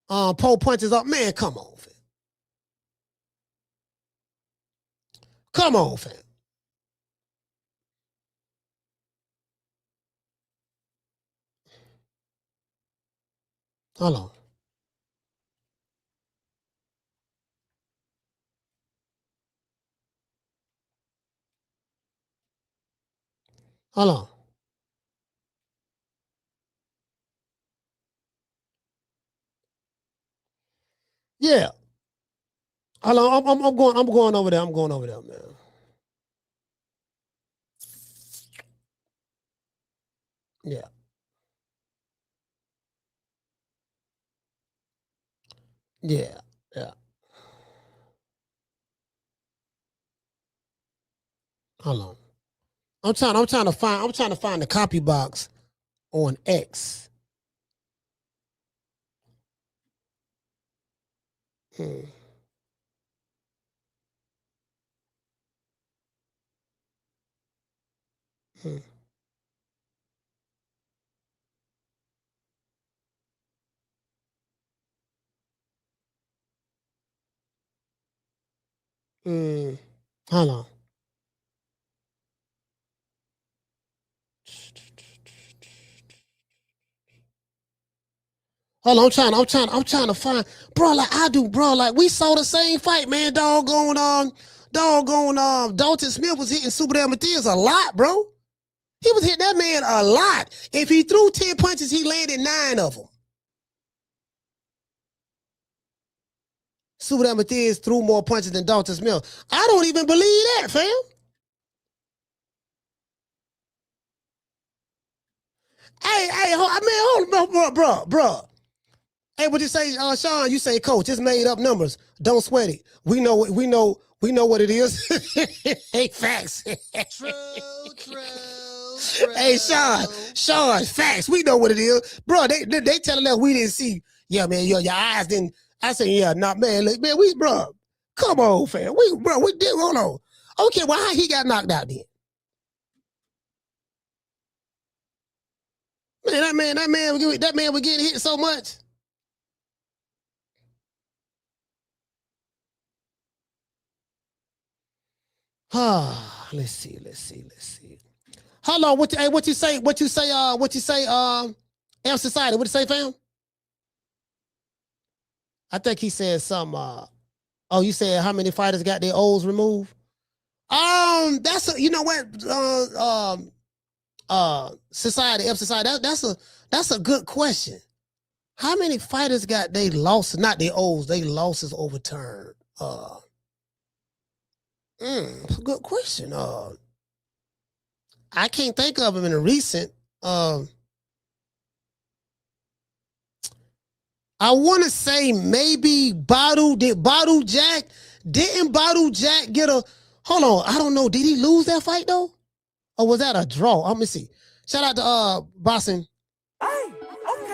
pole punches up. Man, come on, fam. Come on, fam. Hold on. Hold on. Hold on, I'm going over there. I'm going over there, man. Yeah. Yeah. Yeah. Hold on. I'm trying to find the copy box on X. Hmm. Hmm. Hold on. Hold on, I'm trying to find, bro. Like I do, bro. Like we saw the same fight, man. Doggone, Dalton Smith was hitting Subriel Matias a lot, bro. He was hitting that man a lot. If he threw 10 punches, he landed 9 of them. Subriel Matias threw more punches than Dalton Smith. I don't even believe that, fam. Hey, hold on, bro. Hey, what you say, Sean? You say, Coach, it's made up numbers. Don't sweat it. We know what it is. Hey, facts. True. Hey, Sean, facts. We know what it is, bro. They telling us we didn't see. Yeah, man, your eyes didn't. I said, yeah, not man. Look, man, bro. Come on, fam. We did. Hold on. Okay, well, how he got knocked out then? Man, that man was getting hit so much. Let's see. Hold on, what you say, L Society, what you say, fam? I think he said some, you said how many fighters got their O's removed? That's you know what, Society, F Society, that's a good question. How many fighters got their losses, not their O's, their losses overturned? That's a good question. I can't think of them in a recent. I want to say maybe didn't Badu Jack get a, hold on, I don't know. Did he lose that fight though? Or was that a draw? Let me see. Shout out to Boston. Okay.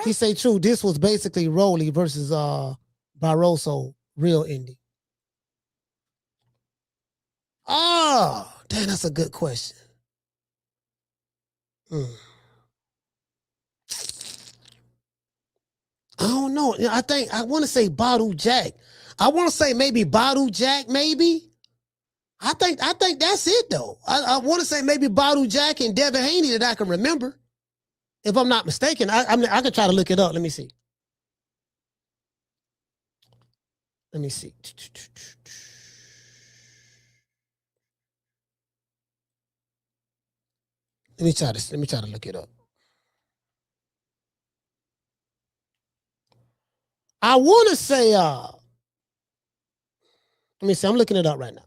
He say true. This was basically Rolly versus Barroso, real indie. Oh, damn, that's a good question. I don't know. I want to say Badu Jack. I want to say maybe Badu Jack, maybe. I think that's it though. I want to say maybe Badu Jack and Devin Haney that I can remember. If I'm not mistaken, I can try to look it up. Let me see. Let me try to look it up. I want to say, let me see. I'm looking it up right now.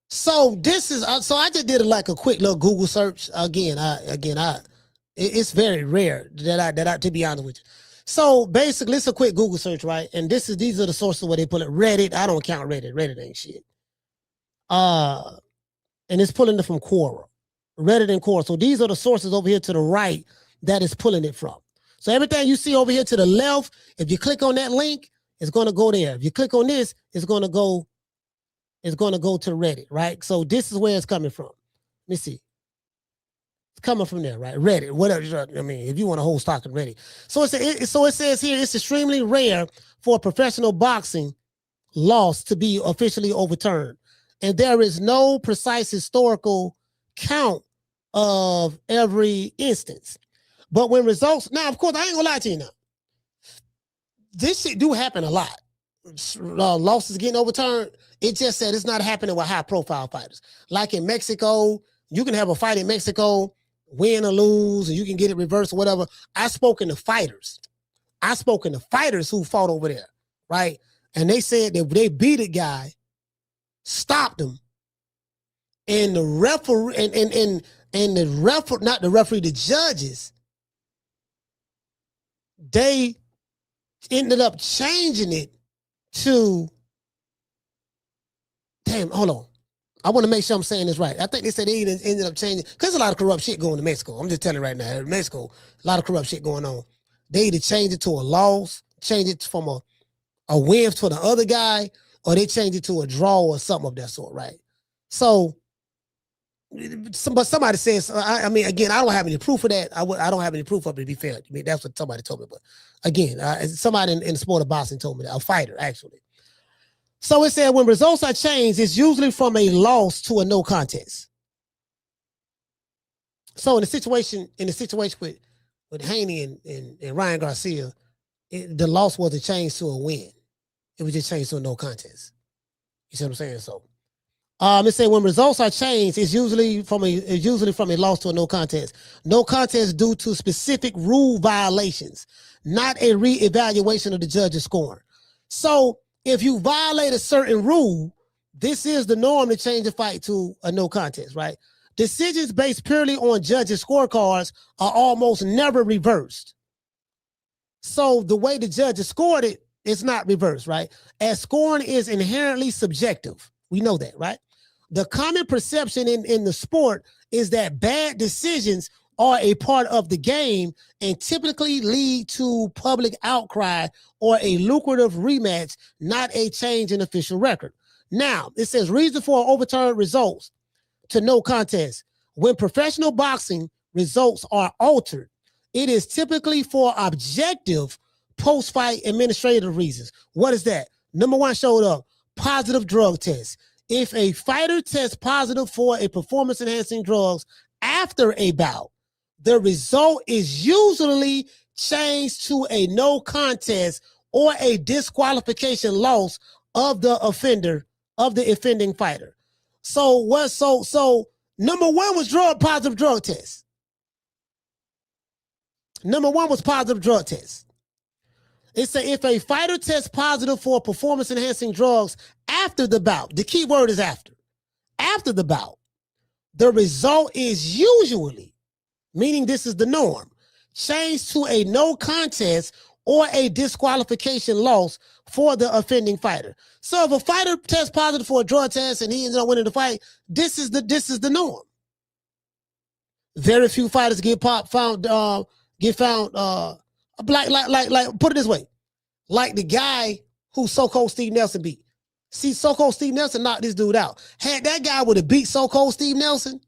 So this is so I just did like a quick little Google search again. It's very rare that I to be honest with you. So basically, it's a quick Google search, right? And these are the sources where they put it. Reddit, I don't count Reddit. Reddit ain't shit. And it's pulling it from Quora, Reddit and Quora. So these are the sources over here to the right that is pulling it from. So everything you see over here to the left, if you click on that link, it's going to go there. If you click on this, it's going to go to Reddit, right? So this is where it's coming from. Let me see. It's coming from there, right? Reddit, whatever. I mean, if you want to hold stock in Reddit. So it says here, it's extremely rare for a professional boxing loss to be officially overturned. And there is no precise historical count of every instance. But when results, now, of course, I ain't gonna lie to you now. This shit do happen a lot. Losses getting overturned. It just said it's not happening with high profile fighters. Like in Mexico, You can have a fight in Mexico, win or lose, and you can get it reversed or whatever. I spoken to fighters. I spoken to fighters who fought over there, right? And they said that they beat a guy, stopped him, and the referee and the referee, not the referee, the judges, they ended up changing it to, damn, hold on. I want to make sure I'm saying this right. I think they said they ended up changing, because there's a lot of corrupt shit going to Mexico. I'm just telling you right now, in Mexico, a lot of corrupt shit going on. They either change it to a loss, change it from a win for the other guy, or they change it to a draw or something of that sort, right? So, but somebody says, I mean, again, I don't have any proof of that. I don't have any proof of it, to be fair. I mean, that's what somebody told me. But again, somebody in the sport of boxing told me that, a fighter, actually. So it said when results are changed, it's usually from a loss to a no contest. So in the situation with Haney and Ryan Garcia, the loss wasn't changed to a win. It was just changed to a no contest. You see what I'm saying? So it said when results are changed, it's usually from a loss to a no contest. No contest due to specific rule violations, not a re-evaluation of the judge's scoring. So if you violate a certain rule, this is the norm to change the fight to a no contest, right? Decisions based purely on judges' scorecards are almost never reversed. So the way the judges scored it, it's not reversed, right? As scoring is inherently subjective. We know that, right? The common perception in the sport is that bad decisions are a part of the game and typically lead to public outcry or a lucrative rematch, not a change in official record. Now, it says reason for overturned results to no contest. When professional boxing results are altered, it is typically for objective post-fight administrative reasons. What is that? Number one showed up, positive drug test. If a fighter tests positive for a performance-enhancing drugs after a bout, the result is usually changed to a no contest or a disqualification loss of the offending fighter. So number one was positive drug test. Number one was positive drug test. It said if a fighter tests positive for performance-enhancing drugs after the bout, the key word is after the bout, the result is usually, meaning this is the norm, changed to a no contest or a disqualification loss for the offending fighter. So if a fighter tests positive for a drug test and he ends up winning the fight, this is the norm. Very few fighters get found like put it this way, like the guy who so-called Steve Nelson beat. See, so-called Steve Nelson knocked this dude out. Had that guy would have beat so-called Steve Nelson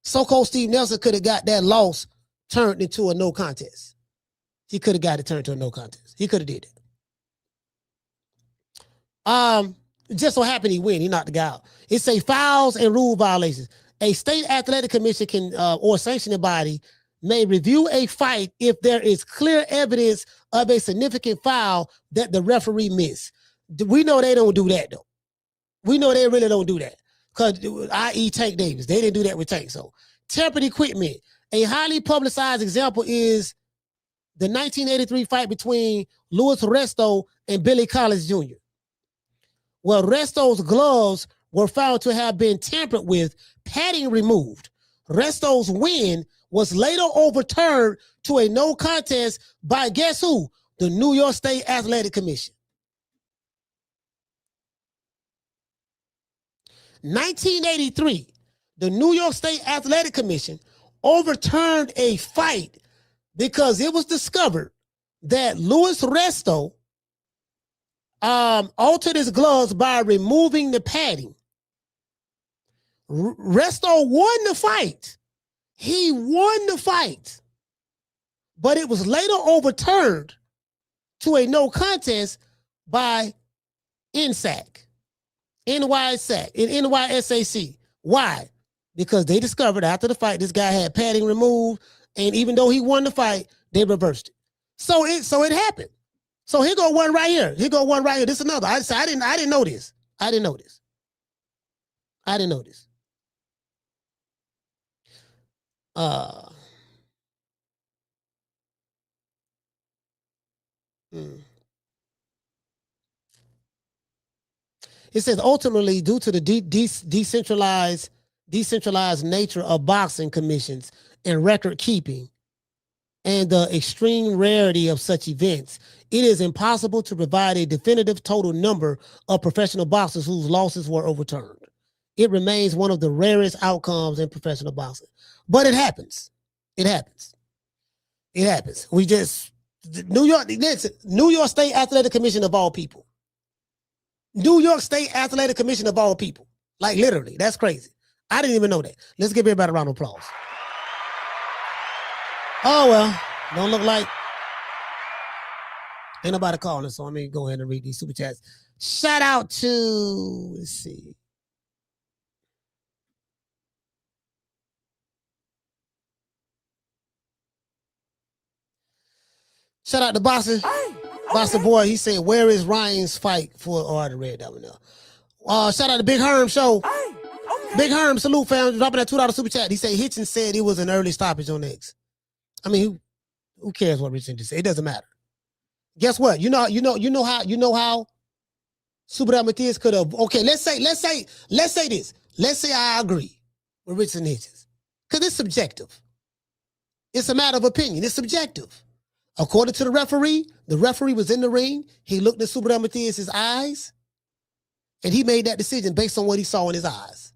could have got that loss turned into a no contest. He could have got it turned to a no contest. He could have did it. Just so happened he win. He knocked the guy out. It say fouls and rule violations. A state athletic commission can or sanctioning body may review a fight if there is clear evidence of a significant foul that the referee missed. We know they don't do that, though. We know they really don't do that. Because, i.e. Tank Davis, they didn't do that with Tank. So, tempered equipment. A highly publicized example is the 1983 fight between Louis Resto and Billy Collins Jr. Well, Resto's gloves were found to have been tampered with, padding removed. Resto's win was later overturned to a no contest by guess who? The New York State Athletic Commission. 1983, the New York State Athletic Commission overturned a fight because it was discovered that Louis Resto altered his gloves by removing the padding. Resto won the fight. He won the fight, but it was later overturned to a no contest by NYSAC. Why? Because they discovered after the fight this guy had padding removed, and even though he won the fight, they reversed it. So it happened. So here go one right here. Here go one right here. This is another. I didn't know this. It says ultimately, due to the decentralized nature of boxing commissions and record keeping, and the extreme rarity of such events, it is impossible to provide a definitive total number of professional boxers whose losses were overturned. It remains one of the rarest outcomes in professional boxing, but it happens. It happens. It happens. We just New York State Athletic Commission of all people. New York State Athletic Commission of all people. Like literally, that's crazy. I didn't even know that. Let's give everybody a round of applause. Oh, well, don't look like ain't nobody calling, so let me go ahead and read these super chats. Shout out to, let's see. Shout out to Bossa. Bossa Boy, he said, where is Ryan's fight for, I read that one now. Shout out to Big Herm Show. Big Herm, salute fam, dropping that $2 super chat. He said Hitchens said it was an early stoppage on X. I mean, who cares what Richard said? It doesn't matter. Guess what? You know how Subriel Matias could have. Okay, let's say this. Let's say I agree with Richard Hitchens, because it's subjective. It's a matter of opinion. It's subjective. According to the referee was in the ring. He looked at Subriel Matias' eyes, and he made that decision based on what he saw in his eyes.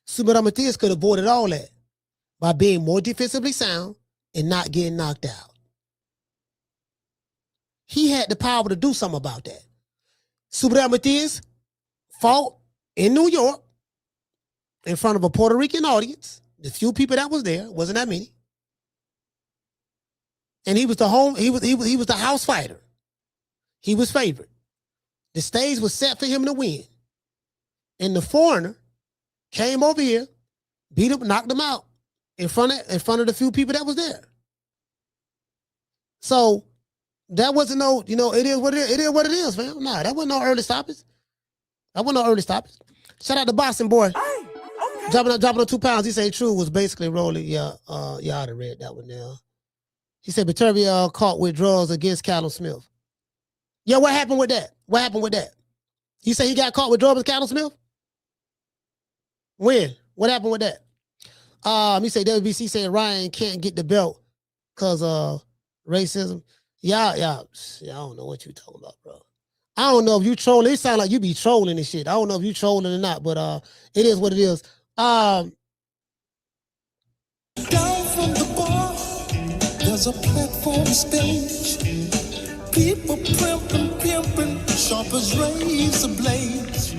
Subriel Matias could have avoided all that by being more defensively sound and not getting knocked out. He had the power to do something about that. Subriel Matias fought in New York in front of a Puerto Rican audience. The few people that was there, wasn't that many. And he was the house fighter. He was favored. The stage was set for him to win. And the foreigner came over here, beat him, knocked him out in front of the few people that was there. So that wasn't no, it is what it is. It is what it is, man. Nah, that wasn't no early stoppage. Shout out to Boston boy. Dropping on 2 pounds. He said True was basically rolling. Yeah, y'all would have read that one now. He said Viterbi caught with drugs against Callum Smith. Yeah, what happened with that? He said he got caught with drugs with Callum Smith? When? What happened with that? He said WBC said Ryan can't get the belt because racism. Yeah, I don't know what you talking about, bro. I don't know if you trolling. It sounds like you be trolling and shit. I don't know if you trolling or not, but it is what it is. Down from the bar, there's a platform stage. People pimping, sharp as razor blades.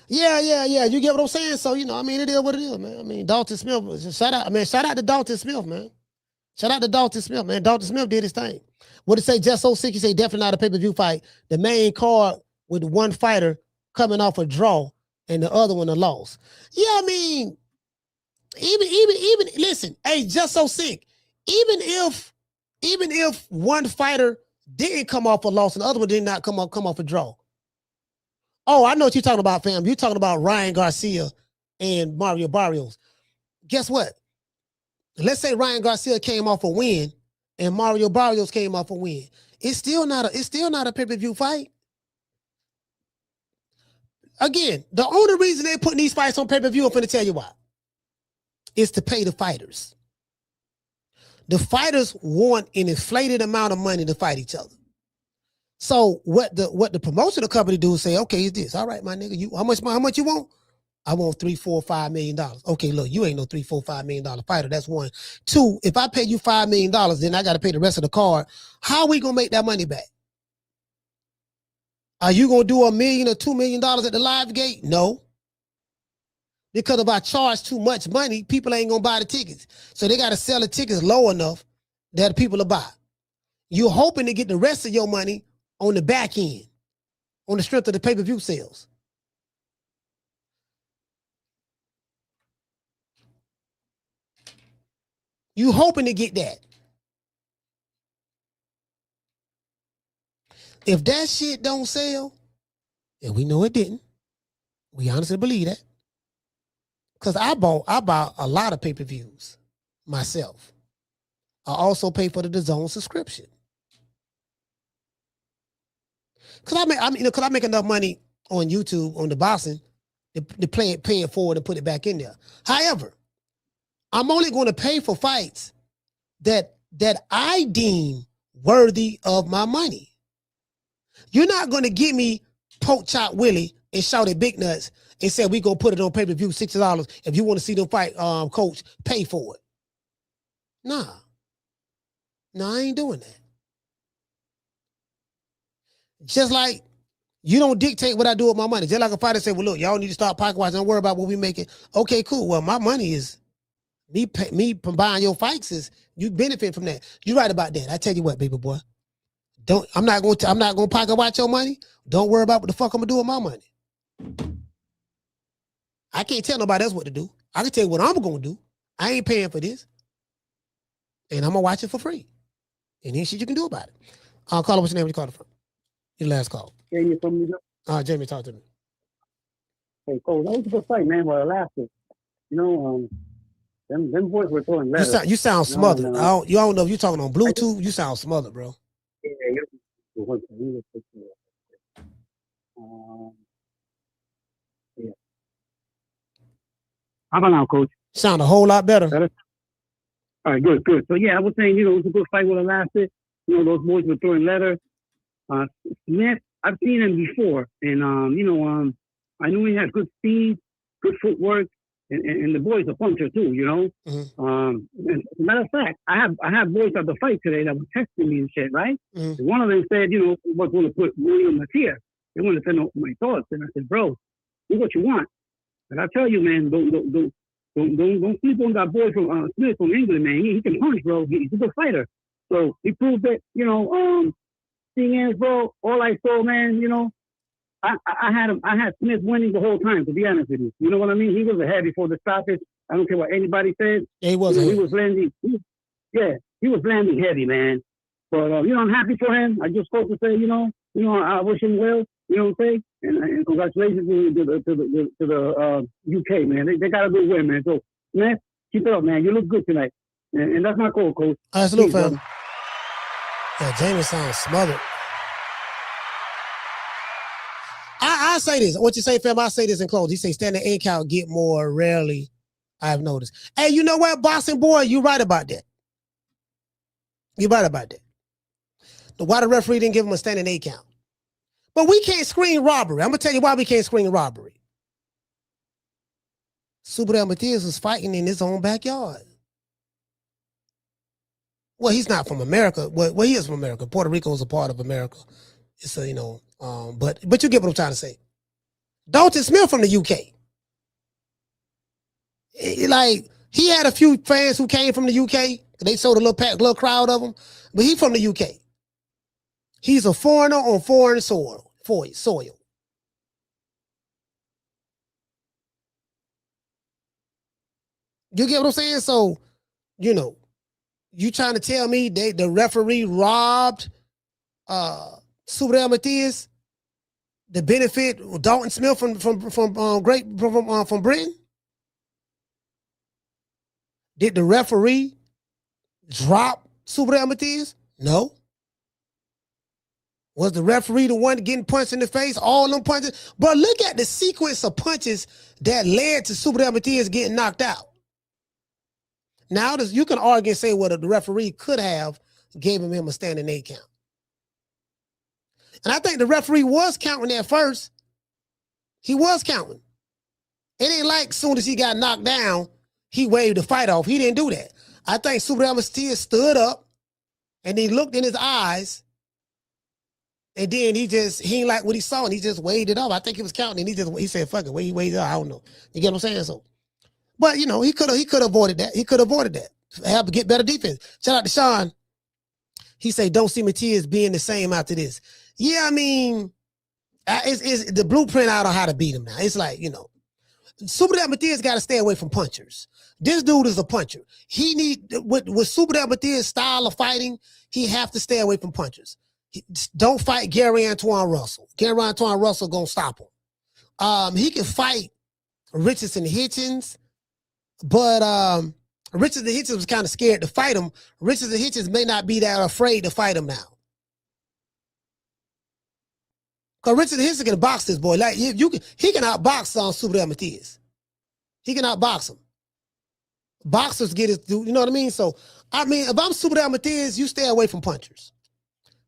Yeah. You get what I'm saying? So, it is what it is, man. I mean, Dalton Smith, shout out to Dalton Smith, man. Shout out to Dalton Smith, man. Dalton Smith did his thing. What it say? Just so sick. He say definitely not a pay-per-view fight. The main card with one fighter coming off a draw and the other one a loss. Yeah, I mean, even listen, hey, just so sick. Even if one fighter didn't come off a loss and the other one did not come off a draw. Oh, I know what you're talking about, fam. You're talking about Ryan Garcia and Mario Barrios. Guess what? Let's say Ryan Garcia came off a win and Mario Barrios came off a win. It's still not a pay-per-view fight. Again, the only reason they're putting these fights on pay-per-view, I'm going to tell you why. Is to pay the fighters. The fighters want an inflated amount of money to fight each other. So what the promotional company do is say, okay, it's this. All right, my nigga, you how much you want? I want $3, $4, $5 million. Okay, look, you ain't no $3, $4, $5 million fighter. That's one. Two, if I pay you $5 million, then I got to pay the rest of the card. How are we gonna make that money back? Are you gonna do $1 million or $2 million at the live gate? No. Because if I charge too much money, people ain't gonna buy the tickets. So they got to sell the tickets low enough that people will buy. You're hoping to get the rest of your money on the back end, on the strength of the pay-per-view sales. You hoping to get that. If that shit don't sell, and we know it didn't, we honestly believe that. Because I bought a lot of pay-per-views myself. I also pay for the DAZN subscription. Because I make enough money on YouTube on the boxing to pay it forward and put it back in there. However, I'm only going to pay for fights that I deem worthy of my money. You're not going to give me Poke Chop Willie and shout at Big Nuts and say we gonna put it on pay-per-view $60. If you want to see them fight, coach, pay for it. Nah, I ain't doing that. Just like you don't dictate what I do with my money. Just like a fighter say, well, look, y'all need to start pocket watching. Don't worry about what we making. Okay, cool. Well, my money is me buying your fights is you benefit from that. You're right about that. I tell you what, baby boy. I'm not gonna pocket watch your money. Don't worry about what the fuck I'm gonna do with my money. I can't tell nobody else what to do. I can tell you what I'm gonna do. I ain't paying for this. And I'm gonna watch it for free. And ain't shit you can do about it. Call it, what's your name? Where you calling from? Your last call. Jamie from New York. Jamie, talk to me. Hey, Cole, that was a good fight, man, with Alaska. You know, them boys were throwing letters. You sound smothered. You don't know if you're talking on Bluetooth. You sound smothered, bro. Yeah, yeah. How about now, Coach? Sound a whole lot better. All right, good. So, yeah, I was saying, it was a good fight with Alaska. Those boys were throwing letters. Smith, I've seen him before. And, I knew he had good speed, good footwork. And the boy's a puncher, too, And as a matter of fact, I have boys at the fight today that were texting me and shit, right? And one of them said, was going to put Subriel Matias. They wanted to know my thoughts. And I said, bro, do what you want. And I tell you, man, don't sleep on that boy from Smith from England, man. He can punch, bro. He's a good fighter. So he proved that, thing is, bro, all I saw, man, I had Smith winning the whole time, to be honest with you. You know what I mean? He was ahead before the stoppage. I don't care what anybody said. Yeah, he was. He was landing. He was landing heavy, man. But I'm happy for him. I just spoke to say, I wish him well. You know what I'm saying? And congratulations to the UK, man. They got a good win, man. So, man, keep it up, man. You look good tonight. And that's my call, Coach. Absolutely, fam. Yeah, Jamie sounds smothered. I say this. What you say, fam? I say this in close. He say standing A count get more rarely. I've noticed. Hey, you know what, boxing boy? You right about that. You right about that. Why the referee didn't give him a standing A count? But we can't screen robbery. I'm gonna tell you why we can't screen robbery. Subriel Matias was fighting in his own backyard. Well, he's not from America. Well, he is from America. Puerto Rico is a part of America. It's a, but you get what I'm trying to say. Dalton Smith from the UK. He had a few fans who came from the UK. They sold a little crowd of them, but he's from the UK. He's a foreigner on foreign soil. You get what I'm saying? So, you trying to tell me the referee robbed Subriel Matias the benefit Dalton Smith from Britain? Did the referee drop Subriel Matias? No. Was the referee the one getting punched in the face? All them punches? But look at the sequence of punches that led to Subriel Matias getting knocked out. Now, you can argue and say, well, the referee could have gave him a standing A count. And I think the referee was counting at first. He was counting. It ain't like as soon as he got knocked down, he waved the fight off. He didn't do that. I think Subriel Matias stood up and he looked in his eyes. And then he ain't like what he saw and he just waved it off. I think he was counting and he said, fuck it, he waved it off. I don't know. You get what I'm saying? So, but he could have avoided that. He could have avoided that. Have to get better defense. Shout out to Sean. He say, don't see Matias being the same after this. Yeah, I mean, it's the blueprint out on how to beat him now. It's like, Subriel Matias got to stay away from punchers. This dude is a puncher. With Subriel Matias' style of fighting, he have to stay away from punchers. Don't fight Gary Antoine Russell. Gary Antoine Russell gonna stop him. He can fight Richardson Hitchens, But Richards and Hitchens was kind of scared to fight him. Richards and Hitchens may not be that afraid to fight him now. Because Richards and Hitchens can box this boy. Like he can outbox Subriel Matias. He can outbox him. Boxers get his due, you know what I mean? So, I mean, if I'm Subriel Matias, you stay away from punchers.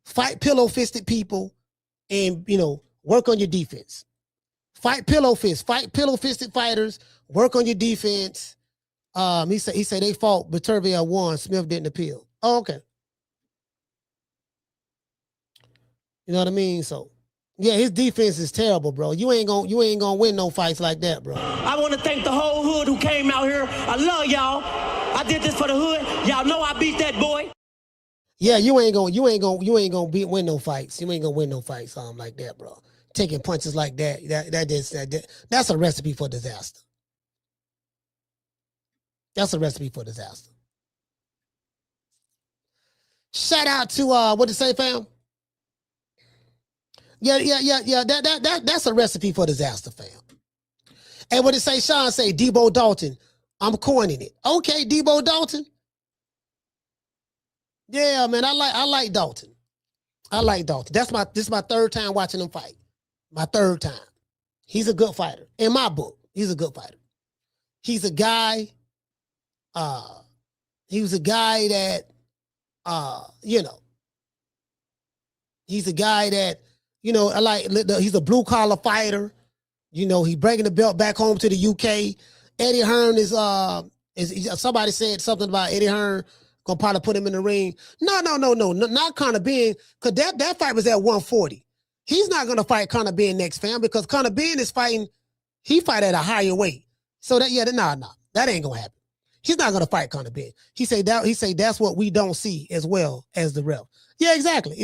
Fight pillow-fisted people and, work on your defense. Fight pillow-fisted fighters, work on your defense. He said they fought, but Turvell won. Smith didn't appeal. Oh, okay. You know what I mean? So, yeah, his defense is terrible, bro. You ain't gonna win no fights like that, bro. I want to thank the whole hood who came out here. I love y'all. I did this for the hood. Y'all know I beat that boy. Yeah, you ain't gonna win no fights. You ain't gonna win no fights like that, bro. Taking punches like that's a recipe for disaster. That's a recipe for disaster. Shout out to what did it say, fam? Yeah. That's a recipe for disaster, fam. And what did it say? Sean say Debo Dalton. I'm coining it. Okay, Debo Dalton. Yeah, man, I like Dalton. I like Dalton. This is my third time watching him fight. My third time. He's a good fighter. In my book, he's a good fighter. He's a guy. He was a guy that, he's a guy that, I like. He's a blue collar fighter. He's bringing the belt back home to the UK. Eddie Hearn is somebody said something about Eddie Hearn gonna probably put him in the ring. No, not Conor Ben, because that fight was at 140. He's not gonna fight Conor Ben next, fam, because Conor Ben is fighting. He fight at a higher weight. So that that ain't gonna happen. He's not gonna fight Conor Ben. He say that's what we don't see as well as the ref. Yeah, exactly.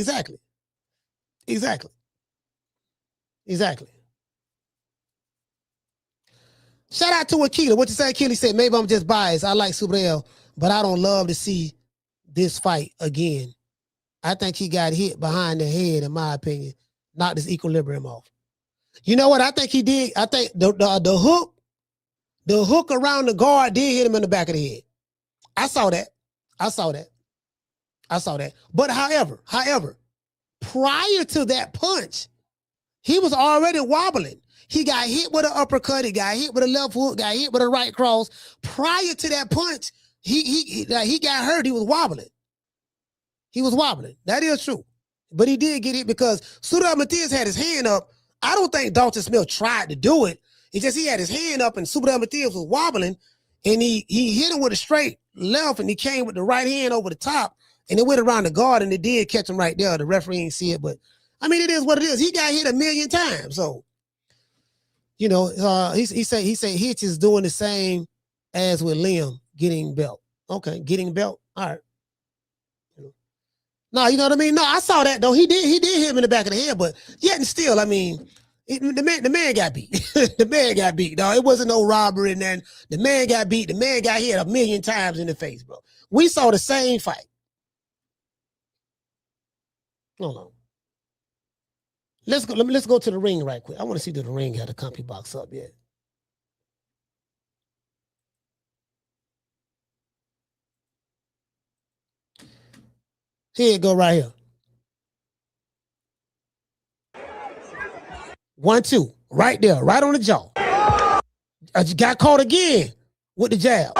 Shout out to Akila. What you say, Akila? Said, maybe I'm just biased. I like Subriel, but I don't love to see this fight again. I think he got hit behind the head, in my opinion. Knocked his equilibrium off. You know what? I think he did. I think the hook around the guard did hit him in the back of the head. I saw that. But however, prior to that punch, he was already wobbling. He got hit with an uppercut. He got hit with a left hook. Got hit with a right cross. Prior to that punch, he got hurt. He was wobbling. That is true. But he did get hit because Subriel Matias had his hand up. I don't think Dalton Smith tried to do it. It's just he had his hand up and Subriel Matias was wobbling, and he hit him with a straight left, and he came with the right hand over the top, and it went around the guard, and it did catch him right there. The referee didn't see it, but I mean, it is what it is. He got hit 1,000,000 times, so. He say Hitch is doing the same as with Liam getting belt. Okay, getting belt. All right. No, you know what I mean? No, I saw that though. He did hit him in the back of the head, but yet and still, I mean, the man got beat. The man got beat. No, it wasn't no robbery, and then the man got beat. The man got hit 1,000,000 times in the face, bro. We saw the same fight. Hold on. Let's go to the ring right quick. I want to see if the ring had a compy box up yet. Here it go right here. 1-2. Right there. Right on the jaw. Got caught again with the jab.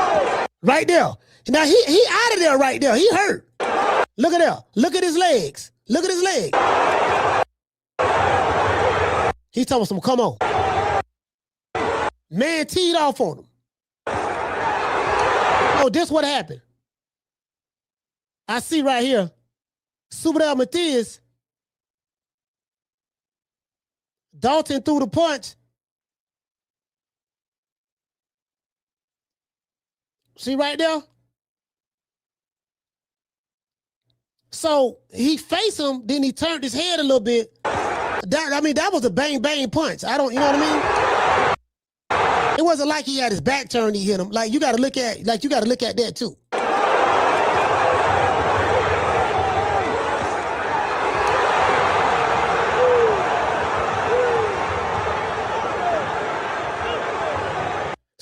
Right there. Now he out of there right there. He hurt. Look at that. Look at his legs. Look at his legs. He told us, come on. Man teed off on him. Oh, this what happened. I see right here. Subriel Matias. Dalton threw the punch. See right there? So he faced him, then he turned his head a little bit. That was a bang bang punch. You know what I mean? It wasn't like he had his back turned, he hit him. Like you gotta look at that too.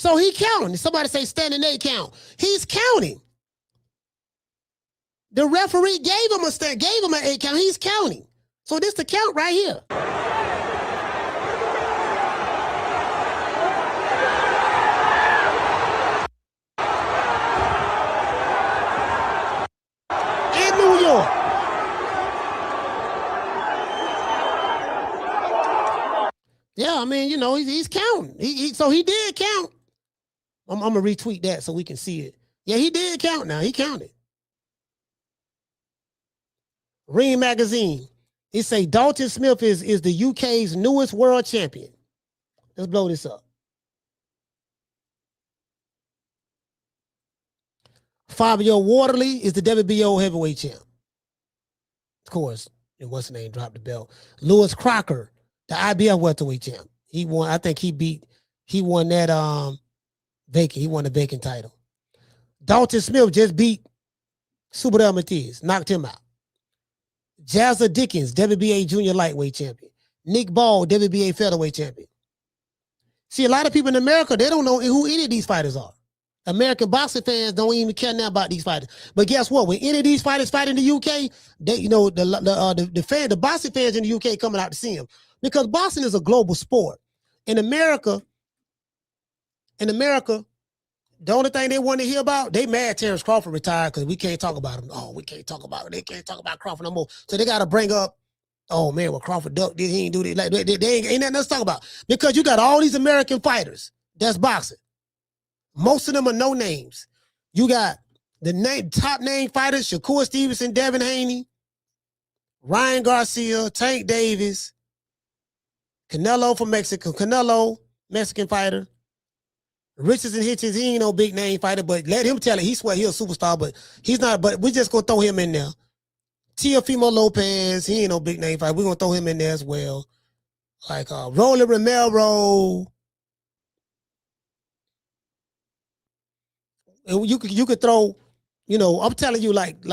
So he counting. Somebody say standing 8 count. He's counting. The referee gave him an 8 count. He's counting. So this the count right here. In New York. Yeah, I mean, you know, he's counting. So he did count. I'm gonna retweet that so we can see it. Yeah, he did count now. He counted. Ring Magazine. It say Dalton Smith is the UK's newest world champion. Let's blow this up. Fabio Waterley is the WBO heavyweight champ. Of course, and what's the name dropped the belt. Lewis Crocker, the IBF welterweight champ. He won. I think he won that vacant. He won the vacant title. Dalton Smith just beat Subriel Matias, knocked him out. Jazza Dickens, WBA junior lightweight champion. Nick Ball, WBA featherweight champion. See, a lot of people in America, they don't know who any of these fighters are. American boxing fans don't even care now about these fighters. But guess what? When any of these fighters fight in the UK, they, you know, the boxing fans in the UK coming out to see them, because boxing is a global sport. In America, the only thing they want to hear about, they mad Terrence Crawford retired because we can't talk about him. Oh, we can't talk about it. They can't talk about Crawford no more. So they got to bring up, oh man, well Crawford ducked this, he ain't do this. Like they ain't nothing else to talk about, because you got all these American fighters that's boxing. Most of them are no names. You got the top name fighters: Shakur Stevenson, Devin Haney, Ryan Garcia, Tank Davis, Canelo from Mexico. Canelo, Mexican fighter. Richards and Hitchens, he ain't no big name fighter, but let him tell it. He swear he a superstar, but he's not. But we just gonna throw him in there. Teofimo Lopez, he ain't no big name fighter. We're gonna throw him in there as well. Like Rolly Romero. And you could throw, you know, I'm telling you, ain't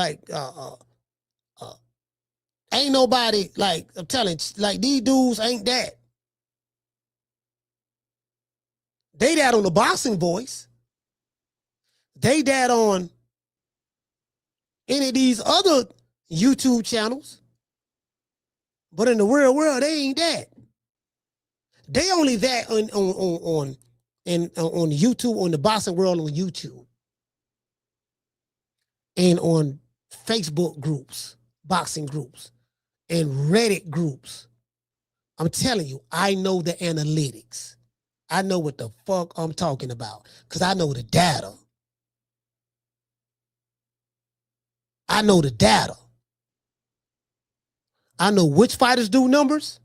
nobody, like, I'm telling, like, these dudes ain't that. They that on the Boxing Voice. They that on any of these other YouTube channels. But in the real world, they ain't that. They only that on YouTube, on the boxing world on YouTube. And on Facebook groups, boxing groups, and Reddit groups. I'm telling you, I know the analytics. I know what the fuck I'm talking about, because I know the data. I know the data. I know which fighters do numbers,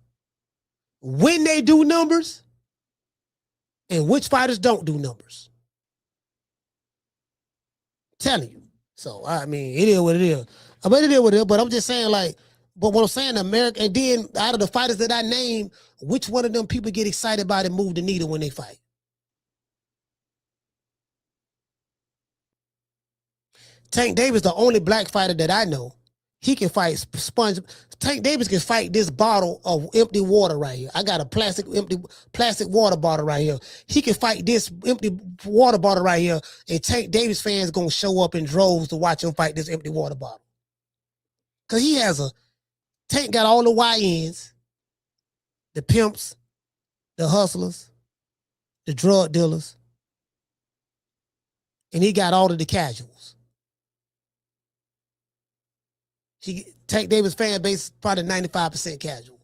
when they do numbers, and which fighters don't do numbers. I'm telling you. So, I mean, it is what it is. I mean, it is what it is, but I'm just saying, like, but what I'm saying, America, and then out of the fighters that I name, which one of them people get excited about and move the needle when they fight? Tank Davis, the only black fighter that I know, he can fight sponge. Tank Davis can fight this bottle of empty water right here. I got a empty plastic water bottle right here. He can fight this empty water bottle right here, and Tank Davis fans gonna show up in droves to watch him fight this empty water bottle. Cause he has Tank got all the YNs, the pimps, the hustlers, the drug dealers, and he got all of the casuals. Tank Davis fan base probably 95% casual.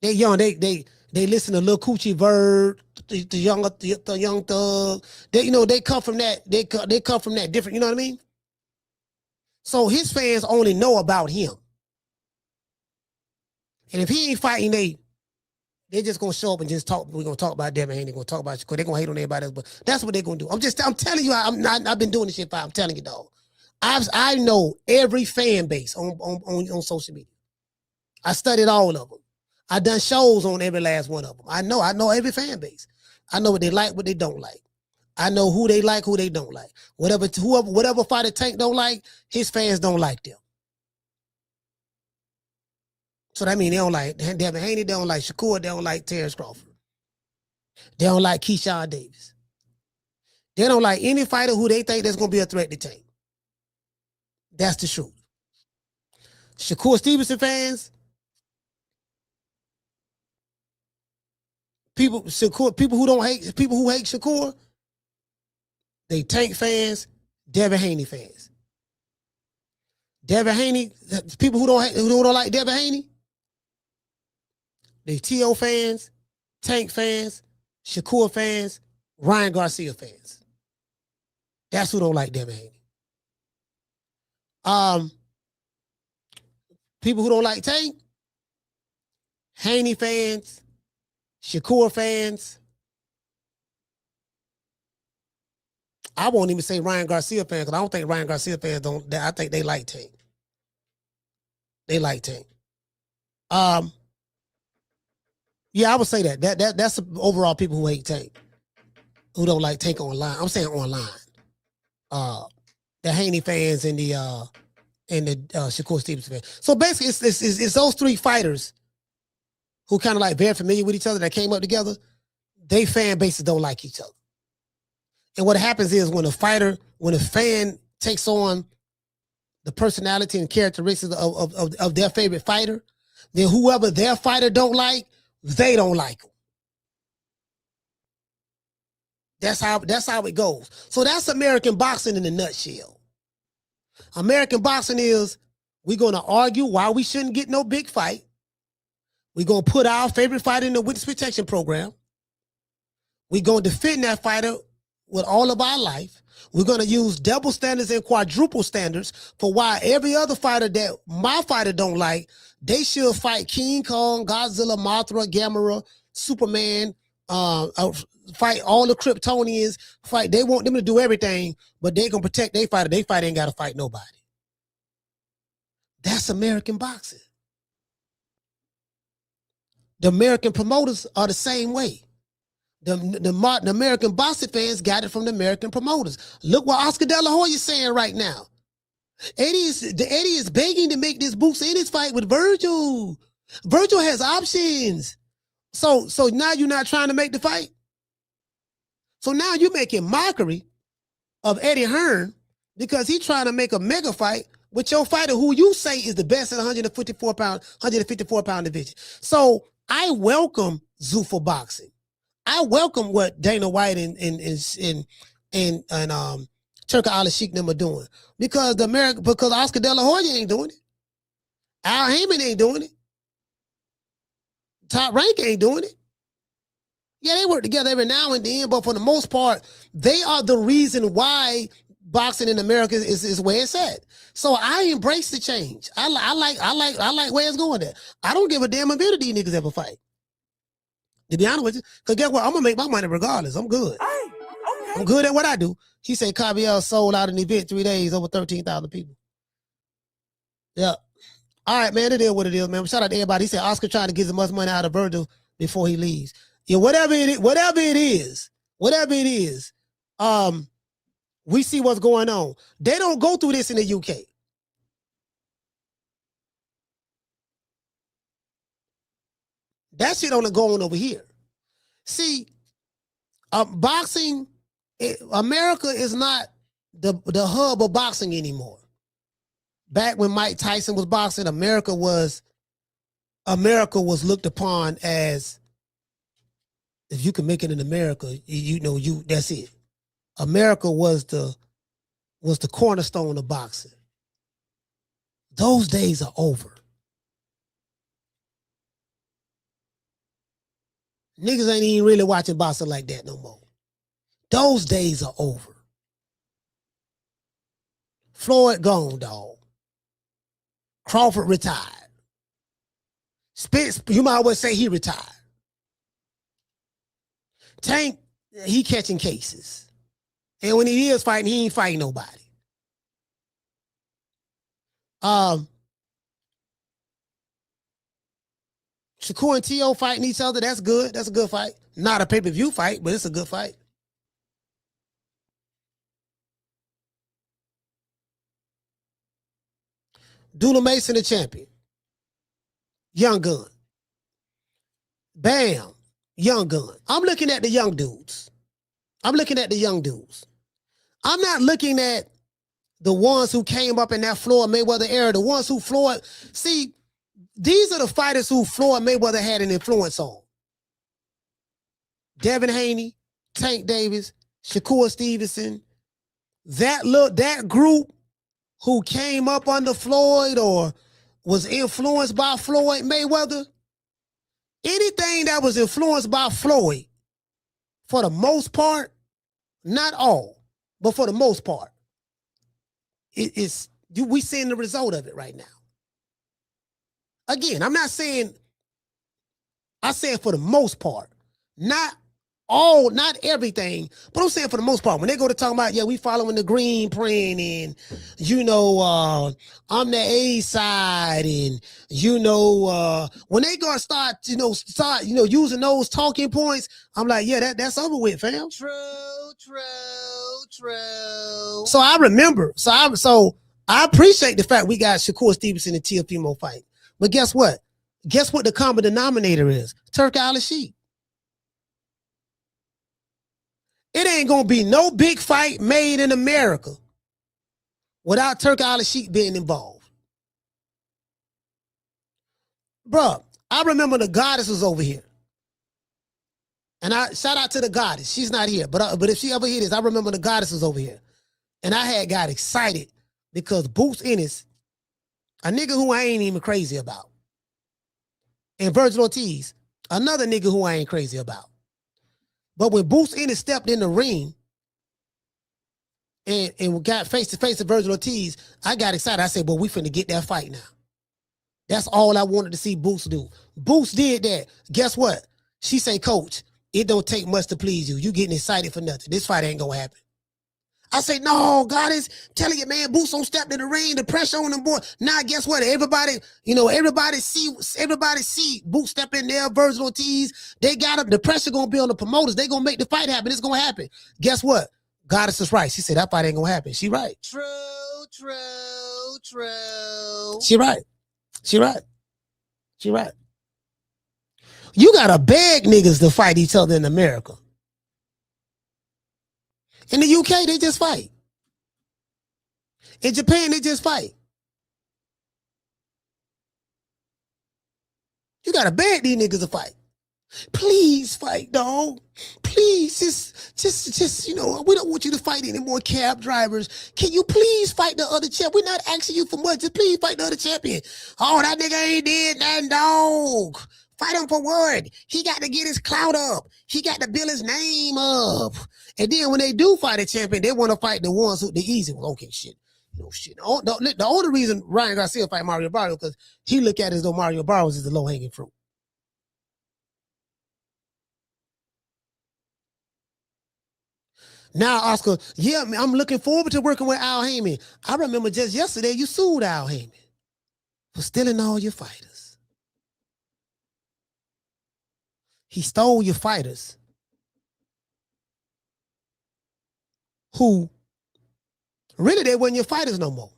They young, they listen to Lil Coochie Verd, the young thug. They come from that. They come from that different. You know what I mean? So his fans only know about him. And if he ain't fighting, they just gonna show up and just talk. We're gonna talk about Devin Haney. They're gonna talk about you because they're gonna hate on everybody else. But that's what they're gonna do. I'm telling you, I've been doing this shit. I'm telling you, dog. I know every fan base on social media. I studied all of them. I done shows on every last one of them. I know every fan base. I know what they like, what they don't like. I know who they like, who they don't like. Whatever fighter Tank don't like, his fans don't like them. So that means they don't like Devin Haney, they don't like Shakur, they don't like Terrence Crawford. They don't like Keyshawn Davis. They don't like any fighter who they think that's going to be a threat to Tank. That's the truth. Shakur Stevenson fans, people who hate Shakur, they Tank fans, Devin Haney fans. Devin Haney, people who don't like Devin Haney, they T.O. fans, Tank fans, Shakur fans, Ryan Garcia fans. That's who don't like Devin Haney. People who don't like Tank, Haney fans, Shakur fans. I won't even say Ryan Garcia fans because I don't think Ryan Garcia fans don't. I think they like Tank. They like Tank. Yeah, I would say that's overall people who hate Tank, who don't like Tank online. I'm saying online. The Haney fans and the Shakur Stevens fans. So basically, it's those three fighters who kind of like very familiar with each other that came up together. They fan bases don't like each other. And what happens is when a fan takes on the personality and characteristics of their favorite fighter, then whoever their fighter don't like, they don't like them. That's how it goes. So that's American boxing in a nutshell. American boxing is we're going to argue why we shouldn't get no big fight. We're going to put our favorite fighter in the witness protection program. We're going to defend that fighter with all of our life. We're going to use double standards and quadruple standards for why every other fighter that my fighter don't like, they should fight King Kong, Godzilla, Mothra, Gamera, Superman, fight all the Kryptonians, fight. They want them to do everything, but they going to protect their fighter. Their fighter ain't got to fight nobody. That's American boxing. The American promoters are the same way. The American boxing fans got it from the American promoters. Look what Oscar De La Hoya is saying right now. Eddie is begging to make this Boots Ennis fight with Virgil. Virgil has options. So now you're not trying to make the fight. So now you're making mockery of Eddie Hearn because he's trying to make a mega fight with your fighter who you say is the best in 154 pound division. So I welcome Zuffa boxing. I welcome what Dana White and Turki Al Sheikh them are doing because Oscar De La Hoya ain't doing it. Al Heyman ain't doing it. Top Rank ain't doing it. Yeah, they work together every now and then, but for the most part, they are the reason why boxing in America is where it's at. So I embrace the change. I like where it's going there. I don't give a damn if any of these niggas ever fight. To be honest with you, because guess what? I'm gonna make my money regardless. I'm good. I'm good at what I do. He said Caviel sold out an event 3 days, over 13,000 people. Yeah. All right, man. It is what it is, man. Shout out to everybody. He said Oscar trying to get as much money out of Virgil before he leaves. Yeah, whatever it is, we see what's going on. They don't go through this in the UK. That shit only going over here. See, boxing, America is not the hub of boxing anymore. Back when Mike Tyson was boxing, America was looked upon as, if you can make it in America, that's it. America was the cornerstone of boxing. Those days are over. Niggas ain't even really watching boxing like that no more. Those days are over. Floyd gone, dog. Crawford retired. Spence, you might well say he retired. Tank, he catching cases. And when he is fighting, he ain't fighting nobody. Shakur and T.O. fighting each other, that's good. That's a good fight. Not a pay-per-view fight, but it's a good fight. Dula Mason, the champion. Young gun. Bam. Young gun. I'm looking at the young dudes. I'm not looking at the ones who came up in that Floyd Mayweather era, the ones who Floyd. See, these are the fighters who Floyd Mayweather had an influence on. Devin Haney, Tank Davis, Shakur Stevenson, that group who came up under Floyd or was influenced by Floyd Mayweather, anything that was influenced by Floyd, for the most part, not all, but for the most part, we seeing the result of it right now. Again, I'm saying for the most part, not all, not everything, but I'm saying for the most part, when they go to talk about, we following the green print and, I'm the A side and, when they gonna start using those talking points, I'm like, that's over with, fam. True. So I remember, I appreciate the fact we got Shakur Stevenson and Teofimo fight. But guess what? Guess what the common denominator is? Turk Al-Sheikh. It ain't gonna be no big fight made in America without Turk Al-Sheikh being involved. Bruh, I remember the Goddess was over here. And I shout out to the Goddess. She's not here, but if she ever hear this, I remember the Goddess was over here. And I got excited because Boots Ennis, a nigga who I ain't even crazy about, and Virgil Ortiz, another nigga who I ain't crazy about. But when Boots Ennis stepped in the ring and got face to face with Virgil Ortiz, I got excited. I said, we finna get that fight now. That's all I wanted to see Boots do. Boots did that. Guess what? She say, Coach, it don't take much to please you. You getting excited for nothing. This fight ain't gonna happen. I say, no, Goddess, telling you, man, Boots don't step in the ring, the pressure on them, boy. Now, guess what? Everybody see Boots step in there, Virgil Ortiz. They got him. The pressure gonna be on the promoters. They gonna make the fight happen. It's gonna happen. Guess what? Goddess is right. She said that fight ain't gonna happen. She right. True. She right. You gotta beg niggas to fight each other in America. In the UK, they just fight. In Japan, they just fight. You gotta beg these niggas to fight. Please fight, dog. Please, just, we don't want you to fight any more cab drivers. Can you please fight the other champ? We're not asking you for much. Just please fight the other champion. Oh, that nigga ain't did nothing, dog. Fight him for what? He got to get his clout up. He got to build his name up. And then when they do fight a champion, they want to fight the ones who the easy ones. Okay, shit. No shit. The only reason Ryan Garcia fight Mario Barrios because he look at it as though Mario Barrios is the low-hanging fruit. Now, Oscar, I'm looking forward to working with Al Heyman. I remember just yesterday you sued Al Heyman for stealing all your fighters. He stole your fighters who really they weren't your fighters no more.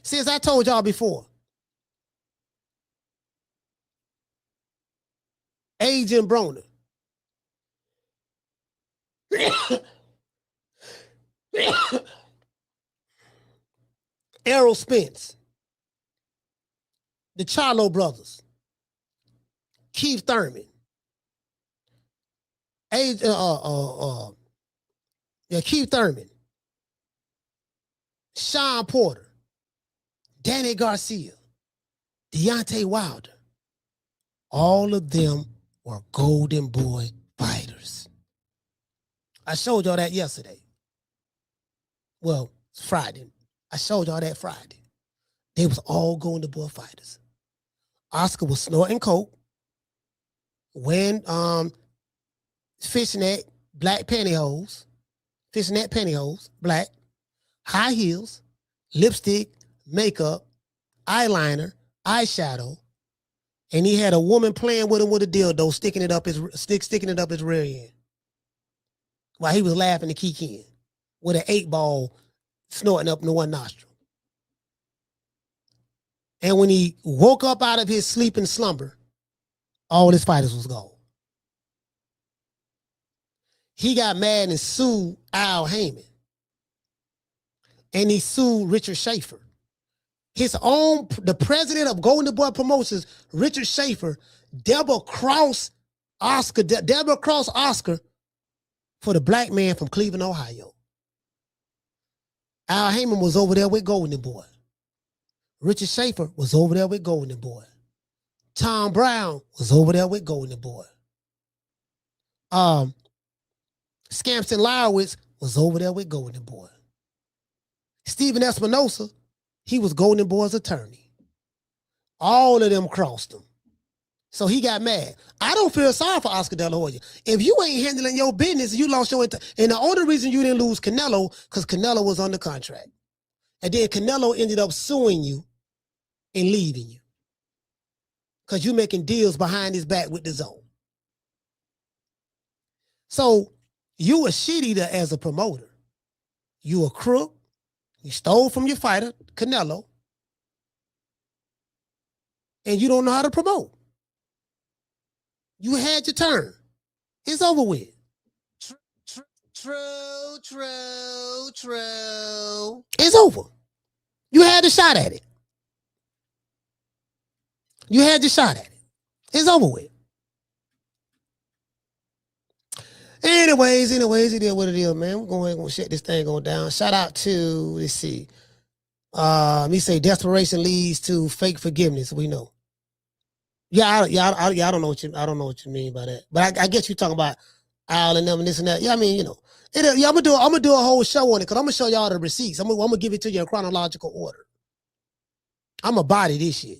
See, as I told y'all before, Agent Broner, Errol Spence, the Charlo brothers, Keith Thurman, Keith Thurman, Sean Porter, Danny Garcia, Deontay Wilder, all of them were Golden Boy fighters. I showed y'all that yesterday. Well, it's Friday. I showed y'all that Friday. They was all Golden Boy fighters. Oscar was snorting coke, wearing fishnet black pantyhose, black, high heels, lipstick, makeup, eyeliner, eyeshadow, and he had a woman playing with him with a dildo, sticking it up his rear end, while he was laughing and kicking with an 8-ball snorting up in one nostril. And when he woke up out of his sleep and slumber, all his fighters was gone. he got mad and sued Al Heyman. And he sued Richard Schaefer. The president of Golden Boy Promotions, Richard Schaefer, double-crossed Oscar for the black man from Cleveland, Ohio. Al Heyman was over there with Golden Boy. Richard Schaefer was over there with Golden Boy. Tom Brown was over there with Golden Boy. Scampton Lowitz was over there with Golden Boy. Stephen Espinosa, he was Golden Boy's attorney. All of them crossed him. So he got mad. I don't feel sorry for Oscar De La Hoya. If you ain't handling your business, you lost your... And the only reason you didn't lose Canelo, because Canelo was under contract. And then Canelo ended up suing you and leaving you. Because you making deals behind his back with DAZN. So you a shit eater as a promoter. You a crook. You stole from your fighter, Canelo. And you don't know how to promote. You had your turn. It's over with. True. It's over. You had a shot at it. You had your shot at it. It's over with. Anyways, it is what it is, man. We're going to shut this thing on down. Shout out to, let's see. Me say desperation leads to fake forgiveness. We know. I don't know what you mean by that. But I guess you're talking about Al and them and this and that. Yeah, I mean, you know. I'm gonna do a whole show on it because I'm gonna show y'all the receipts. I'm gonna give it to you in chronological order. I'm gonna body this shit.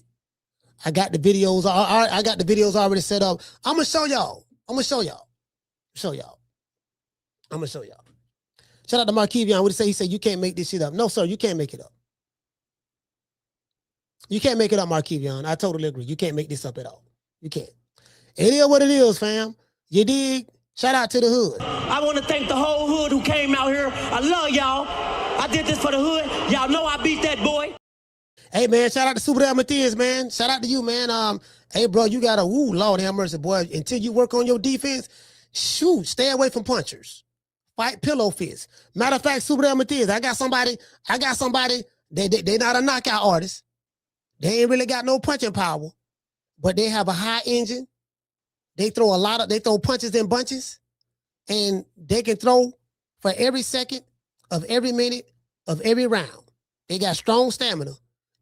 I got the videos. I got the videos already set up. I'm gonna show y'all. I'm gonna show y'all. Shout out to Markevian. What he said, you can't make this shit up. No, sir, you can't make it up. You can't make it up, Markevian. I totally agree. You can't make this up at all. You can't. It is what it is, fam. You dig? Shout out to the hood. I want to thank the whole hood who came out here. I love y'all. I did this for the hood. Y'all know I beat that boy. Hey, man, shout out to Subriel Matias, man. Shout out to you, man. Hey, bro, you got Lord have mercy, boy. Until you work on your defense, shoot, stay away from punchers. Fight pillow fists. Matter of fact, Subriel Matias, I got somebody, they not a knockout artist. They ain't really got no punching power, but they have a high engine. They throw punches in bunches, and they can throw for every second of every minute of every round. They got strong stamina.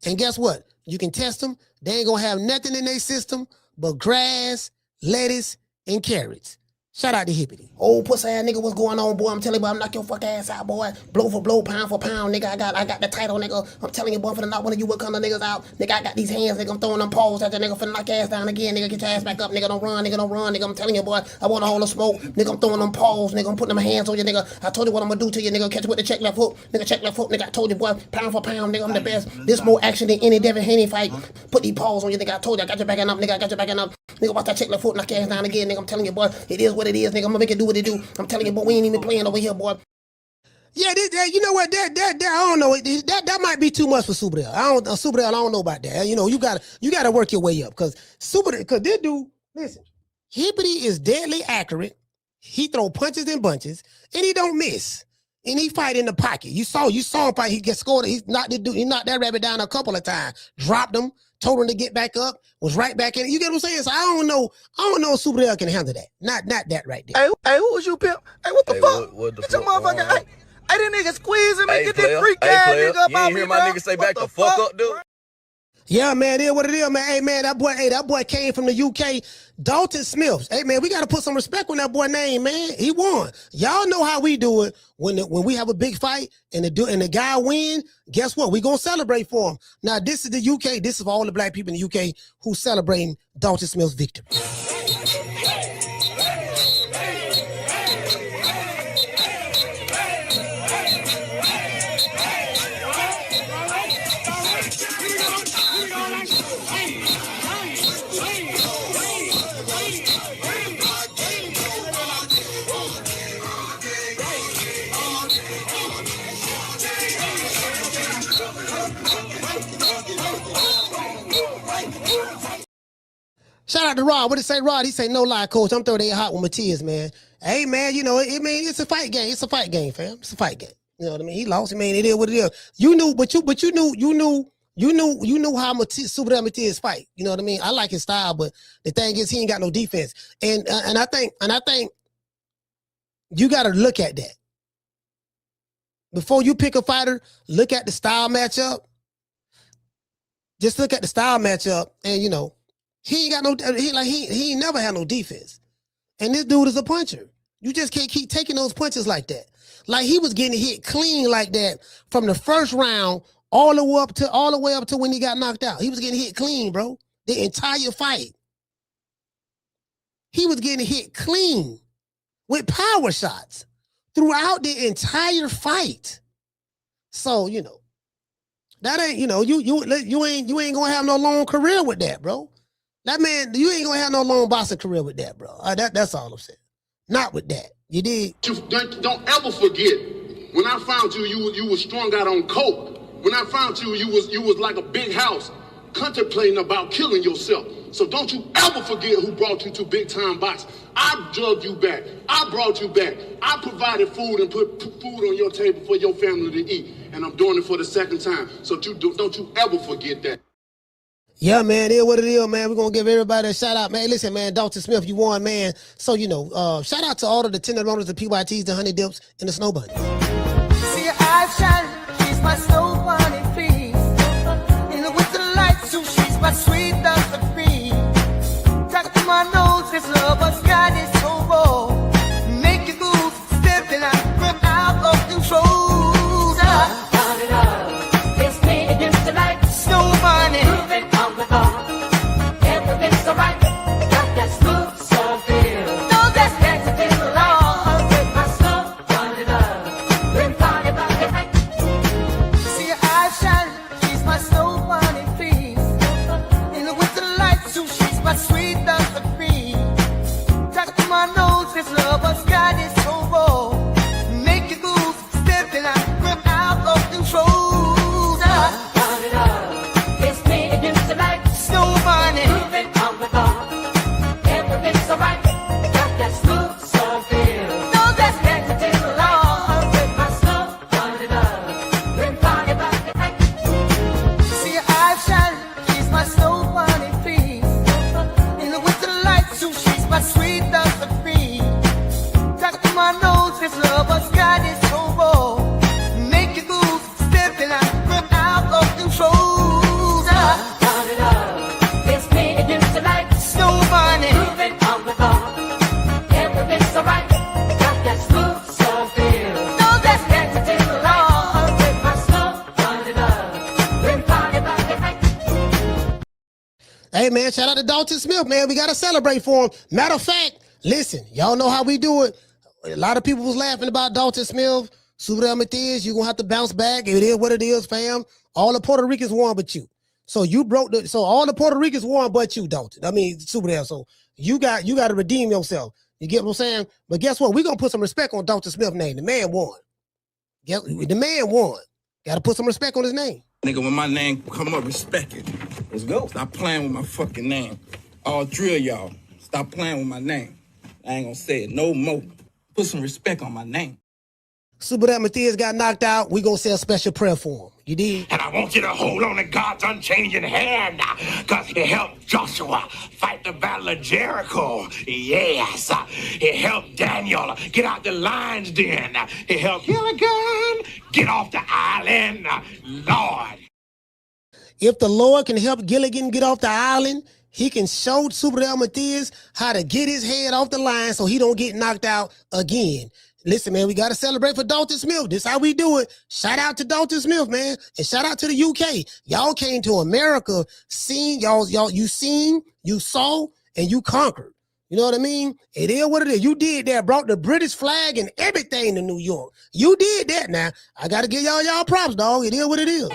And guess what? You can test them. They ain't gonna have nothing in their system but grass, lettuce, and carrots. Shout out to Hippity. Oh, pussy ass nigga, what's going on, boy? I'm telling you, boy, I'm knock your fuck ass out, boy. Blow for blow, pound for pound, nigga. I got the title, nigga. I'm telling you, boy, finna knock one of you what kind of niggas out. Nigga, I got these hands, nigga. I'm throwing them paws at that nigga, finna knock your ass down again, nigga. Get your ass back up, nigga. Don't run, nigga. I'm telling you, boy, I want a hole of smoke. Nigga, I'm throwing them paws, nigga. I'm putting them hands on you, nigga. I told you what I'm gonna do to you, nigga. Catch you with the check left hook. Nigga, check left hook, nigga. I told you, boy, pound for pound, nigga. I'm the best. This more action than any Devin Haney fight. Put these paws on you, nigga. I told you, I got your backing up, nigga. I got your backing up. Nigga, watch that check left hook, knock your ass down again, nigga. I'm telling you, boy, it is what it is, nigga. I'm gonna make it do what it do. I'm telling you, boy, we ain't even playing over here, boy. Yeah, you know what? That I don't know. That might be too much for Subriel. I don't know about that. You know, you gotta work your way up because this dude, listen, Hippity is deadly accurate. He throw punches in bunches and he don't miss. And he fight in the pocket. You saw him fight. He get scored. He knocked that rabbit down a couple of times. Dropped him. Told him to get back up. Was right back in it. You get what I'm saying? So I don't know if Subriel can handle that. Not that right there. Hey, who was you, pimp? Hey, what the fuck? What the fuck? Get your motherfucker. Hey, this nigga squeezing me. Get this freak ass nigga up. You ain't hear my nigga say back the fuck up, dude? Yeah, man, it is what it is, man. Hey, man, that boy came from the UK. Dalton Smith. Hey, man, we got to put some respect on that boy name, man. He won. Y'all know how we do it when we have a big fight and the guy win. Guess what? We gonna celebrate for him. Now, this is the UK. This is for all the black people in the UK who celebrating Dalton Smith's victory. Shout out to Rod. What did he say, Rod? He say, no lie, coach. I'm 38 hot with Matias, man. Hey man, you know, it's a fight game. It's a fight game, fam. It's a fight game. You know what I mean? He lost. I mean, it is what it is. You knew how Subriel Matias fight. You know what I mean? I like his style, but the thing is, he ain't got no defense. And I think you got to look at that before you pick a fighter. Look at the style matchup. Just look at the style matchup, and you know he ain't got no. He ain't never had no defense. And this dude is a puncher. You just can't keep taking those punches like that. Like he was getting hit clean like that from the first round all the way up to when he got knocked out. He was getting hit clean, bro. The entire fight. He was getting hit clean with power shots throughout the entire fight. So, you know, that ain't, you know, you ain't gonna have no long career with that, bro. That man, you ain't gonna have no long boxing career with that, bro. That's all I'm saying. Not with that. You did. Don't ever forget, when I found you, you was strung out on coke. When I found you, you was like a big house, contemplating about killing yourself. So don't you ever forget who brought you to big time boxing. I drugged you back. I brought you back. I provided food and put food on your table for your family to eat. And I'm doing it for the second time. So don't you ever forget that. Yeah, man, it is what it is, man. We're going to give everybody a shout out, man. Listen, man, Dalton Smith, you won, man. So, you know, shout out to all of the tender runners, the PYTs, the honey dips, and the snow bunny. See your eyes shine, she's my snow bunny, please. In the winter lights, so she's my sweet dust of free. Talk to my nose, this love, but God is so raw. Make you move, stepping out of control. It's me against the light, snow bunny. Hey, man, shout out to Dalton Smith, man. We got to celebrate for him. Matter of fact, listen, y'all know how we do it. A lot of people was laughing about Dalton Smith. Subriel Matias, you're going to have to bounce back. It is what it is, fam. All the Puerto Ricans won but you. So all the Puerto Ricans won but you, Dalton. I mean, Subriel. So you got to redeem yourself. You get what I'm saying? But guess what? We're going to put some respect on Dalton Smith's name. The man won. The man won. Got to put some respect on his name. Nigga, when my name come up, respect it. Let's go. Stop playing with my fucking name. All three of y'all, stop playing with my name. I ain't gonna say it no more. Put some respect on my name. Subriel Matias got knocked out. We gonna say a special prayer for him. You did? And I want you to hold on to God's unchanging hand, because it helped Joshua fight the battle of Jericho. Yes. It helped Daniel get out the lion's den. It helped Gilligan get off the island. Lord. If the Lord can help Gilligan get off the island, he can show Subriel Matias how to get his head off the line so he don't get knocked out again. Listen, man, we got to celebrate for Dalton Smith. This is how we do it. Shout out to Dalton Smith, man. And shout out to the UK. Y'all came to America, you saw, and you conquered. You know what I mean? It is what it is. You did that, brought the British flag and everything to New York. You did that now. I got to give y'all props, dog. It is what it is.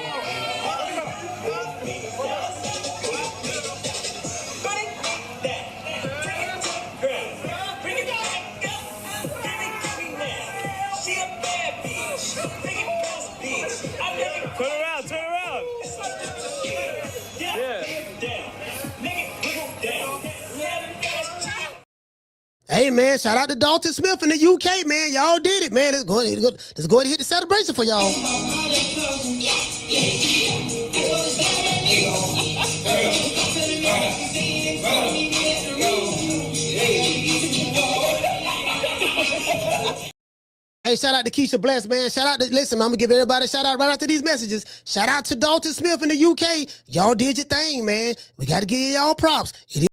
Turn around. Hey, man, shout out to Dalton Smith in the UK, man. Y'all did it, man. Let's go ahead and hit the celebration for y'all. Hey, shout out to Keisha Bless, man. Shout out to, listen, I'm going to give everybody a shout out right after these messages. Shout out to Dalton Smith in the UK. Y'all did your thing, man. We got to give y'all props. It is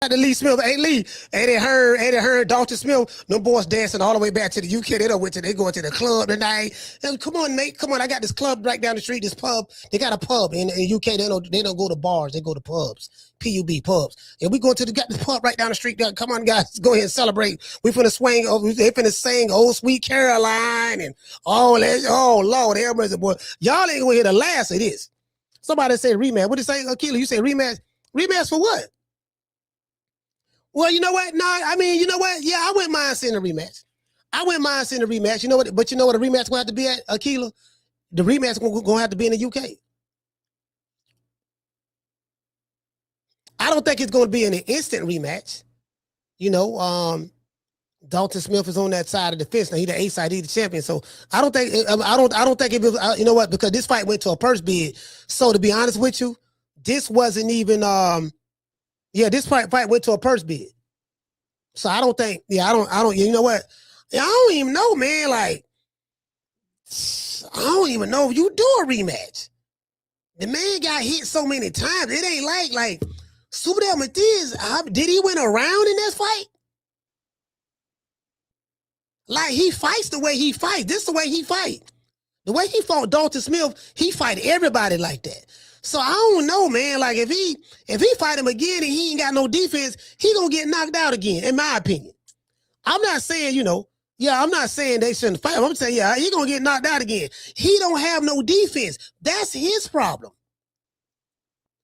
to Lee Smith. Hey, Lee. Eddie Hearn, Dalton Smith. No boys dancing all the way back to the UK. They going to the club tonight. Come on, mate. Come on. I got this club right down the street, this pub. They got a pub in UK. They don't go to bars. They go to pubs. PUB pubs. And we got this pub right down the street. Come on, guys. Go ahead and celebrate. We finna swing. They finna sing Old Sweet Caroline and all that. Oh, Lord. Everybody's a boy. Y'all ain't gonna hear the last of this. Somebody say rematch. What did you say, Akila? You say rematch? Rematch for what? Well, you know what? No, I mean, you know what? Yeah, I wouldn't mind seeing a rematch. You know what? But you know what a rematch going to have to be at, Akila? The rematch going to have to be in the UK. I don't think it's going to be an instant rematch. You know, Dalton Smith is on that side of the fence. Now he the A side, he's the champion. So I don't think it was, you know what? Because this fight went to a purse bid. So to be honest with you, this wasn't even this fight went to a purse bid. So I don't think, you know what? I don't even know, man. Like, I don't even know if you do a rematch. The man got hit so many times. It ain't like Subriel Matias, did he win a round in this fight? Like, he fights the way he fights. This is the way he fight. The way he fought Dalton Smith, he fight everybody like that. So I don't know, man. Like, if he fight him again and he ain't got no defense, he gonna get knocked out again, in my opinion. I'm not saying, I'm not saying they shouldn't fight him. I'm saying, he gonna get knocked out again. He don't have no defense. That's his problem.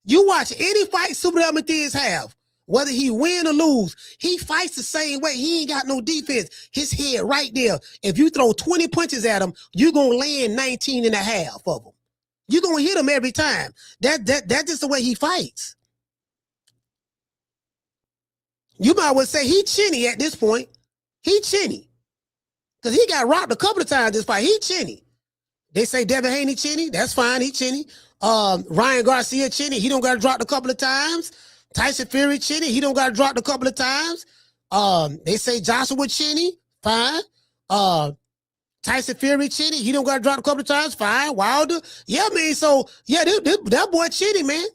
You watch any fight Subriel Matias have, whether he win or lose, he fights the same way. He ain't got no defense. His head right there. If you throw 20 punches at him, you're gonna land 19 and a half of them. You're going to hit him every time. That's just the way he fights. You might well say he chinny at this point. He chinny. Because he got rocked a couple of times this fight. He chinny. They say Devin Haney chinny. That's fine. He chinny. Ryan Garcia chinny. He don't got dropped a couple of times. Tyson Fury chinny. He don't got dropped a couple of times. They say Joshua chinny. Fine. Tyson Fury chinny. He don't got dropped a couple of times. Fine. Wilder. Yeah, man. So, yeah, that boy chinny, man.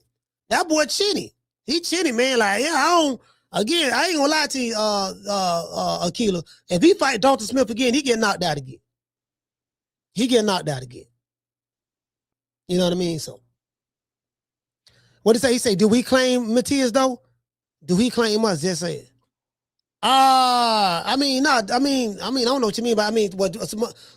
That boy chinny. He chinny, man. Like, yeah, I ain't gonna lie to you, Akila. If he fight Dalton Smith again, he get knocked out again. You know what I mean? So, what did he say? Do we claim Matias, though? Do he claim us? Just say it. I don't know what you mean, but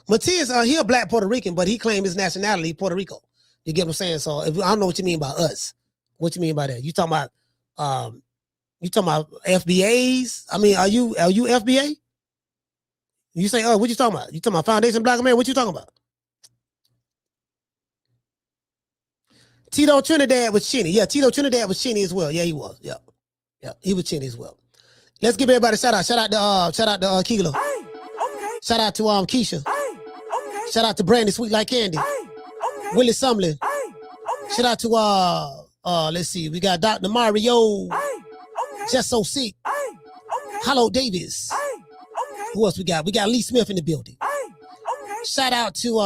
Matias, he a black Puerto Rican, but he claimed his nationality Puerto Rico. You get what I'm saying? So I don't know what you mean by us. What you mean by that? You talking about FBAs? I mean, are you FBA? You say, what you talking about? You talking about Foundation Black America? What you talking about? Tito Trinidad was chinny. Yeah, Tito Trinidad was chinny as well. Yeah, he was. Yeah, he was chinny as well. Let's give everybody a shout out. Shout out to Keela. Okay. Shout out to Keisha. Okay. Shout out to Brandy Sweet Like Candy. Okay. Willie Sumlin. Okay. Shout out to let's see, we got Dr. Mario. Okay. Just So Sick. Okay. Hello Davis. Okay. Who else we got? We got Lee Smith in the building. Okay. Shout out to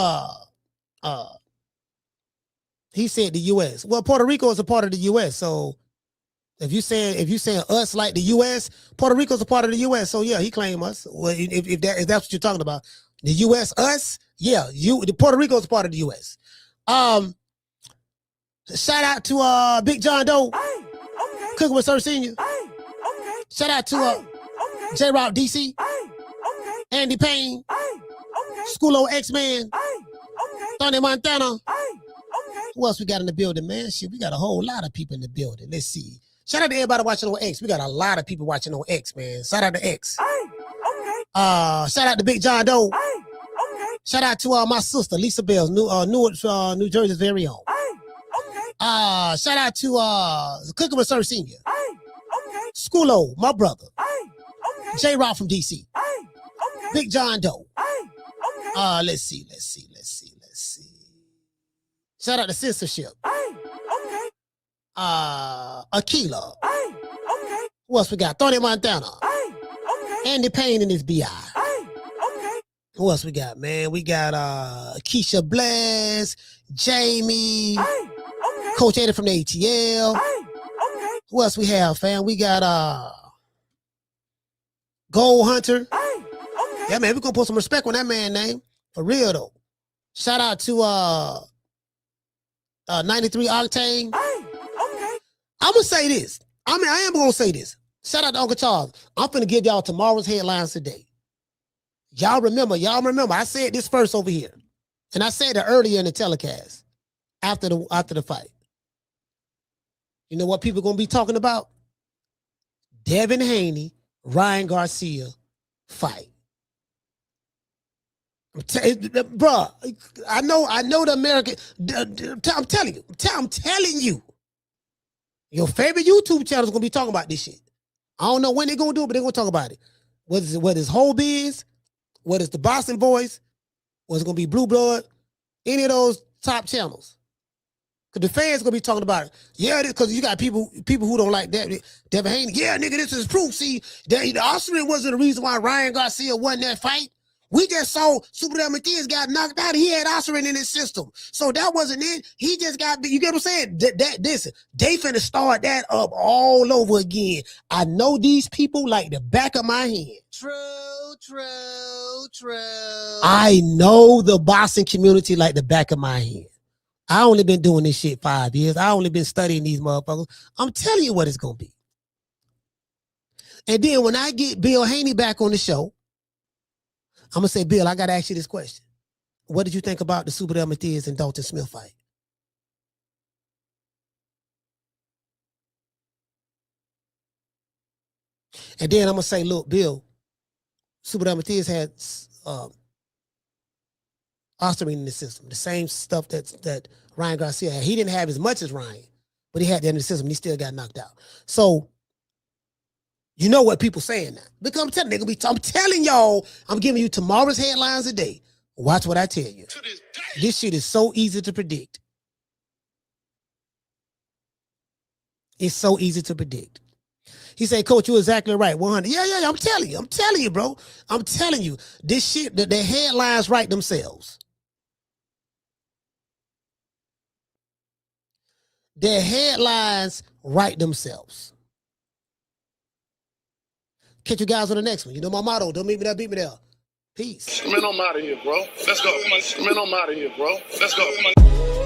He said the U.S. Well, Puerto Rico is a part of the U.S. So if you saying us like the U.S., Puerto Rico is a part of the U.S. So yeah, he claimed us. Well, if that's what you're talking about, the U.S. us, yeah, the Puerto Rico is a part of the U.S. Shout out to Big John Doe, Cooking with Sir Senior. Shout out to J Rock DC, Andy Payne, Schoolo X-Man, Tony Montana. Who else we got in the building, man? Shit, we got a whole lot of people in the building. Let's see. Shout out to everybody watching on X. We got a lot of people watching on X, man. Shout out to X. Shout out to Big John Doe. Shout out to my sister, Lisa Bells, New Jersey's very own. Shout out to Cooking with Sir Senior. Schoolo, my brother. J Rock from DC. Big John Doe. Let's see. Shout out to Censorship. Aquila. Who else we got? Tony Montana. Andy Payne and his BI. Who else we got, man? We got Keisha Bless, Jamie, Coach Eddie from the ATL. Who else we have, fam? We got Gold Hunter. Yeah, man, we're gonna put some respect on that man's name. For real though. Shout out to 93 Octane. I'm gonna say this. I am gonna say this. Shout out to Uncle Charles. I'm finna give y'all tomorrow's headlines today. Y'all remember, I said this first over here. And I said it earlier in the telecast. After the fight. You know what people gonna be talking about? Devin Haney, Ryan Garcia fight. Bruh, I know the American. I'm telling you. Your favorite YouTube channel is gonna be talking about this shit. I don't know when they're gonna do it, but they're gonna talk about it. Whether it's Whole Biz, whether it's the Boston Voice, whether it's gonna be Blue Blood, any of those top channels. Cause the fans gonna be talking about it. Yeah, because you got people who don't like that. Devin Haney, yeah, nigga, this is proof. See, the Austrian wasn't the reason why Ryan Garcia won that fight. We just saw Subriel Matias got knocked out. He had Osrin in his system. So that wasn't it. He just got, you get what I'm saying? They finna start that up all over again. I know these people like the back of my hand. True. I know the boxing community like the back of my hand. I only been doing this shit 5 years. I only been studying these motherfuckers. I'm telling you what it's gonna be. And then when I get Bill Haney back on the show, I'm gonna say, Bill, I gotta ask you this question. What did you think about the Subriel Matias and Dalton Smith fight? And then I'm gonna say, look, Bill, Subriel Matias had Osterman in the system, the same stuff that Ryan Garcia had. He didn't have as much as Ryan, but he had that in the system. And he still got knocked out. So you know what people saying now. Because I'm telling y'all, I'm giving you tomorrow's headlines today. Watch what I tell you. This shit is so easy to predict. It's so easy to predict. He said, Coach, you're exactly right. 100. Yeah. I'm telling you, bro. I'm telling you. This shit, the headlines write themselves. Their headlines write themselves. Catch you guys on the next one. You know my motto. Don't meet me there, beat me there. Peace. Man, I'm out of here, bro. Let's go. Man, I'm out of here, bro. Let's go.